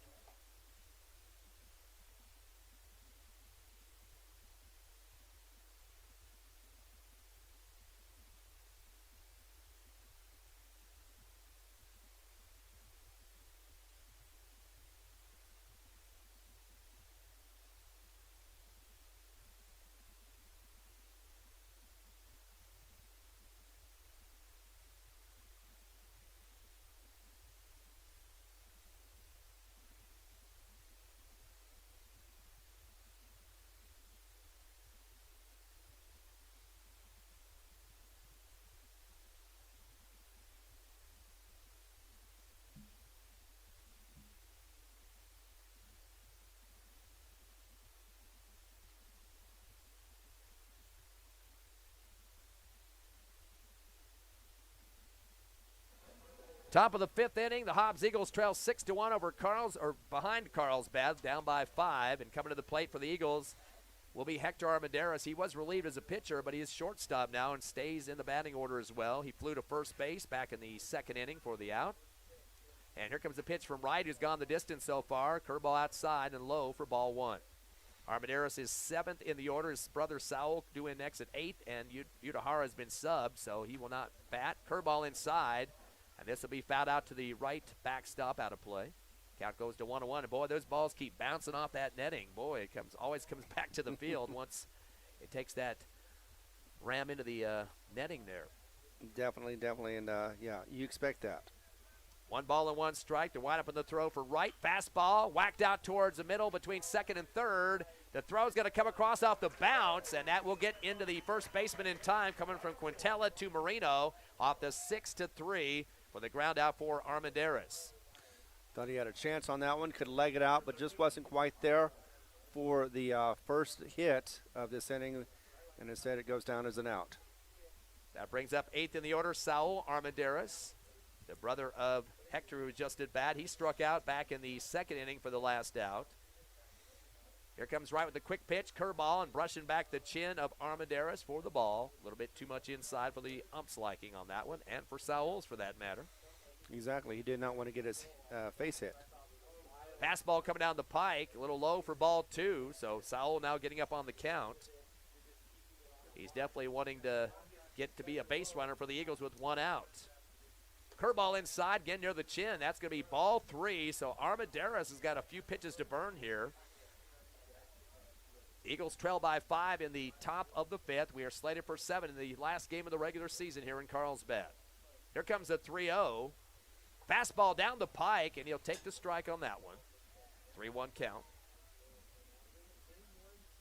Top of the 5th inning, the Hobbs Eagles trail 6-1 behind Carlsbad, down by 5. And coming to the plate for the Eagles will be Hector Armendariz. He was relieved as a pitcher, but he is shortstop now and stays in the batting order as well. He flew to first base back in the 2nd inning for the out. And here comes the pitch from Wright, who's gone the distance so far. Curveball outside and low for ball 1. Armendariz is 7th in the order. His brother Saul due in next at 8th, and Udahara has been subbed, so he will not bat. Curveball inside. And this will be fouled out to the right backstop, out of play. Count goes to 1-1. And, boy, those balls keep bouncing off that netting. Boy, it always comes back to the field once it takes that ram into the netting there. Definitely. And, yeah, you expect that. 1 ball and 1 strike to wind up in the throw for Wright. Fastball whacked out towards the middle between 2nd and 3rd. The throw's going to come across off the bounce, and that will get into the first baseman in time, coming from Quintella to Marino off the 6-3 for the ground out for Armendariz. Thought he had a chance on that one, could leg it out, but just wasn't quite there for the first hit of this inning, and instead it goes down as an out. That brings up 8th in the order, Saul Armendariz, the brother of Hector, who was just at bat. He struck out back in the 2nd inning for the last out. Here comes Wright with a quick pitch, curveball, and brushing back the chin of Armendariz for the ball. A little bit too much inside for the ump's liking on that one, and for Saul's for that matter. Exactly. He did not want to get his face hit. Fastball coming down the pike, a little low for ball 2, so Saul now getting up on the count. He's definitely wanting to get to be a base runner for the Eagles with 1 out. Curveball inside, getting near the chin. That's going to be ball 3, so Armendariz has got a few pitches to burn here. Eagles trail by 5 in the top of the 5th. We are slated for 7 in the last game of the regular season here in Carlsbad. Here comes a 3-0. Fastball down the pike, and he'll take the strike on that one. 3-1 count.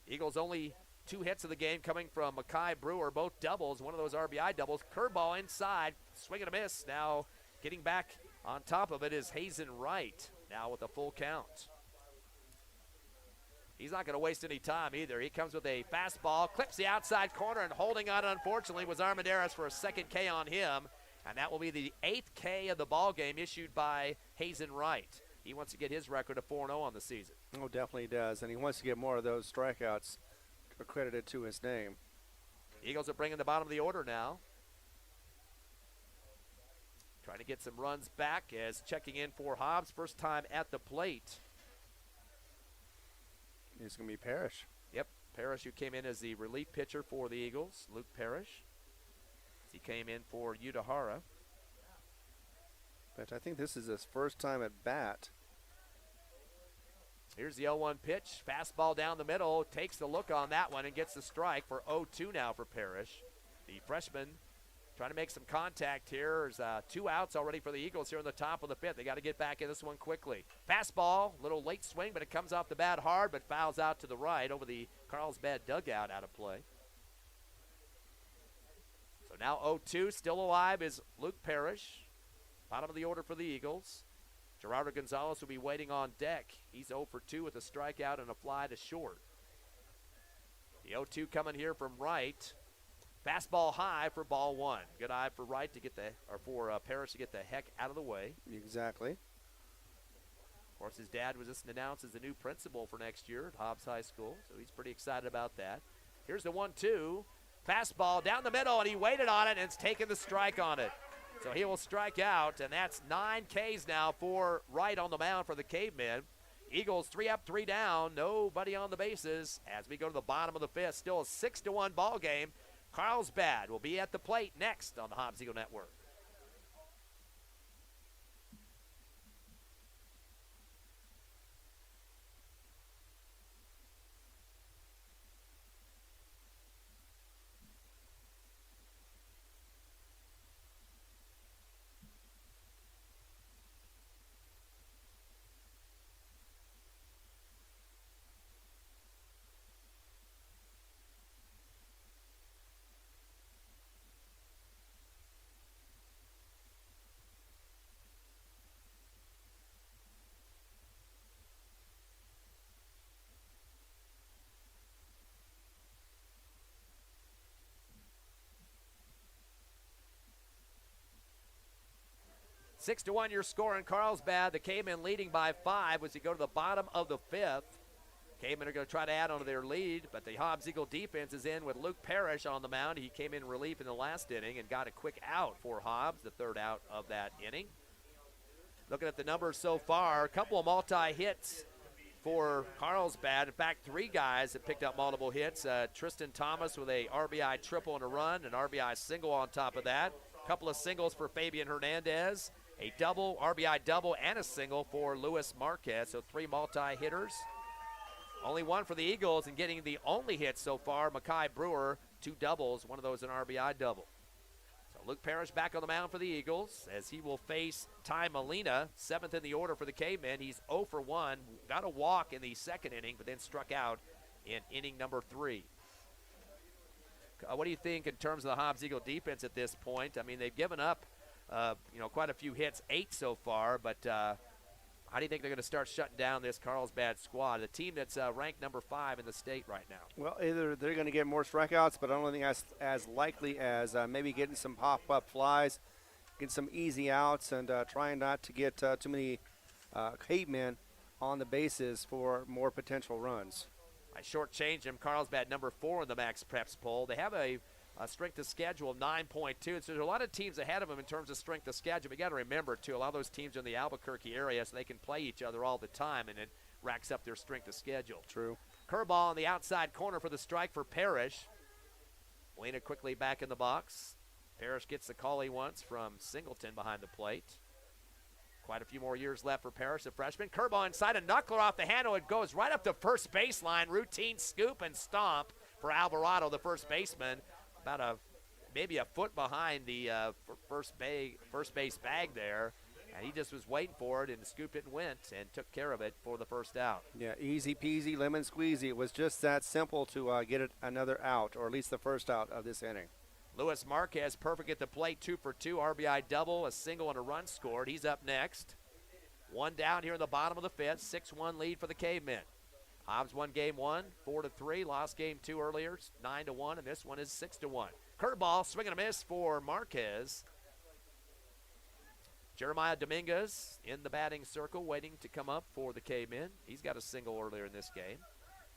Eagles only 2 hits of the game coming from Mackay Brewer, both doubles, one of those RBI doubles. Curveball inside, swing and a miss. Now getting back on top of it is Hazen Wright, now with a full count. He's not going to waste any time either. He comes with a fastball, clips the outside corner, and holding on, unfortunately, was Armendariz for a 2nd K on him. And that will be the 8th K of the ball game issued by Hazen Wright. He wants to get his record of 4-0 on the season. Oh, definitely does. And he wants to get more of those strikeouts accredited to his name. Eagles are bringing the bottom of the order now. Trying to get some runs back as checking in for Hobbs. First time at the plate. It's going to be Parrish. Yep, Parrish, who came in as the relief pitcher for the Eagles. Luke Parrish. He came in for Udahara. But I think this is his first time at bat. Here's the 0-1 pitch. Fastball down the middle. Takes the look on that one and gets the strike for 0-2 now for Parrish. The freshman trying to make some contact here. There's 2 outs already for the Eagles here in the top of the 5th. They got to get back in this one quickly. Fastball, little late swing, but it comes off the bat hard, but fouls out to the right over the Carlsbad dugout out of play. So now 0-2, still alive is Luke Parrish. Bottom of the order for the Eagles. Gerardo Gonzalez will be waiting on deck. He's 0 for 2 with a strikeout and a fly to short. The 0-2 coming here from right. Fastball high for ball 1. Good eye for right to get for Parrish to get the heck out of the way. Exactly. Of course, his dad was just announced as the new principal for next year at Hobbs High School, so he's pretty excited about that. Here's the 1-2. Fastball down the middle, and he waited on it, and it's taken the strike on it. So he will strike out, and that's 9 Ks now for Wright on the mound for the Cavemen. Eagles 3 up, 3 down, nobody on the bases as we go to the bottom of the 5th. Still a 6-1 ball game. Carlsbad will be at the plate next on the Hobbs Eagle Network. Six to 1 your score in Carlsbad. The Cavemen leading by 5 as we go to the bottom of the 5th. Cavemen are going to try to add on to their lead, but the Hobbs Eagle defense is in with Luke Parrish on the mound. He came in relief in the last inning and got a quick out for Hobbs, the 3rd out of that inning. Looking at the numbers so far, a couple of multi-hits for Carlsbad. In fact, 3 guys have picked up multiple hits. Tristan Thomas with a RBI triple and a run, an RBI single on top of that. A couple of singles for Fabian Hernandez. A double, RBI double, and a single for Luis Marquez. So 3 multi-hitters. Only 1 for the Eagles, and getting the only hit so far, Makai Brewer, 2 doubles, one of those an RBI double. So Luke Parrish back on the mound for the Eagles as he will face Ty Molina, 7th in the order for the Cavemen. He's 0 for 1, got a walk in the 2nd inning, but then struck out in inning number 3. What do you think in terms of the Hobbs Eagle defense at this point? I mean, they've given up quite a few hits, 8 so far, but how do you think they're going to start shutting down this Carlsbad squad, a team that's ranked number 5 in the state right now? Well, either they're going to get more strikeouts, but I don't think as likely as maybe getting some pop-up flies, getting some easy outs, and trying not to get too many Cavemen on the bases for more potential runs. I shortchanged him. Carlsbad number 4 in the Max Preps poll. They have a strength of schedule of 9.2. So there's a lot of teams ahead of them in terms of strength of schedule. But you got to remember, too, a lot of those teams are in the Albuquerque area, so they can play each other all the time, and it racks up their strength of schedule. True. Curveball on the outside corner for the strike for Parrish. Molina quickly back in the box. Parrish gets the call he wants from Singleton behind the plate. Quite a few more years left for Parrish, the freshman. Curveball inside, a knuckler off the handle. It goes right up the first baseline. Routine scoop and stomp for Alvarado, the first baseman. About maybe a foot behind the first base bag there. And he just was waiting for it and scooped it and went and took care of it for the first out. Yeah, easy peasy, lemon squeezy. It was just that simple to get it another out, or at least the first out of this inning. Luis Marquez perfect at the plate, 2 for 2, RBI double, a single and a run scored. He's up next. 1 down here in the bottom of the 5th, 6-1 lead for the Cavemen. Hobbs won game 1, 4-3, lost game 2 earlier, 9-1, and this one is 6-1. Curveball, swing and a miss for Marquez. Jeremiah Dominguez in the batting circle, waiting to come up for the Cavemen. He's got a single earlier in this game.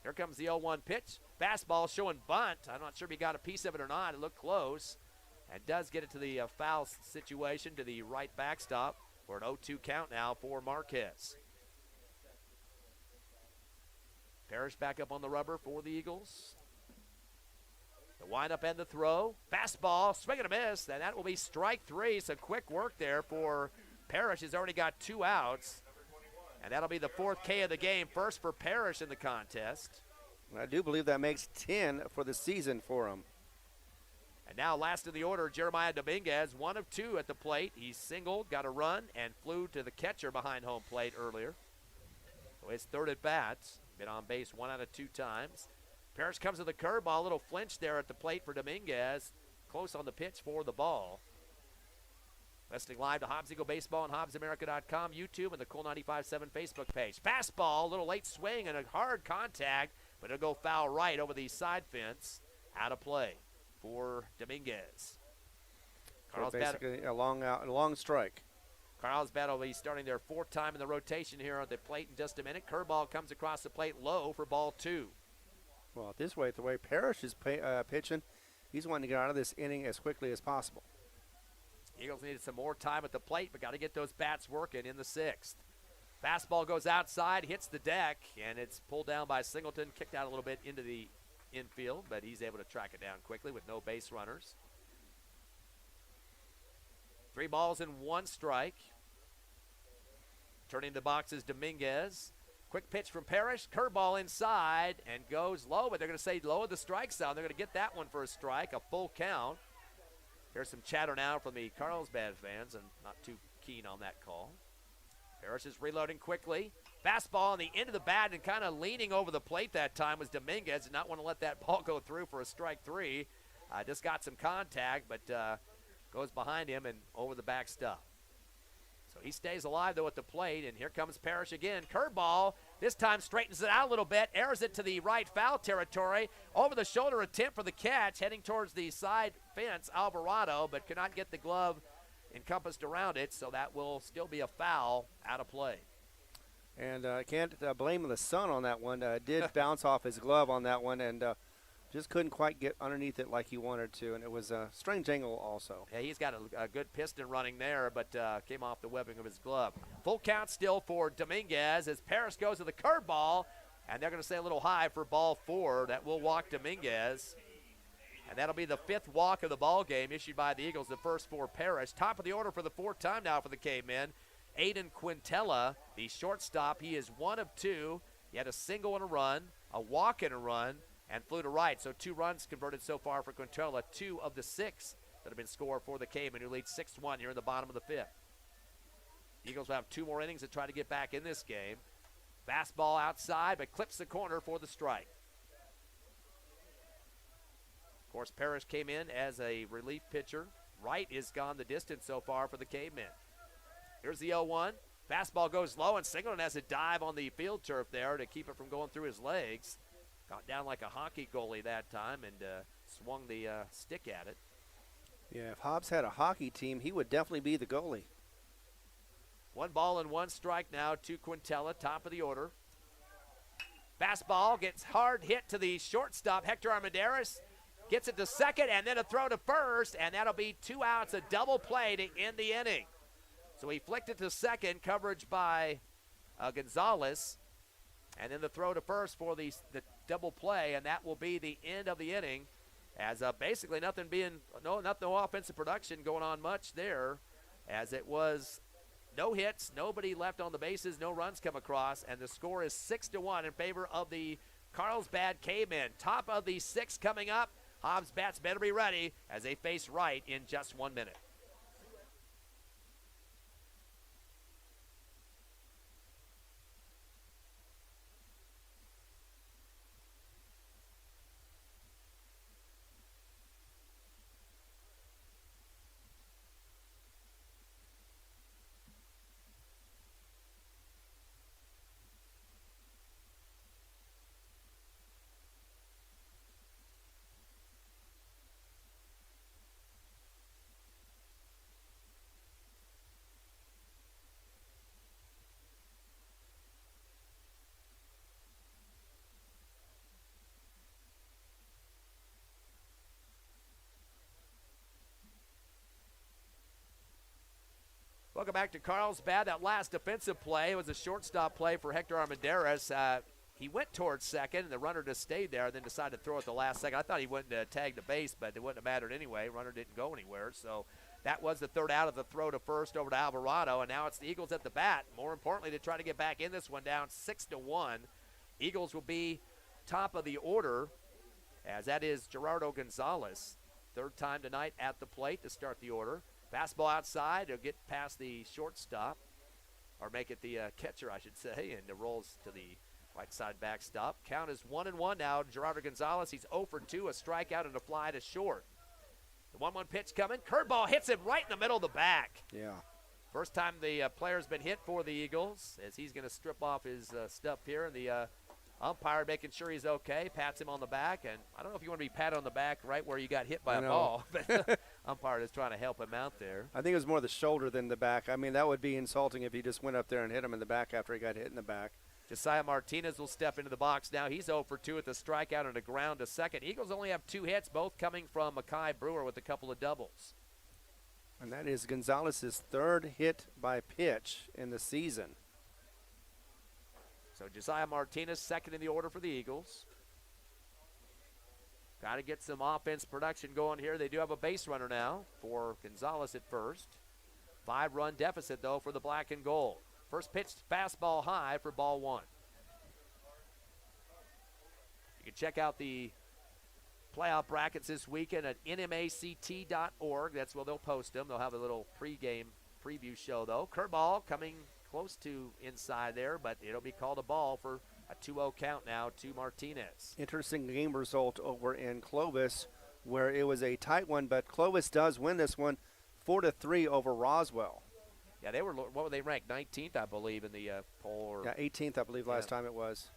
Here comes the 0-1 pitch. Fastball showing bunt. I'm not sure if he got a piece of it or not. It looked close. and does get it to the foul situation to the right backstop for an 0-2 count now for Marquez. Parrish back up on the rubber for the Eagles. The windup and the throw. Fastball, swing and a miss, and that will be strike 3. So quick work there for Parrish. He's already got 2 outs, and that'll be the 4th K of the game. First for Parrish in the contest. I do believe that makes 10 for the season for him. And now last in the order, Jeremiah Dominguez, 1 of 2 at the plate. He singled, got a run, and flew to the catcher behind home plate earlier. So his 3rd at bat. Been on base 1 out of 2 times. Parrish comes to the curveball, a little flinch there at the plate for Dominguez. Close on the pitch for the ball. Listening live to Hobbs Eagle Baseball on HobbsAmerica.com, YouTube, and the Cool 95.7 Facebook page. Fastball, a little late swing and a hard contact, but it'll go foul right over the side fence. Out of play for Dominguez. Basically a long strike. Carlsbad will be starting their 4th time in the rotation here on the plate in just a minute. Curveball comes across the plate low for ball 2. Well, the way Parrish is pitching, he's wanting to get out of this inning as quickly as possible. Eagles needed some more time at the plate, but got to get those bats working in the 6th. Fastball goes outside, hits the deck, and it's pulled down by Singleton, kicked out a little bit into the infield, but he's able to track it down quickly with no base runners. 3 balls and 1 strike. Turning the box is Dominguez. Quick pitch from Parrish. Curveball inside and goes low, but they're going to say low of the strike zone. They're going to get that one for a strike, a full count. Here's some chatter now from the Carlsbad fans, and not too keen on that call. Parrish is reloading quickly. Fastball on the end of the bat and kind of leaning over the plate that time was Dominguez. Did not want to let that ball go through for a strike 3. Just got some contact, but goes behind him and over the backstop. So he stays alive, though, at the plate, and here comes Parrish again. Curveball, this time straightens it out a little bit, airs it to the right foul territory. Over-the-shoulder attempt for the catch, heading towards the side fence, Alvarado, but cannot get the glove encompassed around it, so that will still be a foul out of play. And I can't blame the sun on that one. Did bounce off his glove on that one, and just couldn't quite get underneath it like he wanted to, and it was a strange angle also. Yeah, he's got a good piston running there, but came off the webbing of his glove. Full count still for Dominguez as Parrish goes to the curveball, and they're going to say a little high for ball 4. That will walk Dominguez, and that'll be the 5th walk of the ball game issued by the Eagles, the first for Parrish. Top of the order for the 4th time now for the Cavemen. Aiden Quintella, the shortstop. He is 1 of 2. He had a single and a run, a walk and a run, and flew to right. So 2 runs converted so far for Quintella, 2 of the 6 that have been scored for the Cavemen, who lead 6-1 here in the bottom of the 5th. Eagles will have 2 more innings to try to get back in this game. Fastball outside, but clips the corner for the strike. Of course, Parrish came in as a relief pitcher. Wright is gone the distance so far for the Cavemen. Here's the 0-1. Fastball goes low, and Singleton has a dive on the field turf there to keep it from going through his legs. Got down like a hockey goalie that time and swung the stick at it. Yeah, if Hobbs had a hockey team, he would definitely be the goalie. 1 ball and 1 strike now to Quintella, top of the order. Fastball gets hard hit to the shortstop, Hector Armendariz. Gets it to second, and then a throw to first, and that'll be 2 outs, a double play to end the inning. So he flicked it to second, coverage by Gonzalez. And then the throw to first for the double play, and that will be the end of the inning. As basically no offensive production going on much there, as it was no hits, nobody left on the bases, no runs come across, and the score is 6-1 in favor of the Carlsbad Cavemen. Top of the 6th coming up. Hobbs bats better be ready as they face Wright in just 1 minute. Welcome back to Carlsbad. That last defensive play was a shortstop play for Hector Armendariz. He went towards second, and the runner just stayed there, then decided to throw it the last second. I thought he wouldn't tag the base, but it wouldn't have mattered anyway. Runner didn't go anywhere. So that was the third out of the throw to first over to Alvarado, and now it's the Eagles at the bat. More importantly, to try to get back in this one, down 6-1. Eagles will be top of the order, as that is Gerardo Gonzalez. Third time tonight at the plate to start the order. Fastball outside. He'll get past the shortstop, or make it the catcher, I should say, and it rolls to the right side backstop. Count is 1-1 now. Gerardo Gonzalez, he's 0 for 2, a strikeout and a fly to short. The 1-1 pitch coming. Curveball hits him right in the middle of the back. Yeah. First time the player's been hit for the Eagles, as he's going to strip off his stuff here, and the umpire making sure he's okay, pats him on the back. And I don't know if you want to be patted on the back right where you got hit by a ball, but umpire is trying to help him out there. I think it was more the shoulder than the back. I mean, that would be insulting if he just went up there and hit him in the back after he got hit in the back. Josiah Martinez will step into the box now. He's 0 for 2 at the strikeout and a ground to second. Eagles only have 2 hits, both coming from Mackay Brewer with a couple of doubles. And that is Gonzalez's third hit by pitch in the season. So Josiah Martinez second in the order for the Eagles. Got to get some offense production going here. They do have a base runner now for Gonzalez at first. 5-run deficit, though, for the black and gold. First pitch, fastball high for ball 1. You can check out the playoff brackets this weekend at nmact.org. That's where they'll post them. They'll have a little pregame preview show, though. Curveball coming close to inside there, but it'll be called a ball for a 2-0 count now to Martinez. Interesting game result over in Clovis, where it was a tight one, but Clovis does win this one 4-3 over Roswell. Yeah, they were, what were they ranked? 19th, I believe, in the poll. Or, yeah, 18th, I believe, last time it was.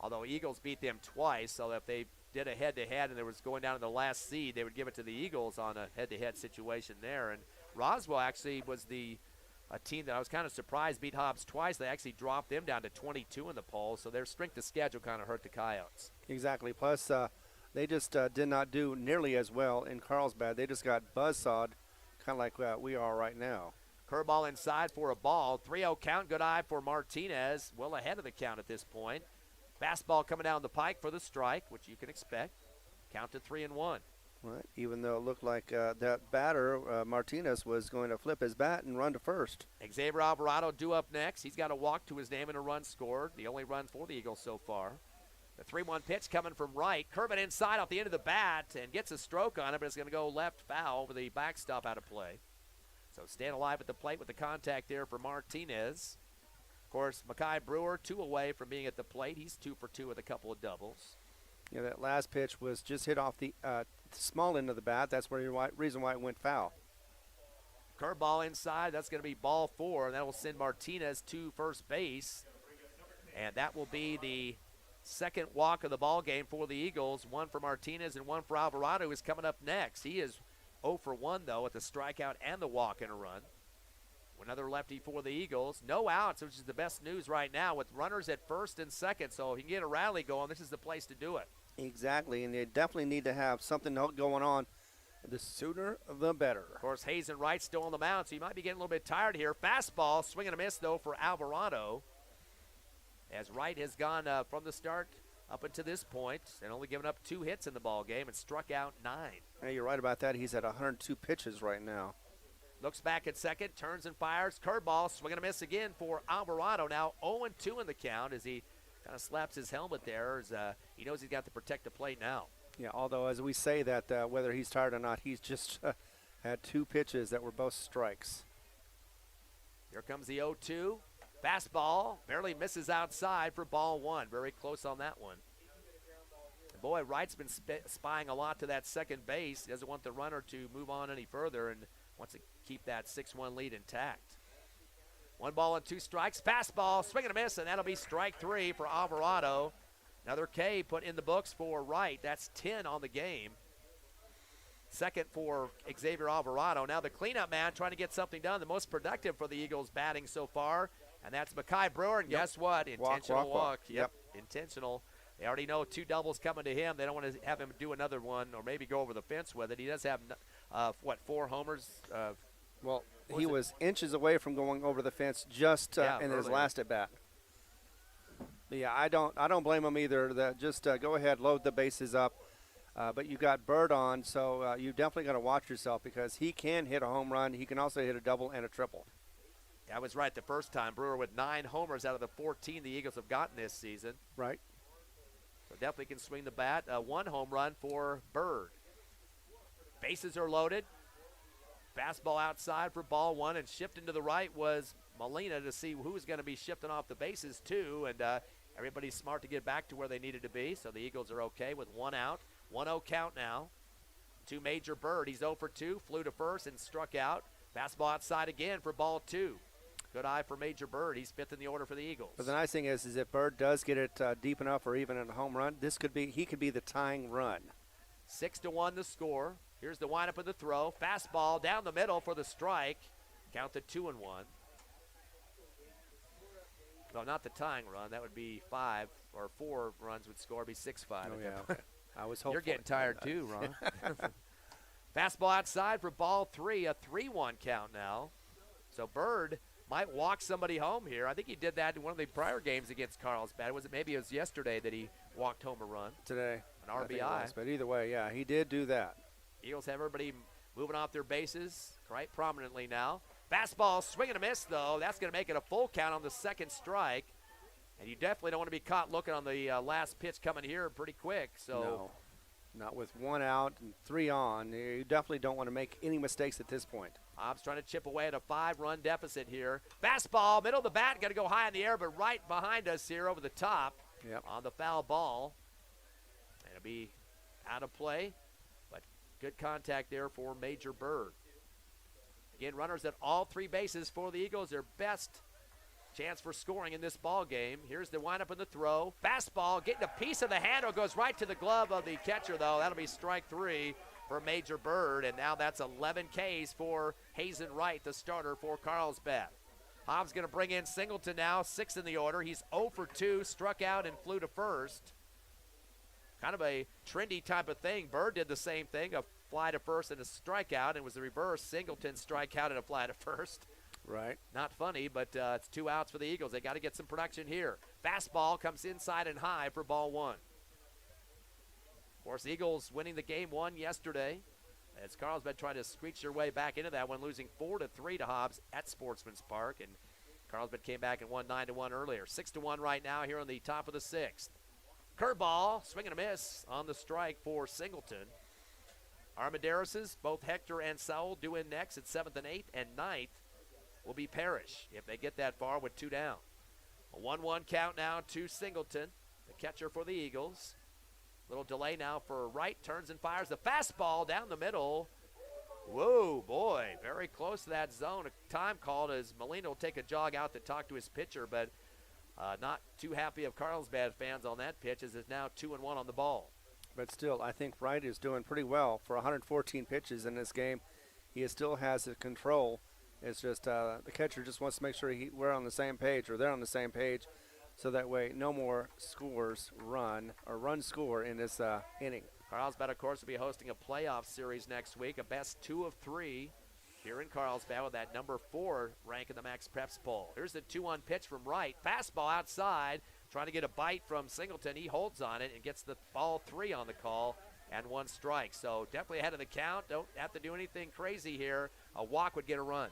Although Eagles beat them twice, so if they did a head-to-head and there was going down to the last seed, they would give it to the Eagles on a head-to-head situation there. And Roswell actually was a team that I was kind of surprised beat Hobbs twice. They actually dropped them down to 22 in the poll, so their strength of schedule kind of hurt the Coyotes. Exactly. Plus, they just did not do nearly as well in Carlsbad. They just got buzzsawed, kind of like we are right now. Curveball inside for a ball. 3-0 count. Good eye for Martinez. Well ahead of the count at this point. Fastball coming down the pike for the strike, which you can expect. Count to 3-1. Right. Even though it looked like that batter, Martinez, was going to flip his bat and run to first. Xavier Alvarado due up next. He's got a walk to his name and a run scored. The only run for the Eagles so far. The 3-1 pitch coming from right. Curve it inside off the end of the bat and gets a stroke on it, but it's going to go left foul over the backstop out of play. So staying alive at the plate with the contact there for Martinez. Of course, Mackay Brewer 2 away from being at the plate. He's 2 for 2 with a couple of doubles. Yeah, that last pitch was just hit off the small end of the bat. That's where the reason why it went foul. Curveball inside. That's going to be ball 4, and that will send Martinez to first base. And that will be the second walk of the ball game for the Eagles. 1 for Martinez and 1 for Alvarado, who is coming up next. He is 0 for 1, though, with the strikeout and the walk and a run. Another lefty for the Eagles. No outs, which is the best news right now, with runners at first and second. So if you can get a rally going, this is the place to do it. Exactly, and they definitely need to have something going on. The sooner, the better. Of course, Hayes and Wright still on the mound, so you might be getting a little bit tired here. Fastball, swing and a miss, though, for Alvarado. As Wright has gone from the start up until this point and only given up 2 hits in the ball game and struck out 9. Yeah, you're right about that. He's at 102 pitches right now. Looks back at second, turns and fires. Curveball, swing and a miss again for Alvarado. Now 0-2 in the count as he kind of slaps his helmet there. As, he knows he's got to protect the plate now. Yeah, although as we say that, whether he's tired or not, he's just had 2 pitches that were both strikes. Here comes the 0-2. Fastball, barely misses outside for ball 1. Very close on that one. And boy, Wright's been spying a lot to that second base. He doesn't want the runner to move on any further and wants to keep that 6-1 lead intact. 1 ball and 2 strikes. Fastball, swing and a miss, and that'll be strike 3 for Alvarado. Another K put in the books for Wright. That's 10 on the game. Second for Xavier Alvarado. Now the cleanup man trying to get something done. The most productive for the Eagles batting so far, and that's Mackay Brewer. And guess what? Intentional walk. Yep, intentional. They already know 2 doubles coming to him. They don't want to have him do another one or maybe go over the fence with it. He does have, 4 homers Well, he was inches away from going over the fence just in his last at bat. Yeah, I don't blame him either. Just go ahead, load the bases up. But you got Bird on, so you definitely got to watch yourself because he can hit a home run. He can also hit a double and a triple. I was right the first time. Brewer with 9 homers out of the 14 the Eagles have gotten this season. Right. So definitely can swing the bat. 1 home run for Bird. Bases are loaded. Fastball outside for ball 1, and shifting to the right was Molina to see who's going to be shifting off the bases too, and everybody's smart to get back to where they needed to be, so the Eagles are okay with 1 out. 1-0 count now to Major Bird. He's 0 for 2, flew to first and struck out. Fastball outside again for ball 2. Good eye for Major Bird. He's 5th in the order for the Eagles. But the nice thing is if Bird does get it deep enough or even in a home run, he could be the tying run. 6-1 the score. Here's the windup of the throw. Fastball down the middle for the strike. Count to 2-1. No, not the tying run. That would be 5 or 4 runs would score. Be 6-5. Oh, yeah. Okay. I was hopeful. You're getting tired too, Ron. Fastball outside for ball 3. A 3-1 count now. So Bird might walk somebody home here. I think he did that in one of the prior games against Carlsbad. Maybe it was yesterday that he walked home a run. Today. An RBI. But either way, yeah, he did do that. Eagles have everybody moving off their bases quite prominently now. Fastball, swing and a miss, though. That's going to make it a full count on the second strike. And you definitely don't want to be caught looking on the last pitch coming here pretty quick. So no, not with 1 out and 3 on. You definitely don't want to make any mistakes at this point. Hobbs trying to chip away at a 5-run deficit here. Fastball, middle of the bat, got to go high in the air, but right behind us here over the top on the foul ball. And it'll be out of play, but good contact there for Major Bird. Again, runners at all 3 bases for the Eagles. Their best chance for scoring in this ball game. Here's the windup and the throw. Fastball getting a piece of the handle, goes right to the glove of the catcher, though. That'll be strike 3 for Major Bird, and now that's 11 Ks for Hazen Wright, the starter for Carlsbad. Hobbs going to bring in Singleton now, 6th in the order. He's 0 for 2, struck out and flew to first. Kind of a trendy type of thing. Bird did the same thing, a fly to first and a strikeout, and it was the reverse. Singleton strikeout and a fly to first. Right. Not funny, but it's 2 outs for the Eagles. They got to get some production here. Fastball comes inside and high for ball 1. Of course, Eagles winning the game 1 yesterday as Carlsbad tried to screech their way back into that one, losing 4-3 to Hobbs at Sportsman's Park, and Carlsbad came back and won 9-1 earlier. 6-1 right now here on the top of the 6th. Curveball, swing and a miss on the strike for Singleton. Armendarises, both Hector and Sowell due in next at 7th and 8th, and 9th will be Parrish if they get that far with 2 down. A 1-1 count now to Singleton, the catcher for the Eagles. Little delay now for Wright, turns and fires the fastball down the middle. Whoa, boy, very close to that zone. A time called as Molina will take a jog out to talk to his pitcher, but not too happy of Carlsbad fans on that pitch as it's now 2-1 on the ball. But still, I think Wright is doing pretty well for 114 pitches in this game. He still has it control. It's just the catcher just wants to make sure we're on the same page or they're on the same page, so that way no more run score in this inning. Carlsbad, of course, will be hosting a playoff series next week, a best 2 of 3 here in Carlsbad with that number 4 rank in the Max Preps poll. Here's the 2-1 pitch from Wright. Fastball outside, trying to get a bite from Singleton. He holds on it and gets the ball 3 on the call and 1 strike. So definitely ahead of the count. Don't have to do anything crazy here. A walk would get a run.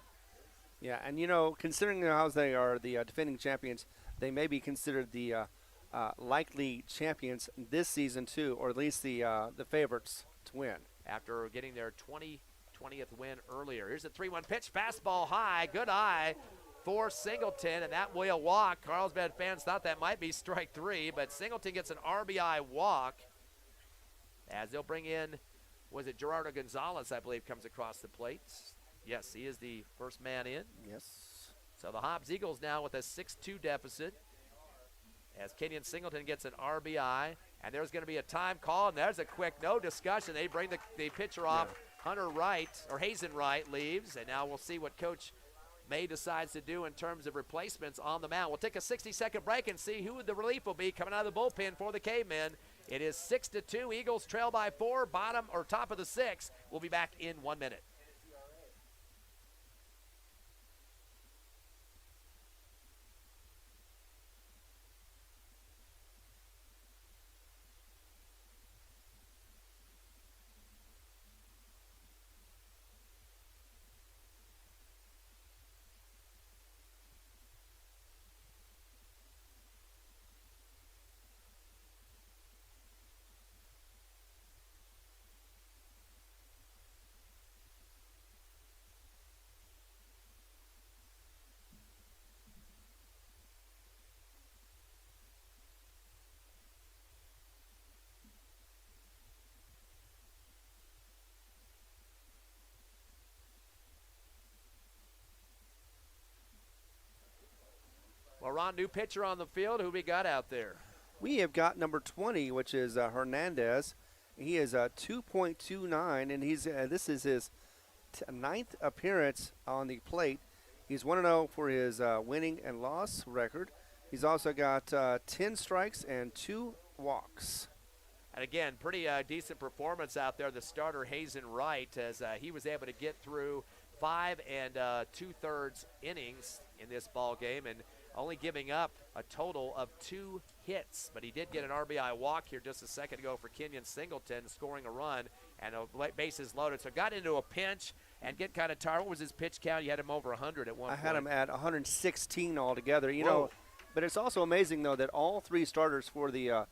Yeah, and considering how they are the defending champions, they may be considered the likely champions this season too, or at least the favorites to win. After getting their 20th win earlier. Here's a 3-1 pitch, fastball high, good eye for Singleton, and that will walk. Carlsbad fans thought that might be strike 3, but Singleton gets an RBI walk as they'll bring in, was it Gerardo Gonzalez, I believe, comes across the plate. Yes, he is the first man in. Yes. So the Hobbs Eagles now with a 6-2 deficit as Kenyon Singleton gets an RBI, and there's going to be a time call, and there's a quick no discussion. They bring the pitcher off. Yeah. Hunter Wright, or Hazen Wright, leaves, and now we'll see what Coach May decides to do in terms of replacements on the mound. We'll take a 60-second break and see who the relief will be coming out of the bullpen for the Cavemen. It is 6-2. Eagles trail by 4, top of the 6th. We'll be back in 1 minute. Ron, new pitcher on the field. Who we got out there? We have got number 20, which is Hernandez. He is 2.29, and this is his ninth appearance on the plate. He's 1-0 for his winning and loss record. He's also got 10 strikes and 2 walks. And again, pretty decent performance out there. The starter, Hazen Wright, as he was able to get through 5 2/3 innings in this ball game, and only giving up a total of 2 hits. But he did get an RBI walk here just a second ago for Kenyon Singleton, scoring a run and bases loaded. So got into a pinch and get kind of tired. What was his pitch count? You had him over 100 at one point. I had him at 116 altogether. You know, but it's also amazing, though, that all 3 starters for the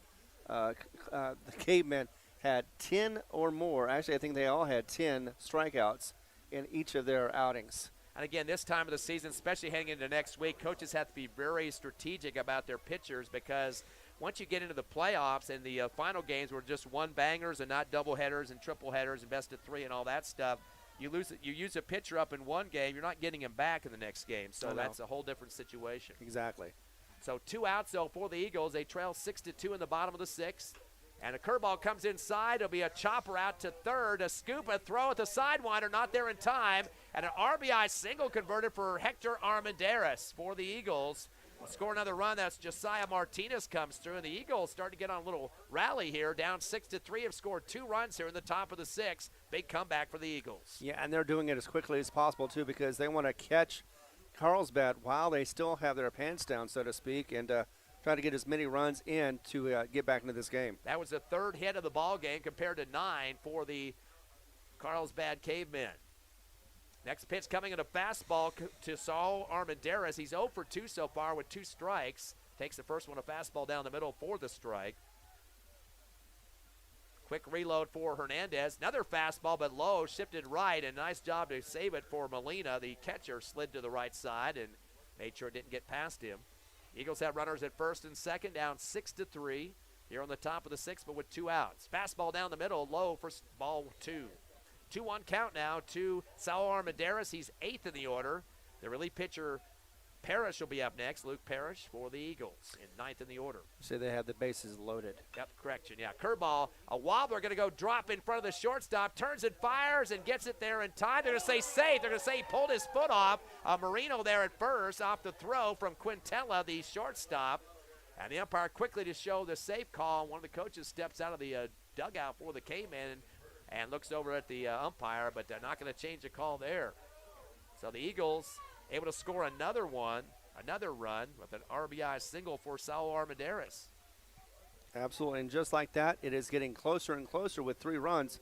Cavemen had 10 or more. Actually, I think they all had 10 strikeouts in each of their outings. And again, this time of the season, especially heading into next week, coaches have to be very strategic about their pitchers, because once you get into the playoffs and the final games were just one-bangers and not double-headers and triple-headers and best-of-3 and all that stuff, you use a pitcher up in one game, you're not getting him back in the next game. So that's a whole different situation. Exactly. So 2 outs, though, for the Eagles. They trail 6-2 in the bottom of the 6th. And a curveball comes inside. It'll be a chopper out to third. A scoop, a throw at the sidewinder, not there in time. And an RBI single converted for Hector Armendariz for the Eagles. We'll score another run. That's Josiah Martinez comes through. And the Eagles start to get on a little rally here. Down 6-3, have scored 2 runs here in the top of the 6th. Big comeback for the Eagles. Yeah, and they're doing it as quickly as possible, too, because they want to catch Carlsbad while they still have their pants down, so to speak, and try to get as many runs in to get back into this game. That was the 3rd hit of the ball game compared to 9 for the Carlsbad Cavemen. Next pitch coming in a fastball to Saul Armendariz. He's 0 for 2 so far with 2 strikes. Takes the first one, a fastball down the middle for the strike. Quick reload for Hernandez. Another fastball, but low, shifted right, and nice job to save it for Molina. The catcher slid to the right side and made sure it didn't get past him. Eagles have runners at first and second, down 6-3 here on the top of the 6th, but with 2 outs. Fastball down the middle, low for ball 2. 2-1 count now to Saul Armendariz. He's 8th in the order. The relief pitcher, Parrish, will be up next. Luke Parrish for the Eagles in 9th in the order. So they have the bases loaded. Yep, correction. Yeah, curveball. A wobbler going to go drop in front of the shortstop. Turns and fires and gets it there in time. They're going to say safe. They're going to say he pulled his foot off. Marino there at first off the throw from Quintella, the shortstop. And the umpire quickly to show the safe call. One of the coaches steps out of the dugout for the K-Men and looks over at the umpire, but they're not going to change the call there. So the Eagles able to score another run with an RBI single for Saul Armendariz. Absolutely, and just like that, it is getting closer and closer with 3 runs.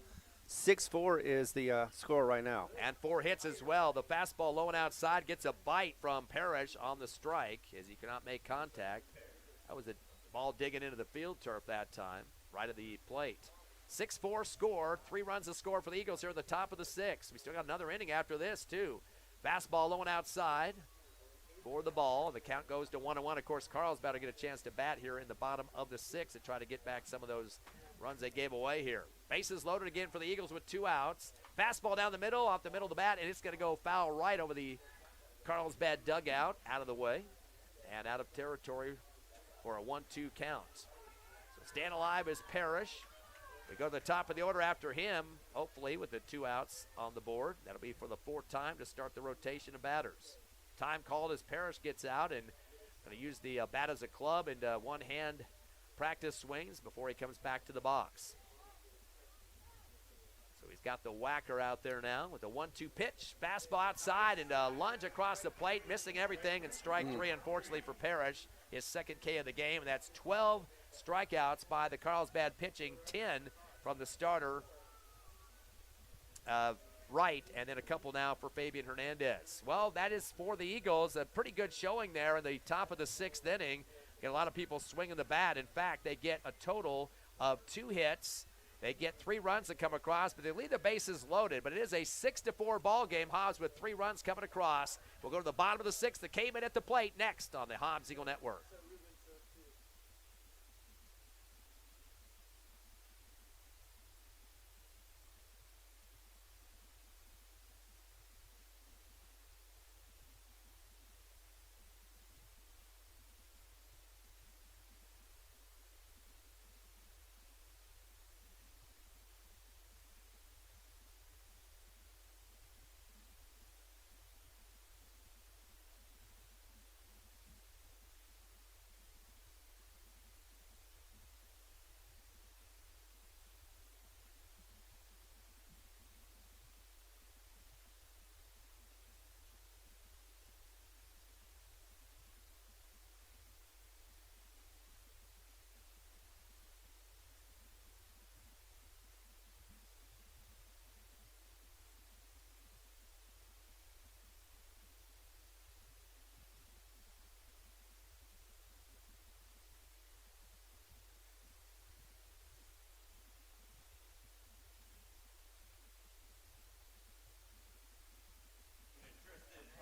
6-4 is the score right now. And 4 hits as well. The fastball low and outside gets a bite from Parrish on the strike as he cannot make contact. That was a ball digging into the field turf that time, right at the plate. 6-4 score, 3 runs to score for the Eagles here at the top of the 6th. We still got another inning after this, too. Fastball low and outside for the ball. The count goes to 1-1. Of course, Carlsbad will get a chance to bat here in the bottom of the 6th and try to get back some of those runs they gave away here. Bases loaded again for the Eagles with 2 outs. Fastball down the middle, off the middle of the bat, and it's going to go foul right over the Carlsbad dugout, out of the way, and out of territory for a 1-2 count. So staying alive is Parrish. We go to the top of the order after him, hopefully with the 2 outs on the board. That'll be for the 4th time to start the rotation of batters. Time called as Parrish gets out and going to use the bat as a club and one-hand practice swings before he comes back to the box. So he's got the whacker out there now with a 1-2 pitch. Fastball outside and lunge across the plate, missing everything, and strike 3, unfortunately, for Parrish. His 2nd K of the game, and that's 12 strikeouts by the Carlsbad pitching, 10 from the starter, Wright, and then a couple now for Fabian Hernandez. Well, that is for the Eagles. A pretty good showing there in the top of the 6th inning. Get a lot of people swinging the bat. In fact, they get a total of 2 hits. They get 3 runs that come across, but they leave the bases loaded. But it is a 6-4 ball game. Hobbs with 3 runs coming across. We'll go to the bottom of the 6th. The K-Men at the plate next on the Hobbs Eagle Network.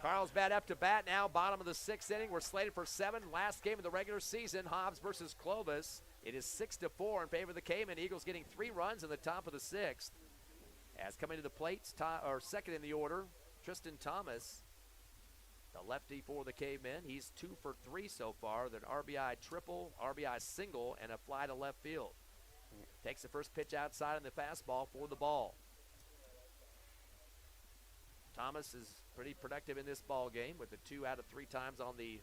Carlsbad up to bat now, bottom of the 6th inning. We're slated for 7, last game of the regular season, Hobbs versus Clovis. It is 6-4 in favor of the Cayman. Eagles getting 3 runs in the top of the 6th. As coming to the plate, second in the order, Tristan Thomas, the lefty for the Cavemen. He's 2 for 3 so far. An RBI triple, RBI single, and a fly to left field. Takes the first pitch outside on the fastball for the ball. Thomas is pretty productive in this ball game with the 2 out of 3 times on the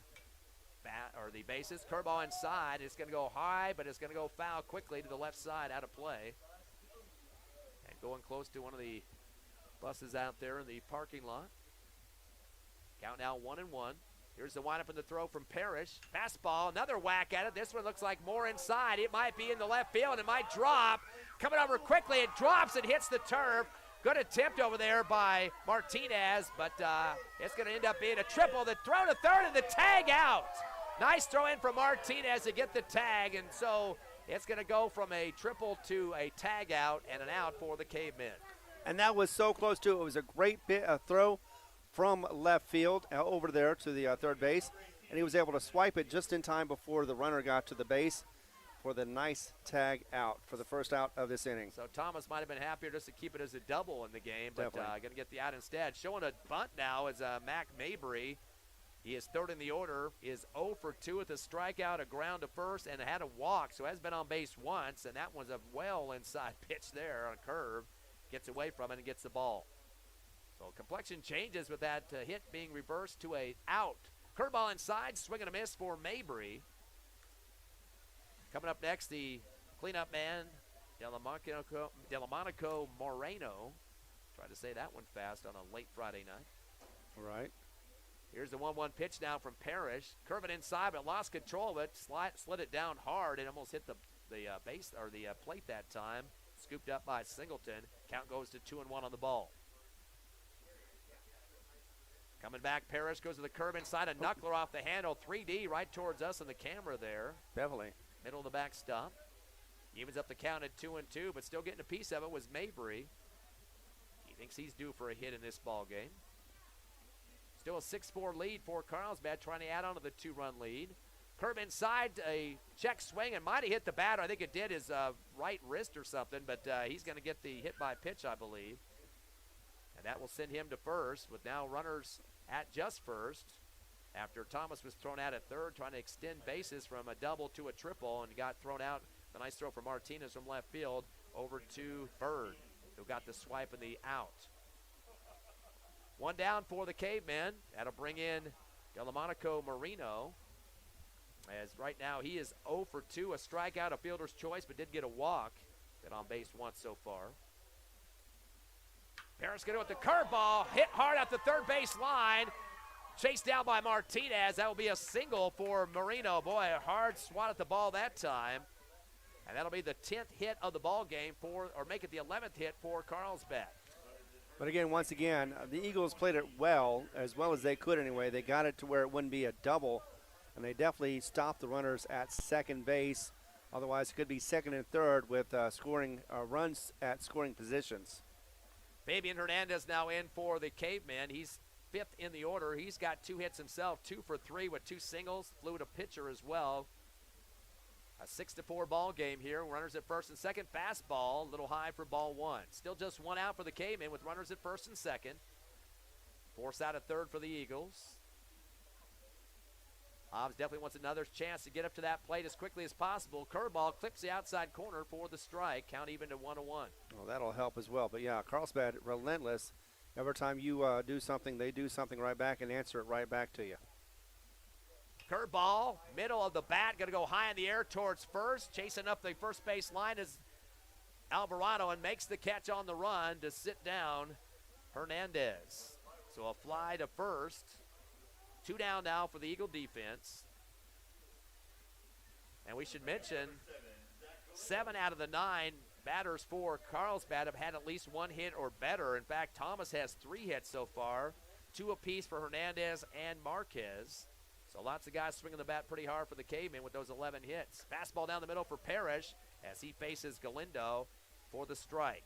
bat or the bases. Curveball inside. It's going to go high, but it's going to go foul quickly to the left side, out of play. And going close to one of the buses out there in the parking lot. Count now 1-1. Here's the windup and the throw from Parrish. Fastball, another whack at it. This one looks like more inside. It might be in the left field. It might drop. Coming over quickly, it drops and hits the turf. Good attempt over there by Martinez, but it's going to end up being a triple. The throw to third and the tag out. Nice throw in from Martinez to get the tag, and so it's going to go from a triple to a tag out and an out for the Cavemen. And that was so close to it. It was a great throw from left field over there to the third base, and he was able to swipe it just in time before the runner got to the base for the nice tag out for the first out of this inning. So Thomas might have been happier just to keep it as a double in the game, but going to get the out instead. Showing a bunt now is Mac Mabry. He is third in the order, is 0 for 2 with a strikeout, a ground to first, and had a walk, so has been on base once, and that was a well inside pitch there on a curve. Gets away from it and gets the ball. So complexion changes with that hit being reversed to a out. Curveball inside, swing and a miss for Mabry. Coming up next, the cleanup man, Delmonico Moreno. Tried to say that one fast on a late Friday night. Right. Here's the 1-1 pitch now from Parrish. Curve it inside, but lost control of it. Slid it down hard and almost hit the base or the plate that time. Scooped up by Singleton. Count goes to 2-1 on the ball. Coming back, Parrish goes to the curve inside. A knuckler off the handle. 3D right towards us on the camera there. Definitely. Middle of the backstop. Evens up the count at 2-2, but still getting a piece of it was Mabry. He thinks he's due for a hit in this ball game. Still a 6-4 lead for Carlsbad, trying to add on to the 2-run lead. Curve inside, a check swing, and might have hit the batter. I think it did his right wrist or something, but he's going to get the hit by pitch, I believe. And that will send him to first, with now runners at just first. After Thomas was thrown out at third, trying to extend bases from a double to a triple, and got thrown out. The nice throw from Martinez from left field over to Bird, who got the swipe and the out. One down for the Cavemen. That'll bring in Delmonico Moreno. As right now he is 0 for 2, a strikeout, a fielder's choice, but did get a walk. Been on base once so far. Parrish going to with the curveball, hit hard at the third base line. Chased down by Martinez. That will be a single for Moreno. Boy, a hard swat at the ball that time. And that'll be the 10th hit of the ball game make it the 11th hit for Carlsbad. But again, once again, the Eagles played it well as they could anyway. They got it to where it wouldn't be a double, and they definitely stopped the runners at second base. Otherwise, it could be second and third with scoring runs at scoring positions. Fabian Hernandez now in for the Cavemen. He's 5th in the order. He's got 2 hits himself, 2 for 3 with 2 singles. Flew to pitcher as well. A 6-4 ball game here. Runners at first and second. Fastball, a little high for ball 1. Still just 1 out for the Cavemen with runners at first and second. Force out at third for the Eagles. Hobbs definitely wants another chance to get up to that plate as quickly as possible. Curveball clips the outside corner for the strike. Count even to 1-1. Well, that'll help as well. But yeah, Carlsbad relentless. Every time you do something, they do something right back and answer it right back to you. Curveball, middle of the bat, going to go high in the air towards first. Chasing up the first base line is Alvarado and makes the catch on the run to sit down Hernandez. So a fly to first. 2 down now for the Eagle defense. And we should mention 7 out of the 9 batters for Carlsbad have had at least 1 hit or better. In fact, Thomas has 3 hits so far, 2 apiece for Hernandez and Marquez. So lots of guys swinging the bat pretty hard for the Cavemen with those 11 hits. Fastball down the middle for Parrish as he faces Galindo for the strike.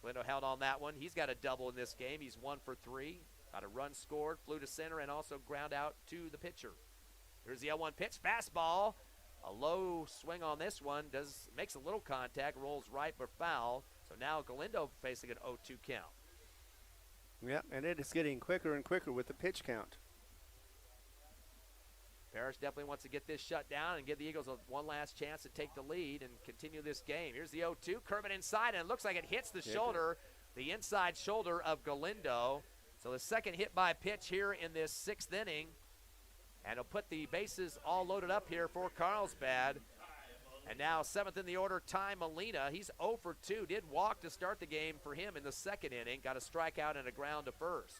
Galindo held on that one. He's got a double in this game. He's 1 for 3. Got a run scored, flew to center, and also ground out to the pitcher. Here's the 0-1 pitch, fastball. A low swing on this one, makes a little contact, rolls right but foul. So now Galindo facing an 0-2 count. Yeah, and it is getting quicker and quicker with the pitch count. Parrish definitely wants to get this shut down and give the Eagles one last chance to take the lead and continue this game. Here's the 0-2, curving inside, and it looks like it hits the shoulder, the inside shoulder of Galindo. So the second hit by pitch here in this 6th inning. And it'll put the bases all loaded up here for Carlsbad. And now 7th in the order, Ty Molina. He's 0 for 2. Did walk to start the game for him in the 2nd inning. Got a strikeout and a ground to first.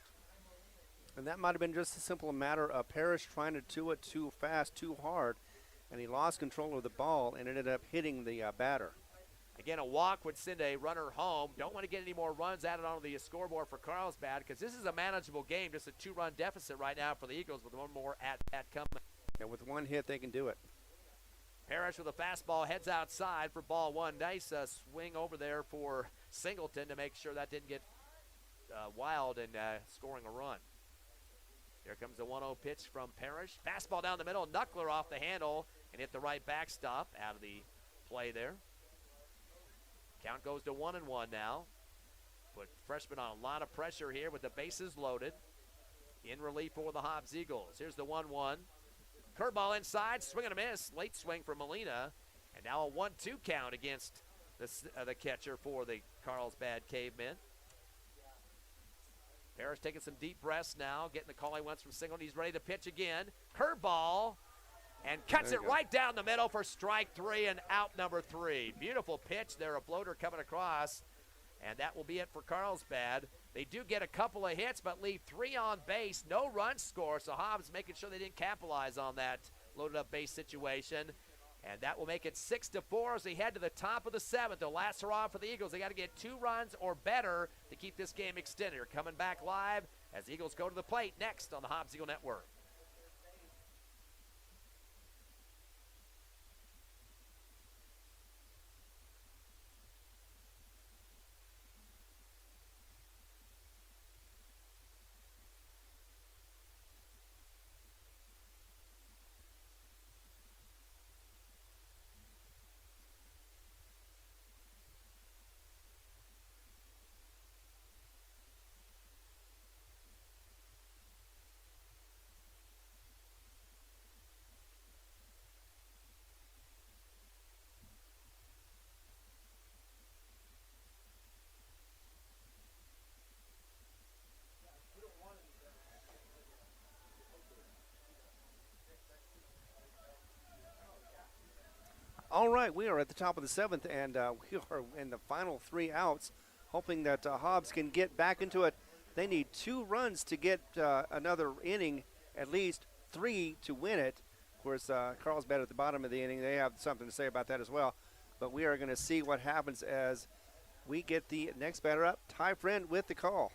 And that might have been just a simple matter of Parrish trying to do it too fast, too hard. And he lost control of the ball and ended up hitting the batter. Again, a walk would send a runner home. Don't want to get any more runs added onto the scoreboard for Carlsbad because this is a manageable game. Just a 2-run deficit right now for the Eagles with one more at-bat coming. And with one hit, they can do it. Parrish with a fastball heads outside for ball 1. Nice swing over there for Singleton to make sure that didn't get wild and scoring a run. Here comes the 1-0 pitch from Parrish. Fastball down the middle, knuckler off the handle and hit the right backstop out of the play there. Count goes to 1-1 now. Put freshman on a lot of pressure here with the bases loaded. In relief for the Hobbs Eagles. Here's the 1-1. Curveball inside, swing and a miss. Late swing for Molina. And now a 1-2 count against the catcher for the Carlsbad Cavemen. Parrish taking some deep breaths now, getting the call he wants from Singleton. He's ready to pitch again. Curveball. And cuts it right down the middle for strike 3 and out number 3. Beautiful pitch there, a floater coming across. And that will be it for Carlsbad. They do get a couple of hits, but leave 3 on base. No run score, so Hobbs making sure they didn't capitalize on that loaded up base situation. And that will make it 6-4 as they head to the top of the 7th. The last hurrah for the Eagles. They got to get 2 runs or better to keep this game extended. We're coming back live as the Eagles go to the plate next on the Hobbs Eagle Network. All right, we are at the top of the 7th, and we are in the final 3 outs, hoping that Hobbs can get back into it. They need 2 runs to get another inning, at least 3 to win it. Of course, Carlsbad at the bottom of the inning, they have something to say about that as well. But we are going to see what happens as we get the next batter up. Ty Friend with the call.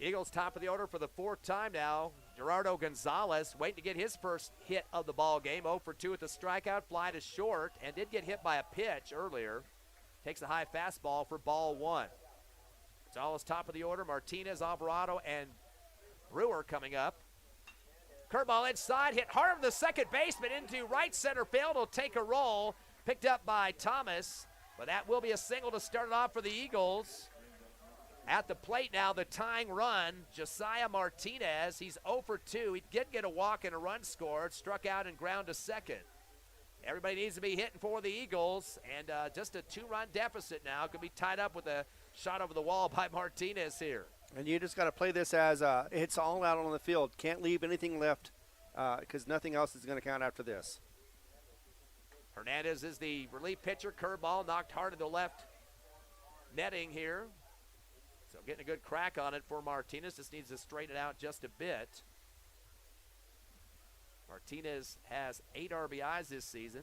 Eagles top of the order for the 4th time now. Gerardo Gonzalez waiting to get his first hit of the ball game. 0 for 2 with the strikeout, fly to short, and did get hit by a pitch earlier. Takes a high fastball for ball 1. Gonzalez top of the order. Martinez, Alvarado, and Brewer coming up. Curveball inside, hit hard to the second baseman into right center field. Will take a roll, picked up by Thomas, but that will be a single to start it off for the Eagles. At the plate now, the tying run, Josiah Martinez. He's 0 for 2. He did get a walk and a run scored, struck out and ground to second. Everybody needs to be hitting for the Eagles, and just a 2-run deficit now. Could be tied up with a shot over the wall by Martinez here. And you just got to play this as it's all out on the field. Can't leave anything left because nothing else is going to count after this. Hernandez is the relief pitcher. Curveball knocked hard to the left netting here. So getting a good crack on it for Martinez. Just needs to straighten it out just a bit. Martinez has 8 RBIs this season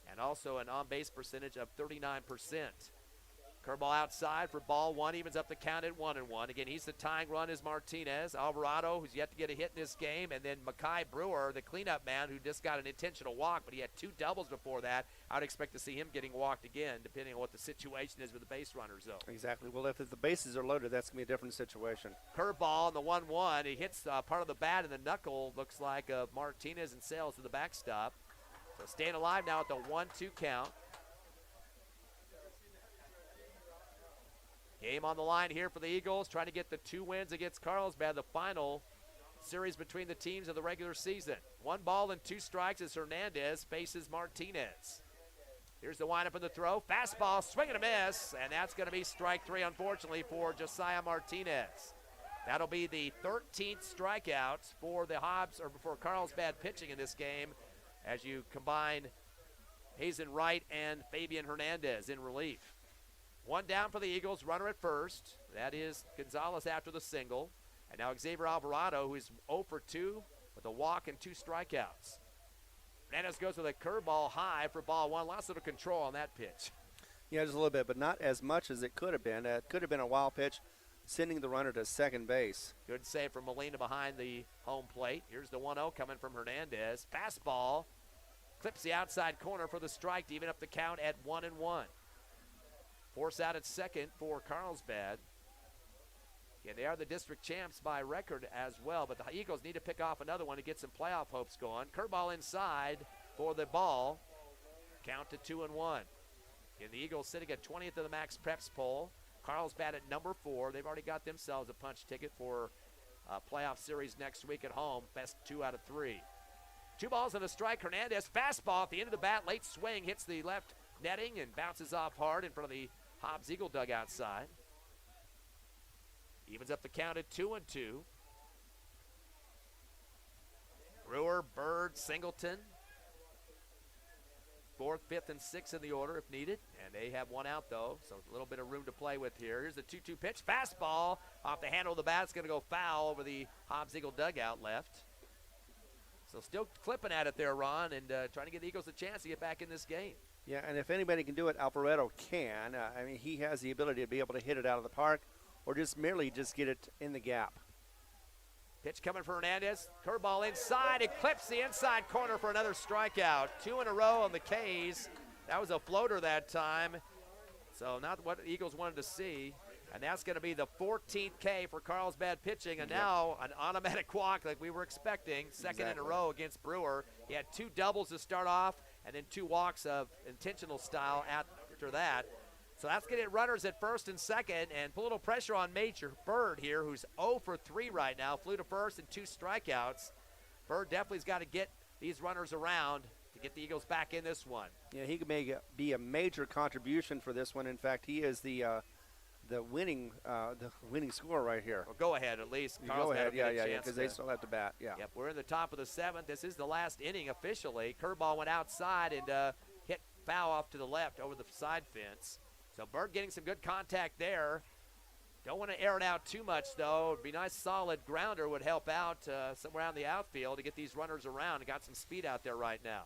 and also an on-base percentage of 39%. Curveball outside for ball one, evens up the count at 1-1. Again, he's the tying run is Martinez. Alvarado, who's yet to get a hit in this game, and then Mackay Brewer, the cleanup man, who just got an intentional walk, but he had 2 doubles before that. I would expect to see him getting walked again, depending on what the situation is with the base runners, though. Exactly. Well, if the bases are loaded, that's going to be a different situation. Curveball on the 1-1. He hits part of the bat, and the knuckle looks like Martinez and sails to the backstop. So staying alive now at the 1-2 count. Game on the line here for the Eagles, trying to get the 2 wins against Carlsbad, the final series between the teams of the regular season. 1 ball and 2 strikes as Hernandez faces Martinez. Here's the windup and the throw. Fastball, swing and a miss, and that's going to be strike 3, unfortunately, for Josiah Martinez. That'll be the 13th strikeout for the Hobbs, or for Carlsbad pitching in this game, as you combine Hazen Wright and Fabian Hernandez in relief. 1 down for the Eagles, runner at first. That is Gonzalez after the single. And now Xavier Alvarado, who is 0 for 2 with a walk and 2 strikeouts. Hernandez goes with a curveball high for ball 1. Lots of control on that pitch. Yeah, just a little bit, but not as much as it could have been. It could have been a wild pitch, sending the runner to second base. Good save from Molina behind the home plate. Here's the 1-0 coming from Hernandez. Fastball clips the outside corner for the strike to even up the count at 1-1. Force out at second for Carlsbad. Yeah, they are the district champs by record as well, but the Eagles need to pick off another one to get some playoff hopes going. Curveball inside for the ball. Count to 2-1. And the Eagles sitting at 20th of the Max Preps poll. Carlsbad at number 4. They've already got themselves a punch ticket for a playoff series next week at home. Best 2 out of 3. 2 balls and a strike. Hernandez, fastball at the end of the bat. Late swing, hits the left netting and bounces off hard in front of the Hobbs Eagle dugout side. Evens up the count at 2-2. Brewer, Bird, Singleton. 4th, 5th, and 6th in the order if needed. And they have 1 out, though, so a little bit of room to play with here. Here's the 2-2 pitch. Fastball off the handle of the bat. It's going to go foul over the Hobbs Eagle dugout left. So still clipping at it there, Ron, and trying to give the Eagles a chance to get back in this game. Yeah, and if anybody can do it, Alvarado can. I mean, he has the ability to be able to hit it out of the park or just merely just get it in the gap. Pitch coming for Hernandez. Curveball inside. It clips the inside corner for another strikeout. 2 in a row on the K's. That was a floater that time. So not what the Eagles wanted to see. And that's going to be the 14th K for Carlsbad pitching. And now an automatic walk like we were expecting. Second in a row against Brewer. He had 2 doubles to start off and then 2 walks of intentional style after that. So that's going to get runners at first and second, and put a little pressure on Major Bird here, who's 0 for 3 right now. Flew to first and 2 strikeouts. Bird definitely's got to get these runners around to get the Eagles back in this one. Yeah, he could be a major contribution for this one. In fact, he is the winning scorer right here. Well, go ahead at least. Go ahead, yeah, because they still have to bat. Yeah. Yep, we're in the top of the 7th. This is the last inning officially. Curveball went outside and hit foul off to the left over the side fence. So Bird getting some good contact there. Don't want to air it out too much, though. It'd be nice solid grounder would help out somewhere out in the outfield to get these runners around. Got some speed out there right now.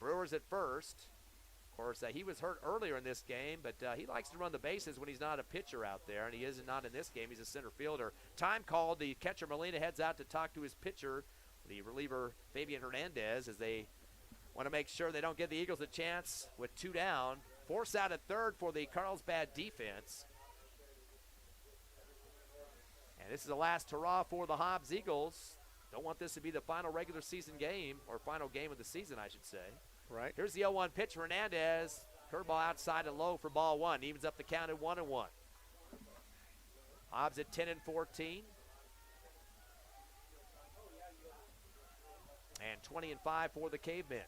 Brewer's at first. Of course, he was hurt earlier in this game, but he likes to run the bases when he's not a pitcher out there, and he is not in this game. He's a center fielder. Time called. The catcher Molina heads out to talk to his pitcher, the reliever Fabian Hernandez, as they want to make sure they don't give the Eagles a chance with 2 down. Force out at third for the Carlsbad defense. And this is the last hurrah for the Hobbs Eagles. Don't want this to be the final regular season game, or final game of the season, I should say. Right. Here's the 0-1 pitch. Hernandez. Curveball outside and low for ball 1. Evens up the count at 1-1. Hobbs at 10 and 14. And 20 and 5 for the Cavemen.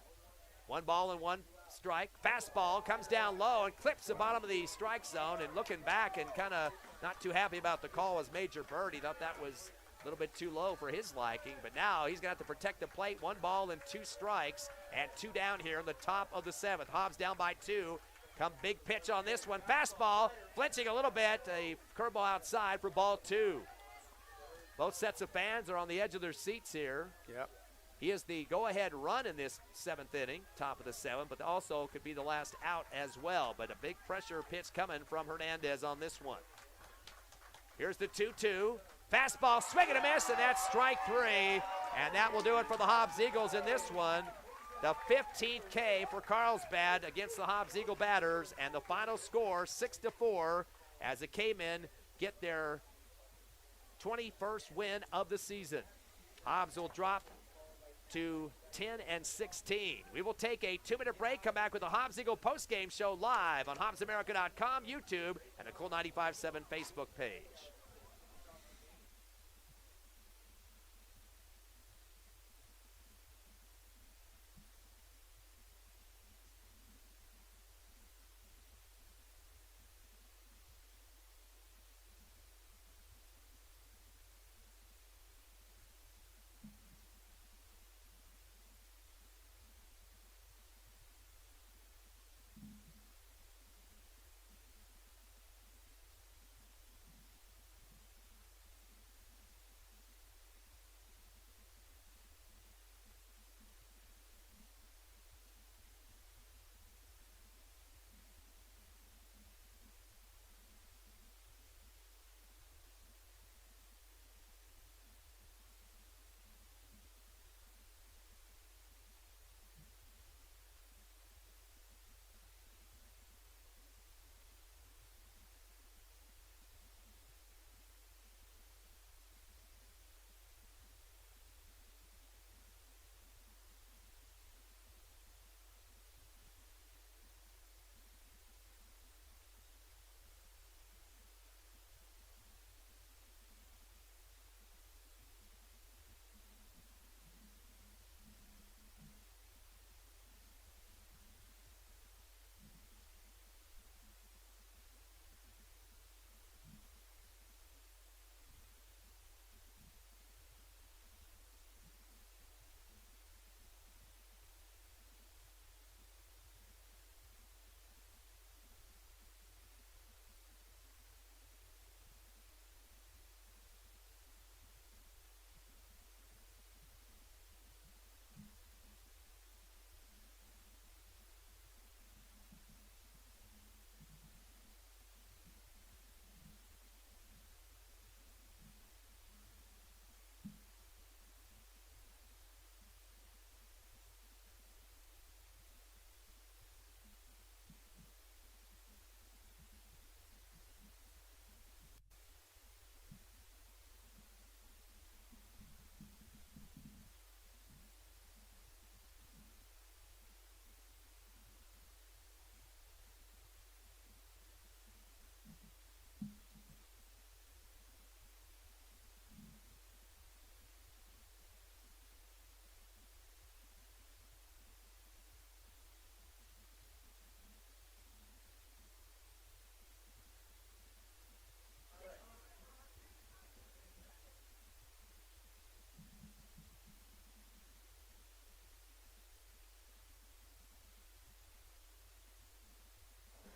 1 ball and 1 strike. Fastball comes down low and clips the bottom of the strike zone. And looking back and kind of not too happy about the call was Major Bird. He thought that was a little bit too low for his liking. But now he's going to have to protect the plate. 1 ball and 2 strikes. And 2 down here in the top of the 7th. Hobbs down by 2. Come big pitch on this one. Fastball flinching a little bit. A curveball outside for ball 2. Both sets of fans are on the edge of their seats here. Yep. He is the go-ahead run in this 7th inning, top of the 7th, but also could be the last out as well. But a big pressure pitch coming from Hernandez on this one. Here's the 2-2. Fastball, swing and a miss, and that's strike 3. And that will do it for the Hobbs Eagles in this one. The 15th K for Carlsbad against the Hobbs Eagle batters, and the final score 6-4 as the K-men get their 21st win of the season. Hobbs will drop to 10-16. We will take a 2-minute break, come back with the Hobbs Eagle postgame show live on HobbsAmerica.com, YouTube, and the Cool 95.7 Facebook page.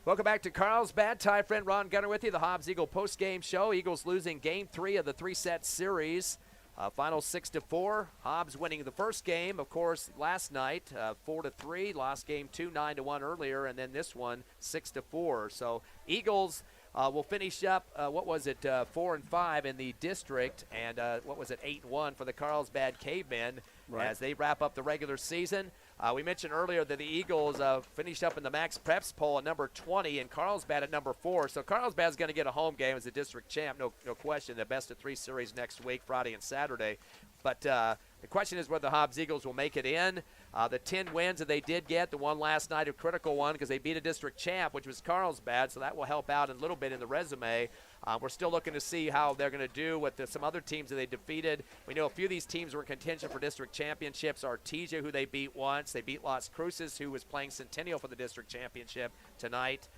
Welcome back to Carlsbad. Ty friend Ron Gunner with you, the Hobbs Eagle postgame show. Eagles losing Game 3 of the 3-set series. Final 6-4. Hobbs winning the first game, of course, last night, 4-3. Lost Game 2, 9-1 earlier, and then this one, 6-4. So Eagles will finish up, 4-5 in the district, and 8-1 for the Carlsbad Cavemen as they wrap up the regular season. We mentioned earlier that the Eagles finished up in the Max Preps poll at number 20 and Carlsbad at number 4. So Carlsbad's going to get a home game as a district champ, no question. The best of 3 series next week, Friday and Saturday. But the question is whether the Hobbs Eagles will make it in. The 10 wins that they did get, the one last night, a critical one because they beat a district champ, which was Carlsbad, so that will help out a little bit in the resume. We're still looking to see how they're going to do with some other teams that they defeated. We know a few of these teams were in contention for district championships. Artesia, who they beat once. They beat Las Cruces, who was playing Centennial for the district championship tonight.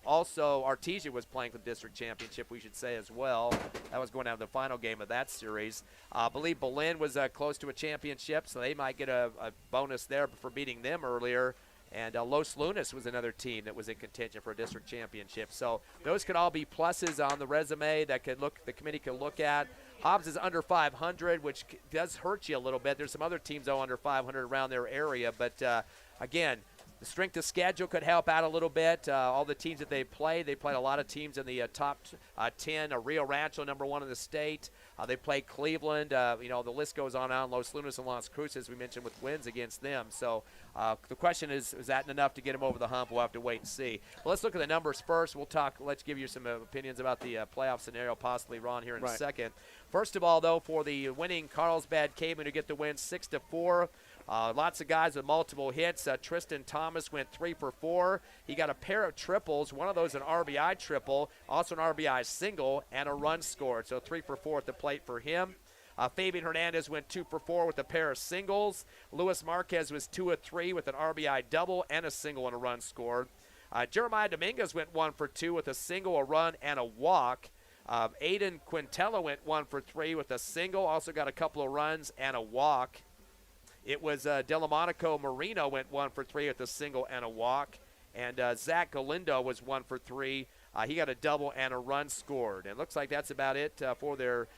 Also, Artesia was playing for the district championship, we should say, as well. That was going down to the final game of that series. I believe Berlin was close to a championship, so they might get a bonus there for beating them earlier. And Los Lunas was another team that was in contention for a district championship. So those could all be pluses on the resume that the committee could look at. Hobbs is under 500, which does hurt you a little bit. There's some other teams, though, under 500 around their area. But, again, the strength of schedule could help out a little bit. All the teams that they played a lot of teams in the top 10. Rio Rancho, number 1 in the state. They played Cleveland. The list goes on out. Los Lunas and Las Cruces, we mentioned, with wins against them. So the question is that enough to get them over the hump? We'll have to wait and see. Well, let's look at the numbers first. Let's give you some opinions about the playoff scenario, possibly, Ron, here in a second. First of all, though, for the winning Carlsbad Cavemen who get the win 6-4. Lots of guys with multiple hits. Tristan Thomas went 3 for 4. He got a pair of triples, one of those an RBI triple, also an RBI single, and a run scored. So 3 for 4 at the plate for him. Fabian Hernandez went 2 for 4 with a pair of singles. Luis Marquez was 2 of 3 with an RBI double and a single and a run scored. Jeremiah Dominguez went 1 for 2 with a single, a run, and a walk. Aiden Quintella went 1 for 3 with a single, also got a couple of runs and a walk. It was Delmonico Marino went 1 for 3 with a single and a walk. And Zach Galindo was 1 for 3. He got a double and a run scored. And it looks like that's about it for their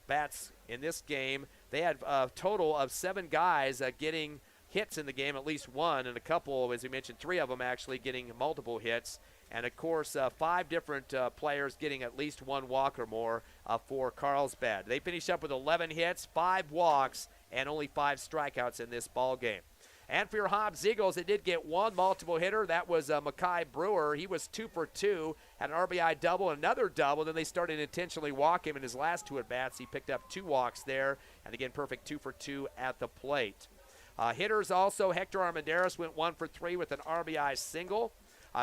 bats in this game. They had a total of 7 guys getting hits in the game, at least one, and a couple, as we mentioned, 3 of them actually getting multiple hits. And, of course, 5 different players getting at least 1 walk or more for Carlsbad. They finished up with 11 hits, 5 walks, and only 5 strikeouts in this ball game. And for your Hobbs Eagles, they did get 1 multiple hitter. That was Makai Brewer. He was 2 for 2, had an RBI double, another double. Then they started to intentionally walk him in his last 2 at-bats. He picked up 2 walks there, and again, perfect 2 for 2 at the plate. Hitters also, Hector Armendariz went 1 for 3 with an RBI single.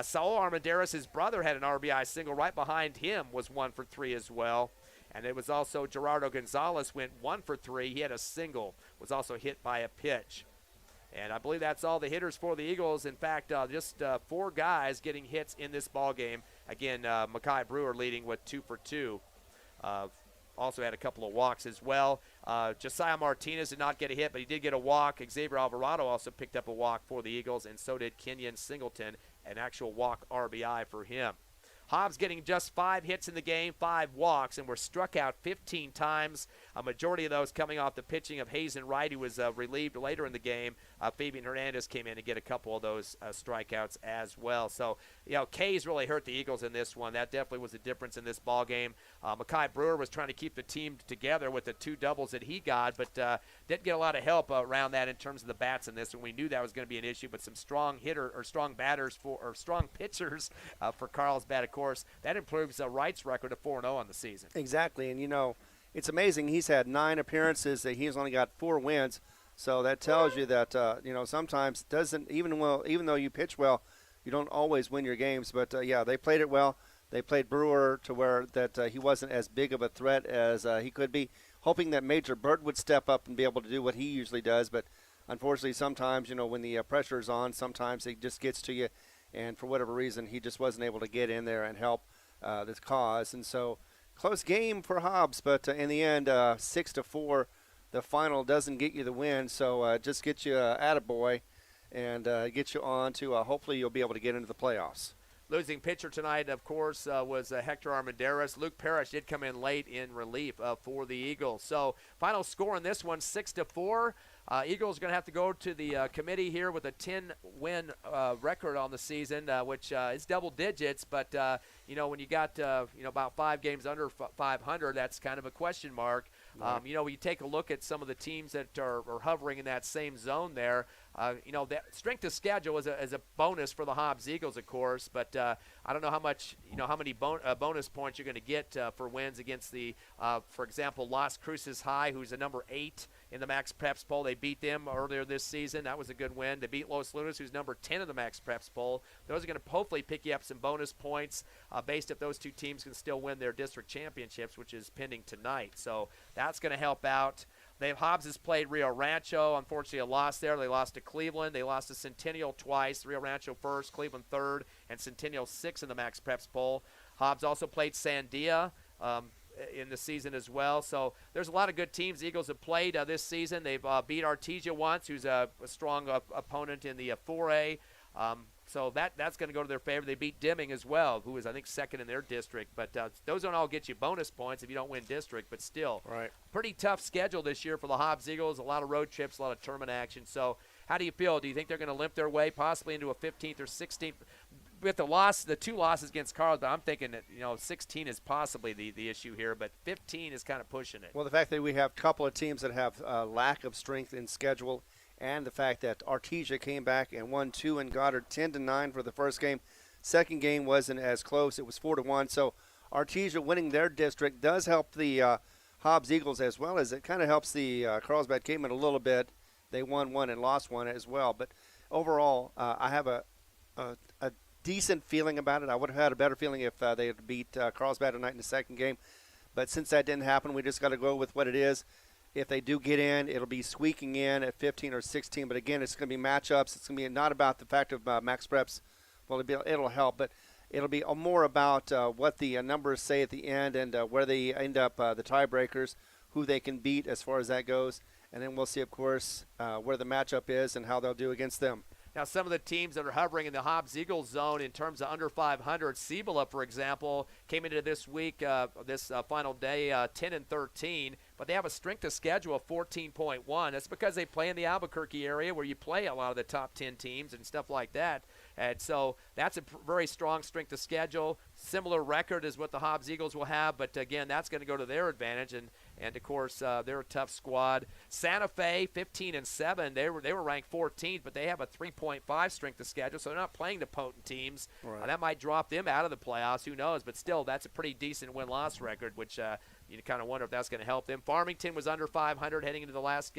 Saul Armendariz, his brother, had an RBI single. Right behind him was 1 for 3 as well. And it was also Gerardo Gonzalez went 1 for 3. He had a single, was also hit by a pitch. And I believe that's all the hitters for the Eagles. In fact, just 4 guys getting hits in this ball game. Again, Makai Brewer leading with 2 for 2. Also had a couple of walks as well. Josiah Martinez did not get a hit, but he did get a walk. Xavier Alvarado also picked up a walk for the Eagles, and so did Kenyon Singleton, an actual walk RBI for him. Hobbs getting just 5 hits in the game, 5 walks, and were struck out 15 times. A majority of those coming off the pitching of Hazen Wright, who was relieved later in the game. Fabian Hernandez came in to get a couple of those strikeouts as well. So, K's really hurt the Eagles in this one. That definitely was the difference in this ball game. Makai Brewer was trying to keep the team together with the 2 doubles that he got, but didn't get a lot of help around that in terms of the bats in this one. We knew that was going to be an issue, but some strong pitchers for Carlsbad, of course. That improves Wright's record of 4-0 on the season. Exactly, and it's amazing. He's had 9 appearances. He's only got 4 wins. So that tells you that sometimes even though you pitch well, you don't always win your games. But they played it well. They played Brewer to where that he wasn't as big of a threat as he could be. Hoping that Major Bird would step up and be able to do what he usually does. But unfortunately, sometimes when the pressure is on, sometimes it just gets to you. And for whatever reason, he just wasn't able to get in there and help this cause. And so close game for Hobbs, but in the end, 6-4. The final doesn't get you the win, so just get you attaboy and get you on to hopefully you'll be able to get into the playoffs. Losing pitcher tonight, of course, was Hector Armendariz. Luke Parrish did come in late in relief for the Eagles. So final score in this one, 6-4. Eagles are going to have to go to the committee here with a 10-win record on the season, which is double digits. But, when you got, about 5 games under 500, that's kind of a question mark. When you take a look at some of the teams that are hovering in that same zone there, that strength of schedule is a bonus for the Hobbs Eagles, of course. But I don't know how much, how many bonus points you're going to get for wins against the, for example, Las Cruces High, who's a number 8 in the Max Preps poll. They beat them earlier this season. That was a good win. They beat Los Lunas, who's number 10 in the Max Preps poll. Those are going to hopefully pick you up some bonus points based if those 2 teams can still win their district championships, which is pending tonight. So that's going to help out. Hobbs has played Rio Rancho. Unfortunately, a loss there. They lost to Cleveland. They lost to Centennial twice. Rio Rancho first, Cleveland third, and Centennial 6 in the Max Preps poll. Hobbs also played Sandia in the season as well. So there's a lot of good teams the Eagles have played this season. They've beat Artesia once, who's a strong opponent in the 4A. So that's going to go to their favor. They beat Deming as well, who is, I think, second in their district. But those don't all get you bonus points if you don't win district. But still, right. Pretty tough schedule this year for the Hobbs Eagles. A lot of road trips, a lot of tournament action. So how do you feel? Do you think they're going to limp their way possibly into a 15th or 16th? With the two losses against Carlsbad, I'm thinking that 16 is possibly the issue here, but 15 is kind of pushing it. Well, the fact that we have a couple of teams that have lack of strength in schedule, and the fact that Artesia came back and won 2 and Goddard 10-9 for the first game. Second game wasn't as close; it was 4-1. So Artesia winning their district does help the Hobbs Eagles, as well as it kind of helps the Carlsbad Cavemen a little bit. They won one and lost one as well. But overall, I have a decent feeling about it. I would have had a better feeling if they had beat Carlsbad tonight in the second game. But since that didn't happen, we just got to go with what it is. If they do get in, it'll be squeaking in at 15 or 16. But, again, it's going to be matchups. It's going to be not about the fact of max preps. Well, it'll help. But it'll be more about what the numbers say at the end and where they end up, the tiebreakers, who they can beat as far as that goes. And then we'll see, of course, where the matchup is and how they'll do against them. Now, some of the teams that are hovering in the Hobbs Eagles zone in terms of under 500, Cibola, for example, came into this week, this final day, 10-13, but they have a strength of schedule of 14.1. That's because they play in the Albuquerque area where you play a lot of the top 10 teams and stuff like that. And so that's a very strong strength of schedule. Similar record as what the Hobbs Eagles will have, but again, that's going to go to their advantage. And of course, they're a tough squad. Santa Fe, 15-7. They were ranked 14th, but they have a 3.5 strength of schedule, so they're not playing the potent teams. Right. That might drop them out of the playoffs. Who knows? But still, that's a pretty decent win-loss record, which you kind of wonder if that's going to help them. Farmington was under 500 heading into the last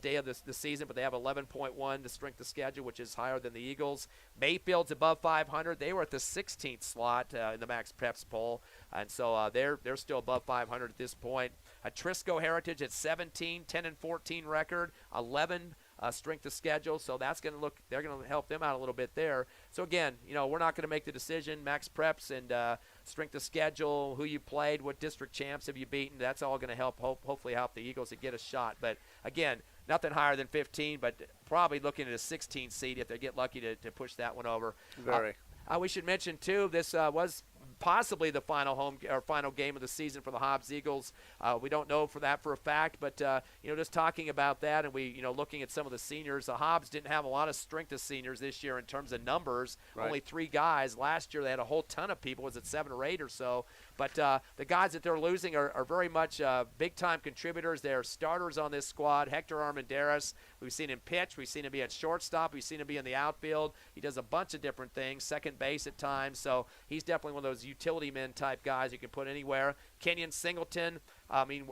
day of the season, but they have 11.1 the strength of schedule, which is higher than the Eagles. Mayfield's above 500. They were at the 16th slot in the Max Preps poll, and so they're still above 500 at this point. Trisco Heritage at 17, 10-14 record, 11 strength of schedule, so they're going to help them out a little bit there. So again, we're not going to make the decision. Max Preps and strength of schedule, who you played, what district champs have you beaten. That's all going to hopefully help the Eagles to get a shot. But again, nothing higher than 15, but probably looking at a 16 seed if they get lucky to push that one over. Very. We should mention too, this was possibly the final game of the season for the Hobbs Eagles. We don't know for a fact, but just talking about that, and we looking at some of the seniors, the Hobbs didn't have a lot of strength of seniors this year in terms of numbers. Right. Only 3 guys. Last year they had a whole ton of people. Was it 7 or 8 or so? But the guys that they're losing are very much big-time contributors. They're starters on this squad. Hector Armendariz, we've seen him pitch. We've seen him be at shortstop. We've seen him be in the outfield. He does a bunch of different things, second base at times. So he's definitely one of those utility men type guys you can put anywhere. Kenyon Singleton,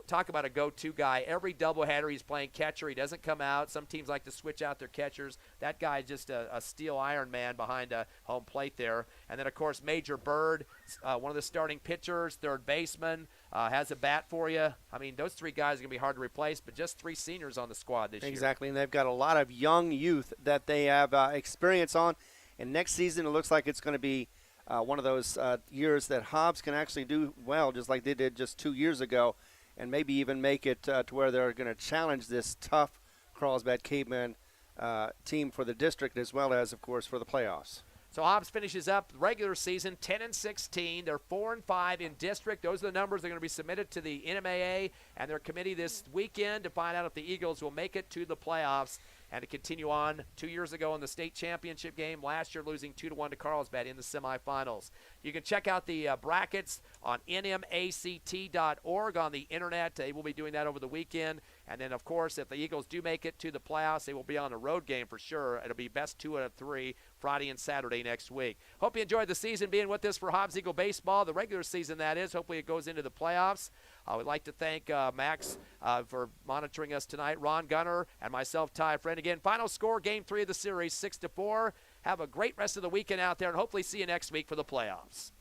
talk about a go-to guy. Every doubleheader he's playing catcher. He doesn't come out. Some teams like to switch out their catchers. That guy is just a steel iron man behind home plate there. And then, of course, Major Bird, one of the starting pitchers, third baseman, has a bat for you. Those 3 guys are going to be hard to replace, but just 3 seniors on the squad this year. Exactly, and they've got a lot of young youth that they have experience on. And next season, it looks like it's going to be one of those years that Hobbs can actually do well, just like they did just 2 years ago, and maybe even make it to where they're going to challenge this tough Carlsbad Cavemen team for the district, as well as, of course, for the playoffs. So Hobbs finishes up the regular season 10-16. They're 4-5 in district. Those are the numbers that are going to be submitted to the NMAA and their committee this weekend to find out if the Eagles will make it to the playoffs and to continue on. 2 years ago in the state championship game, last year losing 2-1 to Carlsbad in the semifinals. You can check out the brackets on nmact.org on the internet. They will be doing that over the weekend. And then, of course, if the Eagles do make it to the playoffs, they will be on a road game for sure. It'll be best 2 out of 3 Friday and Saturday next week. Hope you enjoyed the season being with us for Hobbs Eagle Baseball, the regular season that is. Hopefully it goes into the playoffs. I would like to thank Max for monitoring us tonight, Ron Gunner, and myself, Ty Friend. Again, final score, Game 3 of the series, 6-4. Have a great rest of the weekend out there, and hopefully see you next week for the playoffs.